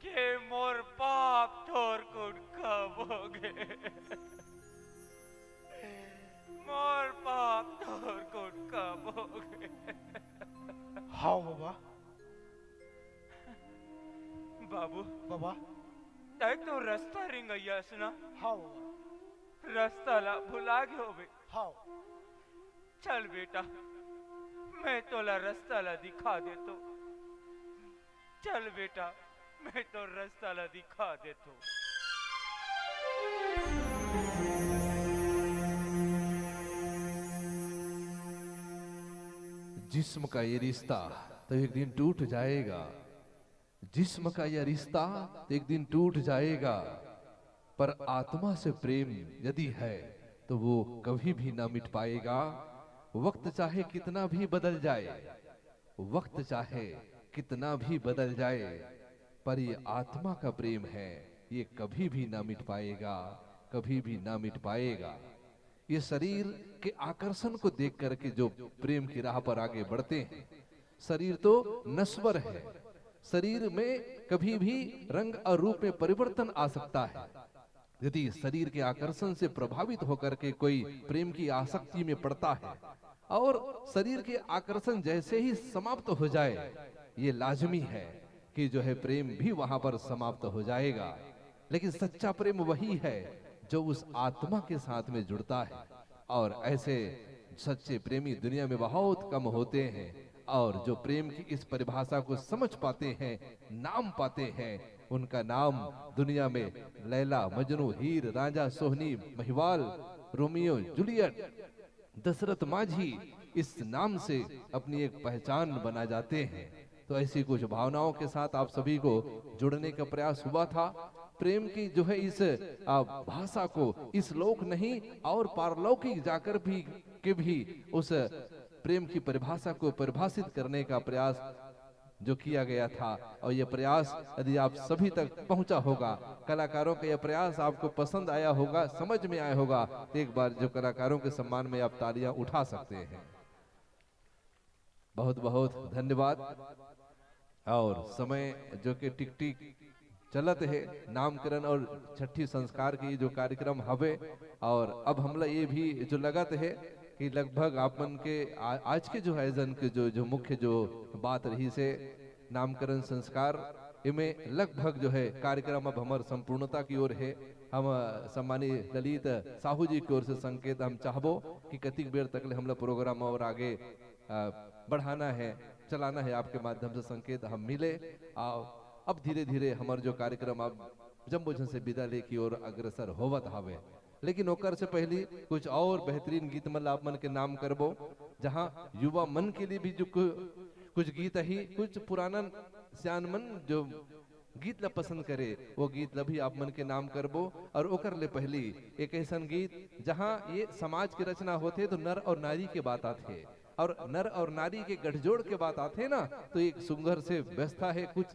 के मोर पाप थोर कुन कब हो गए, मोर पाप थोर कुन कब हो गए। हाँ बाबा। बाबू बाबा देख तो रास्ता रिंगैया सुना। हाँ बाबा। रास्ता ला भुला गयो बे। हाँ चल बेटा मैं तोला रास्ता ला दिखा दे तो, चल बेटा मैं तो रास्ता ला दिखा दे तो। जिस्म का ये रिश्ता तो एक दिन टूट जाएगा, जिस्म का यह रिश्ता तो एक दिन टूट जाएगा, पर आत्मा से प्रेम यदि है तो वो कभी भी ना मिट पाएगा। वक्त चाहे कितना भी बदल जाए, वक्त चाहे कितना भी बदल जाए, पर ये आत्मा का प्रेम है, ये कभी भी ना मिट पाएगा, कभी भी ना मिट पाएगा। ये शरीर के आकर्षण को देख करके जो प्रेम की राह पर आगे बढ़ते हैं, शरीर तो नश्वर है, शरीर में कभी भी रंग और रूप में परिवर्तन आ सकता है। यदि शरीर के आकर्षण से प्रभावित होकर के कोई प्रेम की आसक्ति में पड़ता है और शरीर के आकर्षण जैसे ही समाप्त हो जाए, ये लाजमी है कि जो है प्रेम भी वहां पर समाप्त हो जाएगा। लेकिन सच्चा प्रेम वही है जो उस आत्मा के साथ में जुड़ता है, और ऐसे सच्चे प्रेमी दुनिया में बहुत कम होते हैं। और जो प्रेम की इस परिभाषा को समझ पाते हैं, नाम पाते हैं, उनका नाम दुनिया में लैला, मजनू, हीर, राजा, सोहनी, महिवाल, रोमियो, जूलियट, दशरथ माझी, इस नाम से अपनी एक पहचान बना जाते हैं। तो ऐसी कुछ भावनाओं के साथ आप सभी को जुड़ने का प्रयास हुआ था। प्रेम की जो है इस भाषा को इस लोक नहीं और पारलौकिक जाकर भी उस प्रेम की परिभाषा को परिभाषित करने का प्रयास जो किया गया था, और यह प्रयास यदि आप सभी तक पहुंचा होगा, कलाकारों का यह प्रयास आपको पसंद आया होगा, समझ में आया होगा, तो एक बार जो कलाकारों के सम्मान में आप तालियां उठा सकते हैं। बहुत बहुत धन्यवाद। और समय जो कि टिक टिक चलत है, नामकरण और छठी संस्कार की जो कार्यक्रम हवे, और अब हमला ये भी जो लगत है कि लगभग आपन के आज के जो आयोजन के जो मुख्य जो बात रही से नामकरण संस्कार इमें लगभग जो है कार्यक्रम अब हमार संपूर्णता की ओर है। हम सम्मानित ललित साहू जी की ओर से संकेत हम चाहबो कि कतिक बेर तक हमला प्रोग्राम और आगे बढ़ाना है, चलाना है आपके माध्यम से संकेत हम मिले। अब धीरे धीरे हमारे जो कार्यक्रम अब जम्बूझन से विदा ले की ओर अग्रसर होवत हावे, लेकिन ओकर से पहले कुछ और बेहतरीन गीत मन आप मन के नाम करबो, जहां युवा मन के लिए भी जो कुछ गीत ही, कुछ पुराना सियान मन जो गीत ला पसंद करे वो गीत ला भी आप मन के नाम करबो। और ओकर ले पहली एक ऐसा गीत जहां ये समाज की रचना होते तो नर और नारी के बात आते, और नर और नारी के गठजोड़ के बात आते ना, तो एक सुंदर से व्यवस्था है। कुछ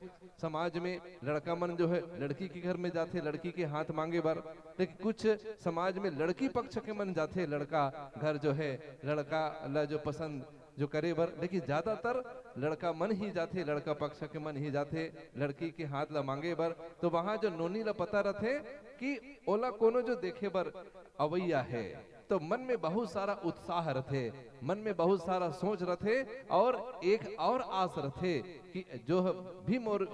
समाज में लड़का मन जो है लड़की के घर में जाते लड़की के हाथ मांगे बर, लेकिन कुछ समाज में लड़की पक्ष के मन जाते लड़का घर जो है लड़का ला जो पसंद जो करे बर, लेकिन ज्यादातर लड़का मन ही जाते, लड़का पक्ष के मन ही जाते लड़की के हाथ ला मांगे बर। तो वहां जो नोनी ला पता रहते कि ओला कोनो जो देखे बर अवैया है, तो मन में बहुत सारा उत्साह रथे, मन में बहुत सारा सोच रथे, और एक और आस रथे कि जो भी मोर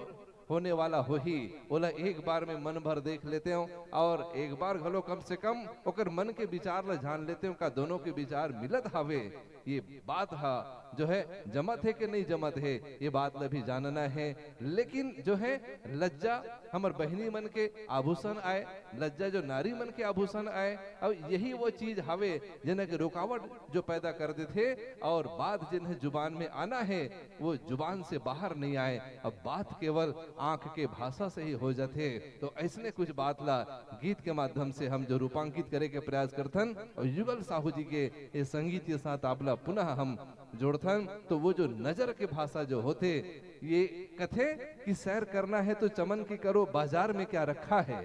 होने वाला हो ही ओला एक बार में मन भर देख लेते हो, और एक बार घलो कम से कम ओकर मन के विचार ला जान लेते हो का दोनों के विचार मिलत हावे। ये बात हा जो है जमत है कि नहीं जमत है, ये बात ला भी जानना है। लेकिन जो है लज्जा हमर बहनी मन के आभूषण आए, लज्जा जो नारी मन के आभूषण आए, और यही वो चीज हावे जिन्हें के रुकावट जो पैदा कर देते, और बात जिन्हें जुबान में आना है वो जुबान से बाहर नहीं आए, अब बात केवल आंख के भाषा से ही हो जाते। तो ऐसने कुछ बात ला गीत के माध्यम से हम जो रूपांकित करे के प्रयास करथन, और युगल साहू जी के ये संगीत के साथ आपला पुनः हम जोड़थन। तो वो जो नजर के भाषा जो होते, ये कथे कि सैर करना है तो चमन की करो बाजार में क्या रखा है,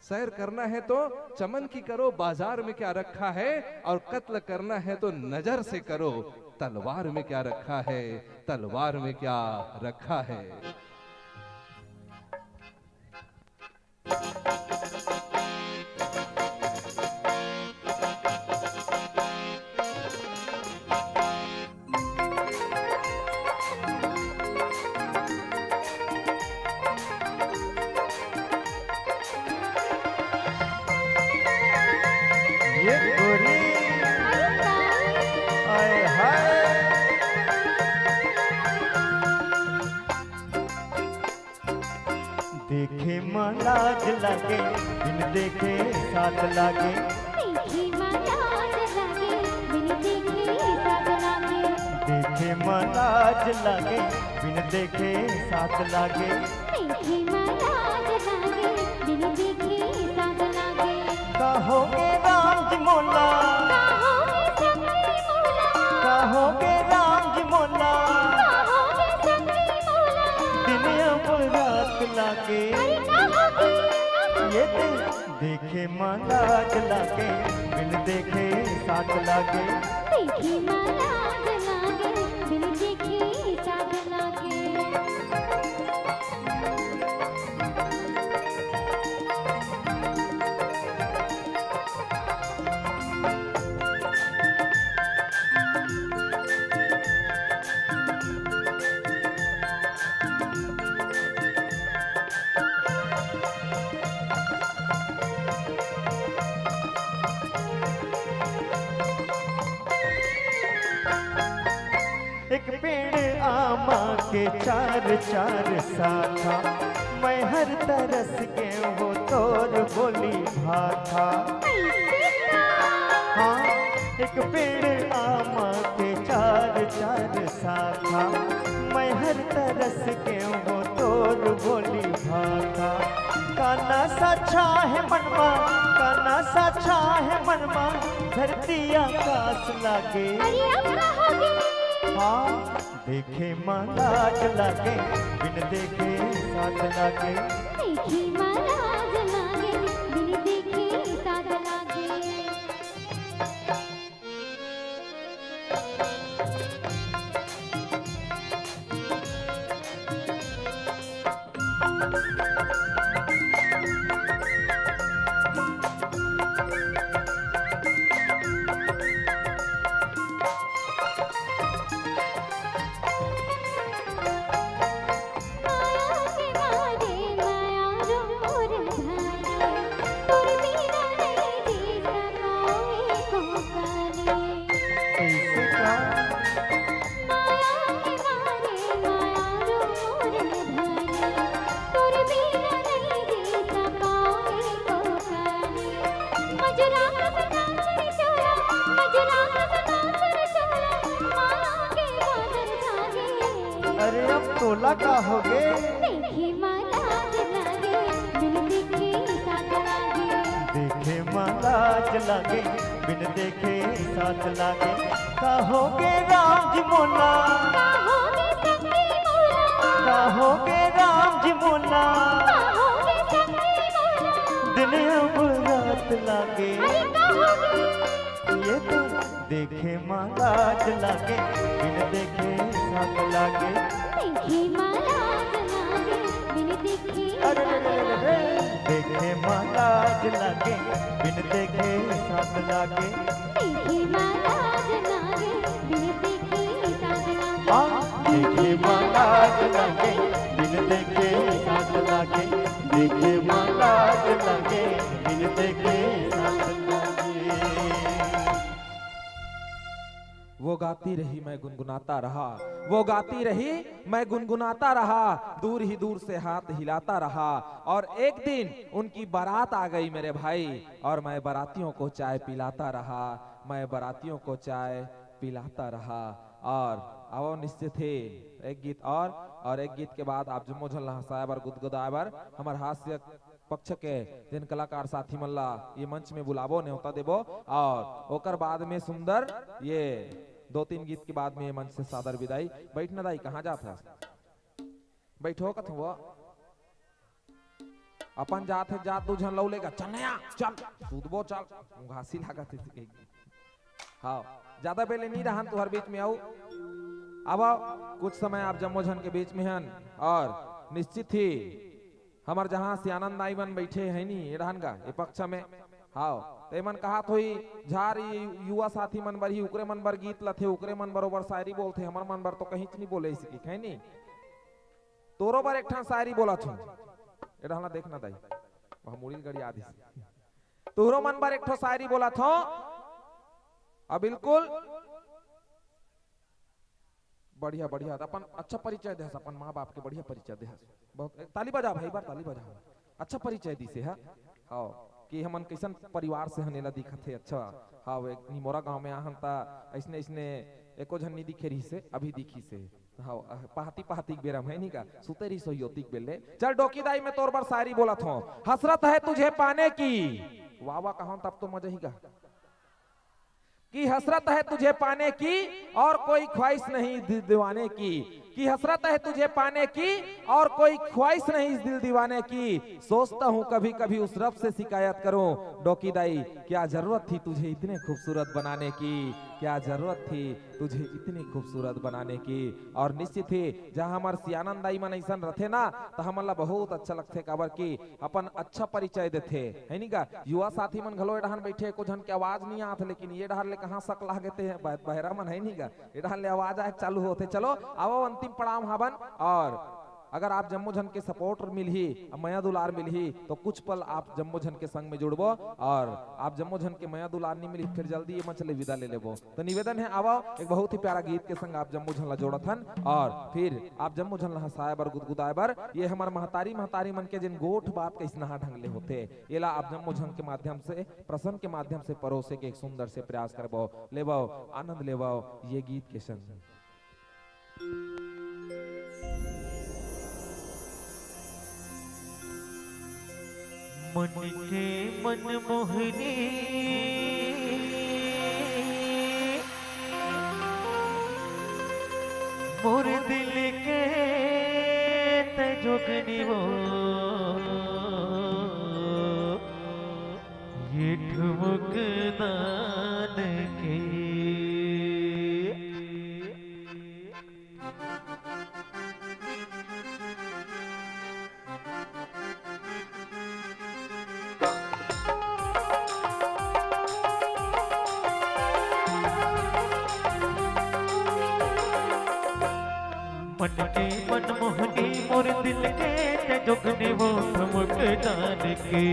सैर करना है तो चमन की करो बाजार में क्या रखा है, और कत्ल करना है तो नजर से करो तलवार में क्या रखा है, तलवार में क्या रखा है। ये गोरी आए हाय, देखे माँ लाज लागे, बिन देखे साथ लागे, देखी माँ लाज लागे, बिन देखे साथ लागे, देखे माँ लाज लागे, बिन देखे साथ लागे, देखी माँ लाज लागे, बिन देखे साथ लागे। कहोगे राम जी मोला, कहोगे संगी मोला, कहोगे राम जी मोला, कहोगे संगी मोला, दिन अब रात लागे, अरे कहोगे ये देखे माँ लाज लागे, बिन देखे साथ लागे, देखी माँ लाज लागे, बिन देखे साथ लागे। एक पेड़ आमा के चार चार शाखा, मैं हर तरस के वो तोर बोली भाखा। हाँ, एक पेड़ आमा के चार चार शाखा, मैं हर तरस के वो तोर बोली भाखा। काना सा छाहे मनमा, काना सा छाहे मनमा, धरती आकाश लागे, अरे अब कहोगे हाँ देखे माँ लाज लागे, बिन देखे साथ लागे, देखी माँ लाज लागे, बिन देखे साथ लागे। कैसे का बोला का होगे देखे माला जलागे बिन देखे साथ लागे देखे माला जलागे बिन देखे साथ लागे कहोगे राम जी मोला कहोगे सखी मोला कहोगे राम जी मोला कहोगे सखी मोला दिन अब रात लागे अरे कहोगे ये तो देखे माला जलागे बिन देखे साथ लागे देखे माला जलागे बिन देखे अरे साथ लागे देखे माला जलागे बिन देखे साथ लागे देखे माला जलागे बिन देखे साथ लागे देखे माला जलागे बिन देखे साथ लागे देखे माला जलागे बिन देखे साथ लागे। वो गाती रही मैं गुनगुनाता रहा वो गाती रही मैं गुनगुनाता रहा दूर ही दूर से हाथ हिलाता रहा और एक दिन उनकी बारात आ गई मेरे भाई और मैं बारातियों को चाय पिलाता रहा मैं बारातियों को चाय पिलाता रहा और अब निश्चित थे एक गीत और एक गीत के बाद आप जम्मो झल्ला हंसायबर गुदगुदायबर हमार हास्य पक्ष के जिन कलाकार साथी मल्ला ये मंच में बुलाबो न्योता देबो और ओकर बाद में सुंदर ये 2-3 गीत के बाद में ये मंच से सादर विदाई। बैठना दाई कहाँ जात है बैठो कथ हुआ अपन जात है जात दू झन लौ लेगा चल नया चल कूदबो चल घासी लागत है हाँ ज्यादा बेले नहीं रहन तुहर बीच में आऊ अब कुछ समय आप जम्मो झन के बीच में हन और निश्चित ही हमार जहाँ से आनंद आई मन बैठे है नी रहन का ये पक्ष में हाँ ते मन कहा थोई झार युवा साथी मन बर ही उकरे मन बर गीत लथे उकरे मन बरोबर शायरी बोलते हमार मन बर तो कहीं नहीं बोले इसी है नी तोरो बर एक ठान शायरी बोला थू ये रहना देखना दाई वह मुड़ी गड़ी आदि तोरो मन बर एक ठो शायरी बोला थो अब बिल्कुल बढ़िया बढ़िया अपन अच्छा परिचय दे अपन माँ बाप के बढ़िया परिचय दे बहुत ताली बजा भाई बार ताली बजा अच्छा परिचय दी से है हाँ कि हमन कैसन परिवार से हनेला दिखत है अच्छा हाँ वे निमोरा गांव में आहन ता ऐसने ऐसने एको झन्नी दिखे रही से अभी दिखी से हाँ पहाती पहाती बेरम है नहीं का सुते रही सोयोतिक बेले चल डोकीदाई में तोर बार शायरी बोला था हसरत है तुझे पाने की वाह वाह कहा तब तो मजा ही का कि हसरत है तुझे पाने की और कोई ख्वाहिश नहीं दिल दीवाने की हसरत है तुझे पाने की और कोई ख्वाहिश नहीं इस दिल दीवाने की सोचता हूँ कभी कभी उस रब से शिकायत करूं डोकीदाई क्या जरूरत थी तुझे इतने खूबसूरत बनाने की क्या जरूरत थी तुझे इतनी खूबसूरत बनाने की और निश्चित ही जहाँ हमारे सियानंद दाई मन ऐसा रथे ना तो हमला बहुत अच्छा लगते काबर की अपन अच्छा परिचय देते है नी का युवा साथी मन घलो डहान बैठे को झन के आवाज नहीं आत लेकिन ये डहार ले कहाँ सक लागते हैं बहरा मन है नी का ये डहार ले आवाज आए चालू होते चलो आओ अंतिम पड़ाव हावन और अगर आप जम्मू झन के सपोर्टर मिलही मया दुलार मिलही तो कुछ पल आप जम्मू झन के संग में जुड़बो और आप जम्मू झन के मया दुलार नहीं मिली फिर जल्दी ये मंच ले विदा ले लेबो तो निवेदन है आओ एक बहुत ही प्यारा गीत के संग आप जम्मू झन ला जोड़त हन और फिर आप जम्मू झन ला हंसाए बर गुदगुदाए बर ये हमार महतारी मन के जिन गोठ बात कैसना ढंग ले होते एला आप जम्मू झन के माध्यम से प्रसन्न के माध्यम से परोसे के एक सुंदर से प्रयास करबो लेबो आनंद लेबो ये गीत के संग मन के मन मोहनी मोर दिल के तजोगनी वो ये ठुमक दान के मन के मन मोहनी मोर दिल के तजोगनी वो ठुमक दान के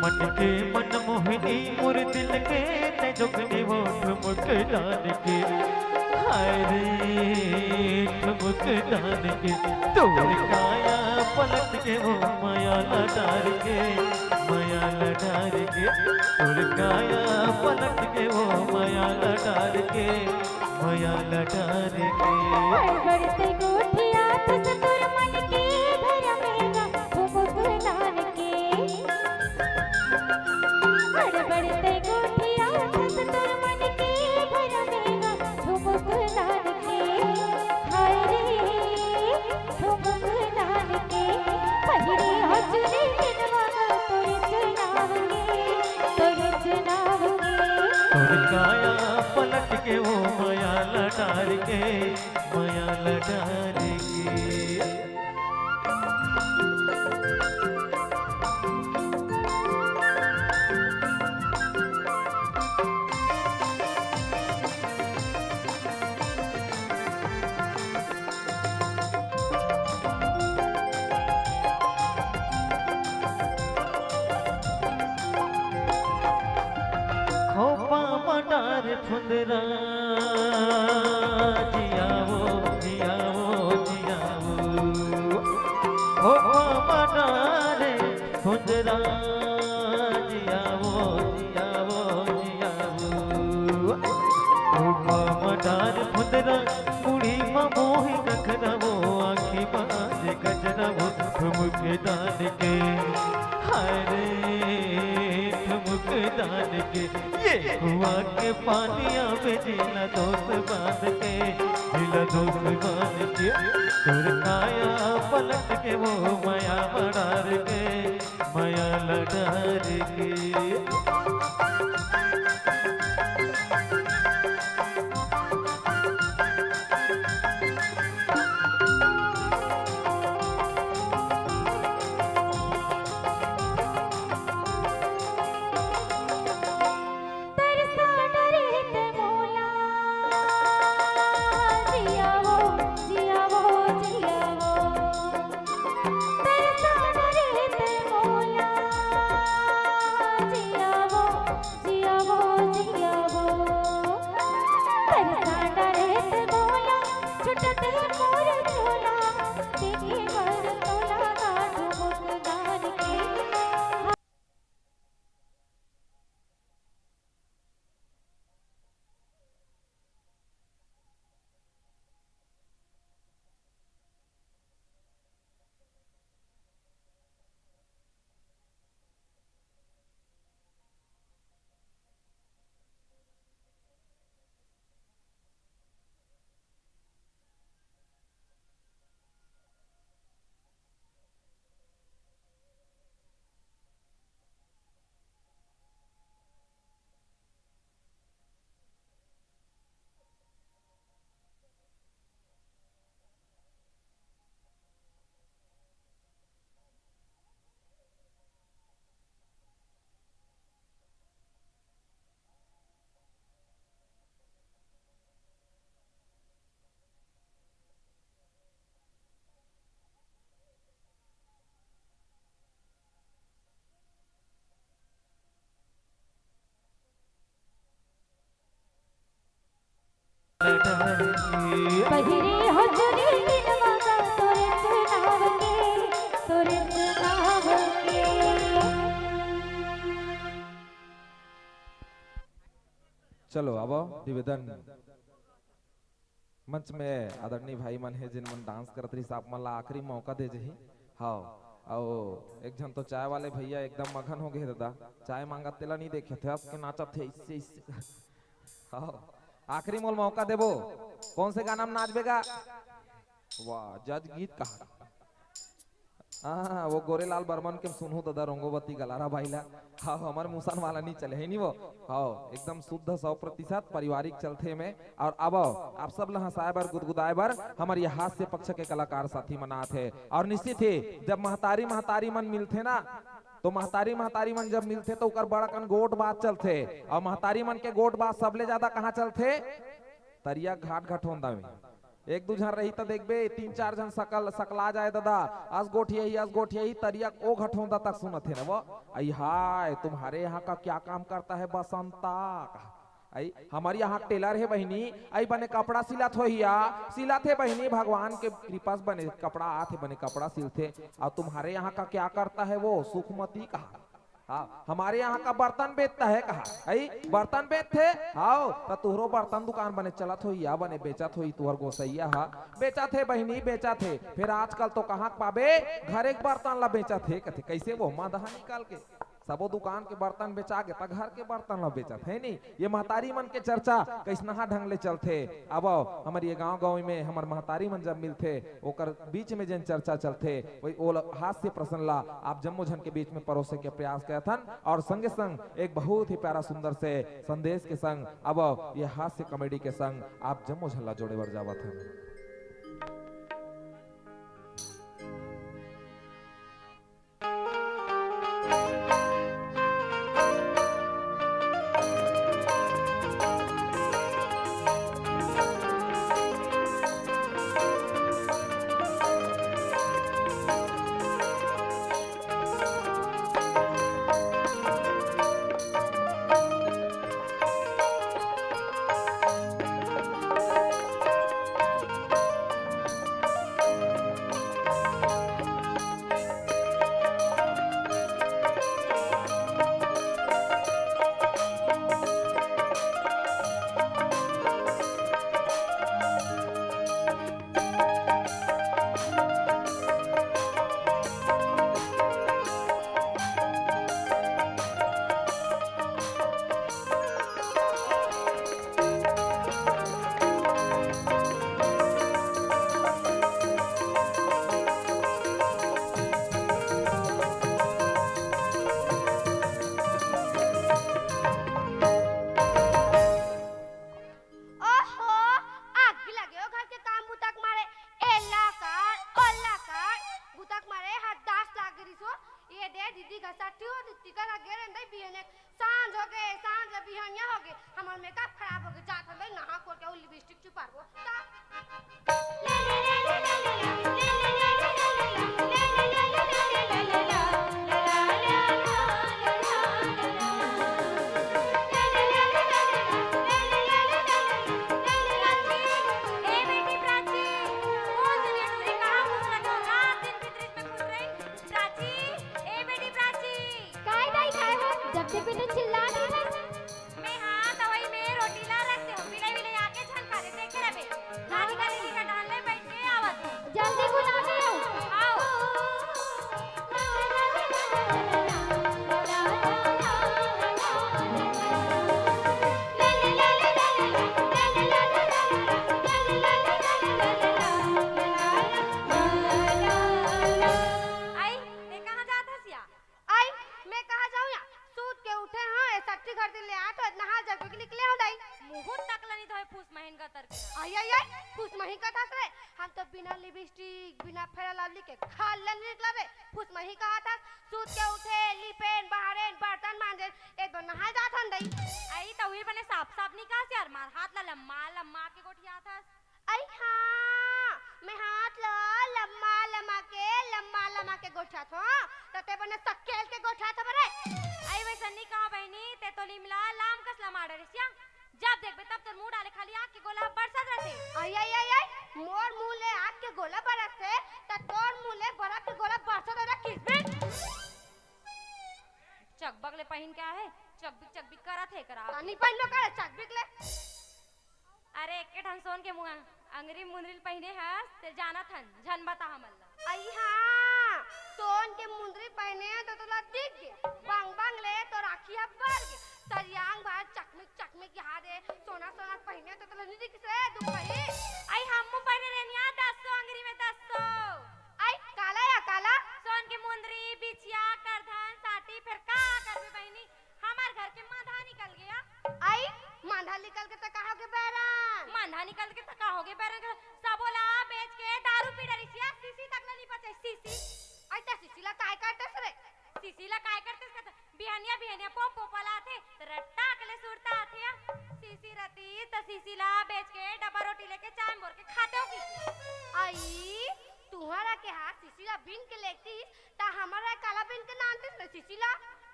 मन के मन मोहनी मोर दिल के तजोगनी वो ठुमक दान के हाय रे ठुमक दान के तोर काया पलट के वो माया लटार के माया लटार के तोर काया पलट के वो माया लटार के माया लटार के बढ़ते गोठिया तस तुर मन के धरमेगा ठुमुक डाल के बढ़ते गोठिया तस तुर मन के धरमेगा ठुमुक डाल के हाय रे ठुमुक डाल के पहिरे हजरे दिनवा तोर चुनाव के तोर काया पलट के वो माया लटार के माया लटार के खोपा मटार फुंदरा जियावो जियावो जियावो खोपा मटार फुंदरा जियावो जियावो जियावो खोपा मटार फुंदरा कुड़ी मोही रखनवो आँखी बाज गजनवो ठुमुक दान के हरे ठुमुक दान के ये कुआ के पानिया में जिला दोस्त बांध के जिला दोस्त बांध के तोर काया पलट के वो माया बड़ार के माया लडार के तरसा डरे ते मोला जियावो जियावो जियावो तरसा डरे ते मोला जियावो जियावो जियावो तरसा डरे ते मोला छुटते मोर झोला देखे मर तोला गाढ़ मुख गान के पहिरे हो चुनी दिनवा का तोरे चुनाव के चलो अब निवेदन मंच में आदरणीय भाई मन है जिन मन डांस करत रही साहब मन ला आखिरी मौका दे जही हाँ आओ एक जन तो चाय वाले भैया एकदम मगन हो गए दादा चाय मांगा तेला नहीं देखे थे अब के नाचत थे इससे इससे हाँ आखिरी मोल मौका देबो कौन से गाना में नाच बेगा वाह जज गीत कहा हाँ वो गोरेलाल बर्मन के सुनो दादा रंगोवती गलारा भाईला हाँ हमारे मुसान वाला नहीं चले है नहीं वो हाँ एकदम शुद्ध 100% पारिवारिक चलते में और अब आप सब ला हंसाए बर गुदगुदाए बर हमारे ये हास्य पक्ष के कलाकार साथी मनात है और निश्चित ही जब महतारी मन मिलते ना तो महतारी मन जब मिलते तो उकर बड़ा कन गोट बात चलते और महतारी मन के गोट बात सबले ज्यादा कहाँ चलते तरिया घाट घटोंदा में एक दू जन रही तो देखबे 3-4 जन सकला जाए दादा आज गोठ यही तरिया ओ घटोंदा तक सुनत है ना वो आई हाय तुम्हारे यहाँ का क्या काम करता है बसंता आई हमारी यहाँ टेलर है बहनी, आई बने कपड़ा सिलात हो सिलात है बहनी, भगवान के कृपा से बने कपड़ा आते बने कपड़ा सिलते। और तुम्हारे यहाँ का क्या करता है वो सुखमती कहा? हाँ हमारे यहाँ का बर्तन बेचता है कहा? आई बर्तन बेचते आओ तो तुहरो बर्तन दुकान बने चलत हो या बने बेचत हो तुहर गोसैया हा बेचा थे बहनी बेचा थे। फिर आजकल तो कहाँ पाबे घर एक बर्तन ला बेचा थे कथे कैसे वो मादहा निकाल के सबो दुकान के बर्तन बेचा के ता घर के बर्तन ला बेचत है नहीं। ये महतारी मन के चर्चा कैसनहा ढंग ले चलते। अब हमारे ये गांव में हमार महतारी मन जब मिलते ओकर बीच में जन चर्चा चलते वही ओ हास्य प्रसन्न ला आप जम्मो जन के बीच में परोसे के प्रयास करथन और संगे संग एक बहुत ही प्यारा सुंदर से संदेश के संग अब ये हास्य कॉमेडी के संग आप जम्मो झल्ला जोड़े बर जावत हैं।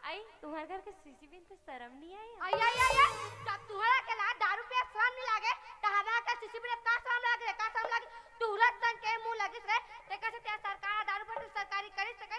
आई तुम्हारे घर के सीसी बिन पे शर्म नहीं आई आई आई आई आई, जब तुम्हारा के ला दारू पे शर्म नहीं लागे तो हमारा का सीसी बिन का शर्म लागे का शर्म लागे तुरंत सन के मुंह लगिस रे ते कैसे ते सरकार दारू पर सरकारी करी सके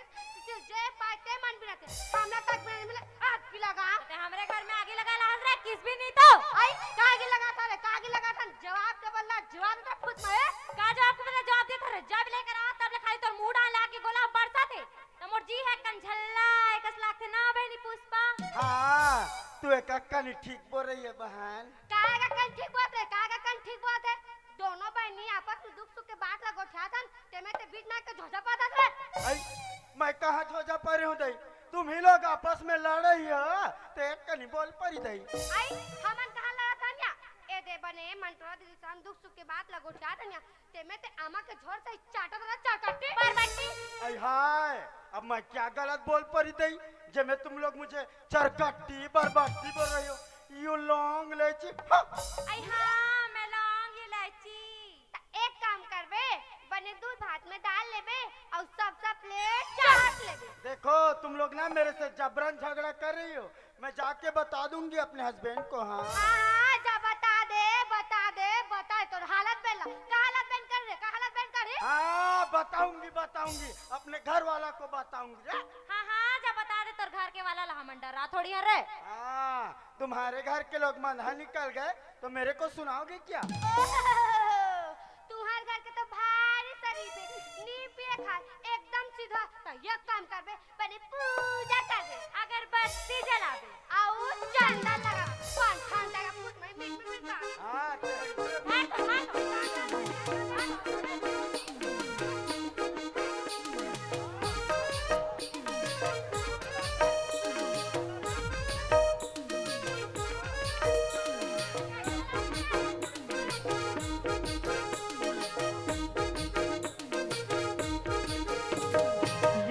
जे पाते मन बिनाते हमरा तक में मिले आग भी लगा ते हमरे घर में आगे लगा लाज रे किस भी नहीं तो आई कागी लगा था रे कागी लगा था जवाब के बल्ला जवाब तो खुद में का जवाब को मैंने जवाब दिया था रे जब लेकर आ तब ले खाली तो मुंह डाल ला के गोला बरसा थे तमोर जी है कंझल्ला एकस लाख थे ना बहनी पुष्पा हाँ तू एक कहानी ठीक बोल रही है बहन। कागा कन ठीक बात है कागा कन ठीक बात है दोनों बहनी आपस में दुख सुख के बात लगो ठासन ते में ते बीच में के झोझा पाता थे आई मैं कहाँ झोझा परी हूँ दई तुम ही लोग आपस में लड़ रही हो तो एक कनी बोल परी दई। आई हमन कहां लड़ा था ए दे बने मंटवा दीदी सन दुख सुख के बात लगो ठासन ते में ते आमा के झोर से चाटा वाला चाकटी बरबट्टी आई हाय अब मैं क्या गलत बोल परी दई जे में तुम लोग मुझे चरकट्टी बरबट्टी बोल रही हो यू लॉन्ग लेची आई हां मैं लौंग इलायची एक काम करबे बने दूध भात में डाल लेबे और सब प्लेट चाट लेबे। देखो तुम लोग ना मेरे से जबरन झगड़ा कर रही हो मैं जाके बता दूंगी अपने हस्बैंड को। हाँ हाँ जा बता बता तो हालत बेला का हालत बेन कर रे का हालत बेन कर रे हाँ बताऊंगी अपने घर वाला को बताऊंगी। हां हां जा बता दे तोर घर के वाला ला मंडा रा थोड़ी है रे हाँ तुम्हारे घर के लोग मंधा निकल गए तो मेरे को सुनाओगे क्या? तुम्हारे घर के तो भारी शरीफ है नी पिए खाए एकदम सीधा तो ये काम करबे पहले पूजा करबे अगरबत्ती जलाबे और चंदन लगा कौन ठंडा का पूछ में मिट का हाँ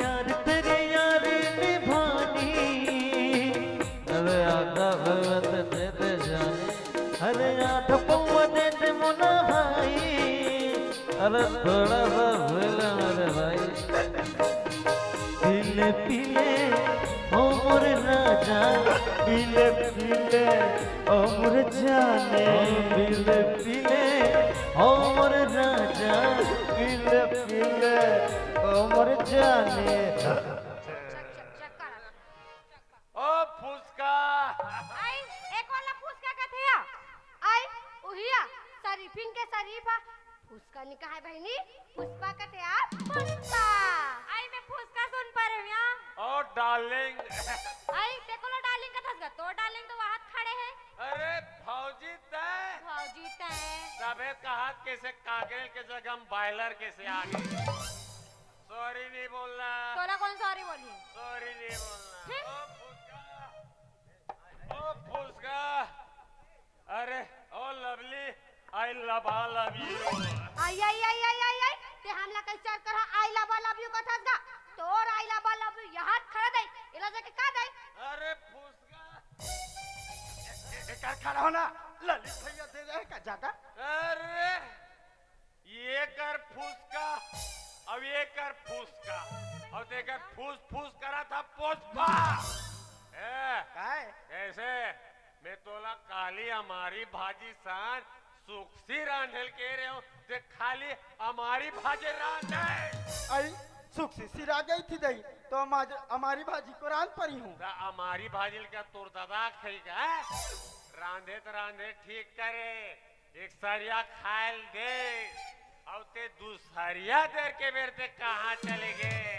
यार तेरे यार निभानी अरे आधा भगवत दे दे जाने अरे आठ पौवा दे दे मुनाहाई अरे थोड़ा सा भूला मेरे भाई पीले पीले ओ मोर राजा पीले पीले ओ मोर जाने पीले पीले ओ मोर राजा पीले पीले ओ मोर जाने। ओ फुसका आई एक वाला फुसका का थिया आई उहिया शरीफिन के शरीफा फुसका निकाह है बहनी पुष्पा का थिया पुष्पा आई मैं फुसका सुन पा रही हूं यहां ओ डार्लिंग आई देखो लो डार्लिंग का थसगा तो डार्लिंग तो वहां खड़े हैं अरे भौजी तय भौजी तय सफेद का हाथ कैसे कागेल के जगह हम बॉयलर कैसे आ गए सॉरी नहीं बोलना तोला कौन सॉरी बोली सॉरी नहीं बोलना ओ फुसका अरे oh lovely I love you आई आई आई आई आई आई ते हमला कल चल कर आई लव यू का थसगा तोर आई लव यू यहां खड़ा दई इला जाके का दई अरे फुसका एक खड़ा होना ललित भैया दे रहे का ज्यादा। अरे ये कर फुसका अब ये कर फुसका और देखकर फूस फूस करा था पुष्पा ऐसे मैं तोला काली हमारी भाजी सान सुखसी रांधल के रहे हूँ ते खाली हमारी भाजी रांधे आई सुखसी सिरा गई थी दही तो हमारी भाजी को रांध परी हूँ हमारी भाजी का तोर दादा खाएगा रांधे ठीक करे एक सरिया खायल दे और ते दूसरिया देर के बेर ते कहाँ चले गए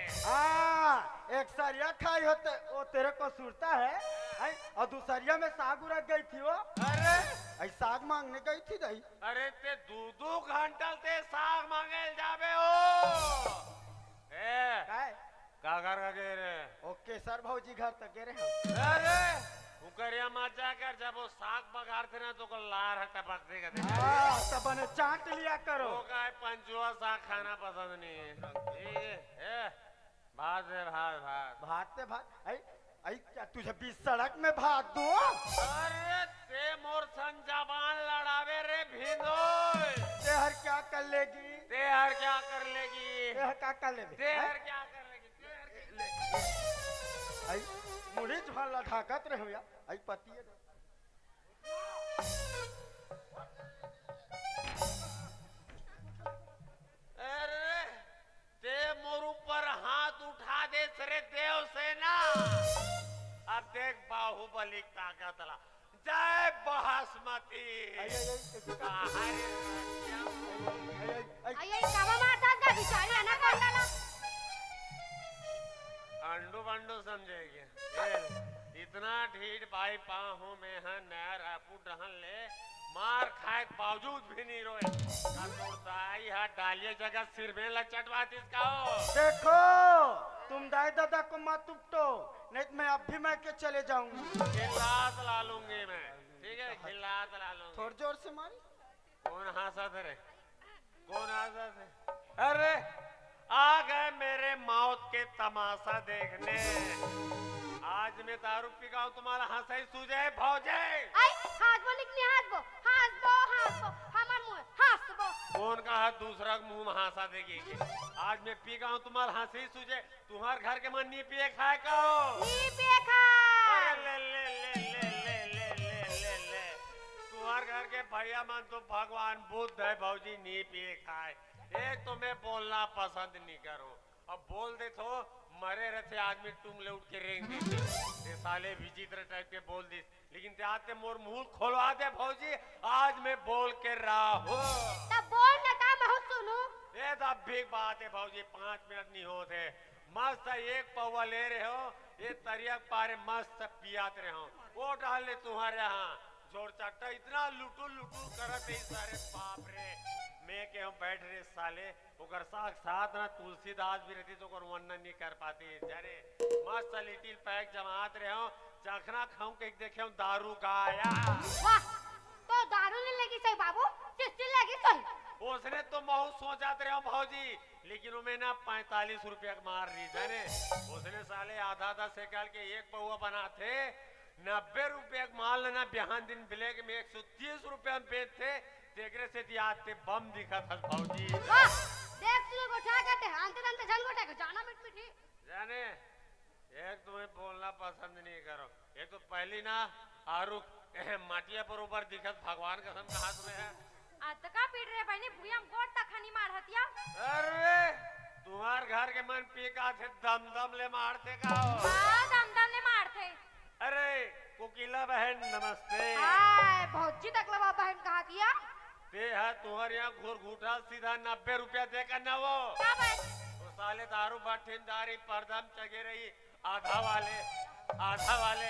एक सरिया खाई होते वो तेरे को सुरता है और दूसरिया में साग उरक गई थी वो। अरे साग मांगने गई थी दही। अरे ते दो घंटा ते साग मांगे जाबे हो का कर गे रे ओके सर भौजी घर तक गे रहे अरे उकरिया मजा कर जब वो साग बगाड़ते ना तो को लार हटा पकते कहते तब ने चाट लिया करो वो का पंचुआ साग खाना पसंद नहीं है भात है भात आई क्या तुझे बीच सड़क में भात दो। अरे ते मोर सन जबान लड़ावे रे भिंदो ते हर क्या कर लेगी ते हर क्या कर लेगी ते हर क्या कर लेगी ते हर क्या कर लेगी आई मुड़ी झोल ढाकत रहे भैया आई पति है अरे ते मोर ऊपर हाथ उठा दे सरे देव सेना। अब देख बाहुबली ताकत ला। जय बहासमती। आई कावा मारतात का बिचारी अना कांडाला अंडू बंडू समझेगी इतना ढीठ भाई पाहू में है नया रापू डहन ले मार खाए के बावजूद भी नहीं रोए का तोड़ता है डालिए जगह सिर में लचटवात इसका हो। देखो तुम दाई दादा को मत उपटो नहीं तो मैं अब भी मैं के चले जाऊंगी। खिलात ला लूंगी मैं ठीक है खिलात ला लूंगी। थोड़ा जोर से मारी। कौन हंसत रे कौन हंसत है। अरे आ गए मेरे मौत के तमाशा देखने। आज मैं दारू पी का तुम्हारा हंसा ही सूझे भौजे। आई हाथ बो निकली हाथ बो हमार मुंह हाथ बो। कौन का हाथ दूसरा मुंह में हंसा देगी। आज मैं पी का तुम्हारा हंसी ही सूझे तुम्हारे घर के मन नी पिए खाए का हो। नी पिए खा ले ले ले ले ले ले ले ले ले तुम्हारे घर के भैया मन तो भगवान बुद्ध है भौजी नी पिए खाए। एक तो मैं बोलना पसंद नहीं करूं अब बोल दे तो मरे रहते आदमी तुम ले उठ के रेंग देते साले विचित्र टाइप के बोल दी लेकिन ते आते मोर मुंह खोलवा दे भौजी आज मैं बोल के रहा हूँ। तब बोल ना का मैं सुनू। ये तो बिग बात है भौजी 5 मिनट नहीं होते मस्त एक पौवा ले रहे हो ये तरियक पारे मस्त पियात रहे हो वो डाल ले तुम्हारे यहाँ जोड़ चाटा इतना लुटू लुटू करते सारे बाप रे मैं के हम बैठ रहे साले ओकर साथ ना तुलसीदास भी रहती तो ओकर वर्णन नहीं कर पाती जाने मस्त लिटिल पैक जमात रहे हो चखना खाऊं के देखे दारू गाया। वाह तो दारू नहीं लगी सही बाबू चिस्टी लगी सही। उसने तो बहुत सोचा रहे हो भौजी लेकिन वो ना 45 रुपया मार रही जाने उसने साले आधा सेकल के एक पौवा बनाते 90 रुपया माल लेना बिहान दिन ब्लैक में 130 रुपया में बेचते तेगरे से दियाते बम दिखा था भौजी। वाह देख तू गोठा करते हांते दंते झन गोठा को जाना मिट मिठी जाने एक तुम्हें बोलना पसंद नहीं करो एक तो पहली ना आरुख माटिया पर ऊपर दिखत भगवान कसम का हाथ में है आज तक पीट रहे बहनी भूया हम गोट तक खनी मार हतिया। अरे तुम्हार घर के मन पी का थे दम ले मारते का हो। हां दम ले मारते। अरे कोकिला बहन नमस्ते। हाय भौजी तकलवा बहन कहा किया ते है तुम्हारे यहाँ घूर सीधा 90 रुपया दे कर न वो क्या बात वो साले दारू बठिनदारी परदम चगे रही आधा वाले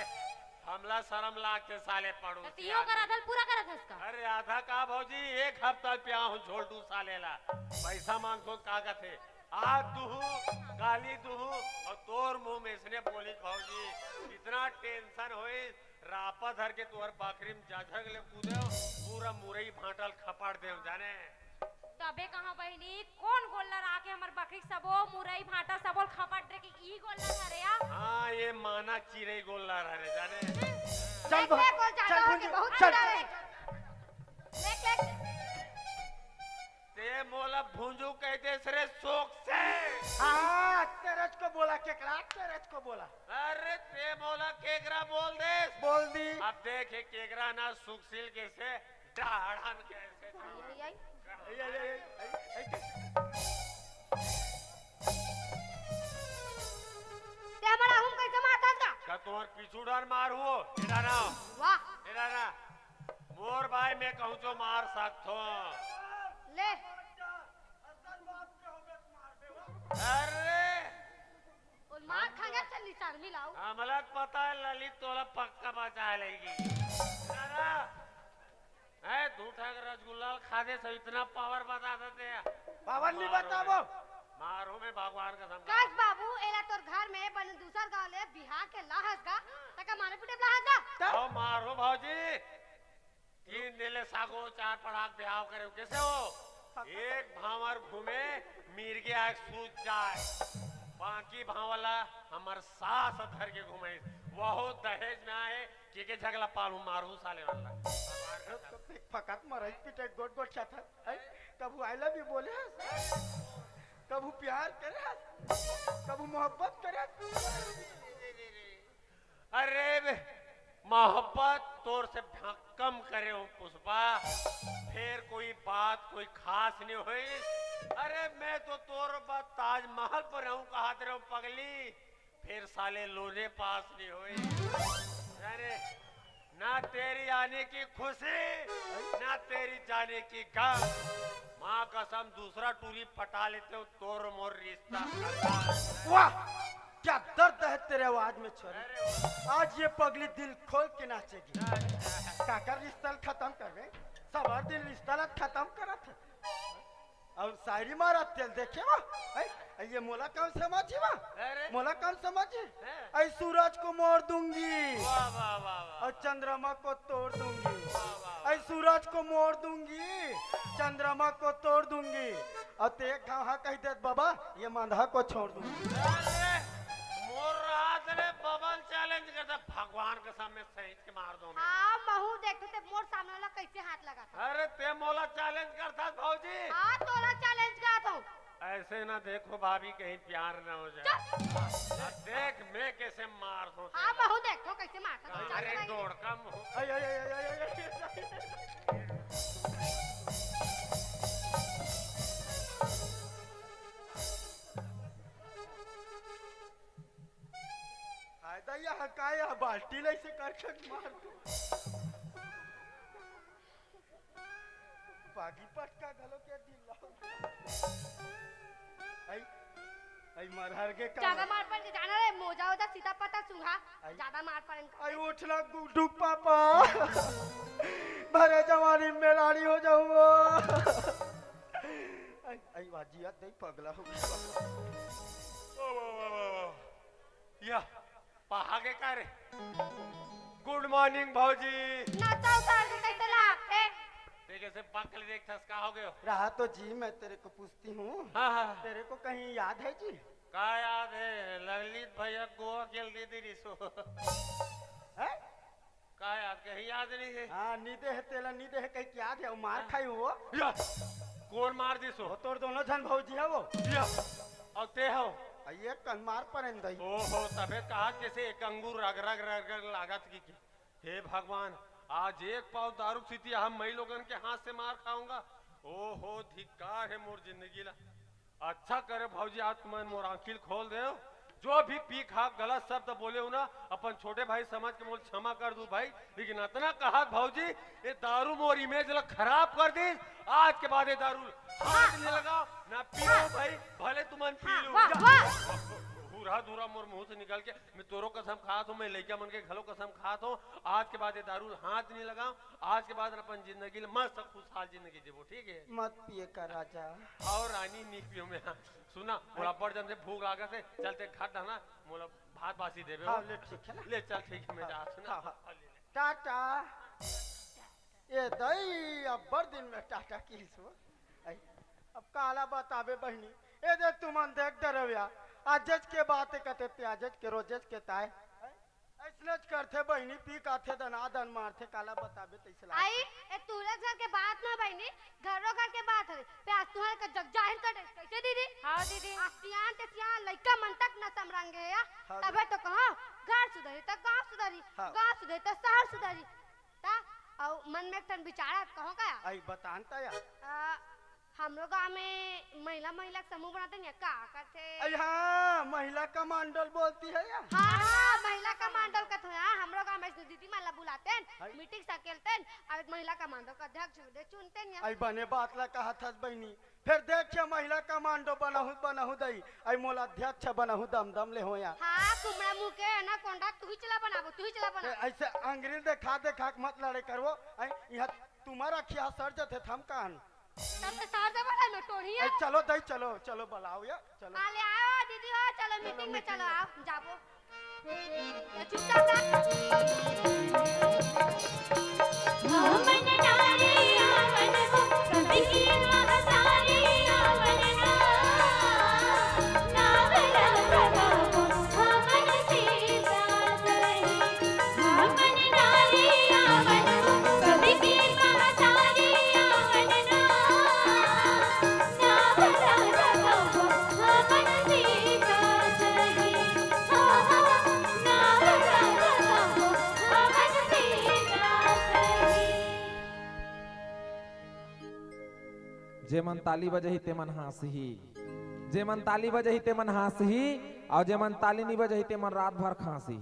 हमला शर्म लाग के साले पड़ू तीनों का राधल पूरा करा था इसका। अरे आधा का भौजी 1 हफ्ता पिया हूँ झोलटू साले ला पैसा मांगो कागज है आज दुहू गाली दुहू और तोर मुंह में इसने बोली भौजी इतना टेंशन होई रापा धर के तुहर बाकरी में जाझग ले कूदे पूरा मुरई भाटल खपाड़ दे जाने तबे कहां बहनी कौन गोल्लर आके हमर बकरी सबो मुरई भाटा सबो खपाड़ दे के ई गोल्लर हरे या। हां ये माना चिरई गोल्लर हरे जाने चल चल बहुत चल देख ते मोला भूंजू कहते सरे शोक से। हाँ तेरज को बोला केकरा तेरज को बोला। अरे ते मोला केकरा बोल दे बोल दी अब देखे केकरा ना सुखशील कैसे डाढ़न कैसे ते हमारा हम कैसे मारता था का तुम्हार पीछू डार मार हुओ इधर आओ वाह इधर आ मोर भाई मैं कहूँ तो मार सकतो ले अरे और मार खाएगा चल निशान मिलाओ हमला पता है ललित तोला पक्का बचा लेगी है दूठा का रसगुल्ला खाने से इतना पावर बता देते हैं पावर नहीं बताबो मारो में भगवान का समझा काश बाबू एला तोर घर में बन दूसर गांव ले बिहार के लाहस का तका मारे पिटे लाहस दा आओ मारो भौजी 3 दिन ले सागो 4 पड़ाक ब्याह करे कैसे हो एक भावर घूमे मीर के आग सूझ जाए बाकी भावला हमर सास धर के घूमे वहो दहेज में आए के झगला पालू मारू साले वाला फकत मरई पिटे गोट गोट छाता है कबू आई लव यू बोले कबू प्यार करे कबू मोहब्बत करे अरे मोहब्बत तोर से कम करे हो पुष्पा, फिर कोई बात कोई खास नहीं हुई। अरे मैं तो तोर बात ताजमहल पर रहूं कहा रहो पगली, फिर साले लोने पास नहीं हुई। अरे ना तेरी आने की खुशी ना तेरी जाने की गम, माँ कसम दूसरा टूरी पटा लेते हो तोर मोर रिश्ता। वाह क्या दर्द है तेरे आवाज में छोरी, आज ये पगली दिल खोल के नाचेगी। काकर रिश्ता खत्म कर गए, सब दिन रिश्ता खत्म करा था और शायरी मारा तेल देखे वा ये मोला कौन समझी वा, मोला कौन समझी, ऐ सूरज को मोड़ दूंगी और चंद्रमा को तोड़ दूंगी, ऐ सूरज को मोड़ दूंगी चंद्रमा को तोड़ दूंगी और ते कहा कह दे बाबा ये मंधा को छोड़ दूंगी। मोर रात ने बबल चैलेंज करता, भगवान के सामने सही के मार दो। हां महू देखते थे मोर सामने वाला कैसे हाथ लगा था। अरे ते मोला चैलेंज करता भौजी। हां तोला चैलेंज का था। ऐसे ना देखो भाभी कहीं प्यार ना हो जाए। देख मैं कैसे मार दूं। हां महू देखो कैसे मारता था। अरे दौड़ कम हो। दैया हकाया बाल्टी ले से करके मार दो। बागी पटका गलो के दिल लाओ। आई मरहर के का ज्यादा मार पर जाना रे मोजा होता सीधा पता सुहा ज्यादा मार पर आई उठना गुड्डू पापा भरे जवानी में रानी हो जाऊंगा। आई वाजिया दे पगला हो या पहागे का रे। गुड मॉर्निंग भौजी। नाता उतार के कैसे लागते ते कैसे पकड़ देख थसका हो गयो। रहा तो जी मैं तेरे को पूछती हूँ। हाँ। तेरे को कहीं याद है जी? का याद है ललित भैया गोवा खेल दी थी रिसो। है का याद कहीं याद नहीं है। हाँ नींदे है तेला नींदे है कहीं याद है मार खाई वो। कौन मार दी सो? तोर दोनों जन भौजी है वो। और ते हो ये कन्मार पर अंदर। ओहो तबे कहा जैसे एक अंगूर रग रग रग रग लागत की। हे भगवान आज एक पाव दारू पीती हम मई लोगन के हाथ से मार खाऊंगा। ओहो धिक्कार है मोर जिंदगी ला। अच्छा करे भौजी आज तुम्हें मोर आंखिल खोल दे। जो भी पी खा गलत शब्द बोले हो ना अपन छोटे भाई समझ के मोल क्षमा कर दू भाई, लेकिन इतना कहा भौजी ये दारू मोर इमेज ला खराब कर दी। आज के बाद ये दारू हाथ नहीं लगाओ ना पियो भाई, भले तुमन पी लो। पूरा दूरा मोर मुंह से निकल के मैं तोरो कसम खात हूँ, मैं लड़का मन के घलो कसम खात हूँ। आज के बाद ये दारू हाथ नहीं लगाओ। आज के बाद अपन जिंदगी मस्त खुशहाल जिंदगी जीवो ठीक है। मत पिए का राजा और रानी नहीं पियो मैं। सुना मोला बड़ जन से भूख लागा से चलते खाट ना मोला भात बासी देबे। हाँ ले ठीक है ना ले चल ठीक है मैं जा सुना। टाटा ये दई अब बड़ दिन में टाटा की सो। अब काला बताबे बहनी ए दे तुमन देख दरव्या आजज के बात कहते थे आजज के रोजज के ताए ऐसने करते बहनी पी काथे दनादन मारते काला बताबे तैसे आई ए तूरे घर के बात ना बहनी घरों घर के बात है प्यास तुम्हारे का जग जाहिर कर कैसे दीदी। हां दीदी आसियान ते सियान लइका मन तक न समरंगे या तबे तो कहो घर सुधरी त गांव सुधरी गांव सुधरी त शहर सुधरी ता और मन में तन विचार कहो का आई बतानता या हम लोग गाँव में महिला महिला समूह बनाते हैं क्या करते। हाँ महिला का मंडल बोलती है या। हाँ महिला का मंडल का तो यार हम लोग गाँव में दीदी माला बुलाते हैं मीटिंग सा खेलते हैं और महिला का मंडल का अध्यक्ष चुनते हैं। आई बने बात ला कहा था बहनी फिर देखिए महिला का मंडल बनाहू दई आई मोला अध्यक्ष बनाहू दम दम ले हो या। हाँ कुमड़ा मुँह के ना कोंडा तू ही चला बना ऐसे अंग्रेज देखा मत लड़े करो यहाँ तुम्हारा खिया सर जते थम कान चलो दई चलो बुलाओ या चलो ले आओ दीदी हो चलो मीटिंग में चलो आओ जाबो जेमन ताली बजही तेमन हासही, जेमन ताली बजही तेमन हासही, और जेमन ताली नहीं बजही तेमन रात भर खांसी,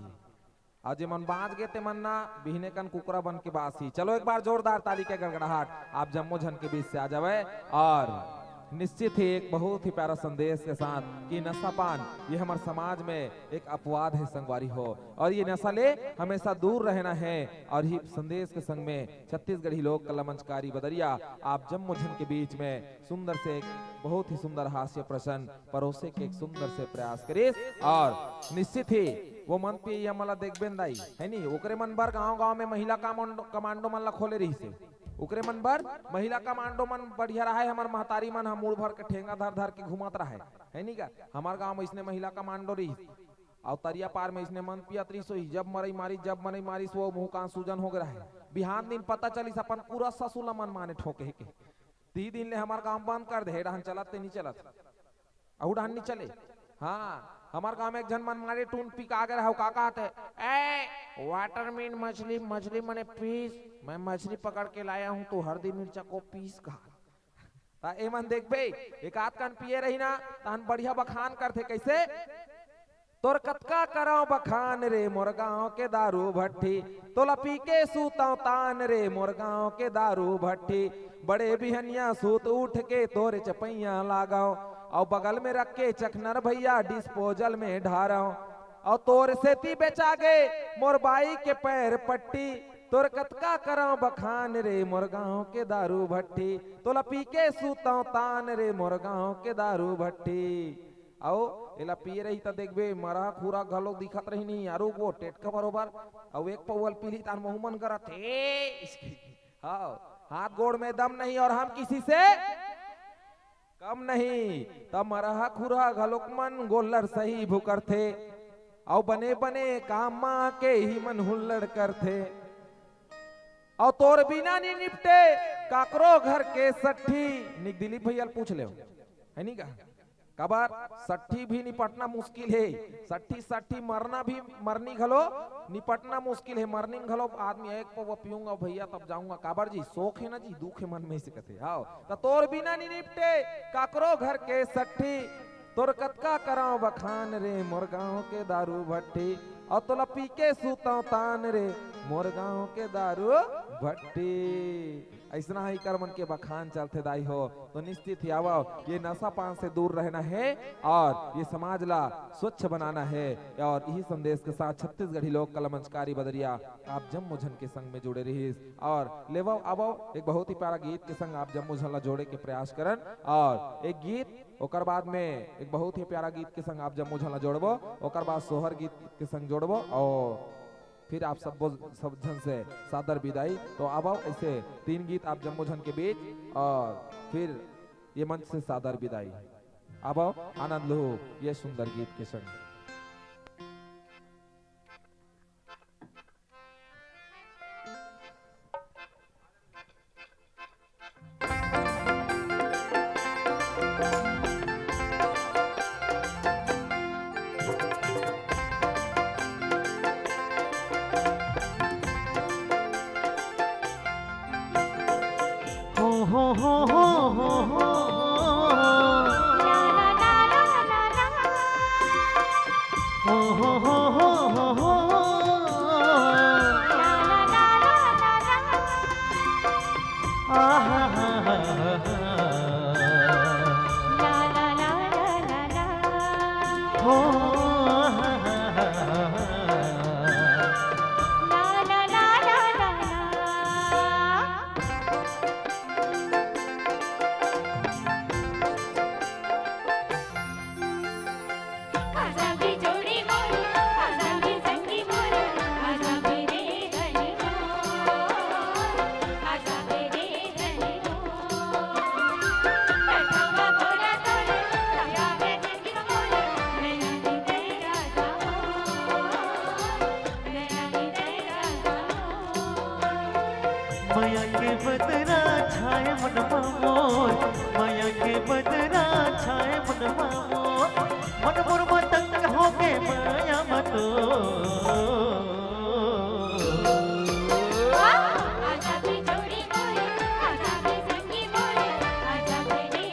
और जेमन बाज गए तेमन ना बिहने कन कुकरा बन के बासी। चलो एक बार जोरदार ताली के गड़गड़ाहट आप जम्मू झन के बीच से आ जावे। और निश्चित ही एक बहुत ही प्यारा संदेश के साथ कि नशापान ये हमारे समाज में एक अपवाद है संगवारी हो, और ये नशा ले हमेशा दूर रहना है। और ही संदेश के संग में छत्तीसगढ़ी लोक कला मंचकारी बदरिया आप जम्मू झन के बीच में सुंदर से एक बहुत ही सुंदर हास्य प्रसन्न परोसे के एक सुंदर से प्रयास करे। और निश्चित ही वो मन पे ये मला देखबेन दाई है नी, ओकरे मन बर गांव-गांव में महिला कमांडो मन ला खोले रही से, ओकरे मन बर महिला कमांडो मन बढ़िया रहा है। हमार महतारी मन हम मुड़ भर के ठेंगा धर धर के घुमत रहा है नी का। हमार गांव में इसने महिला कमांडो रही, और तरिया पार में इसने मन पिया तरी सोई, जब मरई मारी जब मरई मारी वो मुंह कान सूजन हो गया है। बिहान दिन पता चली अपन पूरा ससुला मन माने ठोके के 3 दिन ले हमार गांव बंद कर दे, डहन चलत नहीं चलत, और डहन नहीं चले। हाँ हमार गांव में एक जन मन मारे टून पी का गए का कहते ए वाटर मीन मछली मछली मने पीस, मैं मछली पकड़ के लाया हूं तो हल्दी मिर्चा को पीस का। ए मन देख बे एक आध कान पिए रही ना तहन बढ़िया बखान करते कैसे, तोर कतका करो बखान रे मोर गाँव के दारू भट्टी, तोला पी के सूता तान रे मोर गाँव के दारू भट्टी, बड़े बिहनिया सूत उठ के तोरे चपैया लगाओ, और बगल में रख के चखनर भैया डिस्पोजल में ढाराओ, और तोर सेती बेचा गे मोर बाई के पैर पट्टी, तोर कतका करो बखान रे मोर गाँव के दारू भट्टी, तोला पी के सूता तान रे मोर गाँव के दारू भट्टी। आओ एला पिए रही तो देखबे मरा खुरा घलो दिखत रही नहीं यारो वो टेटका बरोबर, और एक पौवल पीली तान मुंह मन करत हे। हाँ हाथ गोड़ में दम नहीं और हम किसी से कम नहीं, तब मरहा खुरा घलोक मन गोल्लर सही भुकर थे, और बने बने काम माँ के ही मन हुल्लड़ कर थे, और तोर बिना नहीं निपटे काकरो घर के सट्ठी। निक दिलीप भैया पूछ ले है नहीं का कबार सट्ठी भी निपटना मुश्किल है, सट्ठी सट्ठी मरना भी मरनी घलो निपटना मुश्किल है, मरनी घलो आदमी एक पवा पीऊंगा भैया तब जाऊंगा। काबर जी शौक है ना जी, दुख है मन में से कहते आओ तो तोर बिना नहीं निपटे काकरो घर के सट्ठी, तोर कतका कराओ बखान रे मोर गाँव के दारू भट्टी, और तोला पी के सूता तान रे मोर गाँव के दारू भट्टी। ऐसा ही कर मन के बखान चलते दाई हो तो निश्चित ही आओ ये नशा पान से दूर रहना है और ये समाज ला स्वच्छ बनाना है। और यही संदेश के साथ छत्तीसगढ़ी लोक कला मंचकारी बदरिया आप जम्मू झन के संग में जुड़े रही और लेवो अब एक बहुत ही प्यारा गीत के संग आप जम्मू झन ला जोड़े के प्रयास करन, और एक गीत ओकर बाद में एक बहुत ही प्यारा गीत के संग आप जम्मू झन ला जोड़बो, ओकर बाद सोहर गीत के संग जोड़बो, और फिर आप सब जन से सादर विदाई। तो अब ऐसे 3 गीत आप जम्मू झन के बीच और फिर ये मंच से सादर विदाई। अब आनंद लो ये सुंदर गीत के संग। माया के बदरा छाए मनवा मोर, माया के बदरा छाए मनवा मोर, मन मोर मतंग होके माया मतो। आजा भी जोड़ी मोरे, आजा भी संगी मोरे, आजा मेरे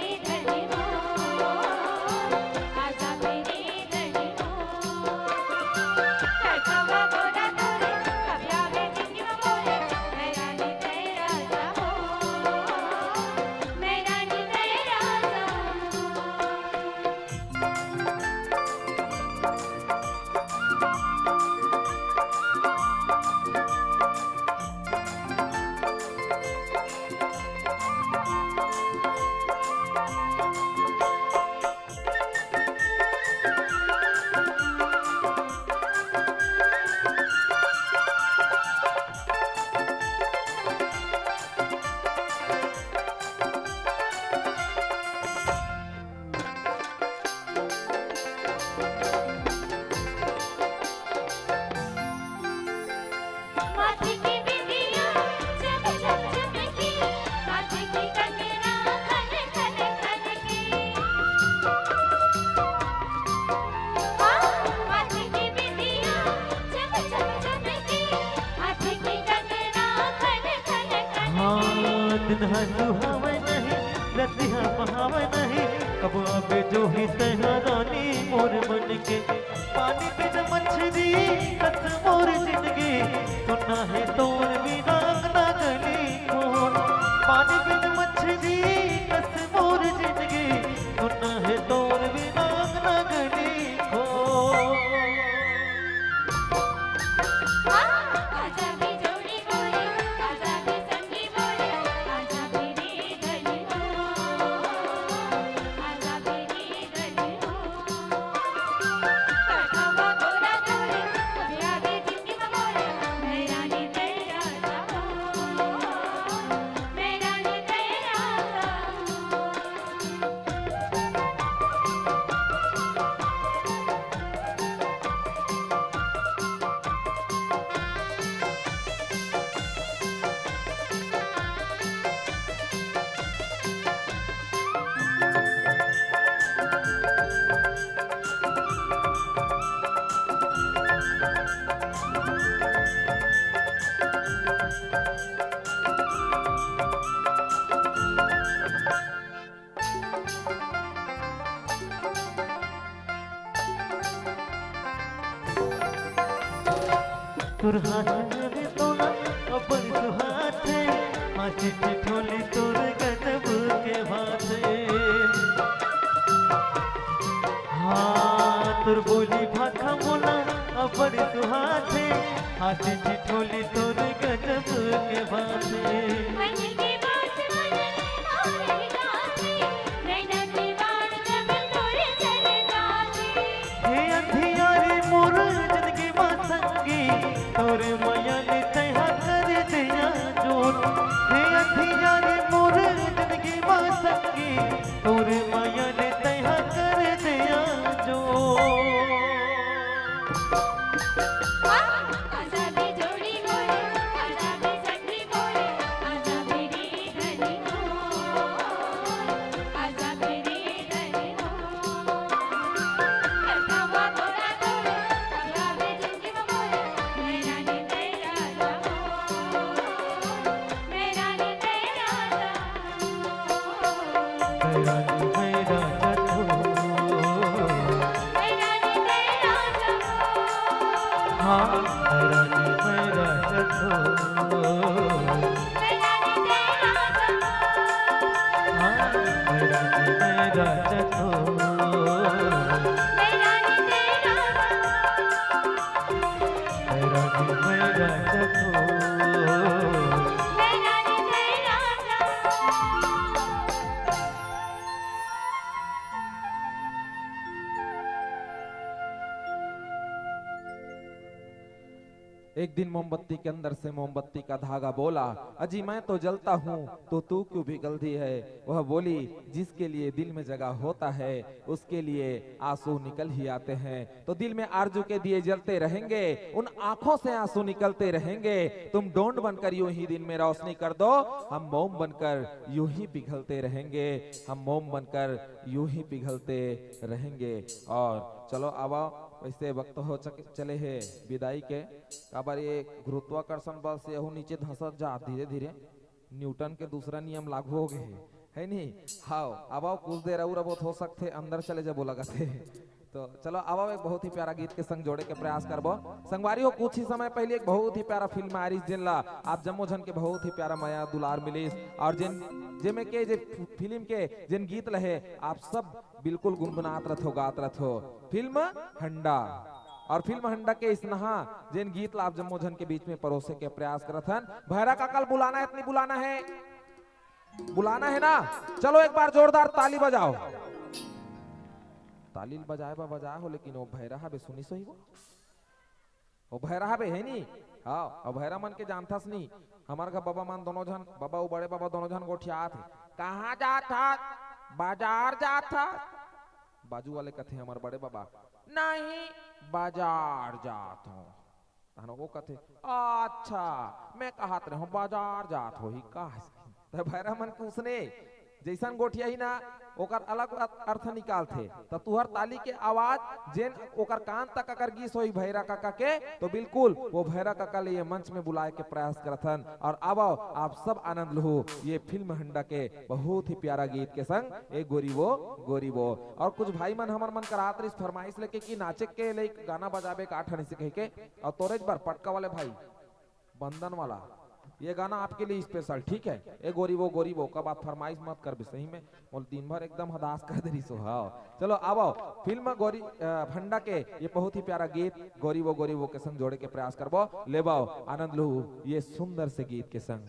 हाथ की बिंदिया चम चम चमके, हाथ की कंगना खन खन खन। हाँ दिन है सुहावे नहीं, रतिया बहावे नहीं, कब आवे जो ही सहरानी मोर मन के। पानी बिन मछली कस मोर जिंदगी, सुना है तोर बिना ना गली को। पानी बिन मछली कस मोर जिंदगी, सुना है तोर बिना ना गली को। आजा भी जोड़ी बोले, आजा भी संगी बोले, आजा मेरी गली हो, आजा मेरी गली हो। कड़वा गोरा जोड़े, मुझे आगे जिंदगी में बोले, मैं रानी तेरा राजा हूँ, मैं रानी तेरा राजा हूँ। तुर हाथ में तोला अपन सुहाते, माची ठिठोली तुर गजब के भाते। हाँ तुर बोली भाखा मोला अपन सुहाते, हाथी ठिठोली तुर गजब के भाते। मन की बात मन मोर गाती, नैना की बात जब तोरे चले जाती। हे अंधियारी मोर जिंदगी मासंगी, तोरे माया ने तैहा कर दिया जोर। हे अंधियारी मोर जिंदगी मासंगी, तोरे माया ने तैहा कर दिया जोर। आजा भी जोड़ी बोले, आजा भी संगी बोले, आजा मेरी गली हो, आजा मेरी गली हो। कड़वा गोरा जोड़े, आजा भी जिंदगी में बोले, मैं रानी तेरा राजा हूँ, मैं रानी तेरा राजा हूँ। मेरा नी मेरा जतो, मैं रानी तेरा राजा हूँ, हाँ मेरा नी मेरा जतो, मैं रानी तेरा राजा हूँ, हाँ मेरा नी मेरा जतो। मैं रानी तेरा मेरा नी मेरा जतो, मैं रानी तेरा एक दिन मोमबत्ती के अंदर से मोमबत्ती का धागा बोला, अजी मैं तो जलता हूँ तो तू क्यों पिघलती है। वह बोली, जिसके लिए दिल में जगह होता है उसके लिए आंसू निकल ही आते हैं। तो दिल में आरजू के दिए जलते रहेंगे, उन आंखों से आंसू निकलते रहेंगे। तुम डोंड बनकर यूं ही दिन में रोशनी कर दो, हम मोम बनकर यूं ही पिघलते रहेंगे, हम मोम बनकर यूं ही पिघलते रहेंगे। और चलो आवा, वैसे वक्त हो चले है विदाई के। काबर ये गुरुत्वाकर्षण बल से यहू नीचे धंसत जा, धीरे धीरे न्यूटन के दूसरा नियम लागू हो गए है नहीं। हाओ अब आओ, कुछ देर और बहुत हो सकते अंदर चले जा बोला थे। तो चलो अब आओ, एक बहुत ही प्यारा गीत के संग जोड़े के प्रयास करबो। संगवारियों कुछ ही समय पहले एक बहुत ही प्यारा फिल्म आरिस जिनला आप जम्मो जन के बहुत ही प्यारा माया दुलार मिलिस, और जिनमें के जे फिल्म के जिन गीत लहे आप सब बिल्कुल गुनगुनात रथ हो, गात रथ हो। फिल्म हंडा, और फिल्म हंडा के इस नहा जिन गीत आप जम्मो जन के बीच में परोसे के प्रयास करत हन। भैरा का कल बुलाना है, इतनी बुलाना है, बुलाना है ना। चलो एक बार जोरदार ताली बजाओ। ताली बजाए बा बजाए हो, लेकिन वो भैरा बे सुनी सही वो भैरा बे है नी। हाँ और भैरा मन के जानथस नी, हमार का बाबा मान दोनों जन, बाबा वो बड़े बाबा दोनों जन गोठिया थे। कहाँ जात था? बाजार जात था। बाजू वाले कथे हमारे बड़े बाबा, नहीं बाजार जात हो। वो कथे अच्छा मैं कहत रहे बाजार जात हो ही का। तो भैरा मन के उसने जैसन गोठिया ही ना ओकर अलग अर्थ निकालथे। तो तुहर ताली के आवाज जेन ओकर कान तक अगर गीस होई भैरा काका के, तो बिल्कुल वो भैरा काका ले ये मंच में बुलाए के प्रयास करथन। और अब आप सब आनंद लहो ये फिल्म हंडा के बहुत ही प्यारा गीत के संग ए गोरीबो गोरीबो। और कुछ भाई मन हमर मन करात रही फरमाइश लेके कि नाचे के ले गाना बजाबे का ठन से कह के, और तोरे बार पटका वाले भाई बंधन वाला ये गाना आपके लिए स्पेशल, ठीक है। ए गोरीबो का बात फरमाइश मत कर, सही में और दिन भर एकदम हदास कर दे रही सो। हाँ चलो अब फिल्म गोरी भंडा के ये बहुत ही प्यारा गीत गोरीबो के संग जोड़े के प्रयास करबो। लेबाओ आनंद लू ये सुंदर से गीत के संग।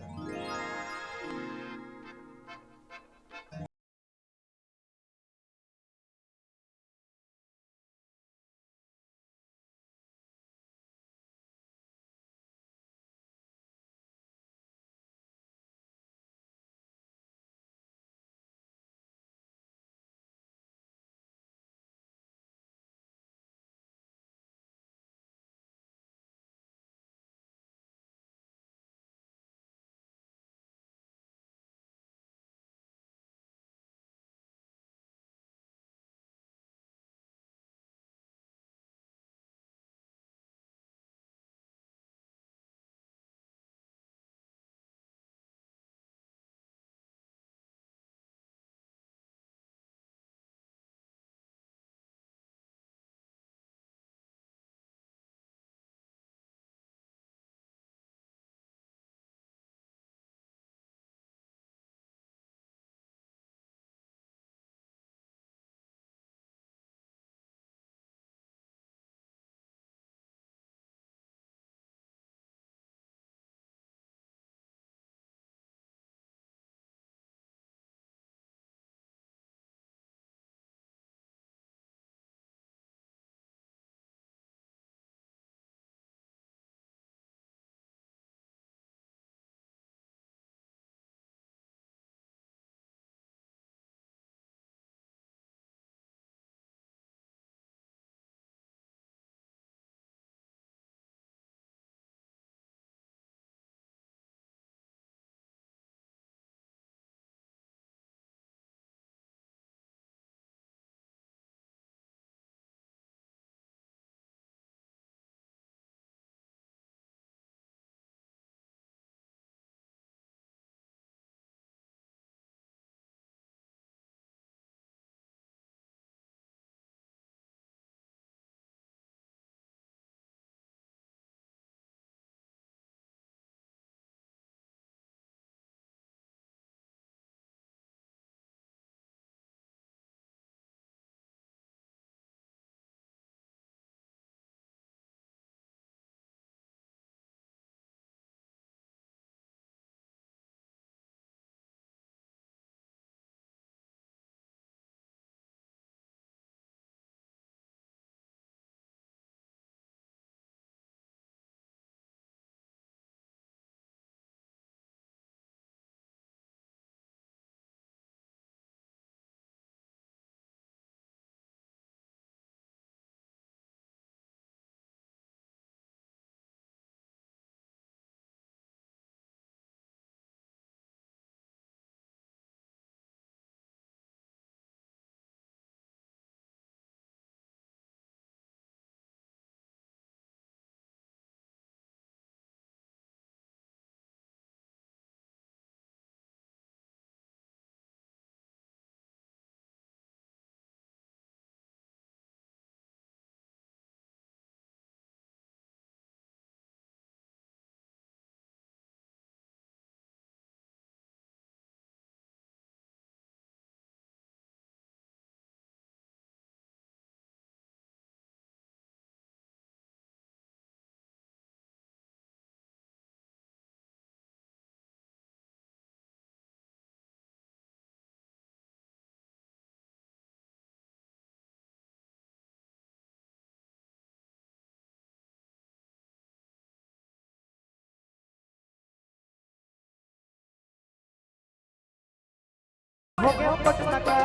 हो गया पटना का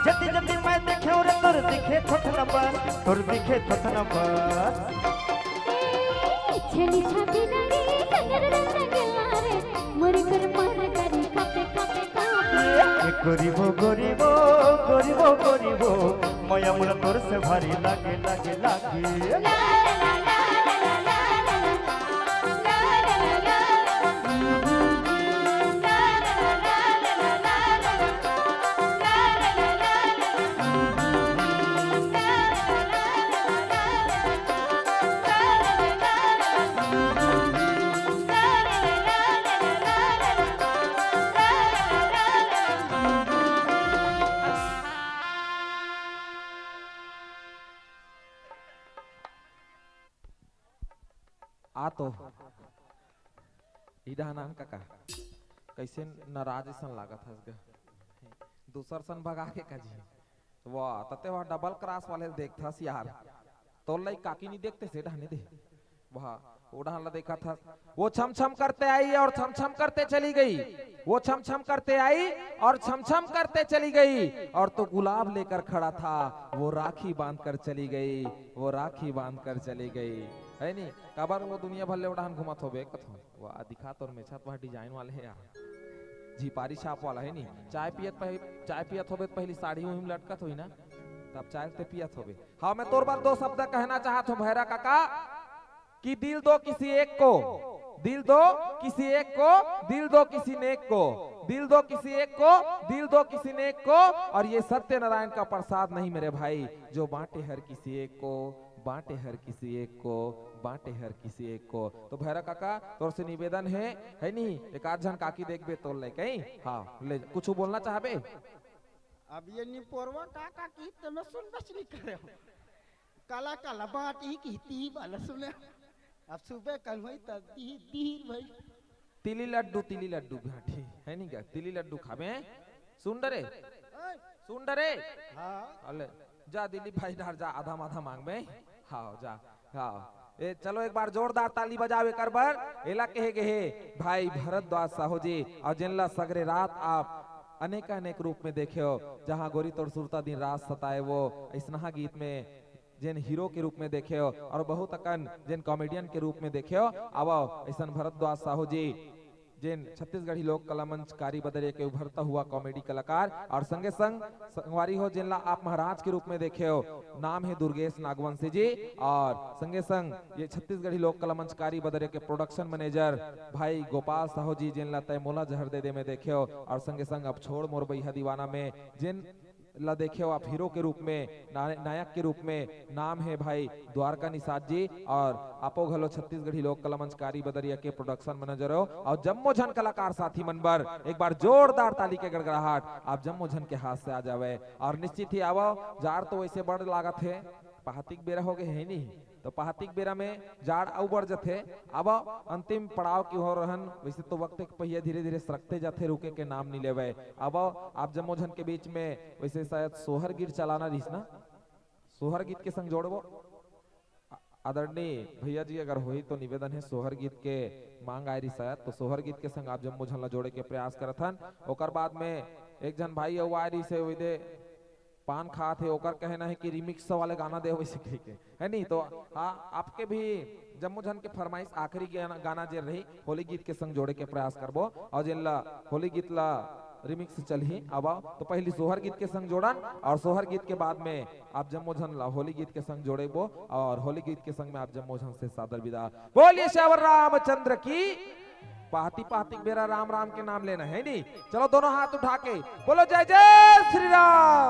जल्दी जल्दी मैं देखे और तुर दिखे थोथ नंबर तुर दिखे थोथ नंबर छली छाती लगी रंग रंग लारे मोर कर मार करी कापे कापे कापे গরিব গরিব গরিব গরিব মায়া মোর তোর সে ভারী লাগে লাগে লাগে आ तो इडा नाम काका कैसे नाराज सन लागत हस दूसर सन भगा के काजी वाह तते वह डबल क्रॉस वाले देखता यार तो लई काकी नहीं देखते से ढाने दे वाह उड़ान ला देखा था वो छम छम करते आई और छम छम करते चली गई वो छम छम करते आई और छम छम करते चली गई और तो गुलाब लेकर खड़ा था वो राखी बांध कर चली गई वो राखी बांध कर चली गई है नहीं कबर वो दुनिया भर ले उड़ान घुमत हो कथो वो दिखा तो मेछत वह डिजाइन वाले है यार झिपारी छाप वाला है नहीं चाय पियत होबे पहली साड़ी में लटकत हुई ना तब चाय ते पियत होबे हाँ मैं तोर बार दो शब्द कहना चाहत हूँ भैरा काका कि दिल दो किसी एक को दिल दो किसी एक को दिल दो किसी नेक को दिल दो किसी एक को दिल दो किसी नेक को और ये सत्य नारायण का प्रसाद नहीं मेरे भाई जो बांटे हर किसी एक को बांटे हर किसी एक को बांटे हर किसी एक को तो भैरा काका तोर से निवेदन है नहीं एक आध जन काकी देखबे तो ले कहीं हाँ ले कुछ बोलना चाहबे अब ये निपोरवा काका की तो मैं सुन बच नहीं कर रहा हूँ काला काला बात ही की ती वाला सुने अब सुबह कल हुई तब दी भाई तिली लड्डू भाटी है नहीं क्या तिली लड्डू खाबे सुन डरे हाँ अले जा दिलीप भाई डर जा आधा माधा मांग में हाँ जा हाँ ए चलो एक बार जोरदार ताली बजावे कर बर एला कहे गए भाई भरद्वाज साहू जी और जिनला सगरे रात आप अनेक रूप में देखे हो जहाँ गोरी तोड़ सुरता दिन रात सताए वो इसनहा गीत में जिन हीरो के रूप में देखे हो और बहुत अकन जिन कॉमेडियन के रूप में देखे हो अब ऐसा भरद्वाज साहू जी जिन छत्तीसगढ़ी लोक कला मंच कारी बदरिया के उभरता हुआ कॉमेडी कलाकार और संगे संग संगवारी हो जिनला आप महाराज के रूप में देखे हो नाम है दुर्गेश नागवंशी जी और संगे संग ये छत्तीसगढ़ी लोक कला मंच कारी बदरिया के प्रोडक्शन मैनेजर भाई गोपाल साहू जी जिनला तय मोला जहर दे में देखे हो और संगे संग अब छोड़ मोर बैहा दीवाना में जिन ला देखे हो आप हीरो के रूप में नायक के रूप में नाम है भाई द्वारका निषाद जी और आपो घलो छत्तीसगढ़ी लोक कला मंच कारी बदरिया के प्रोडक्शन मैनेजर हो और जम्मो झन कलाकार साथी मनबर एक बार जोरदार ताली के गड़गड़ाहट आप जम्मो झन के हाथ से आ जावे और निश्चित ही आवो जार तो वैसे बड़ लागत है पहातिक बेरा हो गए है नहीं तो पहातिक बेरा में जाड़ अउ बढ़ जाते अब अंतिम पड़ाव की हो रहन वैसे तो वक्त के पहिया धीरे धीरे सरकते जाते रुके के नाम नहीं लेवे अब आप जम्मो झन के बीच में वैसे शायद सोहर गीत चलाना रहीस ना सोहर गीत के संग जोड़बो आदरणीय भैया जी अगर होई तो निवेदन है सोहर गीत के मांग आई रही शायद तो सोहर गीत के संग आप जम्मो झन ला जोड़े के प्रयास करत हन ओकर बाद में एक जन भाई अउ आई रही से वैदे पान खा थे ओकर कहना है कि रिमिक्स वाले गाना दे वैसे कह के है नहीं तो हाँ आपके भी जम्मू झन के फरमाइश आखिरी गाना जे रही होली गीत के संग जोड़े के प्रयास करबो और जिनला होली गीत ला रिमिक्स चलही अब तो पहली सोहर गीत के संग जोड़न और सोहर गीत के बाद में आप जम्मू झन ला होली गीत के संग जोड़ेबो और होली गीत के संग में आप जम्मू झन से सादर विदा बोलिए श्यावर रामचंद्र की पाती पाती बेरा राम राम के नाम लेना है नहीं चलो दोनों हाथ उठा के बोलो जय जय श्री राम।